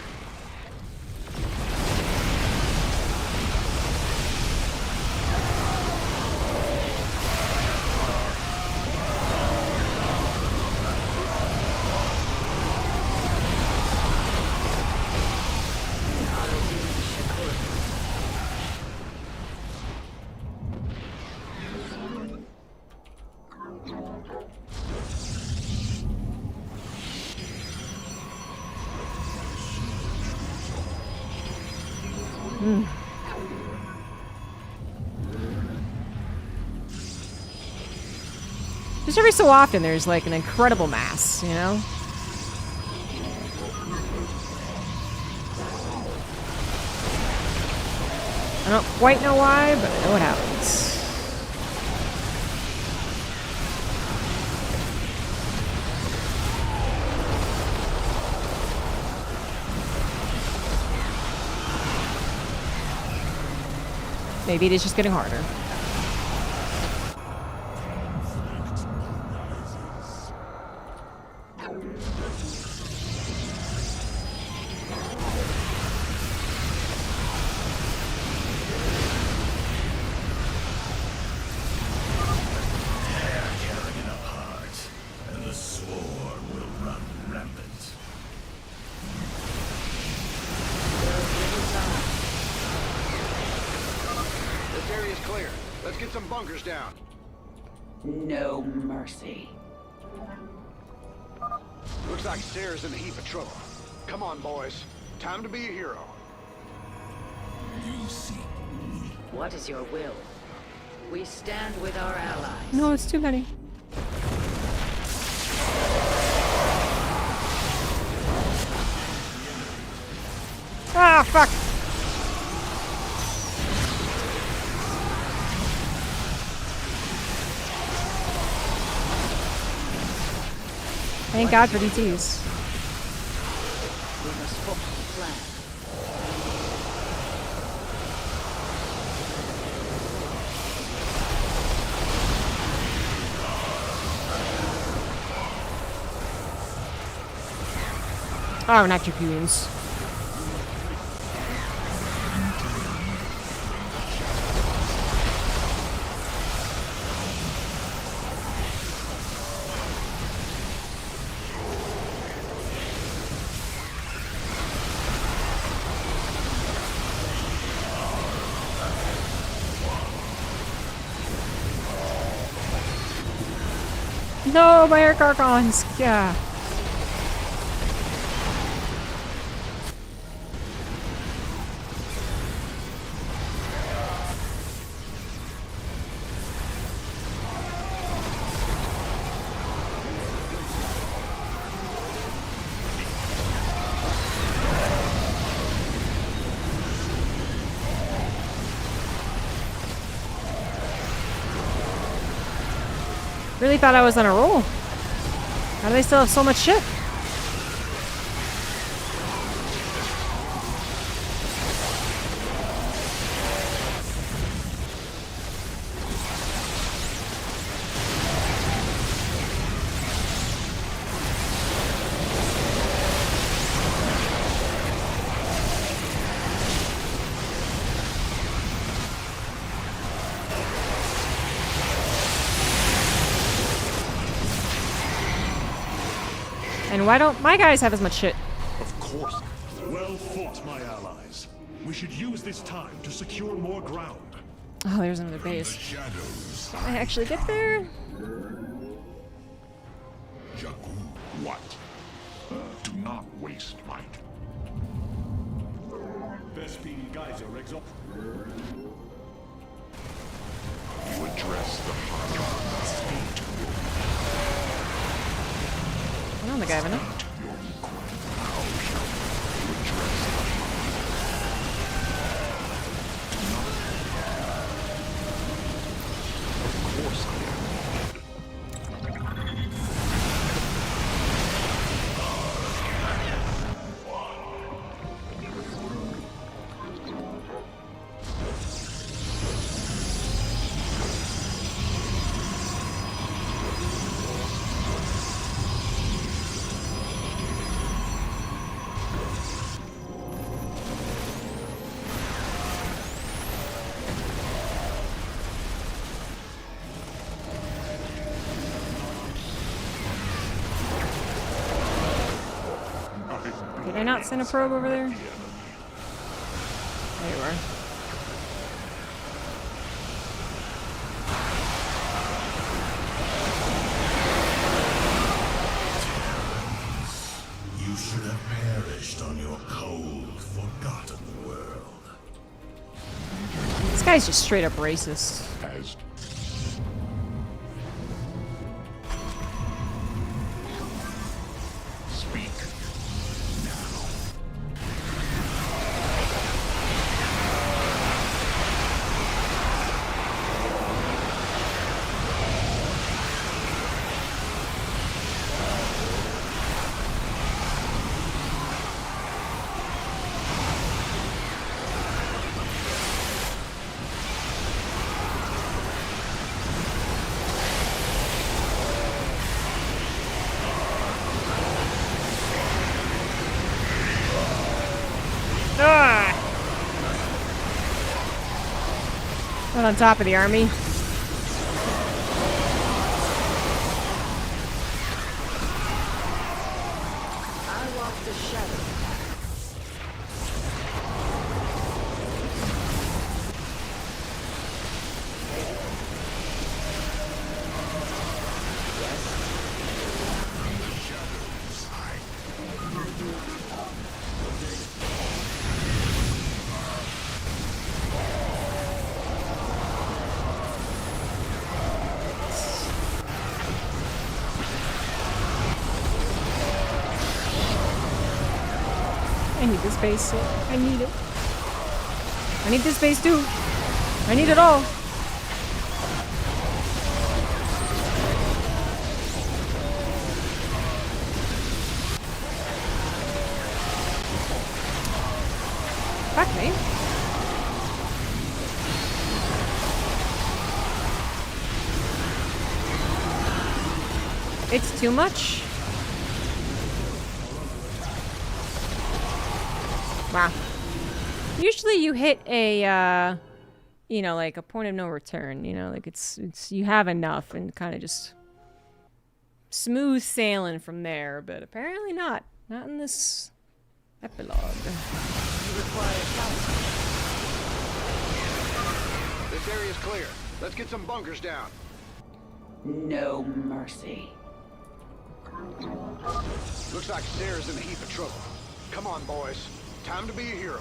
Just every so often there's like an incredible mass, you know? I don't quite know why, but I know what happens. Maybe it is just getting harder. Clear. Let's get some bunkers down. No mercy. Looks like Sarah's in a heap of trouble. Come on, boys. Time to be a hero. What is your will? We stand with our allies. No, it's too many. Ah, fuck! Thank God for DTs. We must form a plan. Oh, not your goons. No, my air Gargons! Yeah. Really thought I was on a roll. How do they still have so much shit? And why don't my guys have as much shit? Of course. Well fought, my allies. We should use this time to secure more ground. Oh, there's another base. Shadows. Can I actually get there? Jakku, what? Do not waste light. Vespine Geyser exalt. You address the heart. Speak to I don't think I have enough. your equal. How shall you address the heart? Of course I am. Did I not send a probe over there? There you are. You should have perished on your cold, forgotten world. This guy's just straight up racist. As speak now. Ah! Not on top of the army. I walk the shadow path. I need this base. I need it. I need this base too. I need it all. Fuck me. It's too much. Wow. Usually you hit a, you know, like a point of no return, you know, like it's you have enough and kind of just smooth sailing from there, but apparently not. Not in this epilogue. You require counsel. This area's clear. Let's get some bunkers down. No mercy. Looks like Sarah's in a heap of trouble. Come on, boys. Time to be a hero.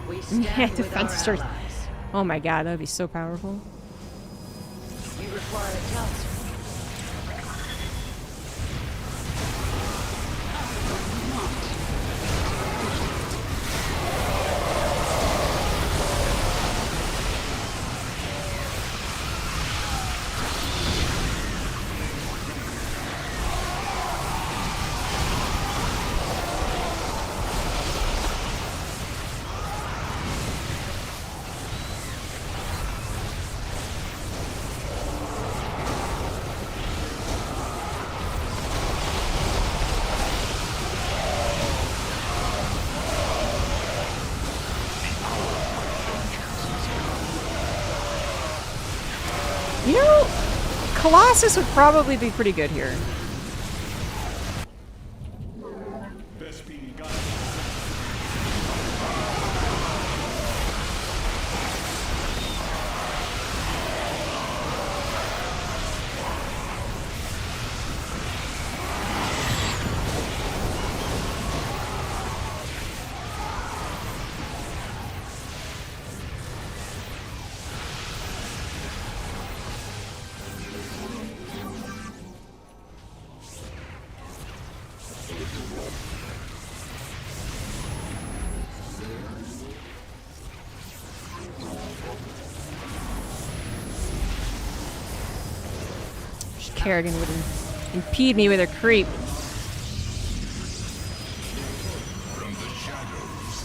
We stand Yeah, with defense our starts. allies. Oh my god, that would be so powerful. You require counsel. You know, Colossus would probably be pretty good here. Kerrigan would impede me with her creep. From the shadows.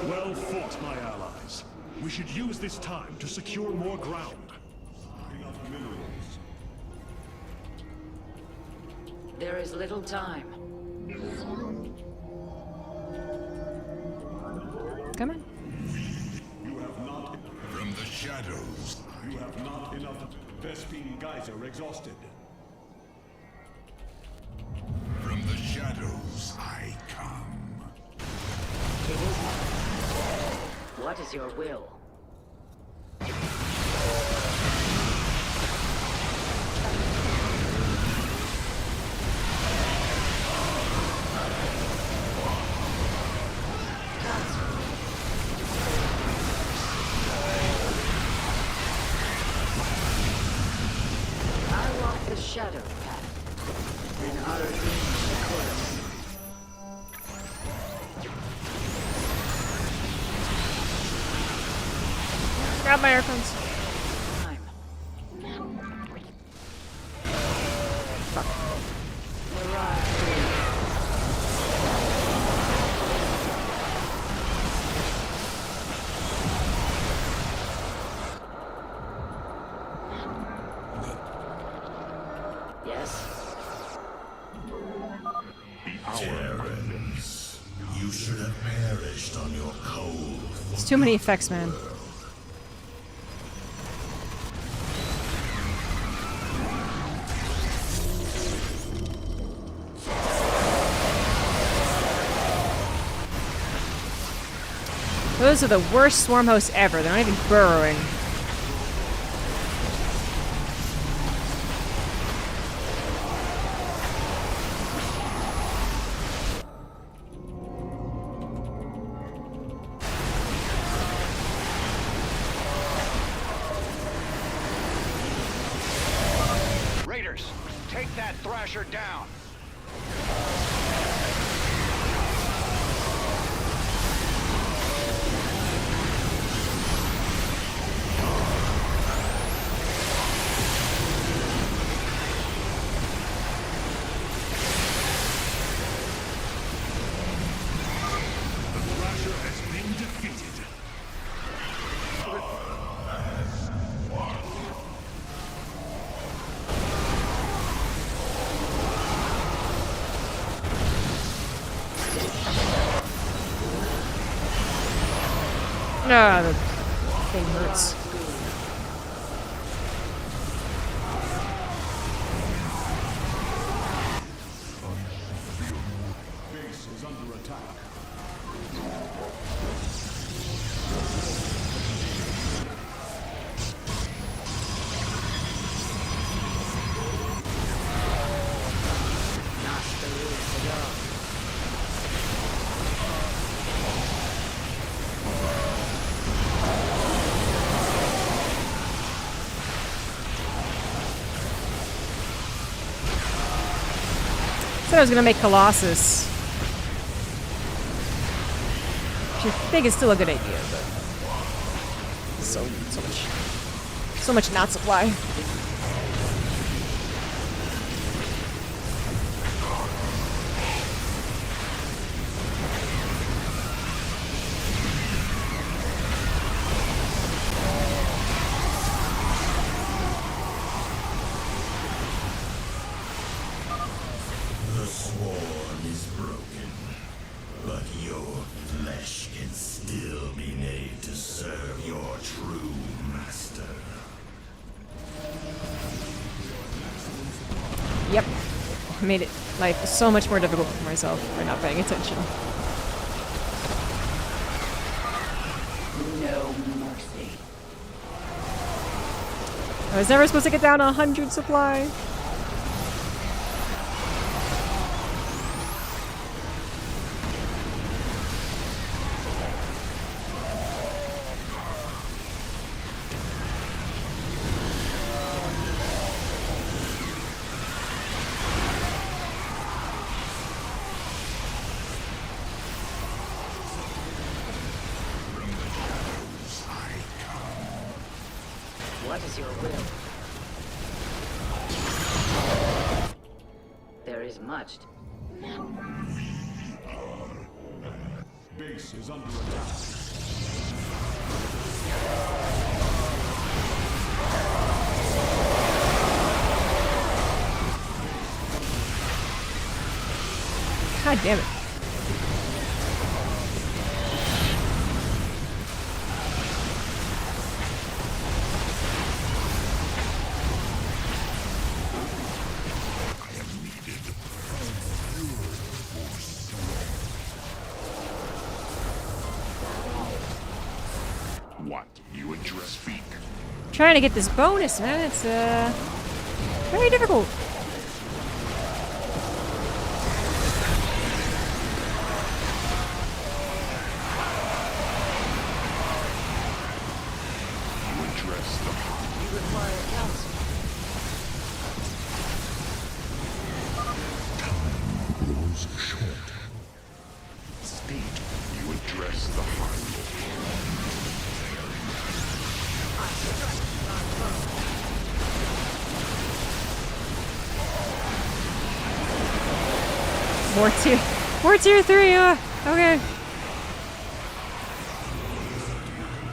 Well fought, my allies. We should use this time to secure more ground. There is little time. Come on. You have not... From the shadows. You have not enough... Vespine Geyser exhausted. From the shadows I come. What is your will? I walk the shadow path, and our dreams course. Grab my earphones. Time. Fuck. Yes. Terrans, you should have perished on your cold. It's too many effects, man. Those are the worst swarm hosts ever. They're not even burrowing. Raiders, take that Thrasher down. Thrasher has been defeated. Ah, the thing hurts. Base is under attack. Not the rules at all. Said I was gonna make Colossus. Which I think is still a good idea, but so much not supply. swarm is broken, but your flesh can still be made to serve your true master. Yep. Made it life so much more difficult for myself for not paying attention. No mercy. I was never supposed to get down to 100 supply. What is your will? There is much. Base is under attack. God damn it. What? You address speak. Trying to get this bonus, man. It's very difficult. You address the You require counsel. grows short. State. You address the high. More tier 3, okay.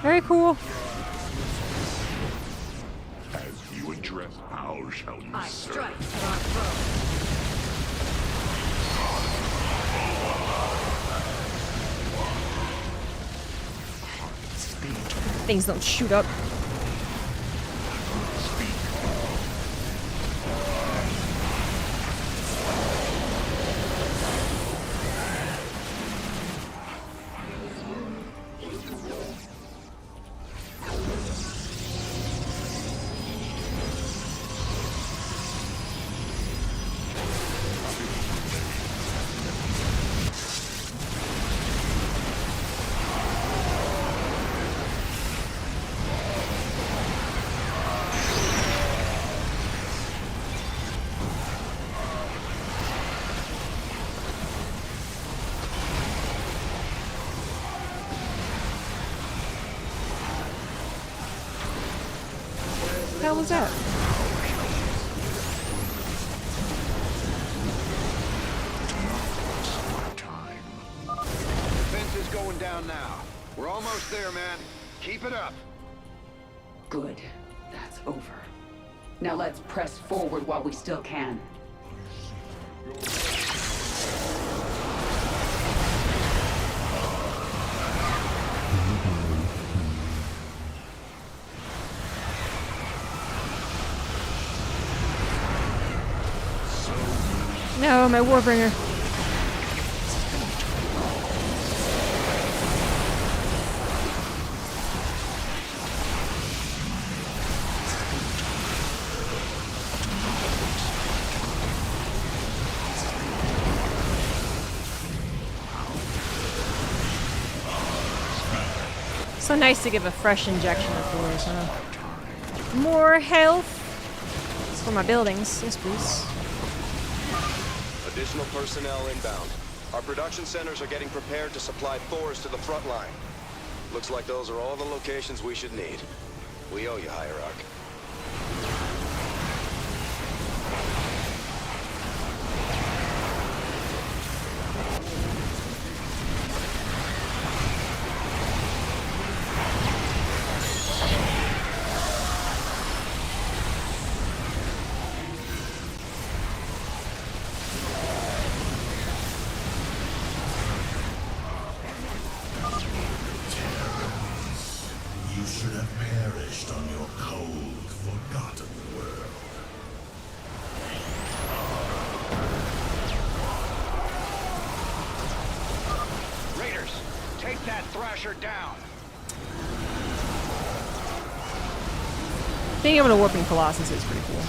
Very cool. As you address, how shall you I serve? strike at our foe. Things don't shoot up. What the hell was that? Fence is going down now. We're almost there, man. Keep it up. Good. That's over. Now let's press forward while we still can. No, my Warbringer. So nice to give a fresh injection of force, huh? More health for my buildings, yes please. Additional personnel inbound. Our production centers are getting prepared to supply Thors to the front line. Looks like those are all the locations we should need. We owe you, Hierarch. that Thrasher down. Being able to warping Colossus is pretty cool.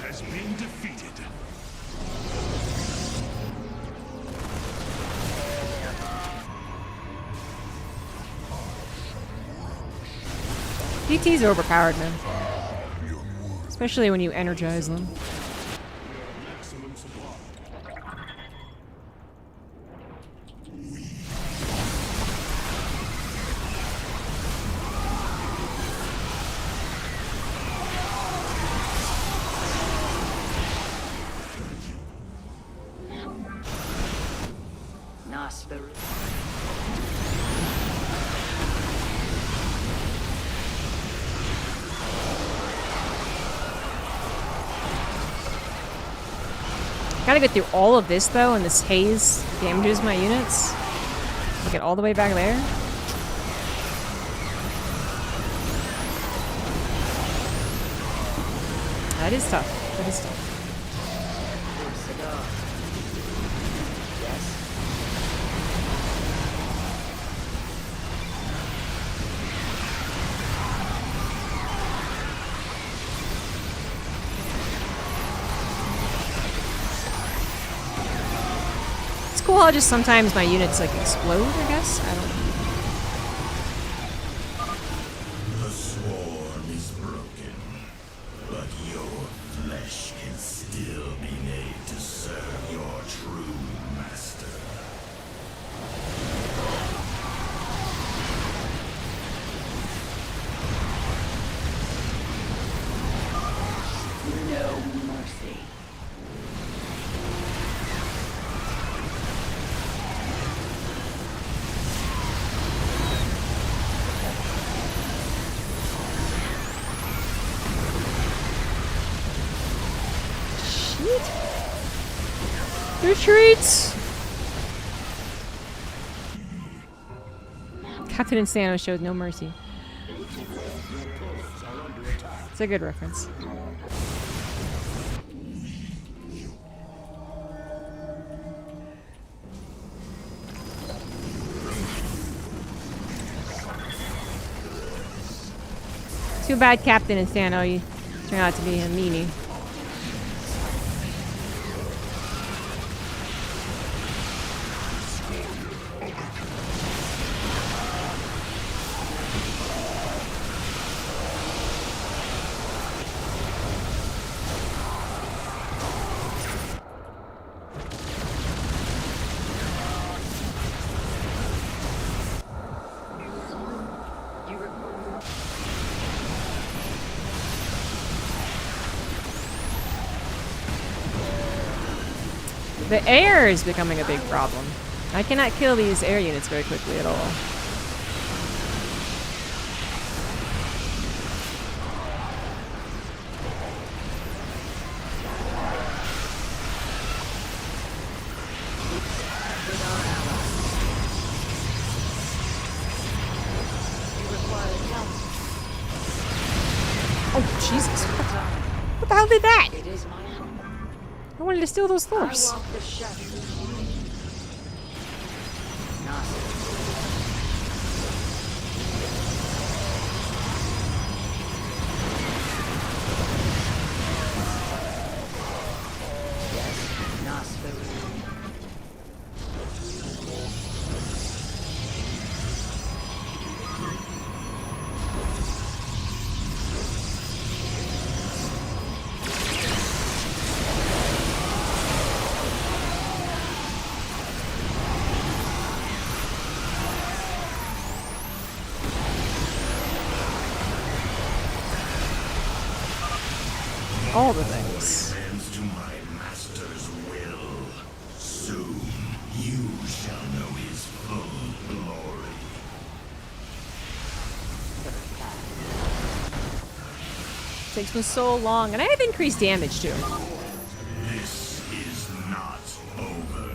Has been defeated. DTs are overpowered, man. Especially when you energize them. Maximum supply. Gotta get through all of this though, and this haze damages my units. I'll get all the way back there. That is tough. That is tough. Cool how just sometimes my units like explode, I guess? I don't know. The swarm is broken, but your flesh can still be made to serve your true master. No mercy. Retreats! Captain Insano showed no mercy. It's a good reference. Too bad, Captain Insano. You turn out to be a meanie. The air is becoming a big problem. I cannot kill these air units very quickly at all. Oh, Jesus. What the hell did that? I wanted to steal those Thors. all the things. Bends to my master's will. Soon you shall know his full glory. Takes me so long, and I have increased damage too. This is not over.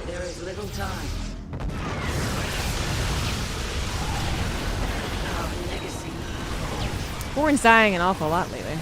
There is little time. Our legacy. Born's dying an awful lot lately.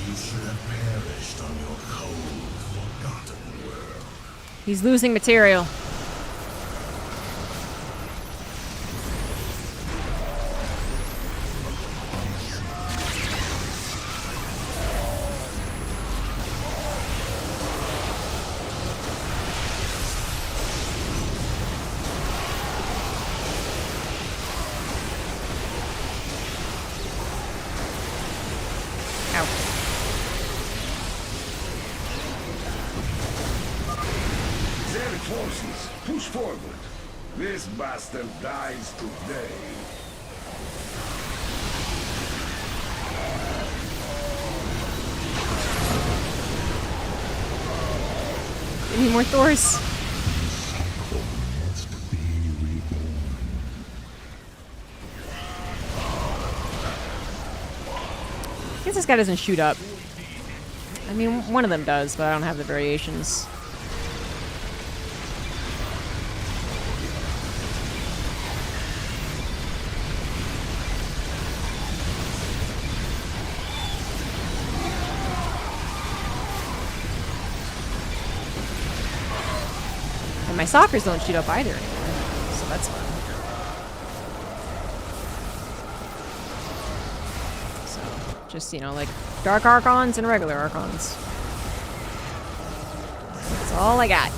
You should have perished on your cold, forgotten world. He's losing material. Ow. Their forces, push forward. This bastard dies today. Give me more Thors. I guess this guy doesn't shoot up. I mean, one of them does, but I don't have the variations. And my sockers don't shoot up either anymore, so that's fun. So, just, you know, like Dark Archons and regular Archons. That's all I got.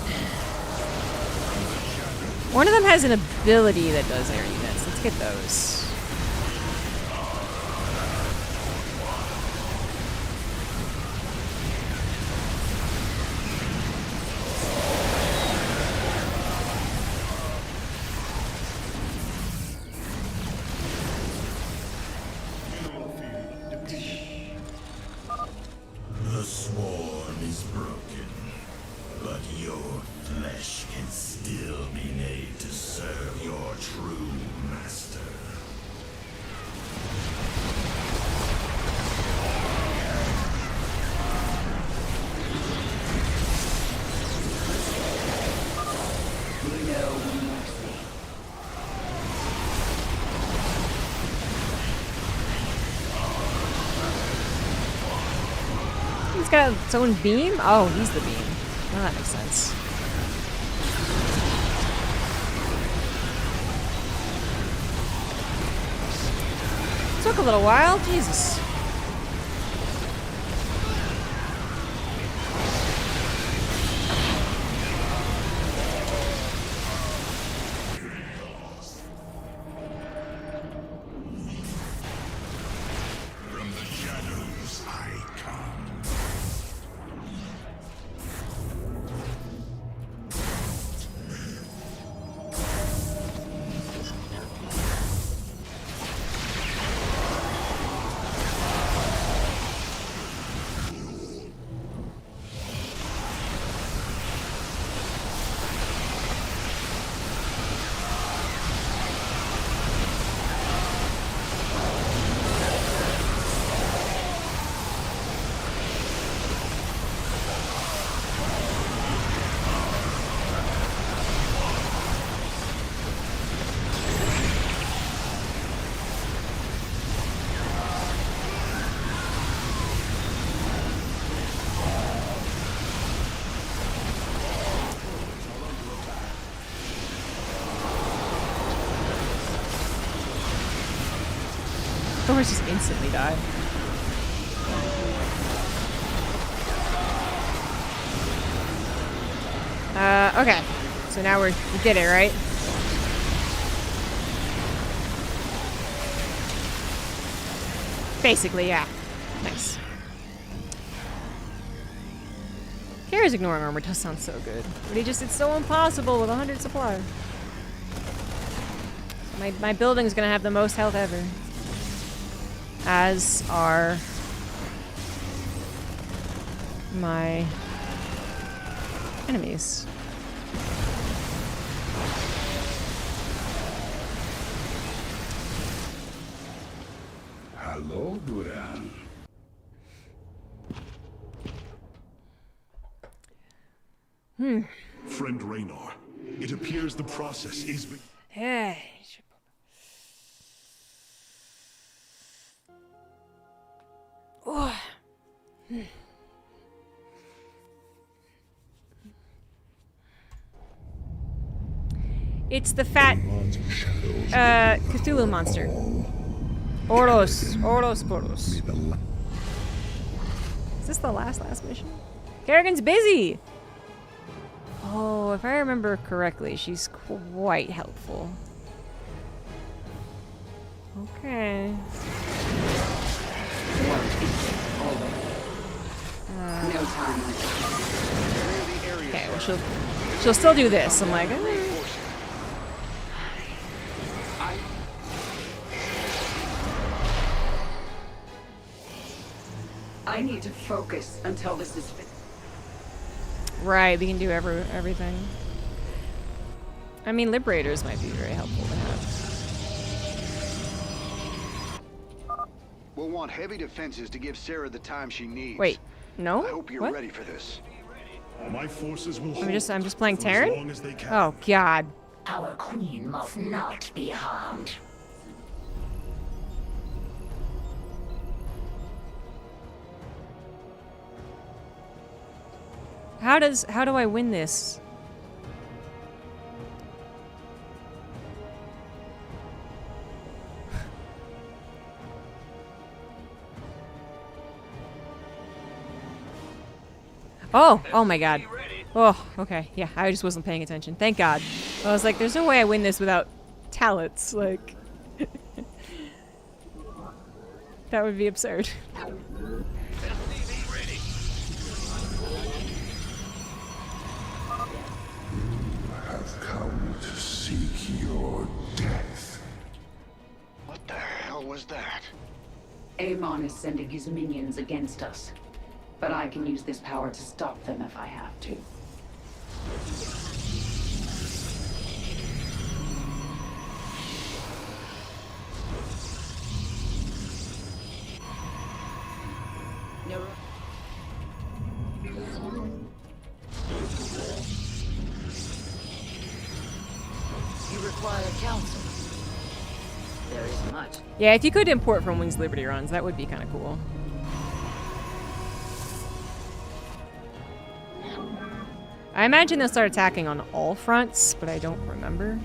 One of them has an ability that does air units. Let's get those. The swarm is broken, but your flesh can still be made to serve your true master. No mercy. He's got its own beam? Oh, he's the beam. Oh, that makes sense. Took a little while. Jesus. From the shadows I come. Thor's just instantly died. Okay. So now we did it, right? Basically, yeah. Nice. Kara's ignoring armor does sound so good. But it's so impossible with 100 supply. My building's gonna have the most health ever. As are my enemies. Hello, Duran. Friend Raynor, it appears the process is... Hey. Oh. It's the fat Cthulhu monster. Ouroboros. Is this the last mission? Kerrigan's busy! Oh, if I remember correctly, she's quite helpful. Okay. No time. Okay, well she'll still do this. I'm like, I need to focus until this is finished. right, we can do everything. I mean, liberators might be very helpful to have. We'll want heavy defenses to give Sarah the time she needs. Wait, no? I hope you're What? ready for this. My forces will hold I'm just playing for as Terran? long as they can. Oh god. Our queen must not be harmed. How do I win this? Oh my god. Oh, okay. Yeah, I just wasn't paying attention. Thank God. I was like, there's no way I win this without talents. Like, that would be absurd. Have come to seek your death. What the hell was that? Amon is sending his minions against us. But I can use this power to stop them if I have to. You require counsel. There is much. Yeah, if you could import from Wings Liberty runs, that would be kind of cool. I imagine they'll start attacking on all fronts, but I don't remember.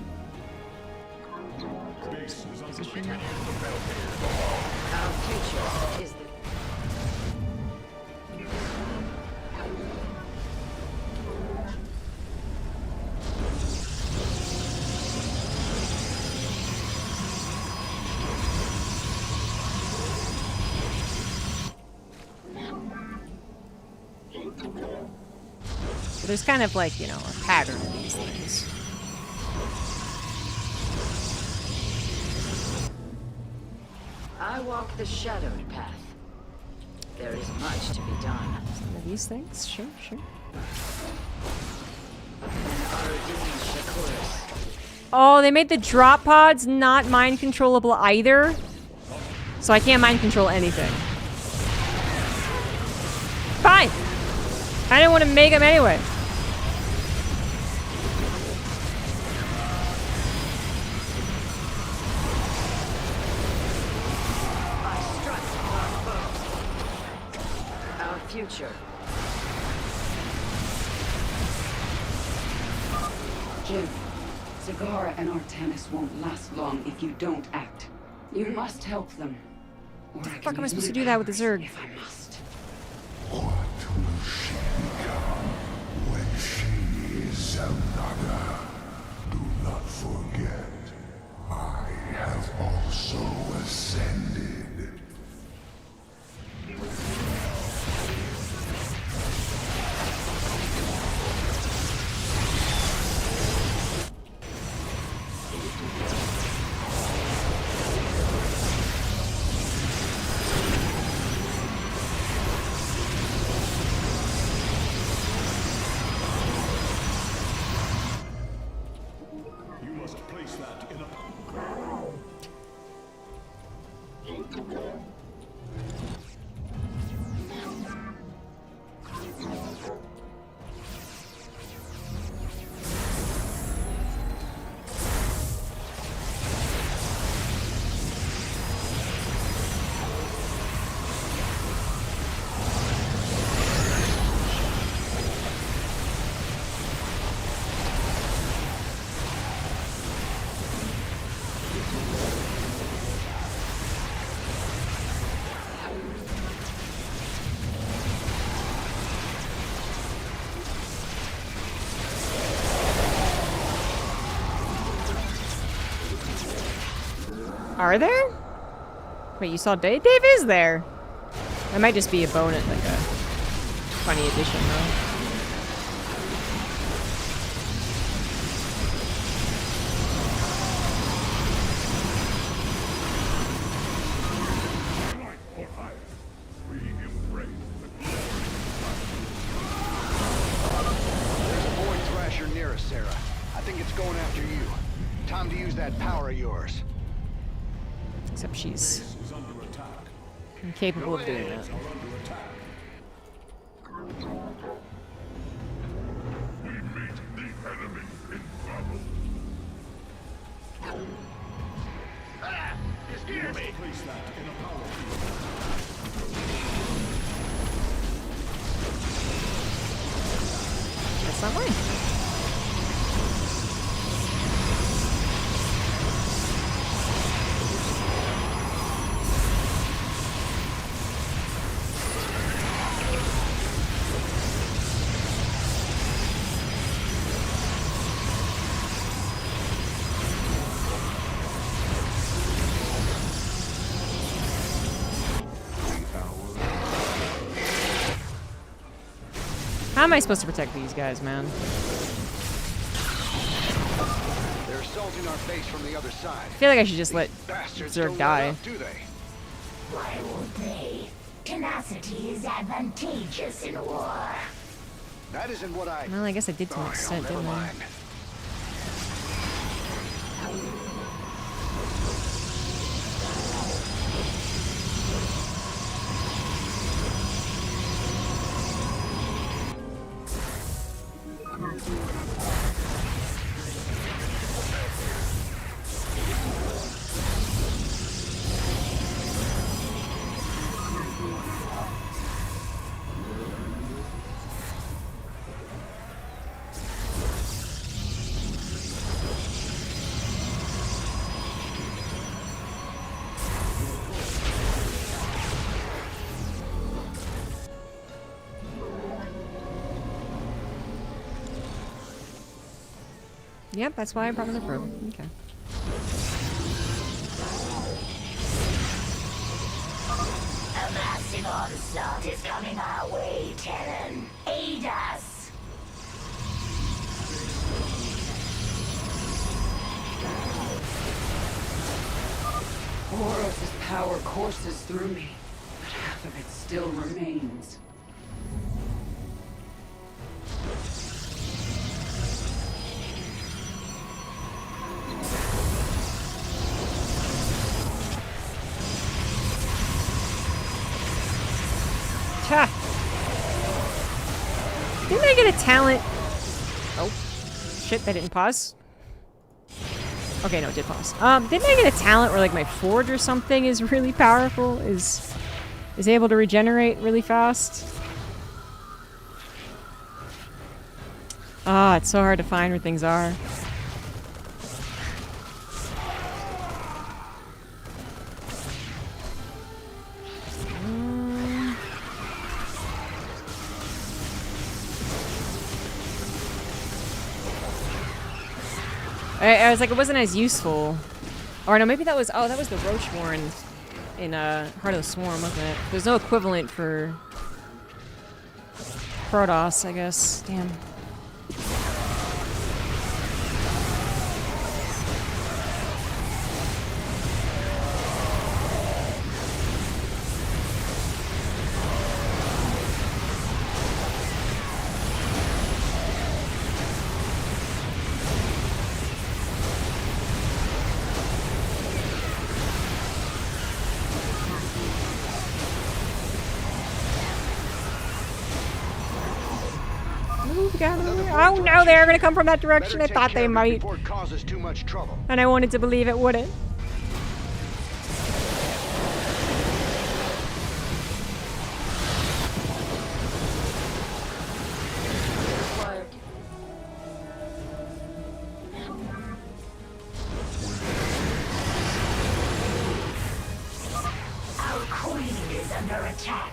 Position. Our future is the... There's kind of like, you know, a pattern of these things. I walk the shadowed path. There is much to be done. Some of these things? Sure, sure. Oh, they made the drop pods not mind controllable either. So I can't mind control anything. Fine. I didn't want to make them anyway. Our future. Jim, Zagara and Artanis won't last long if you don't act. You must help them. Or How the fuck am I supposed to do that with the Zerg? if I must. What will she become when she is another? Do not forget, I have also ascended. You must place that in a... Are there? Wait, you saw Dave? Dave is there. That might just be a bonus, like a funny addition, though. There's a Void Thrasher near us, Sarah. I think it's going after you. Time to use that power of yours. Except she's is under attack. incapable of doing that. Are under attack. We meet the enemy in battle. You must place that in a power field. That's not mine. How am I supposed to protect these guys, man? They're assaulting our base from the other side. I feel like I should just let Bastards Zerg don't die. let up, do they? Why would they? Tenacity is advantageous in war. That isn't what I... Well, I guess I did to an Oh, extent, never didn't I? mind. Yep, that's why I brought another probe. Okay. A massive onslaught is coming our way, Terran. Aid us! Boros' power courses through me, but half of it still remains. Ha! Didn't I get a talent? Oh. Shit, that didn't pause. Okay, no, it did pause. Didn't I get a talent where, like, my forge or something is really powerful? Is able to regenerate really fast? Ah, it's so hard to find where things are. I was like, it wasn't as useful. Or no, maybe that was, oh, that was the Roach Warren in Heart of the Swarm, wasn't it? There's no equivalent for Protoss, I guess. Damn. Oh no, they're gonna come from that direction. I thought they might. Before it causes too much trouble. And I wanted to believe it wouldn't. Our queen is under attack.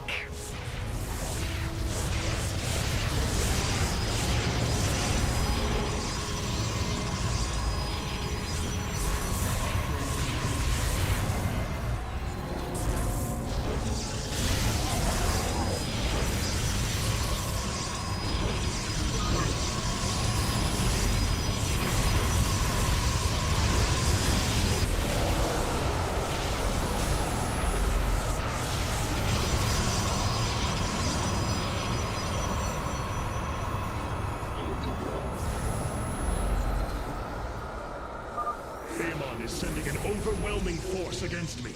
Amon is sending an overwhelming force against me.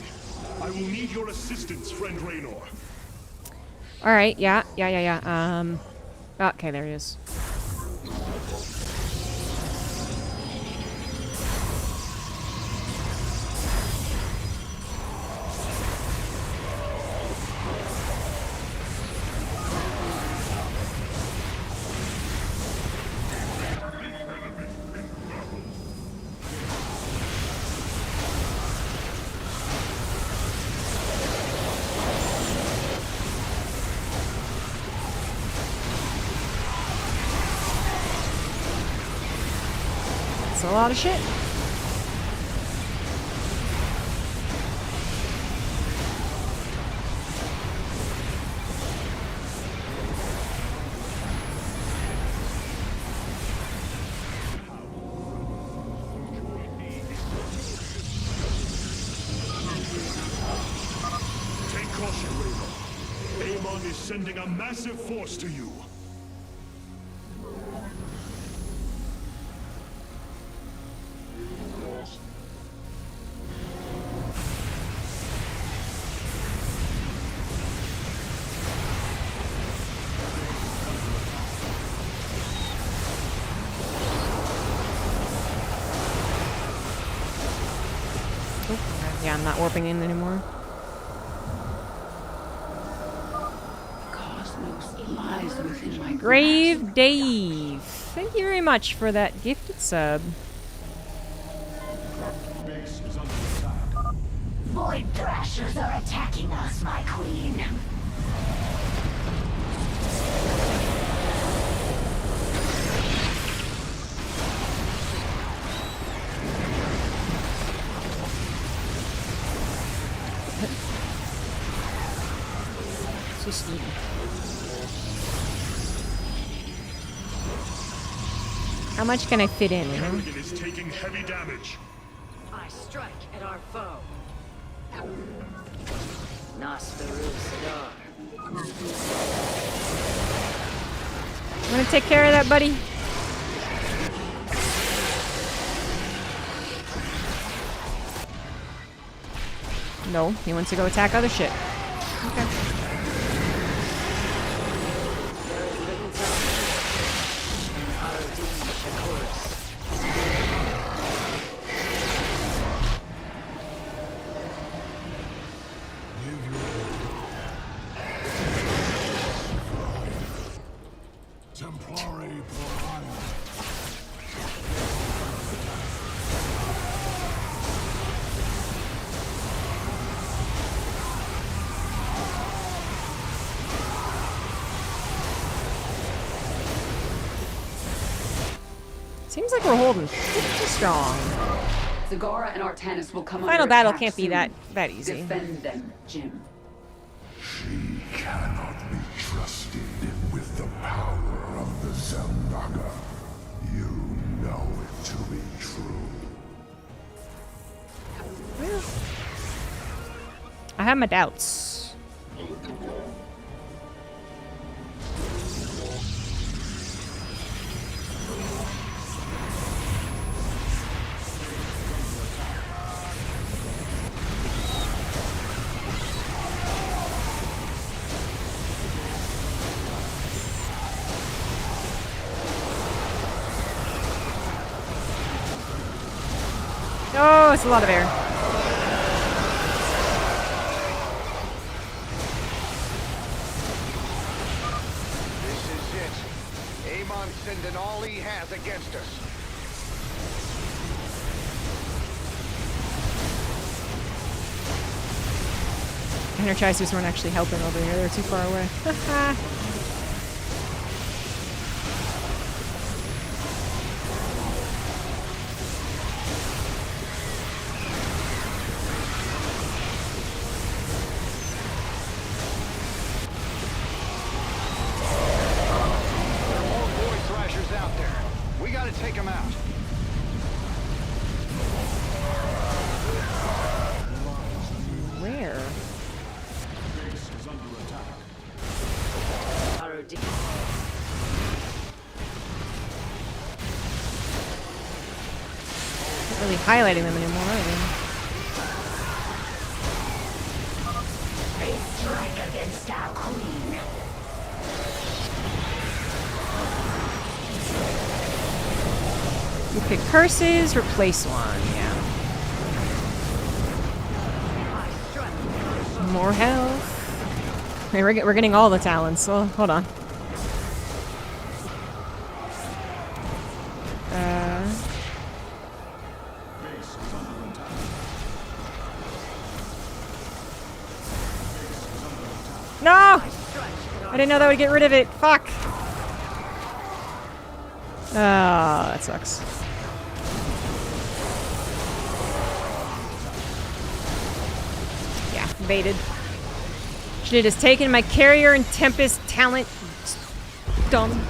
I will need your assistance, friend Raynor. Alright, yeah. Okay, there he is. That's a lot of shit. Take caution, Raynor. Amon is sending a massive force to you. Yeah, I'm not warping in anymore. Cosmos lies within my Grave Dave. Thank you very much for that gifted sub. Void Thrashers are attacking us, my queen. So steep. How much can I fit in, you know? Kerrigan is taking heavy damage. I strike at our foe. Nosferu Sadar. I'm gonna take care of that, buddy. No, he wants to go attack other shit. Okay. Templari for honor. Seems like we're holding pretty strong. Zagara and Artanis will come Final under battle attack can't be soon. that easy. Defend them, Jim. She cannot be trusted with the power of the Zelnaga. You know it to be true. Well, I have my doubts. Oh, it's a lot of air. This is it. Amon's sending all he has against us. Energizers weren't actually helping over here. They're too far away. More boy thrashers out there. We gotta take them out. Where? ROD. Not really highlighting them anymore, are they? They strike against our queen. You pick curses, replace one, yeah. More health. Wait, we're getting all the talents, so hold on. No! I didn't know that would get rid of it. Fuck. Oh, that sucks. Yeah, baited. Should have just taken my carrier and Tempest talent. Dumb.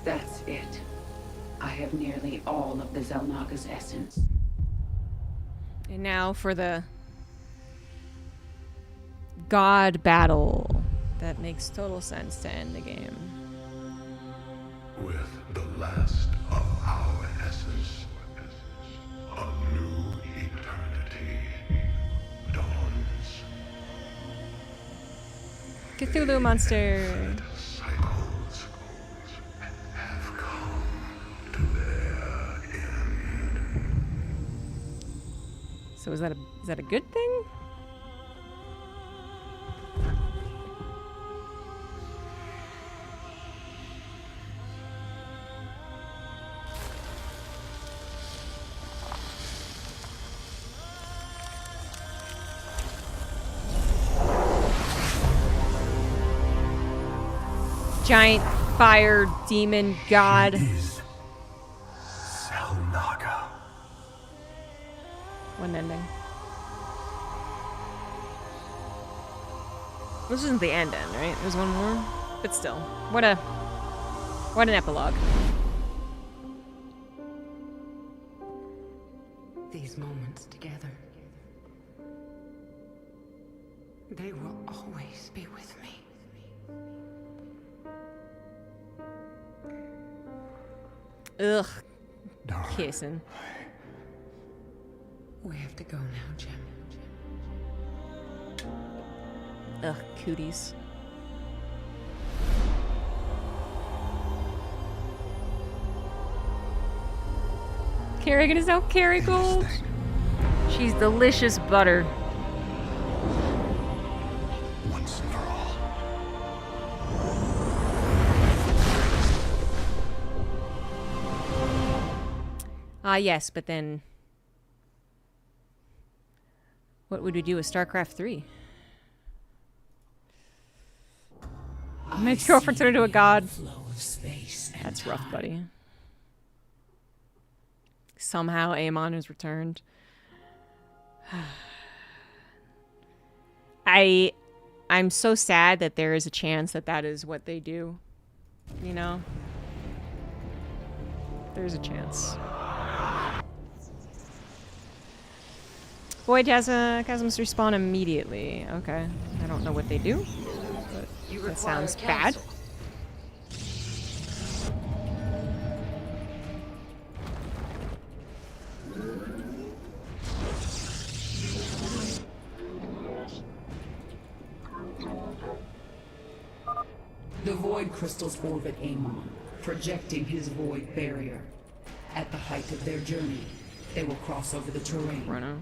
That's it. I have nearly all of the Zelnaga's essence. And now for the God battle. That makes total sense to end the game. With the last of our essence, a new eternity dawns. Cthulhu monster. Cycles have come to their end. So is that a good thing? Giant fire demon god. Is Zelnaga. One ending. This isn't the end, right? There's one more, but still, what an epilogue. These moments together, they will always be with me. Ugh, Darling. kissing. We have to go now, Jim. Ugh, cooties. Kerrigan is now Kerrygold. She's delicious butter. Once and for all. Yes, but then what would we do with StarCraft 3? Made your girlfriend turn into a god. Flow of space and That's rough, time. buddy. Somehow Amon has returned. I'm so sad that there is a chance that that is what they do. You know? There's a chance. Void chasms respawn immediately. Okay. I don't know what they do, but that sounds bad. The void crystals orbit Amon, projecting his void barrier. At the height of their journey, they will cross over the terrain. Bruno.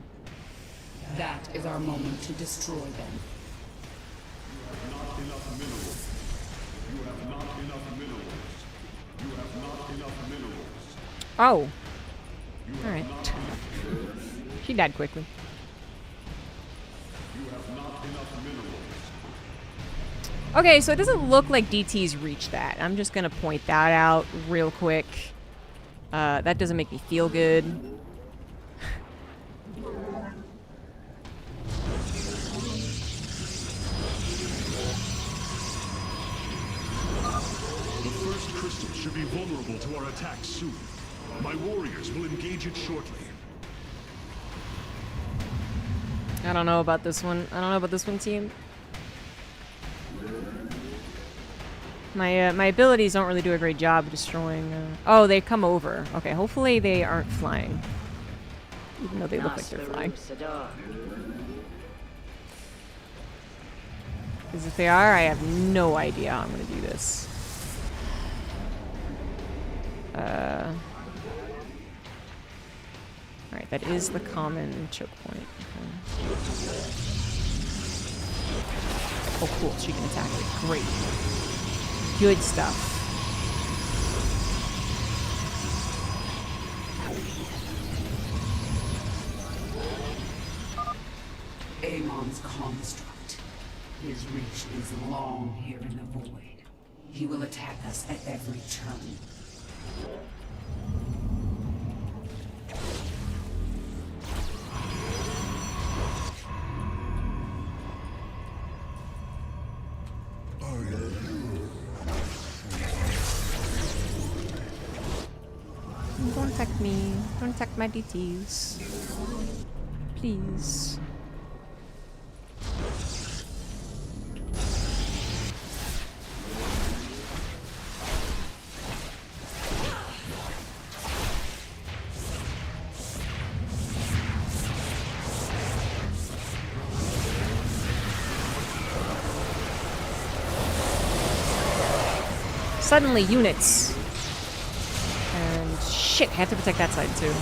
That is our moment to destroy them. Not enough minerals. You have not enough minerals. You have not enough minerals. Oh. Alright. She died quickly. You have not enough minerals. Okay, so it doesn't look like DT's reached that. I'm just gonna point that out real quick. That doesn't make me feel good. The first crystal should be vulnerable to our attacks soon. My warriors will engage it shortly. I don't know about this one. I don't know about this one, team. My abilities don't really do a great job of destroying. Oh, they come over. Okay, hopefully they aren't flying, even though they look like they're flying. Because if they are, I have no idea how I'm gonna do this. Alright, that is the common choke point. Okay. Oh, cool. She can attack it. Great. Good stuff. Amon's construct. His reach is long here in the void. He will attack us at every turn. Don't attack me. Don't attack my DTs. Please. Suddenly, units. And shit, I have to protect that side too.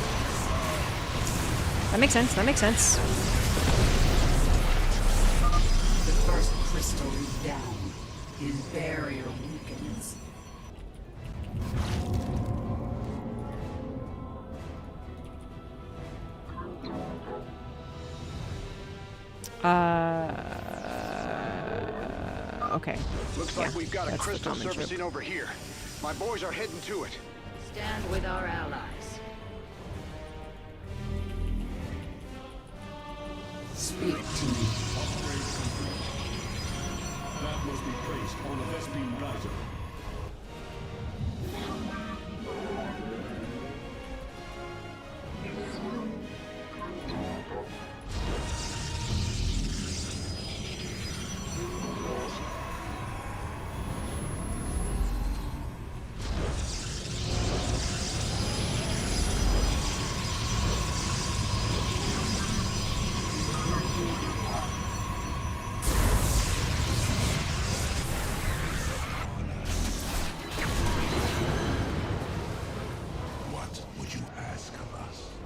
That makes sense. That makes sense. The first crystal is down. His barrier weakens. Okay. Looks like we've got a crystal surfacing over here. My boys are heading to it. Stand with our allies. Speak to me. Upgrade complete. That must be placed on the Vespine geyser.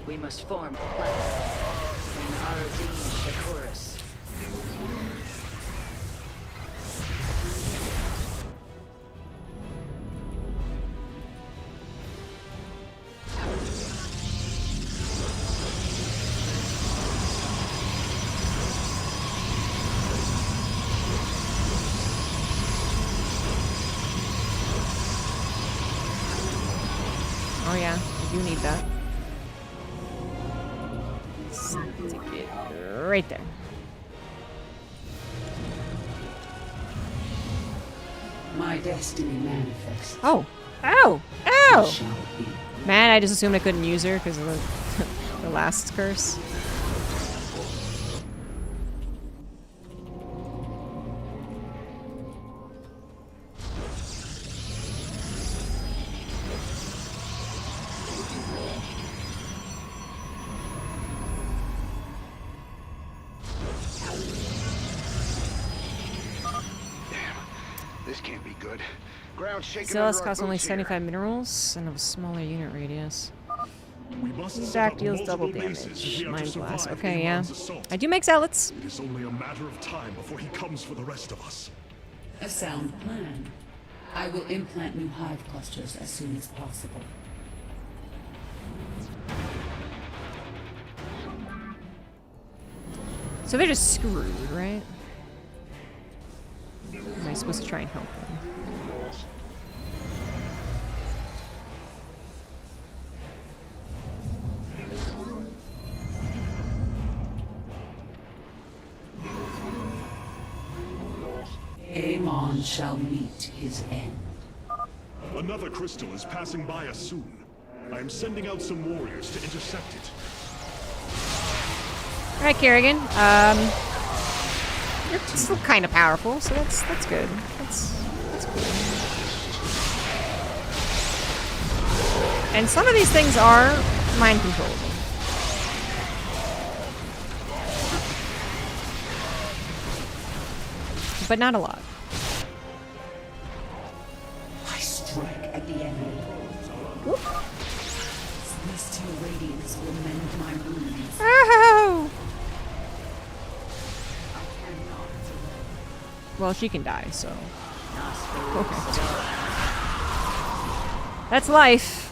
We must form a plan. In Aradin Shakuris. I do need that. Stick it right there. My destiny manifests. Oh! Ow! Ow! Shall be. Man, I just assumed I couldn't use her because of the last curse. This can't be good. Ground shaking. Zealous under our costs only boots here. 75 minerals and have a smaller unit radius. We must set Back up deals double multiple bases if damage. we are to Mind blast. survive Okay, yeah. Amon's assault. I do make zealots. It is only a matter of time before he comes for the rest of us. A sound plan. I will implant new hive clusters as soon as possible. So they're just screwed, right? Am I supposed to try and help them? Amon shall meet his end. Another crystal is passing by us soon. I am sending out some warriors to intercept it. Alright, Kerrigan. You're still kind of powerful, so that's good. That's good. And some of these things are mind controllable. But not a lot. I strike at the enemy. Whoop. Celestial radiance will mend my wounds. Oh! Well, she can die, so. Okay. That's life.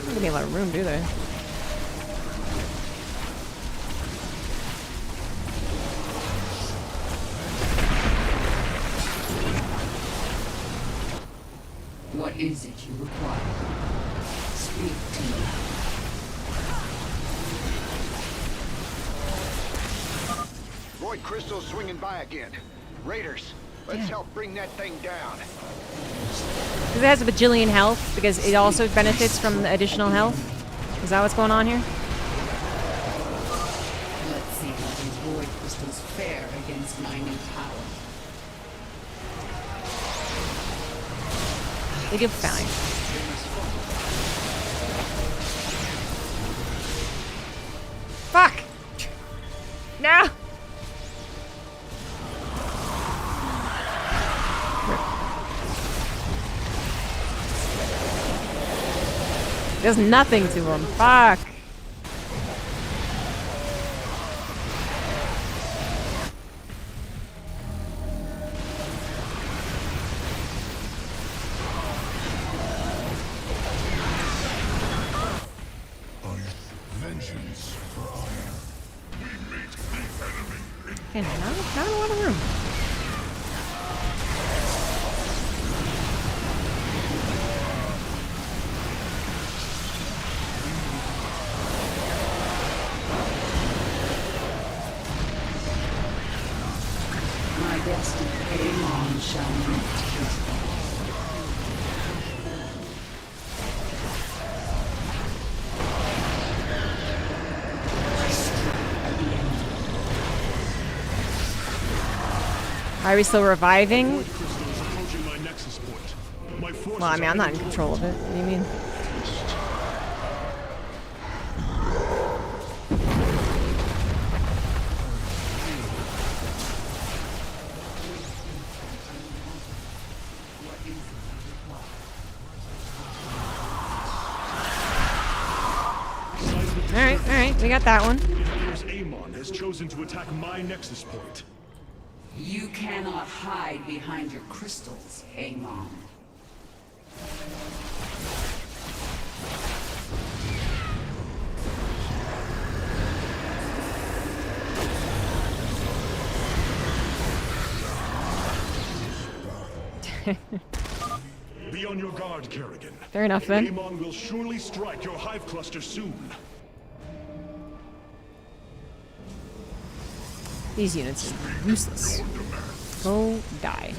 Don't give me a lot of room, do they? What is it you require? Speak to me. Void crystals swinging by again. Raiders, let's help bring that thing down. Because it has a bajillion health, because it also benefits from the additional health. Is that what's going on here? Let's see how these void crystals fare against my new power. They do fine. Fuck! No! There's nothing to him. Fuck. Vengeance for honor. We meet the enemy. Okay, not a lot of room. My destiny, Amon shall meet his end. I strike at the enemy. Are we still reviving? Void crystal is approaching my nexus point. My forces Well, I mean, I'm not in are control of it. What do you mean? Alright. Alright, we got that one. It appears Amon has chosen to attack my nexus point. You cannot hide behind your crystals, Amon. Be on your guard, Kerrigan. Fair enough then. Amon will surely strike your hive cluster soon. These units are useless. Go die.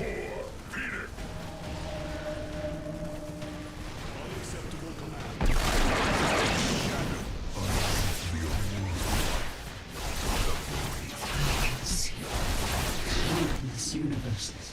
Countless universes.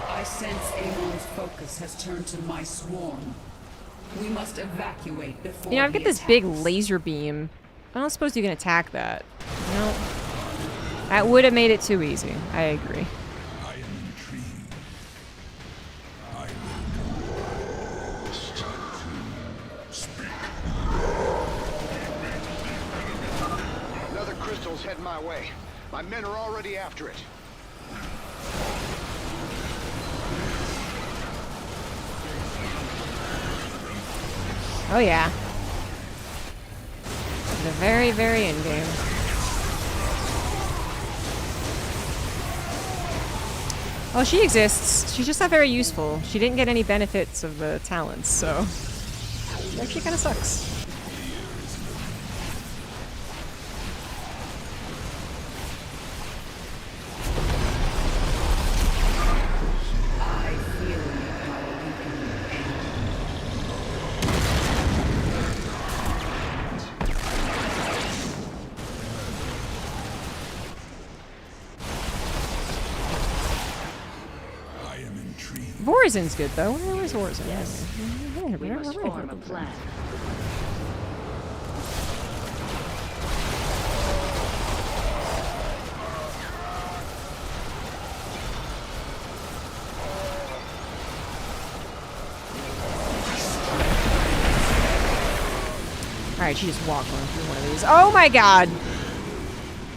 I sense Amon's focus has turned to my swarm. We must evacuate before You know, I've got he this big attacks. laser beam. I don't suppose you can attack that. No. That would have made it too easy. I agree. I am intrigued. I will start to speak. Another crystal's heading my way. My men are already after it. Oh yeah. The very, very end game. Oh, she exists. She's just not very useful. She didn't get any benefits of the talents, so she actually kind of sucks. I feel your power weakening, Amon. I am intrigued. Vorizin's good though. Where's Vorizin? Yes. We must form a plan. Alright, she just walked on through one of these. Oh my god!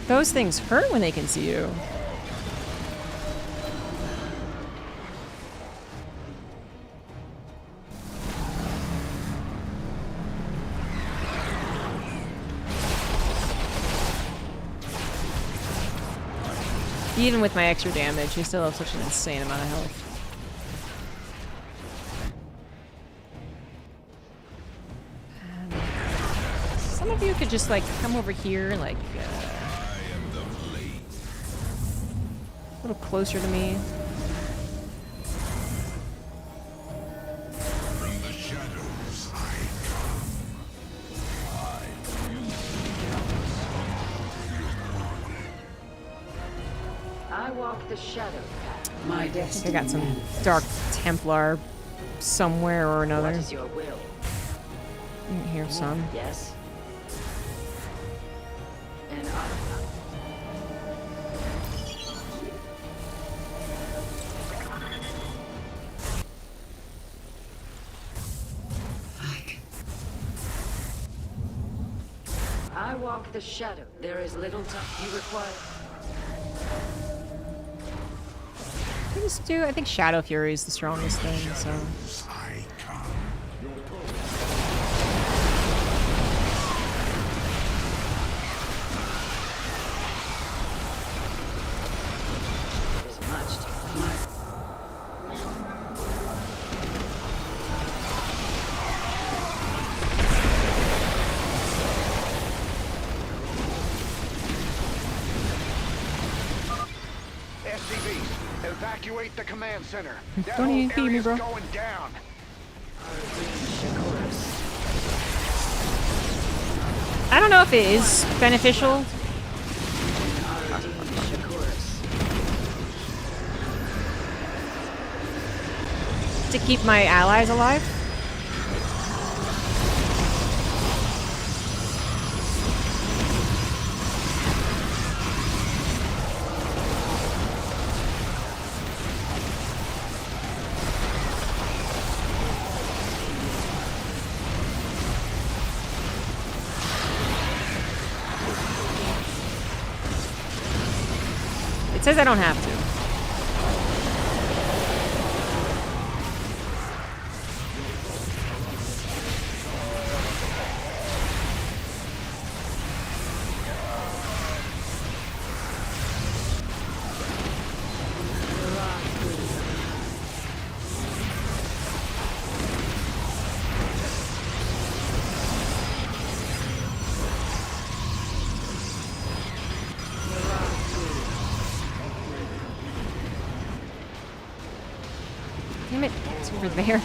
Those things hurt when they can see you. Even with my extra damage, I still have such an insane amount of health. Some of you could just like come over here, like a little closer to me. From the shadows I come. I walk the shadow path. My I destiny. got some Dark Templar somewhere or another. What is your will? You can hear some. Yes? And I walk the shadow. There is little time you require. I think Shadow Fury is the strongest thing, so. I come. There's much to SCVs, evacuate the command center. That Don't whole even feed me, area's bro. going down. I don't know if it is beneficial. To keep my allies alive. It says I don't have to. Damn it, it's over there.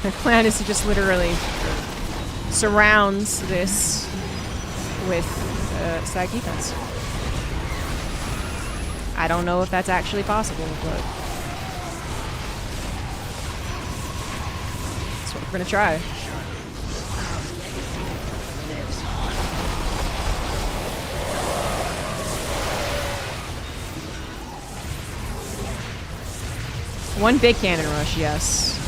My plan is to just literally surrounds this with stack defense. I don't know if that's actually possible, but that's what we're gonna try. One big cannon rush, yes.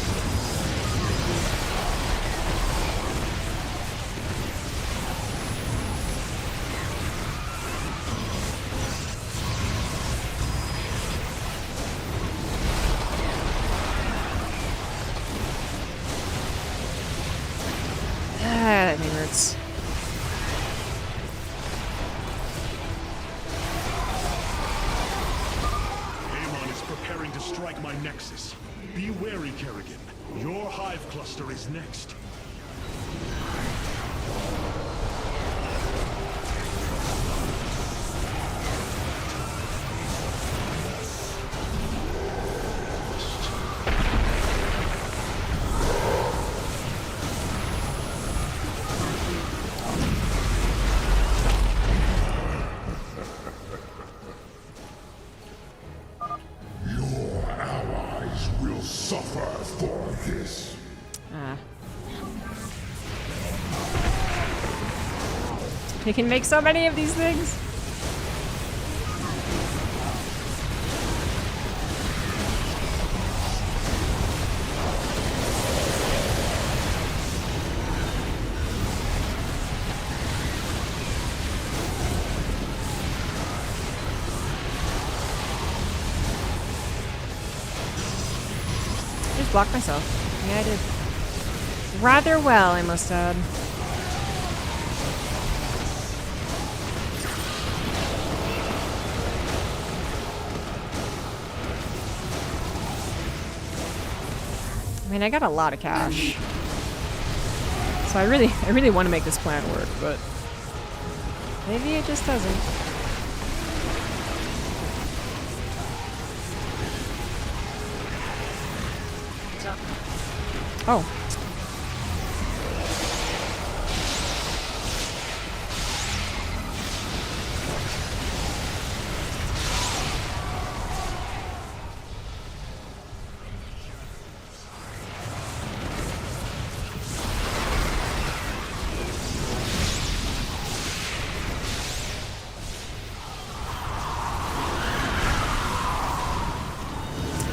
That thing hurts. Amon is preparing to strike my nexus. Be wary, Kerrigan. Your hive cluster is next. He can make so many of these things. I just blocked myself. Yeah, I did. Rather well, I must add. I mean, I got a lot of cash, so I really want to make this plan work, but maybe it just doesn't. Oh.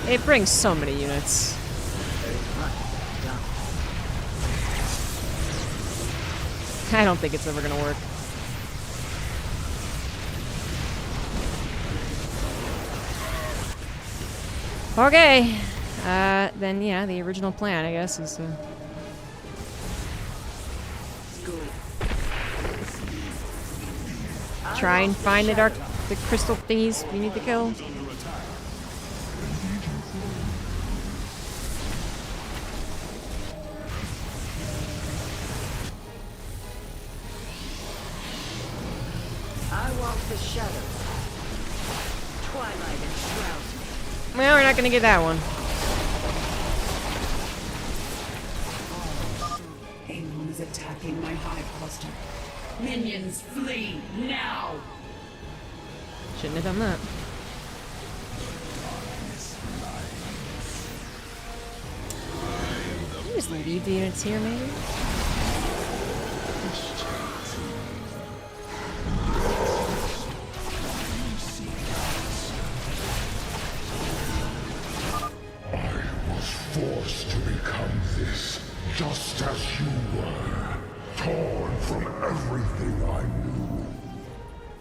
It brings so many units. I don't think it's ever gonna work. Okay. Then yeah, the original plan, I guess, is to try and find the crystal thingies we need to kill. The shadow. Twilight enshrouds me. Well, we're not gonna get that one. Amon is attacking attacking my hive cluster. Minions, flee now! Shouldn't have done that. Can you just leave the units here, maybe? Forced to become this, just as you were, torn from everything I knew.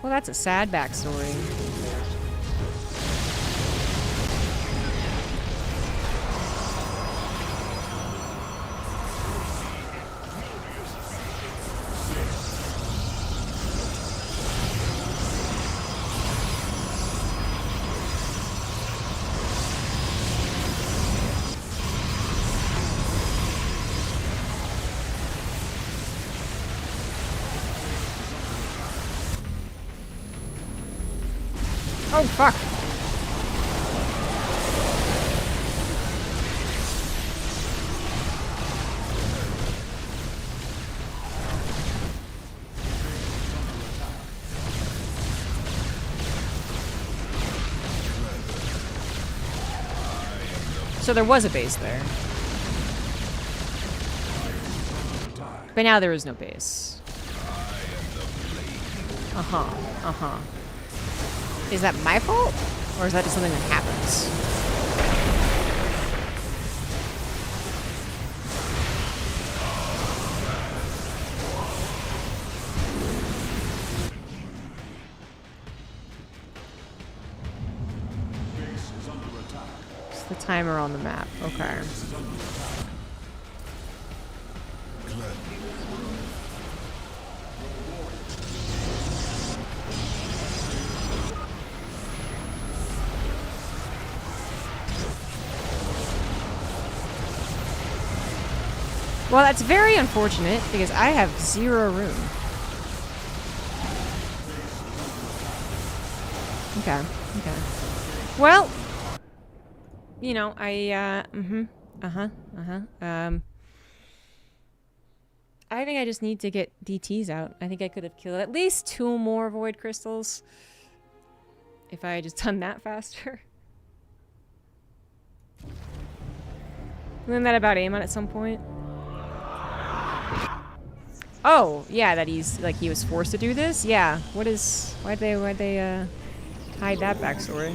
Well, that's a sad backstory. Oh, fuck. So there was a base there. But now there is no base. Uh-huh. Uh-huh. Is that my fault? Or is that just something that happens? It's the timer on the map. Okay. Well, that's very unfortunate, because I have 0 room. Okay, okay. Well, you know, I think I just need to get DTs out. I think I could have killed at least 2 more Void Crystals if I had just done that faster. Isn't that about Amon at some point? Oh, yeah, that he's, like, he was forced to do this? Yeah. What is... Why'd they hide that backstory?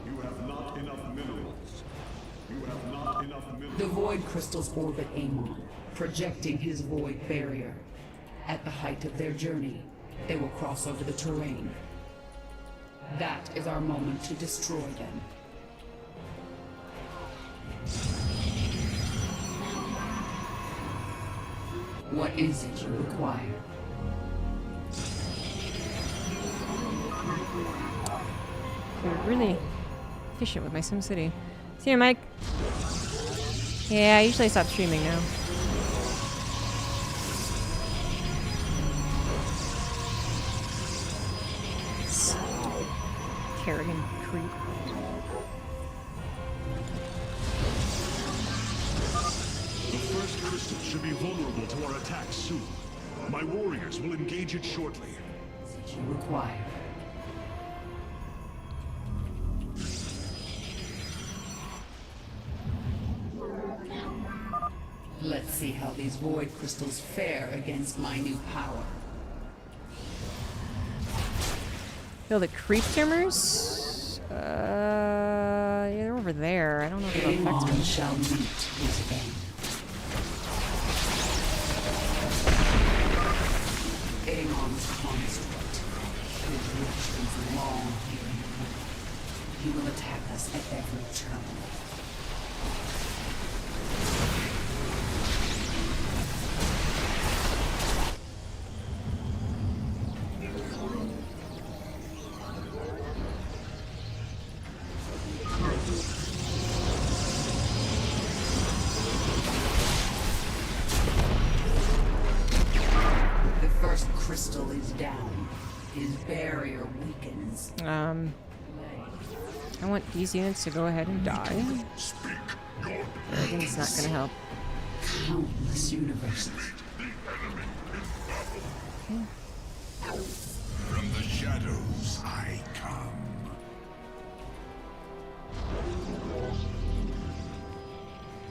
You have not enough minerals. You have not enough minerals. The void crystals orbit Amon, projecting his void barrier. At the height of their journey, they will cross over the terrain. That is our moment to destroy them. What is it you require? You're really efficient with my SimCity. See you, Mike. Yeah, usually I stop streaming now. Kerrigan creep. The first crystal should be vulnerable to our attacks soon. My warriors will engage it shortly. What you require? Let's see how these void crystals fare against my new power. Feel the creep tumors? Yeah, they're over there. I don't know if it'll affect Amon me. shall meet his end. Amon's construct. His reach is long here. He will attack us at every turn. The first crystal is down. His barrier weakens. I want these units to go ahead and die. It's not gonna help. Countless universes. Okay. From the shadows I come.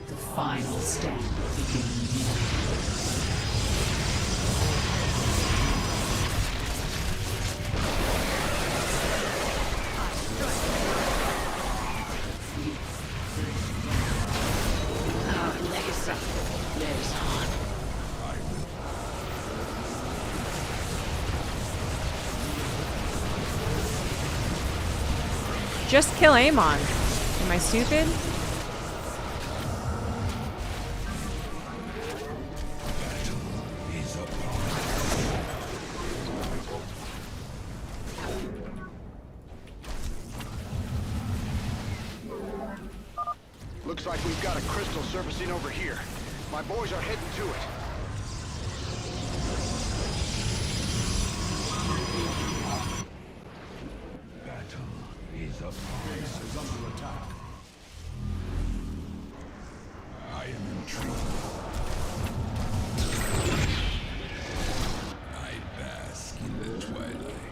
The final stand begins. Just kill Amon. Am I stupid? Looks like we've got a crystal surfacing over here. My boys are heading to it. Base is under attack. I am in trouble. I bask in the twilight.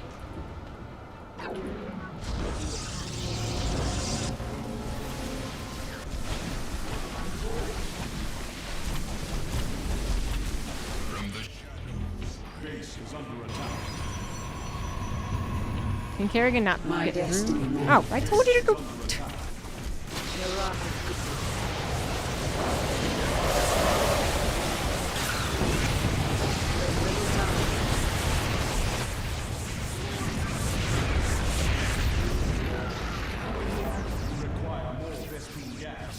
From the shadows, base is under attack. Can Kerrigan not get through? Oh, I told you to go. Require more Vespene gas.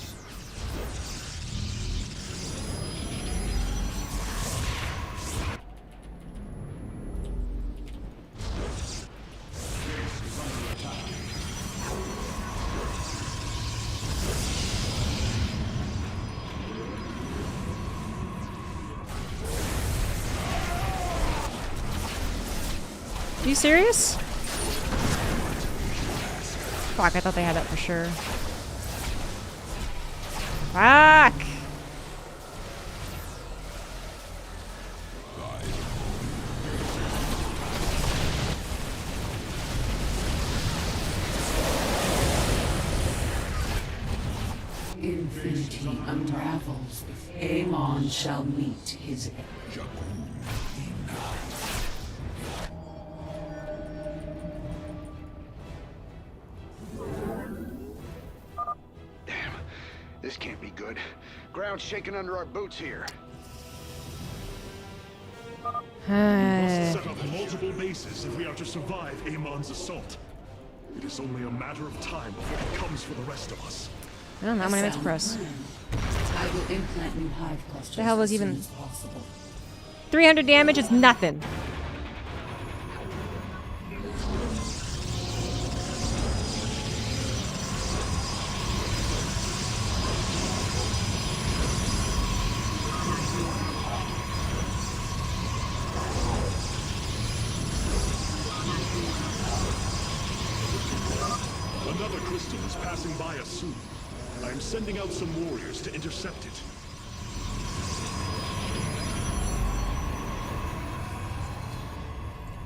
Are you serious? Fuck, I thought they had that for sure. Fuck! Infinity unravels. Amon shall meet his end. Damn, this can't be good. Ground's shaking under our boots here. We must set up multiple bases if we are to survive Amon's assault. It is only a matter of time before he comes for the rest of us. Well, not many minutes to press. I will implant new hive clusters. The hell was as soon even as possible. 300 damage? Is nothing. Another crystal is passing by us soon. I am sending out some warriors to intercept it.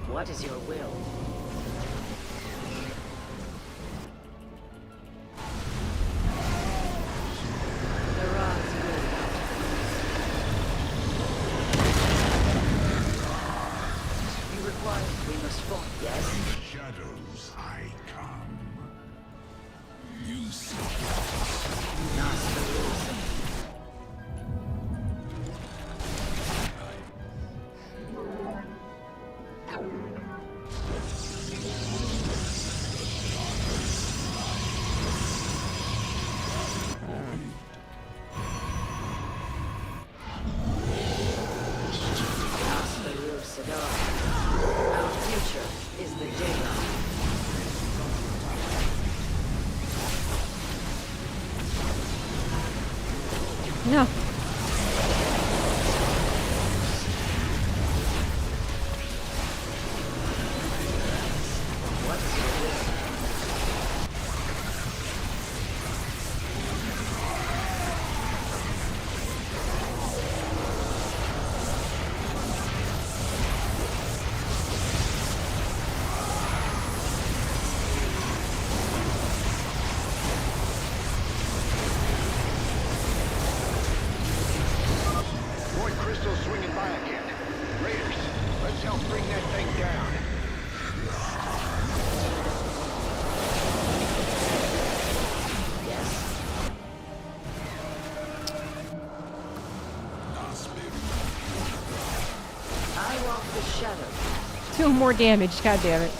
What is your will? The rods will. You require. We must fall. Yes. From the shadows I come. You see. Not the rules. Our future is the daylight. No. crystal swinging by again. Raiders, let's help bring that thing down. I walk the shadow. 2 more damage, god damn it.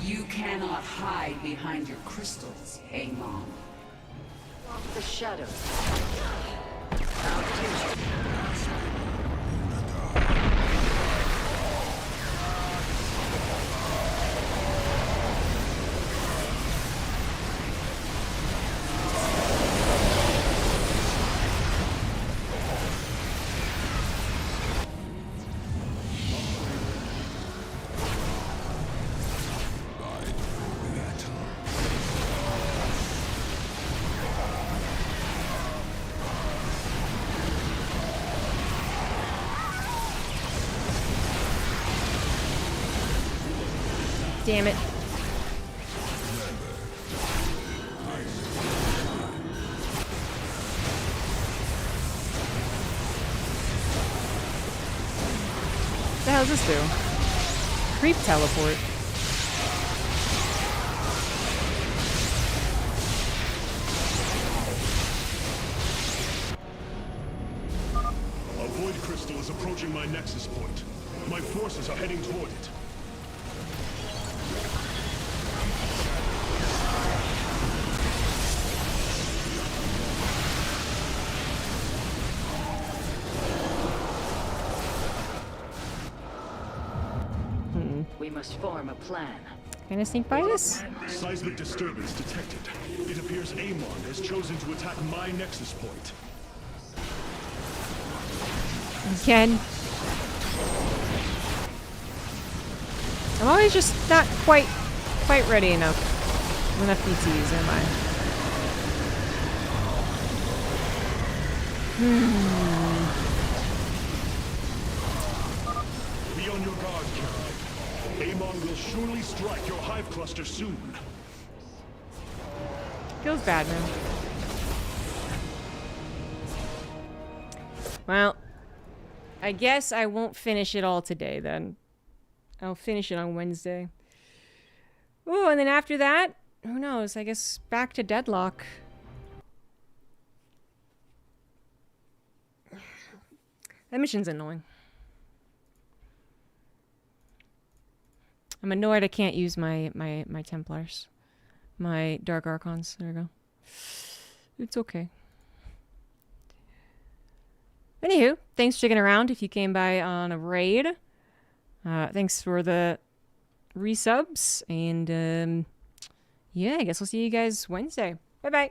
You cannot hide behind your crystals, Amon. Walk the shadow. Damn it. What the hell does this do? Creep teleport. A void crystal is approaching my nexus point. My forces are heading toward it. We must form a plan. Can I sneak by this? Seismic disturbance detected. It appears Amon has chosen to attack my nexus point. Again. I'm always just not quite ready enough. Enough BTs, am I? Be on your guard, Karen. Amon will surely strike your hive cluster soon. Feels bad, man. Well, I guess I won't finish it all today, then. I'll finish it on Wednesday. Ooh, and then after that, who knows? I guess back to Deadlock. That mission's annoying. I'm annoyed I can't use my Templars. My Dark Archons. There we go. It's okay. Anywho, thanks for sticking around if you came by on a raid. Thanks for the resubs. And, yeah, I guess we'll see you guys Wednesday. Bye-bye.